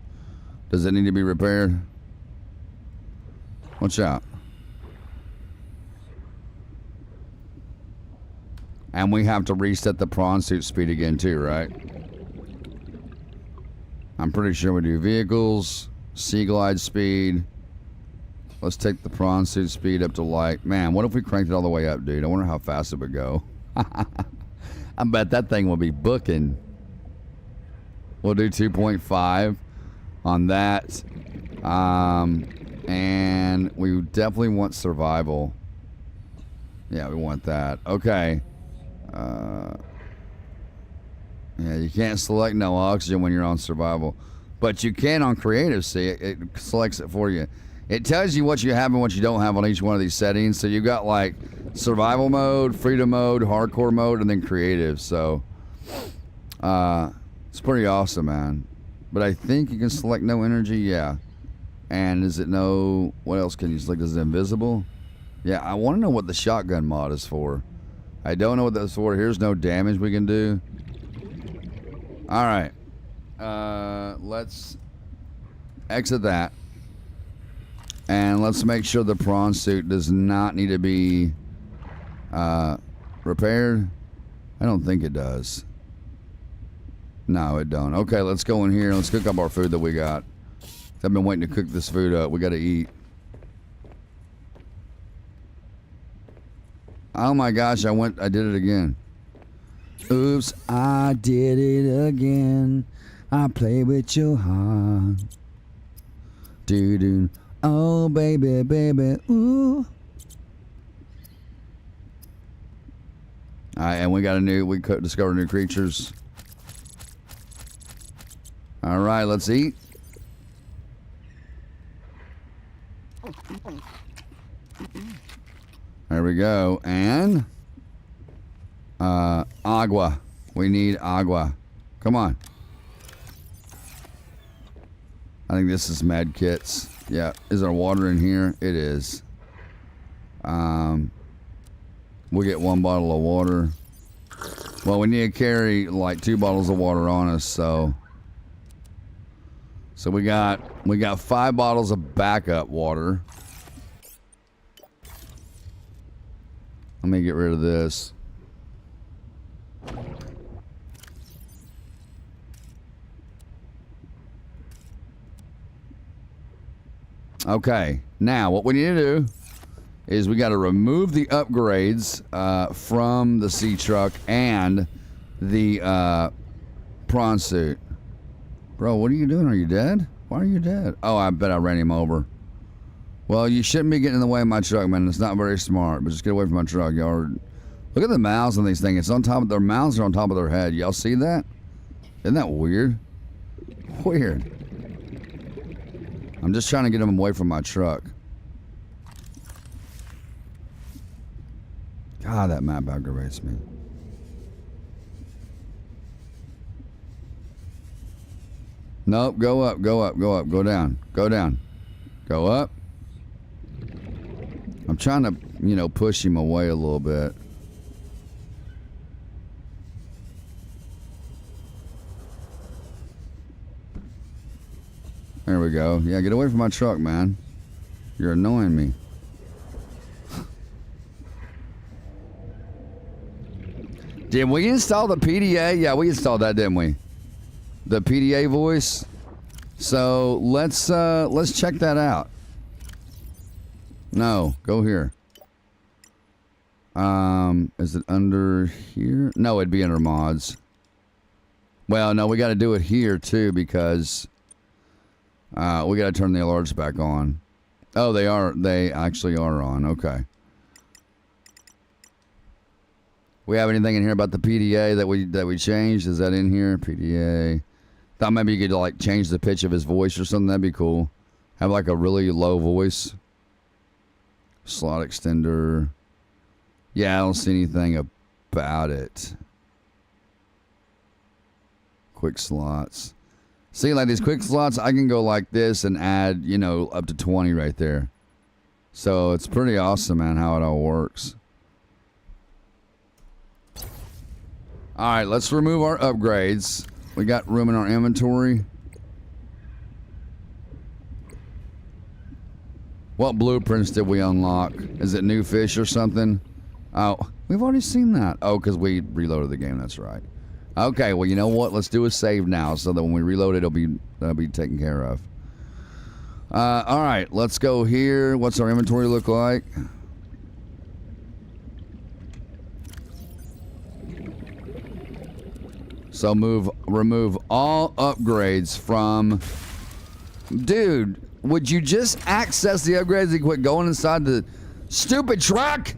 Does it need to be repaired? Watch out. And we have to reset the prawn suit speed again too, right? I'm pretty sure we do vehicles. Sea glide speed. Let's take the prawn suit speed up to like, man, what if we cranked it all the way up, dude? I wonder how fast it would go. I bet that thing will be booking. We'll do 2.5 on that. And we definitely want survival. Yeah, we want that. Okay. Yeah, you can't select no oxygen when you're on survival. But you can on creative, see, it selects it for you. It tells you what you have and what you don't have on each one of these settings. So you've got like survival mode, freedom mode, hardcore mode, and then creative. So it's pretty awesome, man. But I think you can select no energy, yeah. And is it no, what else can you select? Is it invisible? Yeah, I want to know what the shotgun mod is for. I don't know what that's for. Here's no damage we can do. All right. Let's exit that. And let's make sure the prawn suit does not need to be repaired. I don't think it does. No, it don't. Okay, let's go in here and let's cook up our food that we got. I've been waiting to cook this food up. We got to eat. Oh my gosh, I did it again. Oops, I did it again. I play with your heart. Doo-doo. Oh, baby, baby, ooh. All right, and we discovered new creatures. All right, let's eat. There we go. And agua. We need agua. Come on. I think this is med kits. Yeah. Is there water in here? It is. We'll get 1 bottle of water. Well, we need to carry like 2 bottles of water on us, so we got 5 bottles of backup water. Let me get rid of this. Okay, now what we need to do is we got to remove the upgrades from the sea truck and the prawn suit. Bro, what are you doing? Are you dead? Why are you dead? Oh, I bet I ran him over. Well, you shouldn't be getting in the way of my truck, man. It's not very smart, but just get away from my truck, y'all. Look at the mouths on these things. It's on top of their mouths are on top of their head. Y'all see that? Isn't that weird? Weird. I'm just trying to get them away from my truck. God, that map aggravates me. Nope, go up, go up, go up, go down, go down, go up. I'm trying to, push him away a little bit. There we go. Yeah, get away from my truck, man. You're annoying me. Did we install the PDA? Yeah, we installed that, didn't we? The PDA voice. So let's check that out. No, go here. Is it under here? No, it'd be under mods. Well, no, we got to do it here too because we got to turn the alerts back on. Oh, they are. They actually are on. Okay. We have anything in here about the PDA that we changed? Is that in here? PDA. Thought maybe you could like change the pitch of his voice or something. That'd be cool. Have like a really low voice. Slot extender. Yeah, I don't see anything about it. Quick slots. See, like these quick slots, I can go like this and add, you know, up to 20 right there. So it's pretty awesome, man, how it all works. All right, let's remove our upgrades. We got room in our inventory. What blueprints did we unlock? Is it new fish or something? Oh, we've already seen that. Oh, because we reloaded the game. That's right. Okay, well, you know what? Let's do a save now so that when we reload it, that'll be taken care of. All right, let's go here. What's our inventory look like? So remove all upgrades from... Dude, would you just access the upgrades and quit going inside the stupid truck?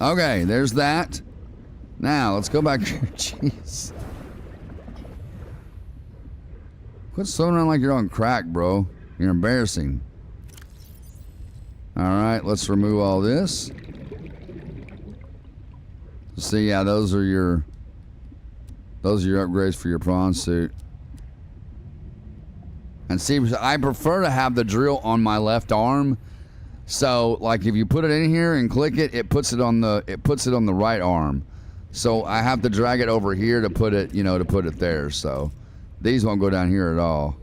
Okay, there's that. Now, let's go back here. Jeez. Quit slowing around like you're on crack, bro. You're embarrassing. Alright, let's remove all this. See, yeah, those are your upgrades for your prawn suit. And see, I prefer to have the drill on my left arm. So, like, if you put it in here and click it, it puts it on the right arm. So I have to drag it over here to put it, there. So these won't go down here at all.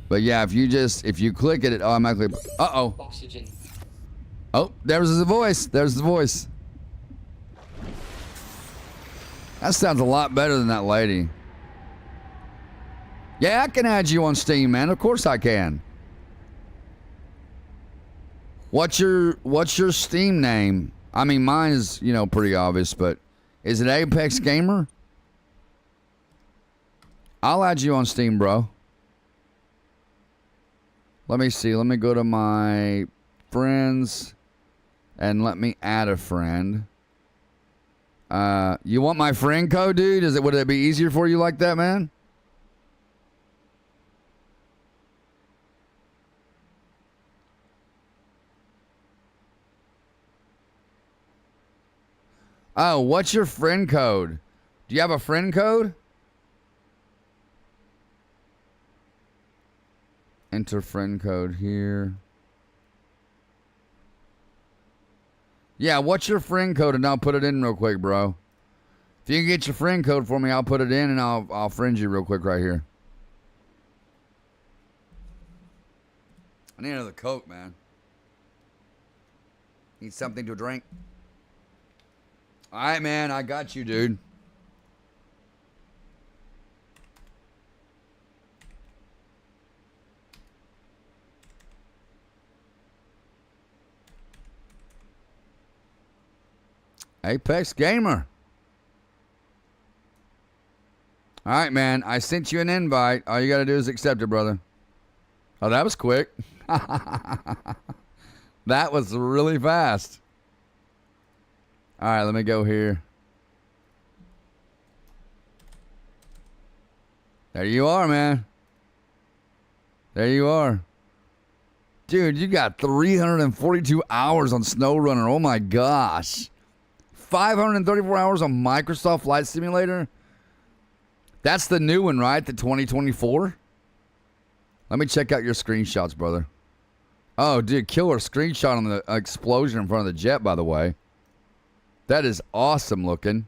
But yeah, if you click it, it automatically. Oxygen. Oh, there's the voice. There's the voice. That sounds a lot better than that lady. Yeah, I can add you on Steam, man. Of course I can. What's your Steam name? I mean, mine is, pretty obvious, but is it Apex Gamer? I'll add you on Steam, bro. Let me see. Let me go to my friends and let me add a friend. You want my friend code, dude? Would it be easier for you like that, man? Oh, what's your friend code? Do you have a friend code? Enter friend code here. Yeah, what's your friend code? And I'll put it in real quick, bro. If you can get your friend code for me, I'll put it in and I'll friend you real quick right here. I need another Coke, man. Need something to drink. All right, man, I got you, dude. Apex Gamer. All right, man, I sent you an invite. All you got to do is accept it, brother. Oh, that was quick. That was really fast. All right, let me go here. There you are, man. There you are. Dude, you got 342 hours on SnowRunner. Oh, my gosh. 534 hours on Microsoft Flight Simulator. That's the new one, right? The 2024? Let me check out your screenshots, brother. Oh, dude, killer screenshot on the explosion in front of the jet, by the way. That is awesome looking.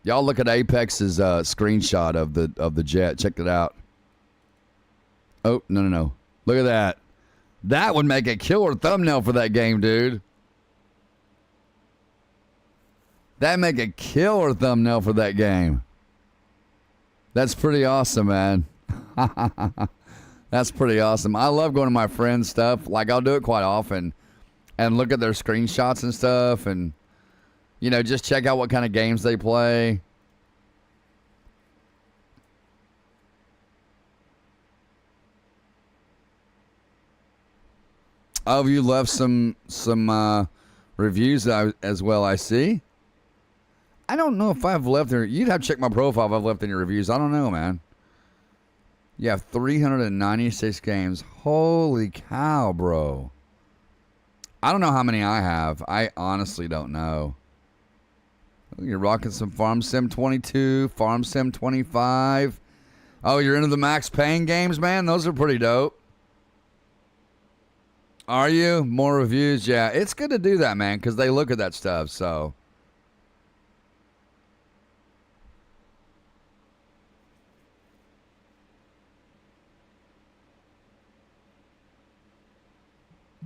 Y'all look at Apex's screenshot of the jet. Check it out. Oh, no. Look at that. That would make a killer thumbnail for that game, dude. That'd make a killer thumbnail for that game. That's pretty awesome, man. That's pretty awesome. I love going to my friends' stuff. Like, I'll do it quite often. and look at their screenshots and stuff, and you know, just check out what kind of games they play. Oh, you left some reviews as well, I see. I don't know if I've left there. You'd have to check my profile if I've left any reviews. I don't know, man. You have 396 games. Holy cow, bro. I don't know how many I have. I honestly don't know. You're rocking some Farm Sim 22, Farm Sim 25. Oh, you're into the Max Payne games, man? Those are pretty dope. Are you? More reviews? Yeah, it's good to do that, man, because they look at that stuff, so.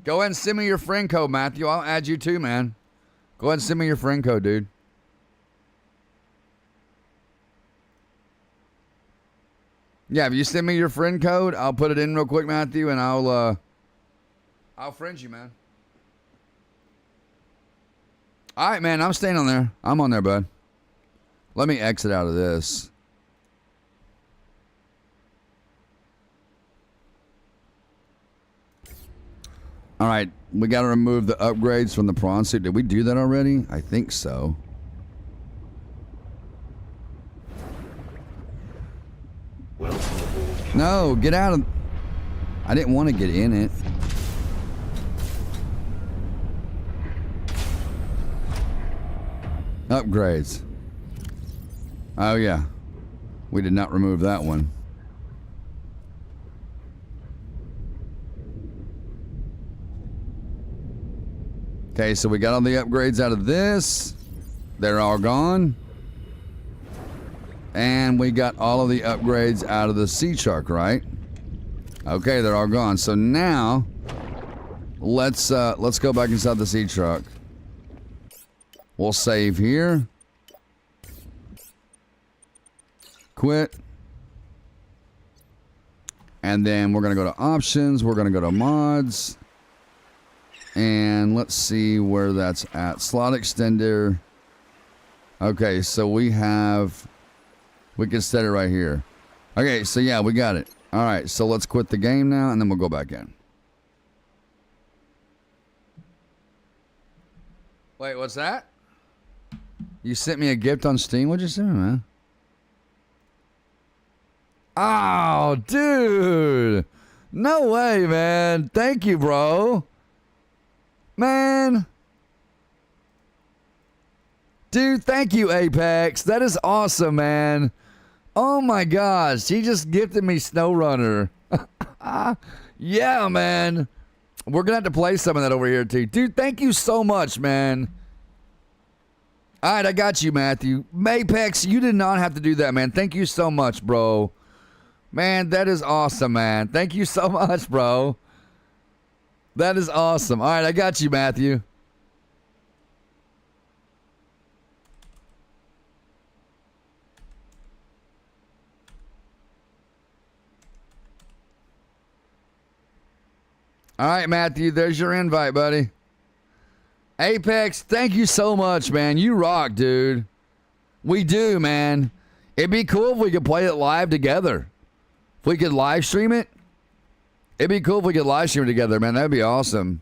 Go ahead and send me your friend code, Matthew. I'll add you too, man. Go ahead and send me your friend code, dude. Yeah, if you send me your friend code, I'll put it in real quick, Matthew, and I'll friend you, man. All right, man, I'm staying on there. I'm on there, bud. Let me exit out of this. All right, we got to remove the upgrades from the prawn suit. Did we do that already? I think so. No, get out of... I didn't want to get in it. Upgrades. Oh, yeah. We did not remove that one. Okay, so we got all the upgrades out of this. They're all gone. And we got all of the upgrades out of the sea shark, right? Okay, they're all gone. So now, let's go back inside the sea shark. We'll save here. Quit. And then we're going to go to options. We're going to go to mods. And let's see where that's at. Slot extender. Okay, so we can set it right here. Okay, so yeah, we got it. All right, so let's quit the game now, and then we'll go back in. Wait, what's that? You sent me a gift on Steam? What'd you send me, man? Oh, dude. No way, man. Thank you, bro. Man. Dude, thank you, Apex. That is awesome, man. Oh, my gosh. He just gifted me SnowRunner. Yeah, man. We're going to have to play some of that over here, too. Dude, thank you so much, man. All right, I got you, Matthew. Apex, you did not have to do that, man. Thank you so much, bro. Man, that is awesome, man. Thank you so much, bro. That is awesome. All right, I got you, Matthew. All right, Matthew, there's your invite, buddy. Apex, thank you so much, man. You rock, dude. We do, man. It'd be cool if we could play it live together. If we could live stream it. It'd be cool if we could live stream it together, man. That'd be awesome.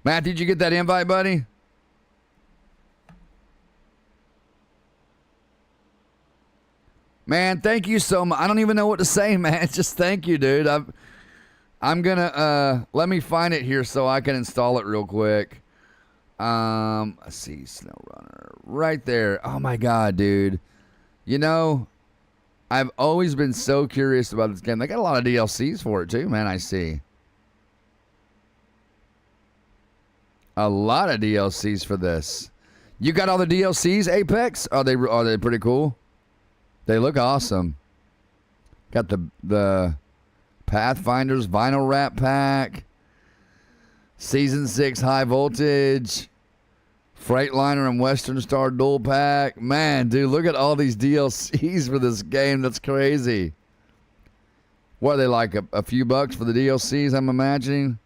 Matthew, did you get that invite, buddy? Man, thank you so much. I don't even know what to say, man. Just thank you, dude. I'm gonna let me find it here so I can install it real quick. Let's see, SnowRunner right there. Oh my god, dude. You know, I've always been so curious about this game. They got a lot of DLCs for it too, man. I see a lot of DLCs for this. You got all the DLCs, Apex? Are they pretty cool? They look awesome. Got the Pathfinder's Vinyl Wrap Pack, Season 6 High Voltage, Freightliner and Western Star Dual Pack. Man, dude, look at all these DLCs for this game. That's crazy. What are they, like a few bucks for the DLCs, I'm imagining?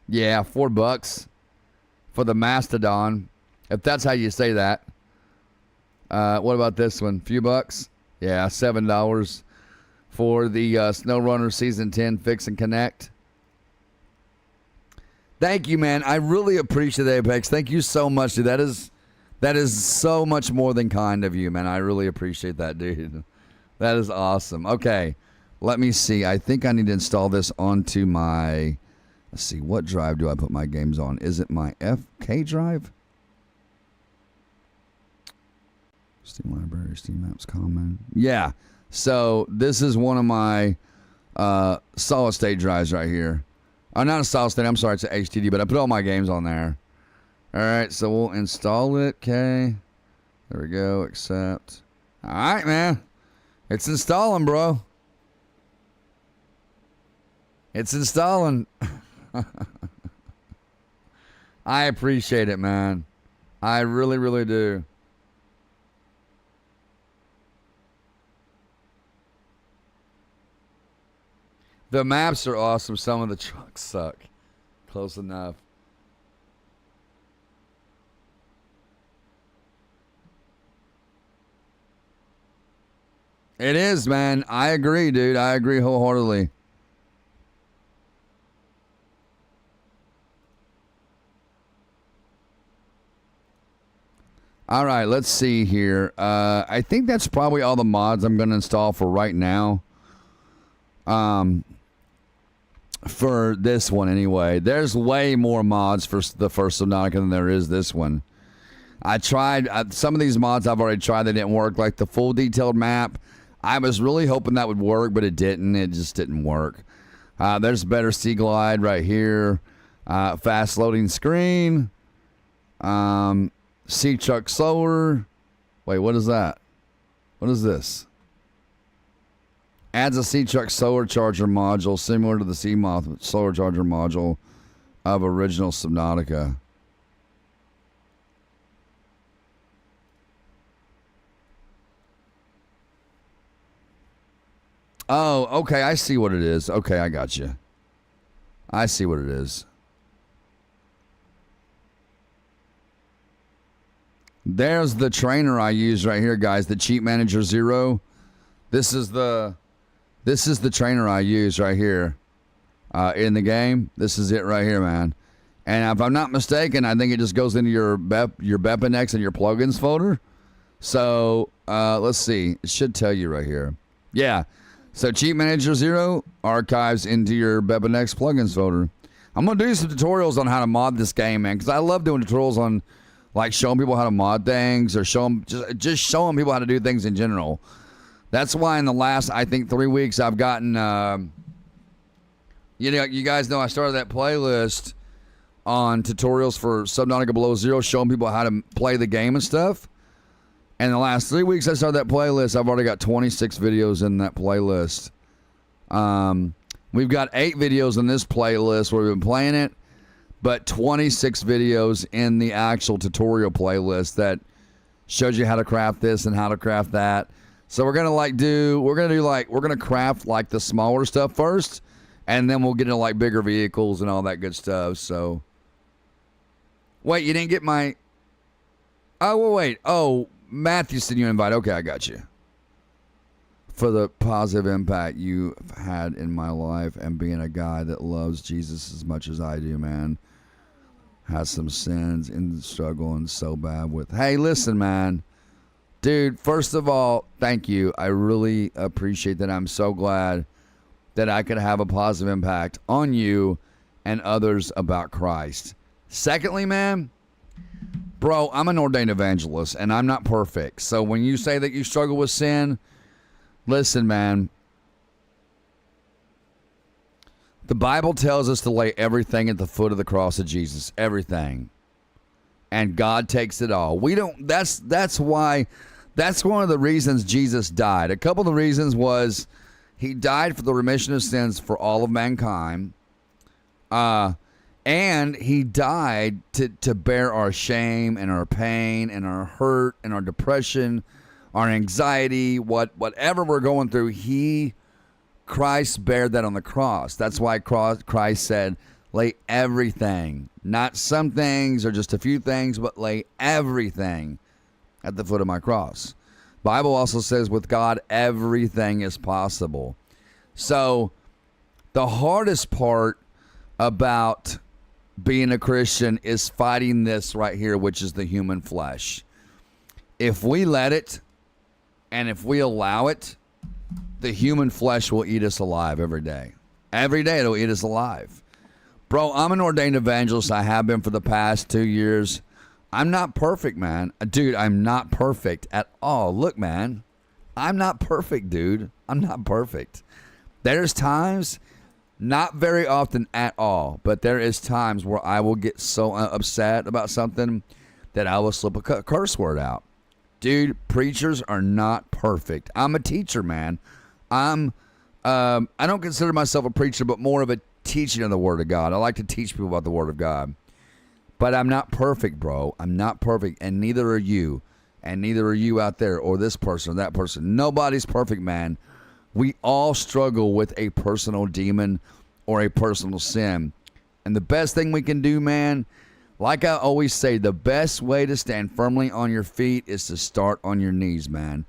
Yeah, $4 for the Mastodon, if that's how you say that. What about this one? Few bucks? Yeah, $7 for the SnowRunner Season 10 Fix and Connect. Thank you, man. I really appreciate it, Apex. Thank you so much, dude. That is so much more than kind of you, man. I really appreciate that, dude. That is awesome. Okay, let me see. I think I need to install this onto my... Let's see. What drive do I put my games on? Is it my FK drive? Steam Library, Steam Apps Common. Yeah. So this is one of my solid state drives right here. Oh, not a solid state. I'm sorry, it's an HDD, but I put all my games on there. All right, so we'll install it. Okay. There we go. Accept. All right, man. It's installing, bro. It's installing. I appreciate it, man. I really, really do. The maps are awesome. Some of the trucks suck. Close enough. It is, man. I agree, dude. I agree wholeheartedly. All right, let's see here. I think that's probably all the mods I'm going to install for right now. For this one anyway. There's way more mods for the first Subnautica than there is this one. I tried some of these mods I've already tried. They didn't work, like the full detailed map. I was really hoping that would work, but it didn't. It just didn't work. There's better Sea Glide right here. Fast loading screen. Sea Truck slower. Wait, what is that? What is this? Adds a Sea Truck solar charger module similar to the Sea Moth solar charger module of original Subnautica. Oh, okay, I see what it is. Okay, I got you. I see what it is. There's the trainer I use right here, guys. The Cheat Manager Zero. This is the trainer I use right here in the game. This is it right here, man. And if I'm not mistaken, I think it just goes into your BepIndex and your plugins folder. So let's see. It should tell you right here. Yeah. So Cheat Manager Zero archives into your BepIndex plugins folder. I'm going to do some tutorials on how to mod this game, man, because I love doing tutorials on, like, showing people how to mod things or just showing people how to do things in general. That's why in the last, I think, 3 weeks, I've gotten, you guys know I started that playlist on tutorials for Subnautica Below Zero, showing people how to play the game and stuff. And the last 3 weeks I started that playlist, I've already got 26 videos in that playlist. We've got 8 videos in this playlist where we've been playing it, but 26 videos in the actual tutorial playlist that shows you how to craft this and how to craft that. So we're gonna craft like the smaller stuff first, and then we'll get into like bigger vehicles and all that good stuff. So wait, you didn't get my... Oh, well, wait. Oh, Matthew sent you an invite. Okay, I got you. For the positive impact you've had in my life and being a guy that loves Jesus as much as I do, man. Has some sins in the struggle and so bad with... Hey, listen, man. Dude, first of all, thank you. I really appreciate that. I'm so glad that I could have a positive impact on you and others about Christ. Secondly, man, bro, I'm an ordained evangelist, and I'm not perfect. So when you say that you struggle with sin, listen, man. The Bible tells us to lay everything at the foot of the cross of Jesus. Everything. And God takes it all. We don't... That's why... That's one of the reasons Jesus died. A couple of the reasons was he died for the remission of sins for all of mankind. And he died to bear our shame and our pain and our hurt and our depression, our anxiety, whatever we're going through. Christ bared that on the cross. That's why Christ said, Lay everything, not some things or just a few things, but lay everything at the foot of my cross. Bible also says with God, everything is possible. So the hardest part about being a Christian is fighting this right here, which is the human flesh. If we let it and if we allow it, the human flesh will eat us alive every day. Every day it'll eat us alive. Bro, I'm an ordained evangelist. I have been for the past 2 years. I'm not perfect, man. Dude, I'm not perfect at all. Look, man, I'm not perfect, dude. I'm not perfect. There's times, not very often at all, but there is times where I will get so upset about something that I will slip a curse word out. Dude, preachers are not perfect. I'm a teacher, man. I don't consider myself a preacher, but more of a teaching of the Word of God. I like to teach people about the Word of God. But I'm not perfect, bro. I'm not perfect, and neither are you. And neither are you out there or this person or that person. Nobody's perfect, man. We all struggle with a personal demon or a personal sin. And the best thing we can do, man, like I always say, the best way to stand firmly on your feet is to start on your knees, man.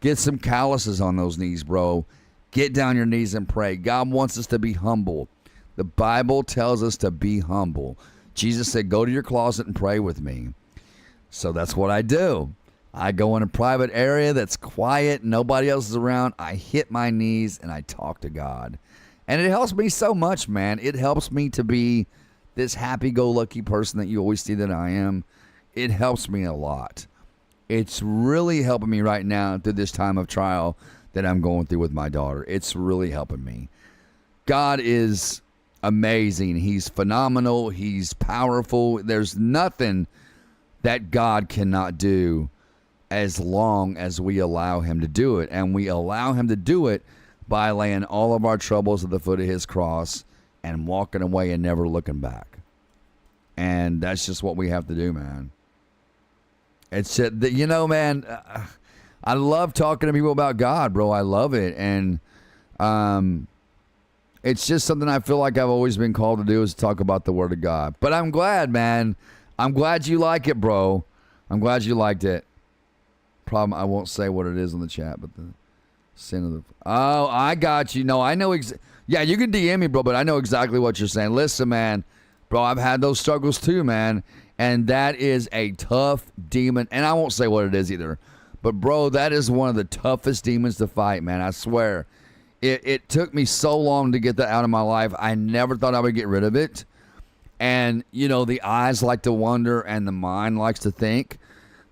Get some calluses on those knees, bro. Get down your knees and pray. God wants us to be humble. The Bible tells us to be humble. Jesus said, go to your closet and pray with me. So that's what I do. I go in a private area that's quiet, nobody else is around. I hit my knees and I talk to God. And it helps me so much, man. It helps me to be this happy-go-lucky person that you always see that I am. It helps me a lot. It's really helping me right now through this time of trial that I'm going through with my daughter. It's really helping me. God is amazing. He's phenomenal. He's powerful. There's nothing that God cannot do as long as we allow him to do it. And we allow him to do it by laying all of our troubles at the foot of his cross and walking away and never looking back. And that's just what we have to do, man. It's, you know, man, I love talking to people about God, bro. I love it. And it's just something I feel like I've always been called to do, is talk about the Word of God. But I'm glad, man. I'm glad you like it, bro. I'm glad you liked it. Problem, I won't say what it is in the chat, but the sin of the... Oh, I got you. No, I know... Yeah, you can DM me, bro, but I know exactly what you're saying. Listen, man. Bro, I've had those struggles too, man. And that is a tough demon. And I won't say what it is either. But, bro, that is one of the toughest demons to fight, man. I swear. It took me so long to get that out of my life. I never thought I would get rid of it. And, you know, the eyes like to wonder and the mind likes to think.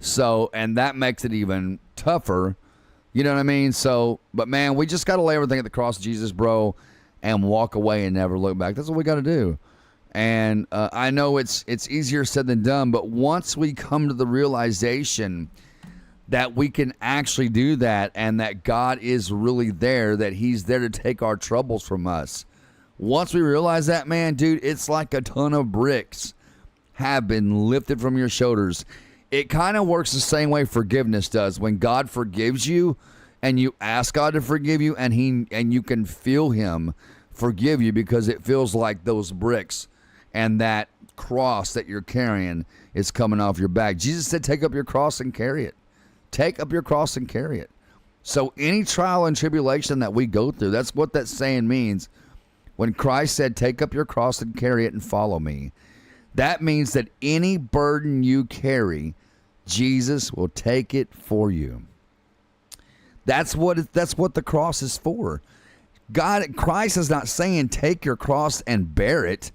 So, and that makes it even tougher. You know what I mean? So, but, man, we just got to lay everything at the cross of Jesus, bro, and walk away and never look back. That's what we got to do. And I know it's easier said than done, but once we come to the realization that we can actually do that and that God is really there, that he's there to take our troubles from us. Once we realize that, man, dude, it's like a ton of bricks have been lifted from your shoulders. It kind of works the same way forgiveness does. When God forgives you and you ask God to forgive you and you can feel him forgive you, because it feels like those bricks and that cross that you're carrying is coming off your back. Jesus said, take up your cross and carry it. Take up your cross and carry it. So any trial and tribulation that we go through, that's what that saying means. When Christ said, take up your cross and carry it and follow me, that means that any burden you carry, Jesus will take it for you. That's what the cross is for. Christ is not saying take your cross and bear it.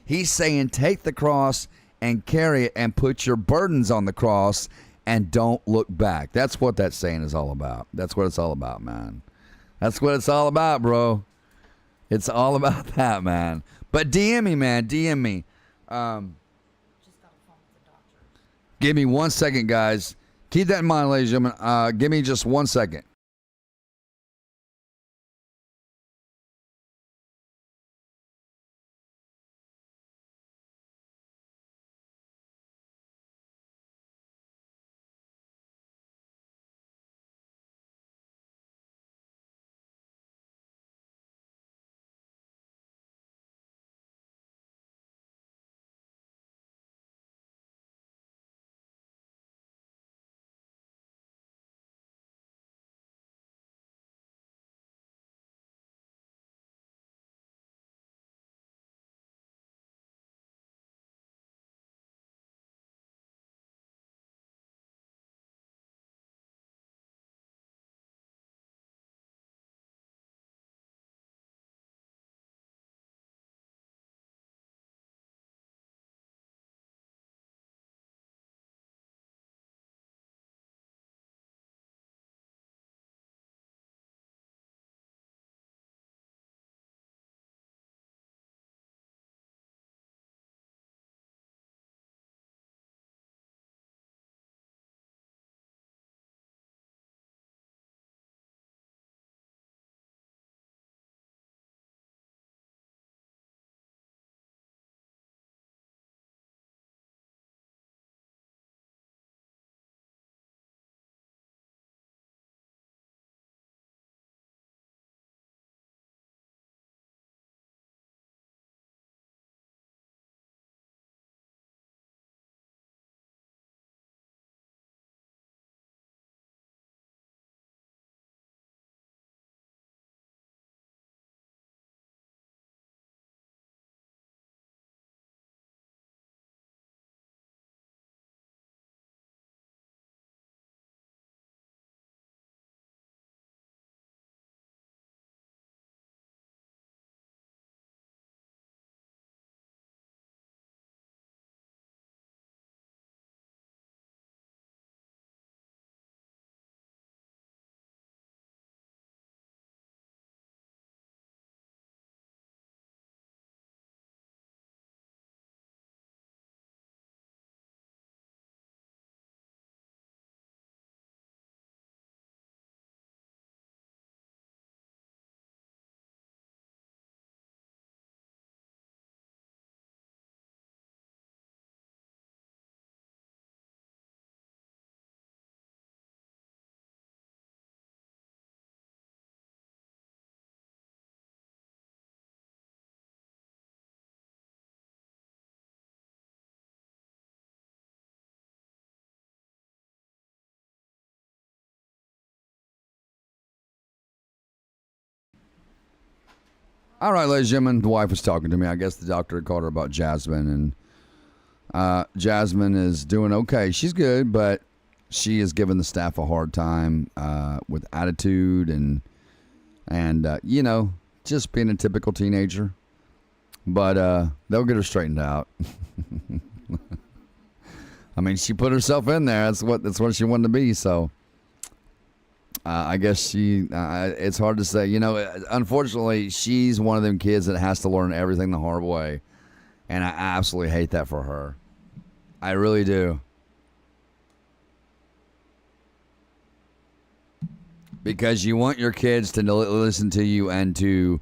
He's saying take the cross and carry it and put your burdens on the cross and don't look back. That's what that saying is all about. That's what it's all about, man. That's what it's all about, bro. It's all about that, man. But DM me, man. DM me. Give me 1 second, guys. Keep that in mind, ladies and gentlemen. Give me just 1 second. All right, ladies and gentlemen, the wife was talking to me. I guess the doctor called her about Jasmine, and Jasmine is doing okay. She's good, but she is giving the staff a hard time with attitude and you know, just being a typical teenager. But they'll get her straightened out. I mean, she put herself in there. That's what she wanted to be. So I guess she. It's hard to say. You know, unfortunately, she's one of them kids that has to learn everything the hard way, and I absolutely hate that for her. I really do. Because you want your kids to listen to you and to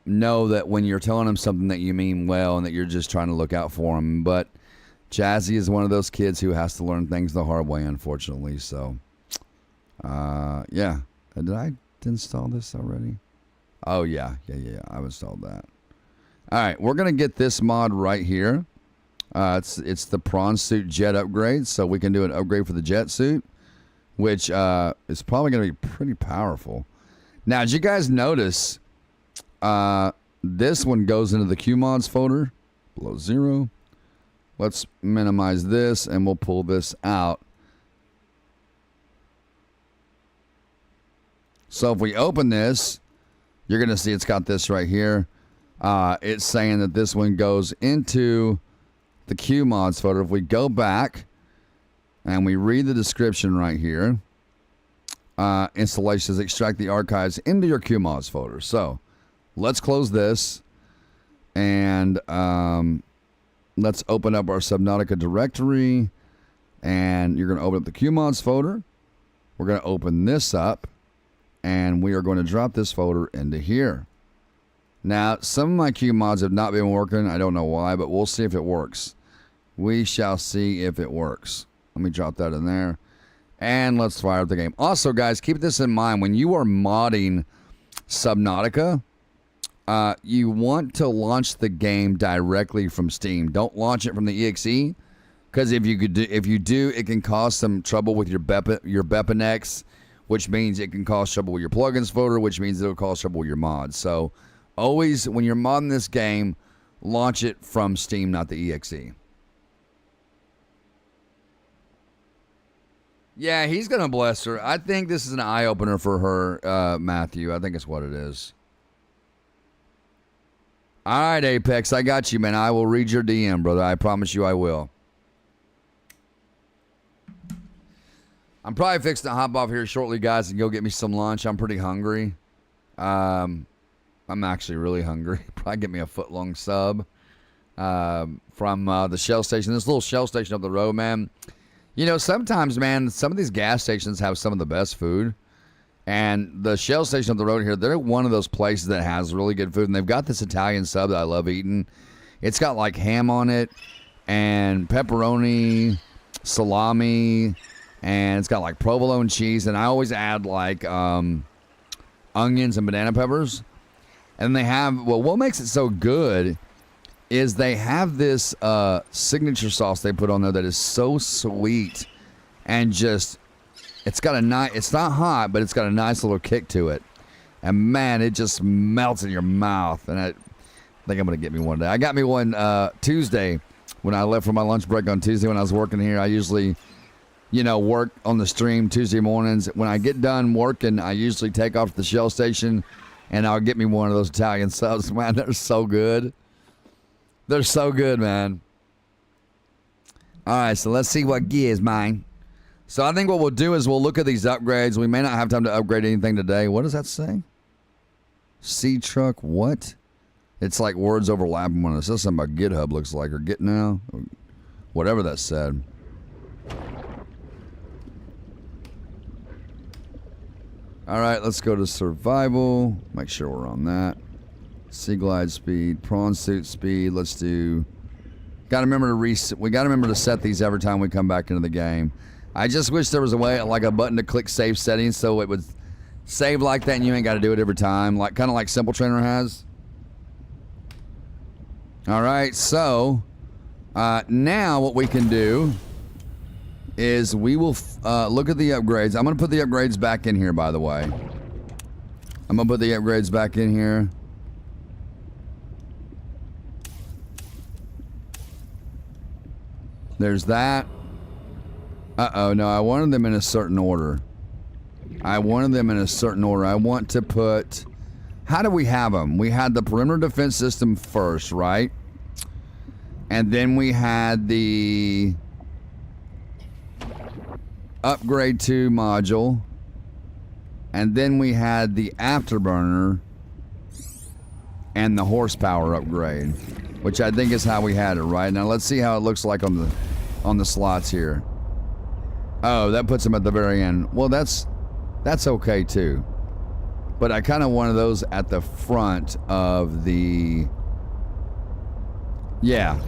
know that when you're telling them something that you mean well and that you're just trying to look out for them. But Jazzy is one of those kids who has to learn things the hard way, unfortunately. So, yeah. Did I install this already? Oh, yeah. I've installed that. All right. We're going to get this mod right here. It's the prawn suit jet upgrade. So we can do an upgrade for the jet suit, which is probably going to be pretty powerful. Now, did you guys notice this one goes into the QMods folder, below zero. Let's minimize this, and we'll pull this out. So if we open this, you're going to see it's got this right here. It's saying that this one goes into the QMods folder. If we go back and we read the description right here, installation says extract the archives into your QMods folder. So let's close this, and let's open up our Subnautica directory, and you're going to open up the QMods folder. We're going to open this up, and we are going to drop this folder into here. Now, some of my QMods have not been working. I don't know why, but we'll see if it works. We shall see if it works. Let me drop that in there, and let's fire up the game. Also, guys, keep this in mind. When you are modding Subnautica, you want to launch the game directly from Steam. Don't launch it from the EXE, because if you do, it can cause some trouble with your Bepinex, which means it can cause trouble with your plugins folder, which means it'll cause trouble with your mods. So always, when you're modding this game, launch it from Steam, not the EXE. Yeah, he's going to bless her. I think this is an eye-opener for her, Matthew. I think it's what it is. All right, Apex, I got you, man. I will read your DM, brother. I promise you I will. I'm probably fixing to hop off here shortly, guys, and go get me some lunch. I'm pretty hungry. I'm actually really hungry. Probably get me a foot-long sub from the Shell station. This little Shell station up the road, man. You know, sometimes, man, some of these gas stations have some of the best food. And the Shell station up the road here, they're one of those places that has really good food. And they've got this Italian sub that I love eating. It's got like ham on it and pepperoni, salami, and it's got like provolone cheese. And I always add like onions and banana peppers. And they have, well, what makes it so good is they have this signature sauce they put on there that is so sweet and just, it's got a nice, it's not hot, but it's got a nice little kick to it. And man, it just melts in your mouth. And I think I'm going to get me one today. I got me one Tuesday when I left for my lunch break on Tuesday when I was working here. I usually, you know, work on the stream Tuesday mornings. When I get done working, I usually take off to the Shell station and I'll get me one of those Italian subs. Man, they're so good. They're so good, man. All right, so let's see what gives mine. So I think what we'll do is we'll look at these upgrades. We may not have time to upgrade anything today. What does that say? Sea truck, what? It's like words overlapping when it says something about GitHub, looks like, or Git now. Whatever that said. All right, let's go to survival. Make sure we're on that. Sea glide speed, prawn suit speed. Let's do. Got to remember to reset. We got to remember to set these every time we come back into the game. I just wish there was a way, like a button to click save settings, so it would save like that, and you ain't got to do it every time, like kind of like Simple Trainer has. All right, so now what we can do is we will look at the upgrades. I'm gonna put the upgrades back in here, by the way. I'm gonna put the upgrades back in here. There's that. Uh-oh, no, I wanted them in a certain order. I want to put... How do we have them? We had the perimeter defense system first, right? And then we had the upgrade 2 module. And then we had the afterburner and the horsepower upgrade, which I think is how we had it, right? Now let's see how it looks like on the slots here. Oh, that puts them at the very end. Well, that's okay too. But I kind of wanted those at the front of the... Yeah.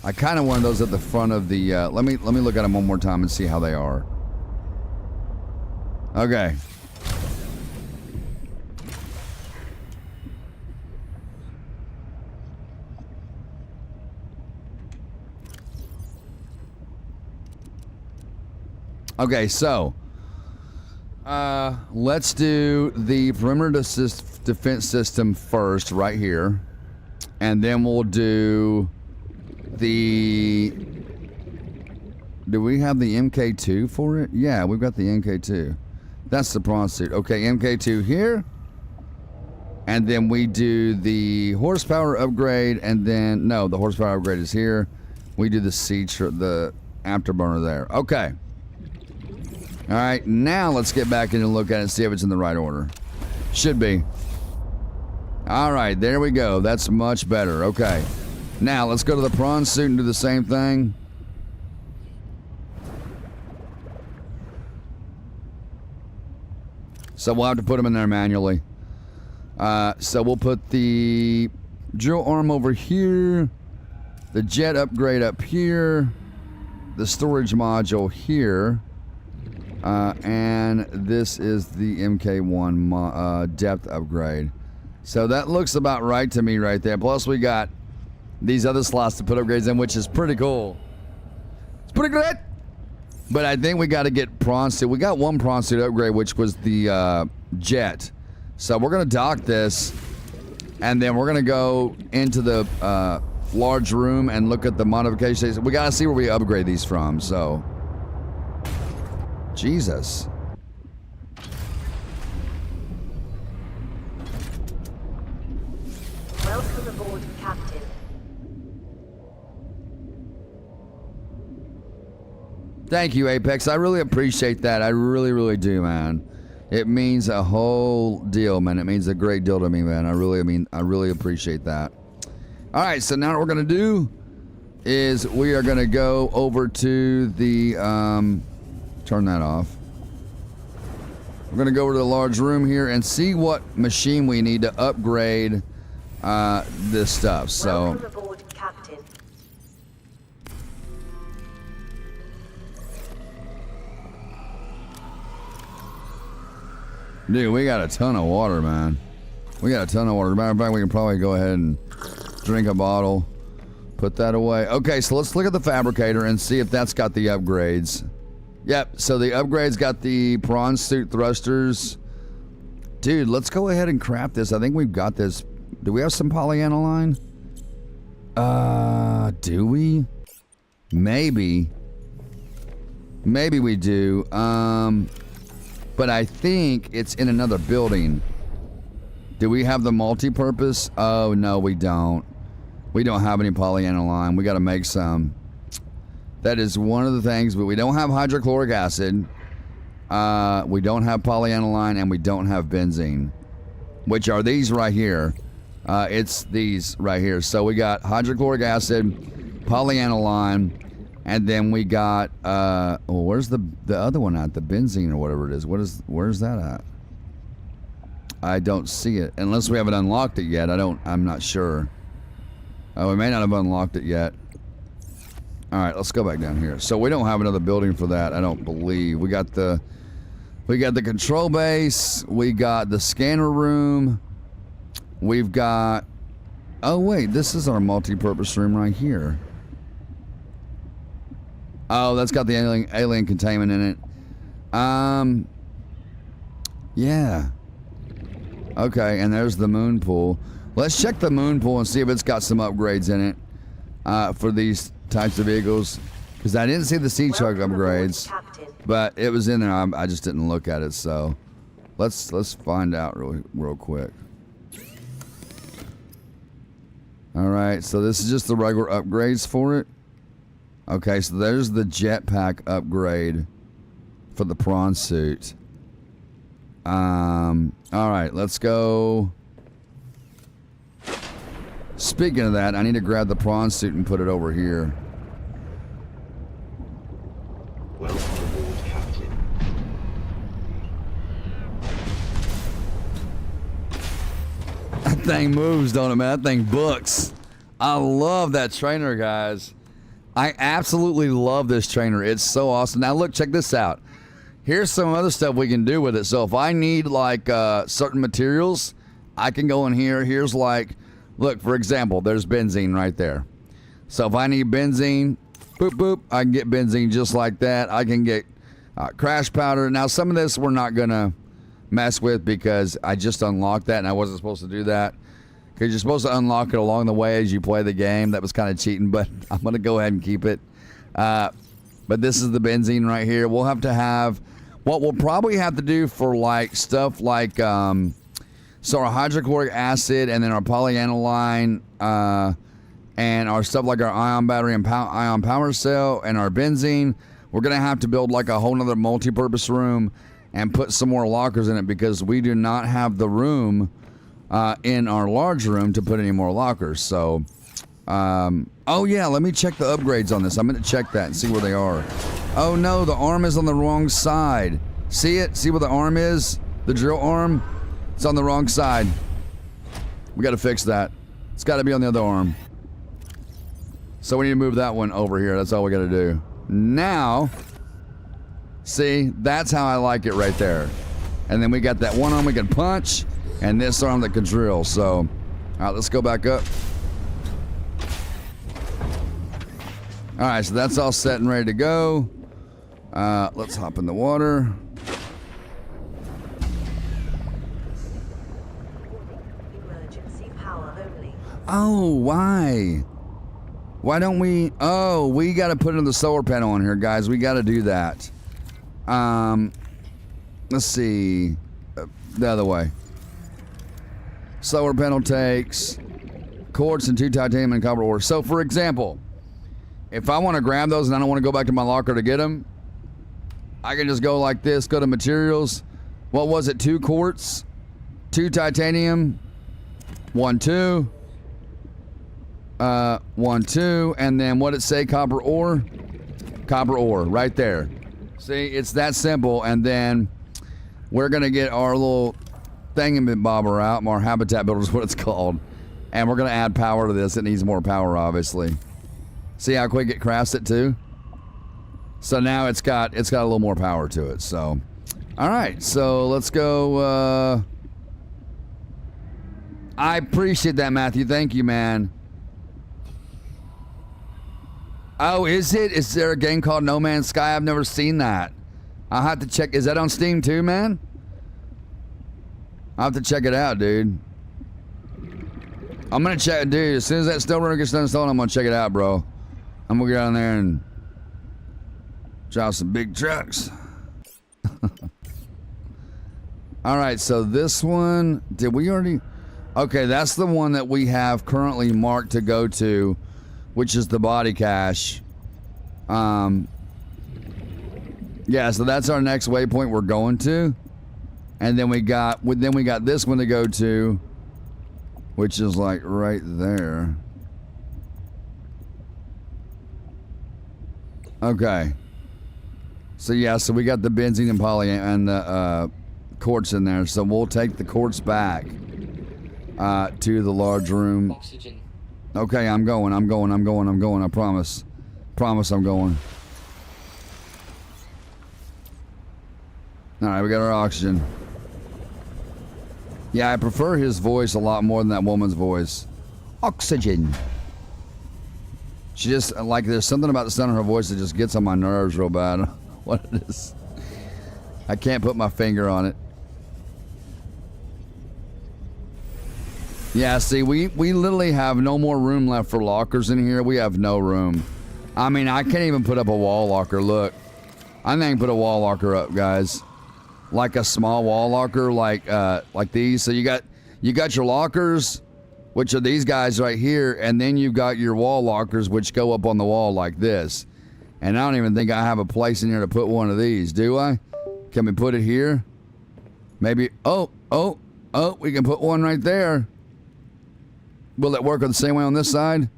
I kind of wanted those at the front of the... Let me look at them one more time and see how they are. Okay. Okay, so let's do the perimeter defense system first, right here, and then we'll do the. Do we have the MK2 for it? Yeah, we've got the MK2. That's the prawn suit. Okay, MK2 here, and then we do the horsepower upgrade, and then no, the horsepower upgrade is here. We do the the afterburner there. Okay. All right, now let's get back in and look at it and see if it's in the right order. Should be. All right, there we go. That's much better. Okay. Now, let's go to the prawn suit and do the same thing. So we'll have to put them in there manually. So we'll put the drill arm over here, the jet upgrade up here, the storage module here. And this is the MK1 depth upgrade. So that looks about right to me right there. Plus we got these other slots to put upgrades in, which is pretty cool. It's pretty good. But I think we got to get prawn suit. We got one prawn suit upgrade, which was the jet. So we're going to dock this. And then we're going to go into the large room and look at the modifications. We got to see where we upgrade these from. So... Jesus. Welcome aboard, Captain. Thank you, Apex. I really appreciate that. I really, really do, man. It means a whole deal, man. It means a great deal to me, man. I really appreciate that. All right, so now what we're going to do is we are going to go over to the... turn that off. We're going to go over to the large room here and see what machine we need to upgrade this stuff. So, welcome aboard, Captain. dude, we got a ton of water, man. We got a ton of water. As a matter of fact, we can probably go ahead and drink a bottle. Put that away. Okay, so let's look at the fabricator and see if that's got the upgrades. Yep, so the upgrades got the prawn suit thrusters. Dude, let's go ahead and craft this. I think we've got this. Do we have some polyaniline? Do we? Maybe. Maybe we do. But I think it's in another building. Do we have the multi-purpose? Oh, no, we don't. We don't have any polyaniline. We got to make some. That is one of the things, but we don't have hydrochloric acid. We don't have polyaniline, and we don't have benzene, which are these right here. It's these right here. So we got hydrochloric acid, polyaniline, and then we got, well, where's the other one at? The benzene or whatever it is. Where's that at? I don't see it. Unless we haven't unlocked it yet. I'm not sure. We may not have unlocked it yet. All right, let's go back down here. So we don't have another building for that, I don't believe. We got the control base. We got the scanner room. We've got... Oh, wait, this is our multi-purpose room right here. Oh, that's got the alien containment in it. Yeah. Okay, and there's the moon pool. Let's check the moon pool and see if it's got some upgrades in it for these types of vehicles, because I didn't see the sea truck Welcome aboard, upgrades, Captain. but it was in there. I just didn't look at it. So let's find out real quick. All right, so this is just the regular upgrades for it. Okay, so there's the jetpack upgrade for the prawn suit. All right, let's go. Speaking of that, I need to grab the prawn suit and put it over here. Welcome aboard, Captain. That thing moves, don't it, man? That thing books. I love that trainer, guys. I absolutely love this trainer. It's so awesome. Now, look, check this out. Here's some other stuff we can do with it. So if I need, like, certain materials, I can go in here. Here's, like, look, for example, there's benzene right there. So if I need benzene, boop, boop, I can get benzene just like that. I can get crash powder. Now, some of this we're not going to mess with because I just unlocked that and I wasn't supposed to do that. Because you're supposed to unlock it along the way as you play the game. That was kind of cheating, but I'm going to go ahead and keep it. But this is the benzene right here. We'll have to have, what we'll probably have to do for like stuff like, so our hydrochloric acid and then our polyaniline and our stuff like our ion battery and ion power cell and our benzene, we're going to have to build like a whole nother multi-purpose room and put some more lockers in it because we do not have the room in our large room to put any more lockers. So, oh yeah, let me check the upgrades on this. I'm going to check that and see where they are. Oh no, the arm is on the wrong side. See it? See where the arm is? The drill arm? It's on the wrong side. We got to fix that. It's got to be on the other arm. So we need to move that one over here. That's all we got to do. Now, see, that's how I like it right there. And then we got that one arm we can punch and this arm that can drill. So, all right, let's go back up. All right, so that's all set and ready to go. Let's hop in the water. Emergency power only. Oh, why? Why don't we? Oh, we got to put another solar panel on here, guys. We got to do that. Let's see. The other way. Solar panel takes quartz and 2 titanium and copper ore. So, for example, if I want to grab those and I don't want to go back to my locker to get them, I can just go like this, go to materials. What was it? 2 quartz, 2 titanium, 1, 2. 1, 2, and then what did it say? Copper ore? Copper ore, right there. See, it's that simple, and then we're going to get our little thingamabobber out, our habitat builder is what it's called, and we're going to add power to this. It needs more power, obviously. See how quick it crafts it, too? So now it's got a little more power to it, so. All right, so let's go. I appreciate that, Matthew. Thank you, man. Oh, is it? Is there a game called No Man's Sky? I've never seen that. I'll have to check. Is that on Steam too, man? I'll have to check it out, dude. I'm going to check, dude. As soon as that still runner gets done installing, I'm going to check it out, bro. I'm going to go down there and drive some big trucks. All right, so this one, did we already? Okay, that's the one that we have currently marked to go to, which is the body cache. Yeah, so that's our next waypoint we're going to. And then we got this one to go to, which is like right there. Okay. So yeah, so we got the benzene and poly and the quartz in there. So we'll take the quartz back to the large room. Oxygen. Okay, I'm going. I promise. I'm going. All right, we got our oxygen. Yeah, I prefer his voice a lot more than that woman's voice. Oxygen. She just, like, there's something about the sound of her voice that just gets on my nerves real bad. What it is. I can't put my finger on it. Yeah, see, we literally have no more room left for lockers in here. We have no room. I mean, I can't even put up a wall locker. Look. I think I can put a wall locker up, guys. Like a small wall locker, like these. So you got your lockers, which are these guys right here, and then you've got your wall lockers, which go up on the wall like this. And I don't even think I have a place in here to put one of these, do I? Can we put it here? Maybe. Oh, we can put one right there. Will it work the same way on this side?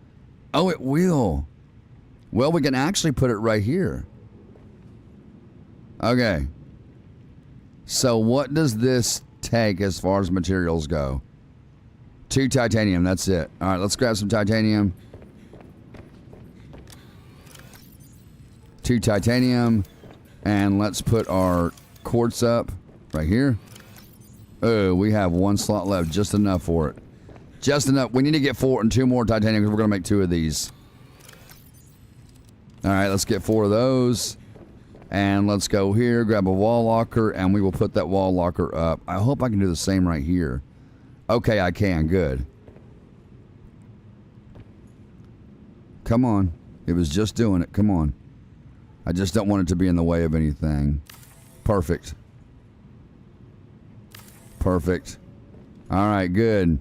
Oh, it will. Well, we can actually put it right here. Okay. So what does this take as far as materials go? 2 titanium, that's it. All right, let's grab some titanium. 2 titanium. And let's put our quartz up right here. Oh, we have 1 slot left, just enough for it. Just enough. We need to get 4 and 2 more titanium because we're going to make 2 of these. All right, let's get 4 of those. And let's go here, grab a wall locker, and we will put that wall locker up. I hope I can do the same right here. Okay, I can. Good. Come on. It was just doing it. Come on. I just don't want it to be in the way of anything. Perfect. Perfect. All right, good.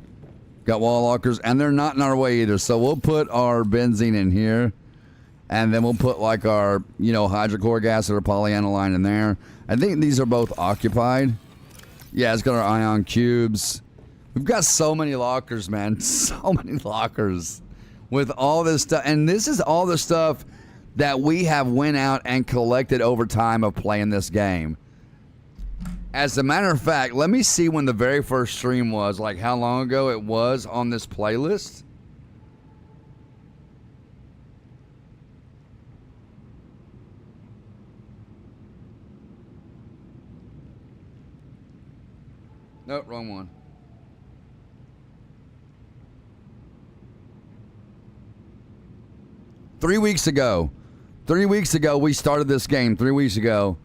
Got wall lockers, and they're not in our way either. So we'll put our benzene in here. And then we'll put like our, hydrochloric acid or polyaniline in there. I think these are both occupied. Yeah, it's got our ion cubes. We've got so many lockers, man. So many lockers with all this stuff. And this is all the stuff that we have went out and collected over time of playing this game. As a matter of fact, let me see when the very first stream was, like how long ago it was on this playlist. Nope, wrong one. Three weeks ago, we started this game. 3 weeks ago.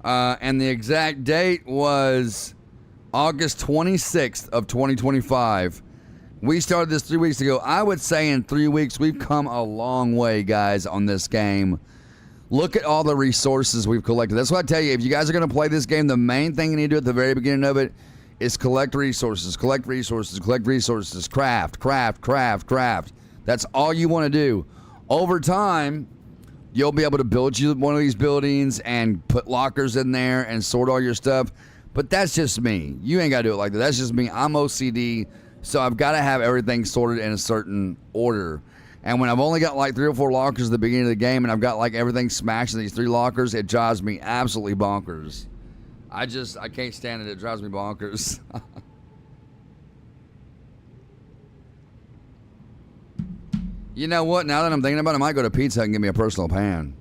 And the exact date was August 26th of 2025. We started this 3 weeks ago. I would say in 3 weeks, we've come a long way, guys, on this game. Look at all the resources we've collected. That's what I tell you. If you guys are going to play this game, the main thing you need to do at the very beginning of it is collect resources, collect resources, collect resources, craft. That's all you want to do. Over time, you'll be able to build you one of these buildings and put lockers in there and sort all your stuff. But that's just me. You ain't got to do it like that. That's just me. I'm OCD, so I've got to have everything sorted in a certain order. And when I've only got like 3 or 4 lockers at the beginning of the game and I've got like everything smashed in these 3 lockers, it drives me absolutely bonkers. I can't stand it. It drives me bonkers. You know what? Now that I'm thinking about it, I might go to Pizza Hut and get me a personal pan.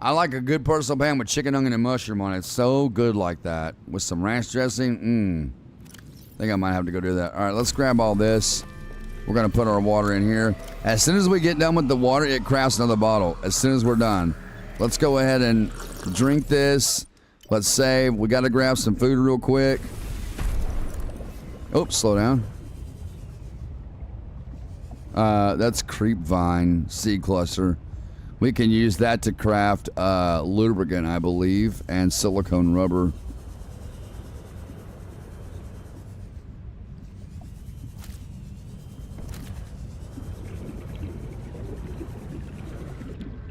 I like a good personal pan with chicken, onion, and mushroom on it. It's so good like that. With some ranch dressing. I think I might have to go do that. All right, let's grab all this. We're going to put our water in here. As soon as we get done with the water, it crafts another bottle. As soon as we're done. Let's go ahead and drink this. Let's save. We got to grab some food real quick. Oops, slow down. That's creep vine seed cluster. We can use that to craft lubricant, I believe, and silicone rubber.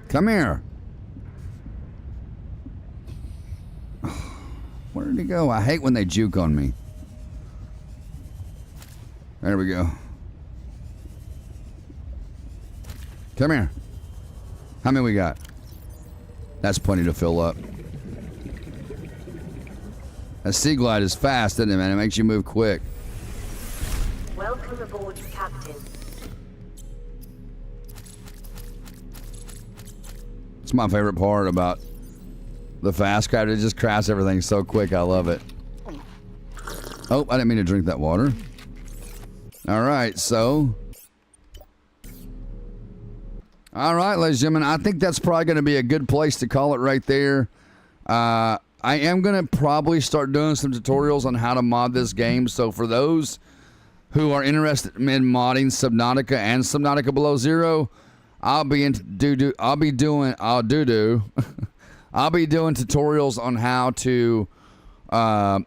Come here. Where did he go? I hate when they juke on me. There we go. Come here. How many we got? That's plenty to fill up. That sea glide is fast, isn't it, man? It makes you move quick. Welcome aboard, Captain. It's my favorite part about the fast craft. It just crafts everything so quick. I love it. Oh, I didn't mean to drink that water. All right, so... All right, ladies and gentlemen, I think that's probably going to be a good place to call it right there. I am going to probably start doing some tutorials on how to mod this game. So for those who are interested in modding Subnautica and Subnautica Below Zero, I'll be doing I'll be doing tutorials on how to how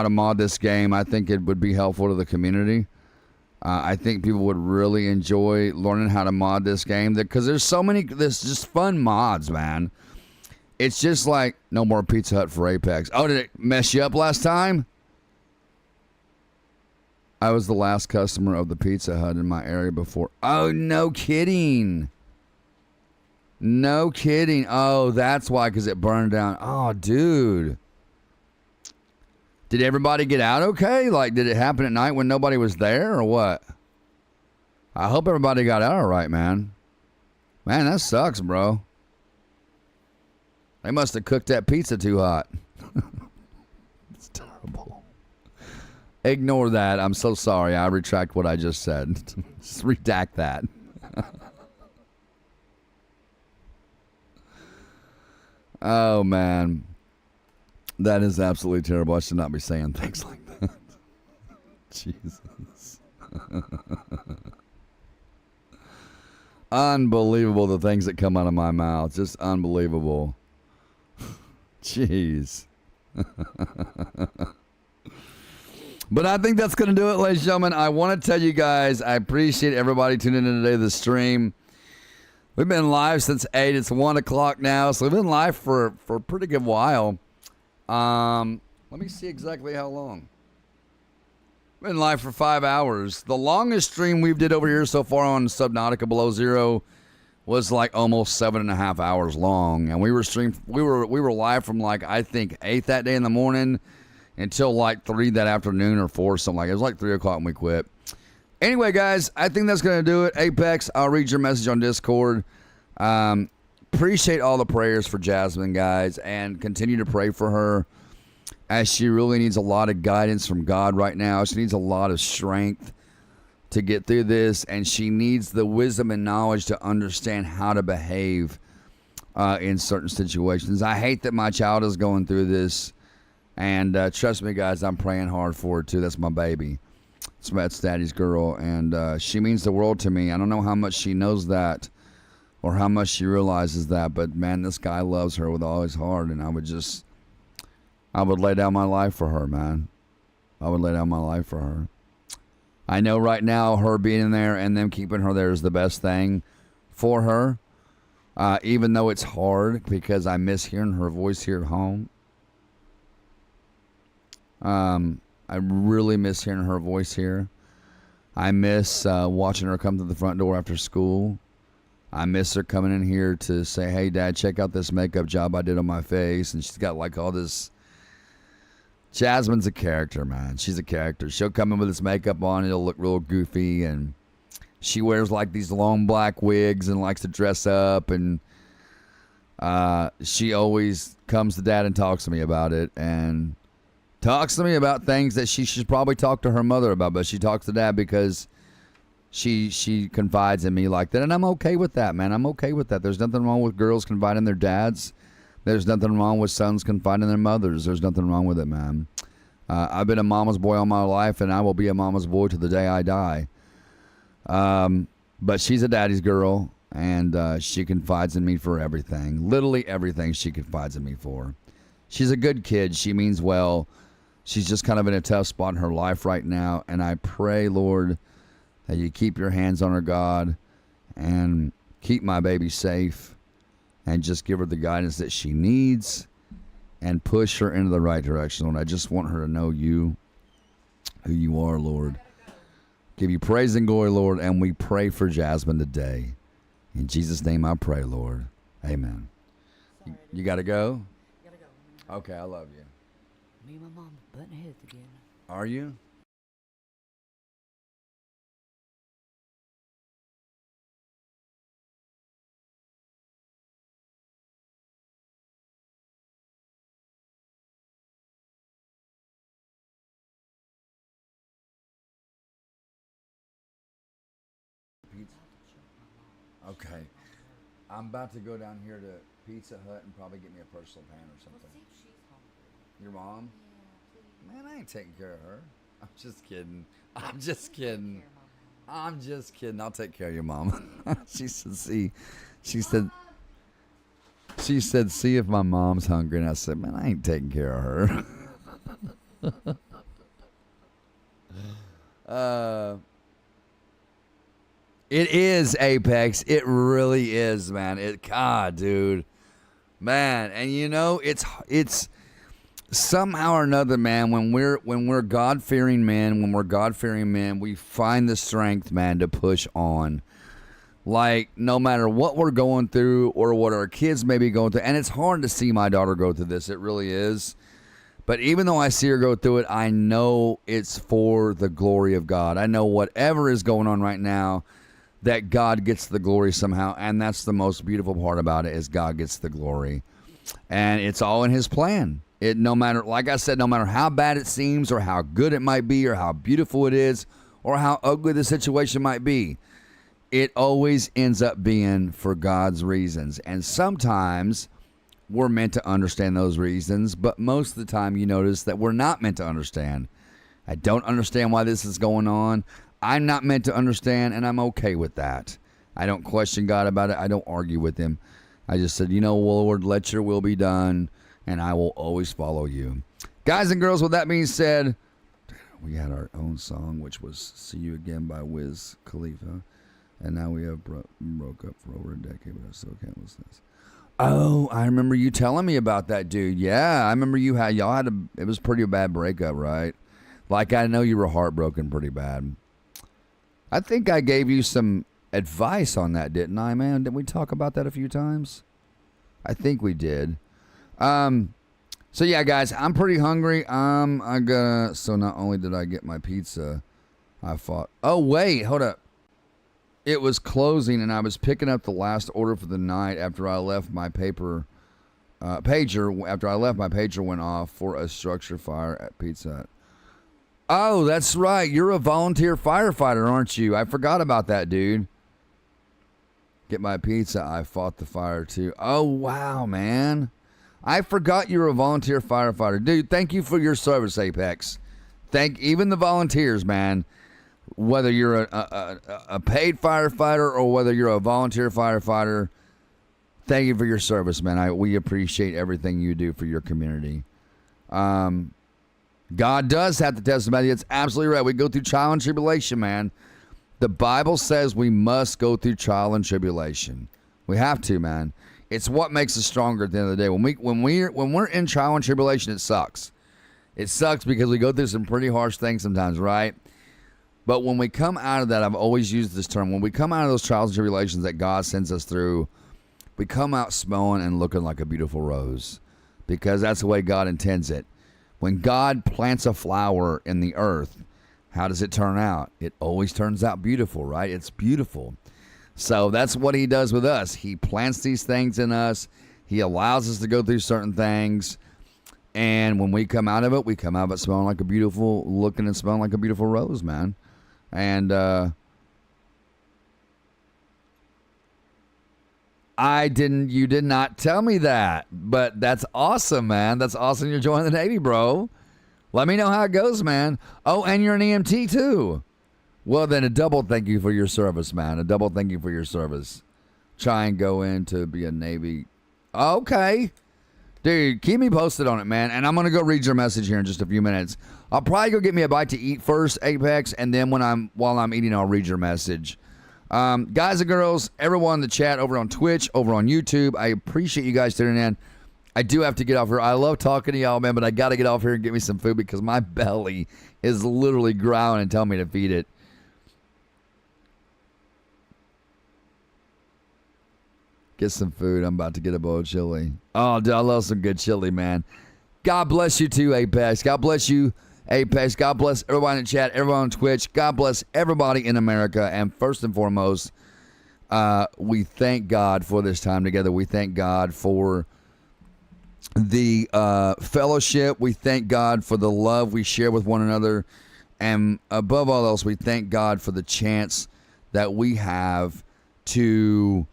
to mod this game. I think it would be helpful to the community. I think people would really enjoy learning how to mod this game because there's just fun mods, man. It's just like no more Pizza Hut for Apex. Oh, did it mess you up last time? I was the last customer of the Pizza Hut in my area before. Oh, no kidding. No kidding. Oh, that's why, because it burned down. Oh, dude. Did everybody get out okay? Like, did it happen at night when nobody was there or what? I hope everybody got out all right, man. Man, that sucks, bro. They must have cooked that pizza too hot. It's terrible. Ignore that. I'm so sorry. I retract what I just said. Just redact that. Oh, man. That is absolutely terrible. I should not be saying things like that. Jesus. Unbelievable the things that come out of my mouth. Just unbelievable. Jeez. But I think that's going to do it, ladies and gentlemen. I want to tell you guys, I appreciate everybody tuning in today to the stream. We've been live since 8. It's 1 o'clock now, so we've been live for a pretty good while. Let me see exactly how long. We've been live for 5 hours. The longest stream we've did over here so far on Subnautica Below Zero was like almost 7.5 hours long, and we were live from like I think 8 that day in the morning until like 3 that afternoon or 4 something like it. It was like 3 o'clock when we quit. Anyway, guys, I think that's gonna do it. Apex, I'll read your message on Discord. Appreciate all the prayers for Jasmine, guys, and continue to pray for her as she really needs a lot of guidance from God right now. She needs a lot of strength to get through this, and she needs the wisdom and knowledge to understand how to behave in certain situations. I hate that my child is going through this, and trust me, guys, I'm praying hard for her too. That's my baby. That's Daddy's girl, and she means the world to me. I don't know how much she knows that or how much she realizes that, but man, this guy loves her with all his heart, and I would lay down my life for her, man. I would lay down my life for her. I know right now her being in there and them keeping her there is the best thing for her, even though it's hard because I miss hearing her voice here at home. I really miss hearing her voice here. I miss watching her come to the front door after school. I miss her coming in here to say, hey, Dad, check out this makeup job I did on my face. And she's got like all this. Jasmine's a character, man. She's a character. She'll come in with this makeup on. It'll look real goofy. And she wears like these long black wigs and likes to dress up. And she always comes to Dad and talks to me about it. And talks to me about things that she should probably talk to her mother about. But she talks to Dad because she confides in me like that. And I'm okay with that, man. I'm okay with that. There's nothing wrong with girls confiding their dads. There's nothing wrong with sons confiding their mothers. There's nothing wrong with it, man. I've been a mama's boy all my life, and I will be a mama's boy to the day I die. But she's a daddy's girl, and she confides in me for everything. Literally everything she confides in me for. She's a good kid. She means well. She's just kind of in a tough spot in her life right now, and I pray, Lord, that you keep your hands on her, God, and keep my baby safe. And just give her the guidance that she needs and push her into the right direction, Lord. I just want her to know you, who you are, Lord. Give you praise and glory, Lord, and we pray for Jasmine today. In Jesus' name I pray, Lord. Amen. You got to go? Gotta go. Okay, I love you. Me and my mom butting heads again. Are you? Okay. I'm about to go down here to Pizza Hut and probably get me a personal pan or something. Well, see if she's hungry. Your mom? Yeah, please. Man, I ain't taking care of her. I'm just kidding. I'm just kidding. I'm just kidding. I'll take care of your mom. She said, see. She said, see if my mom's hungry. And I said, man, I ain't taking care of her. It is, Apex. It really is, man. God, dude. Man, and you know, it's somehow or another, man, when we're God-fearing men, we find the strength, man, to push on. Like, no matter what we're going through or what our kids may be going through, and it's hard to see my daughter go through this, it really is. But even though I see her go through it, I know it's for the glory of God. I know whatever is going on right now, that God gets the glory somehow, and that's the most beautiful part about it, is God gets the glory. And it's all in his plan. No matter, like I said, no matter how bad it seems or how good it might be or how beautiful it is or how ugly the situation might be, it always ends up being for God's reasons. And sometimes we're meant to understand those reasons, but most of the time you notice that we're not meant to understand. I don't understand why this is going on. I'm not meant to understand, and I'm okay with that. I don't question God about it. I don't argue with him. I just said, you know, Lord, let your will be done, and I will always follow you. Guys and girls, with that being said, we had our own song, which was See You Again by Wiz Khalifa. And now we have broke up for over a decade, but I still can't listen to this. Oh, I remember you telling me about that, dude. Yeah, I remember y'all had it was pretty bad breakup, right? Like, I know you were heartbroken pretty bad. I think I gave you some advice on that, didn't I, man? Didn't we talk about that a few times? I think we did. So yeah, guys, I'm pretty hungry. So not only did I get my pizza, oh wait, hold up. It was closing and I was picking up the last order for the night after I left my pager went off for a structure fire at Pizza Hut. Oh, that's right. You're a volunteer firefighter, aren't you? I forgot about that, dude. Get my pizza. I fought the fire too. Oh, wow, man. I forgot you were a volunteer firefighter. Dude, thank you for your service, Apex. Thank even the volunteers, man. Whether you're a paid firefighter or whether you're a volunteer firefighter, thank you for your service, man. We appreciate everything you do for your community. God does have to testify. It's absolutely right. We go through trial and tribulation, man. The Bible says we must go through trial and tribulation. We have to, man. It's what makes us stronger at the end of the day. When we're in trial and tribulation, it sucks. It sucks because we go through some pretty harsh things sometimes, right? But when we come out of that, I've always used this term, when we come out of those trials and tribulations that God sends us through, we come out smelling and looking like a beautiful rose, because that's the way God intends it. When God plants a flower in the earth, how does it turn out? It always turns out beautiful, right? It's beautiful. So that's what he does with us. He plants these things in us. He allows us to go through certain things. And when we come out of it, we come out of it smelling like a beautiful, looking and smelling like a beautiful rose, man. And you did not tell me that, but that's awesome, man. That's awesome. You're joining the Navy, bro. Let me know how it goes, man. Oh, and you're an EMT too. Well, then a double thank you for your service, man. A double thank you for your service. Try and go in to be a Navy. Okay. Dude, keep me posted on it, man. And I'm going to go read your message here in just a few minutes. I'll probably go get me a bite to eat first, Apex, and then while I'm eating, I'll read your message. Guys and girls, everyone in the chat over on Twitch, over on YouTube, I appreciate you guys tuning in. I do have to get off here. I love talking to y'all, man, but I got to get off here and get me some food because my belly is literally growling and telling me to feed it. Get some food. I'm about to get a bowl of chili. Oh, dude, I love some good chili, man. God bless you too, Apex. God bless you, Apex. God bless everybody in the chat, everyone on Twitch. God bless everybody in America. And first and foremost, we thank God for this time together. We thank God for the fellowship. We thank God for the love we share with one another. And above all else, we thank God for the chance that we have to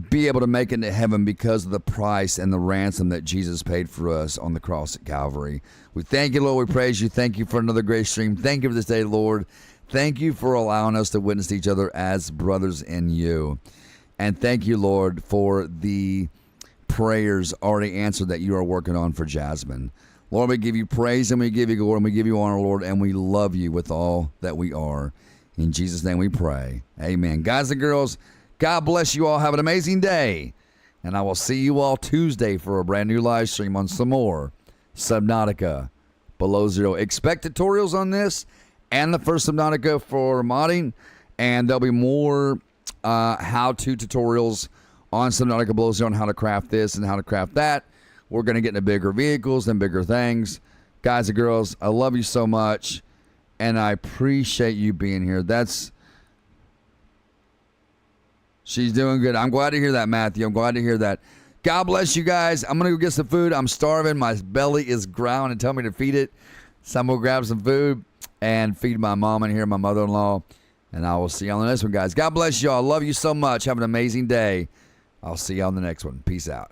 be able to make it into heaven because of the price and the ransom that Jesus paid for us on the cross at Calvary. We thank you, Lord. We praise you. Thank you for another great stream. Thank you for this day, Lord. Thank you for allowing us to witness each other as brothers in you. And thank you, Lord, for the prayers already answered that you are working on for Jasmine. Lord, we give you praise and we give you glory and we give you honor, Lord, and we love you with all that we are. In Jesus' name we pray. Amen. Guys and girls, God bless you all. Have an amazing day. And I will see you all Tuesday for a brand new live stream on some more Subnautica Below Zero. Expect tutorials on this and the first Subnautica for modding. And there'll be more how-to tutorials on Subnautica Below Zero on how to craft this and how to craft that. We're going to get into bigger vehicles and bigger things. Guys and girls, I love you so much. And I appreciate you being here. She's doing good. I'm glad to hear that, Matthew. I'm glad to hear that. God bless you guys. I'm going to go get some food. I'm starving. My belly is growling and tell me to feed it. So I'm going to grab some food and feed my mom in here, my mother-in-law. And I will see you on the next one, guys. God bless you all. I love you so much. Have an amazing day. I'll see you on the next one. Peace out.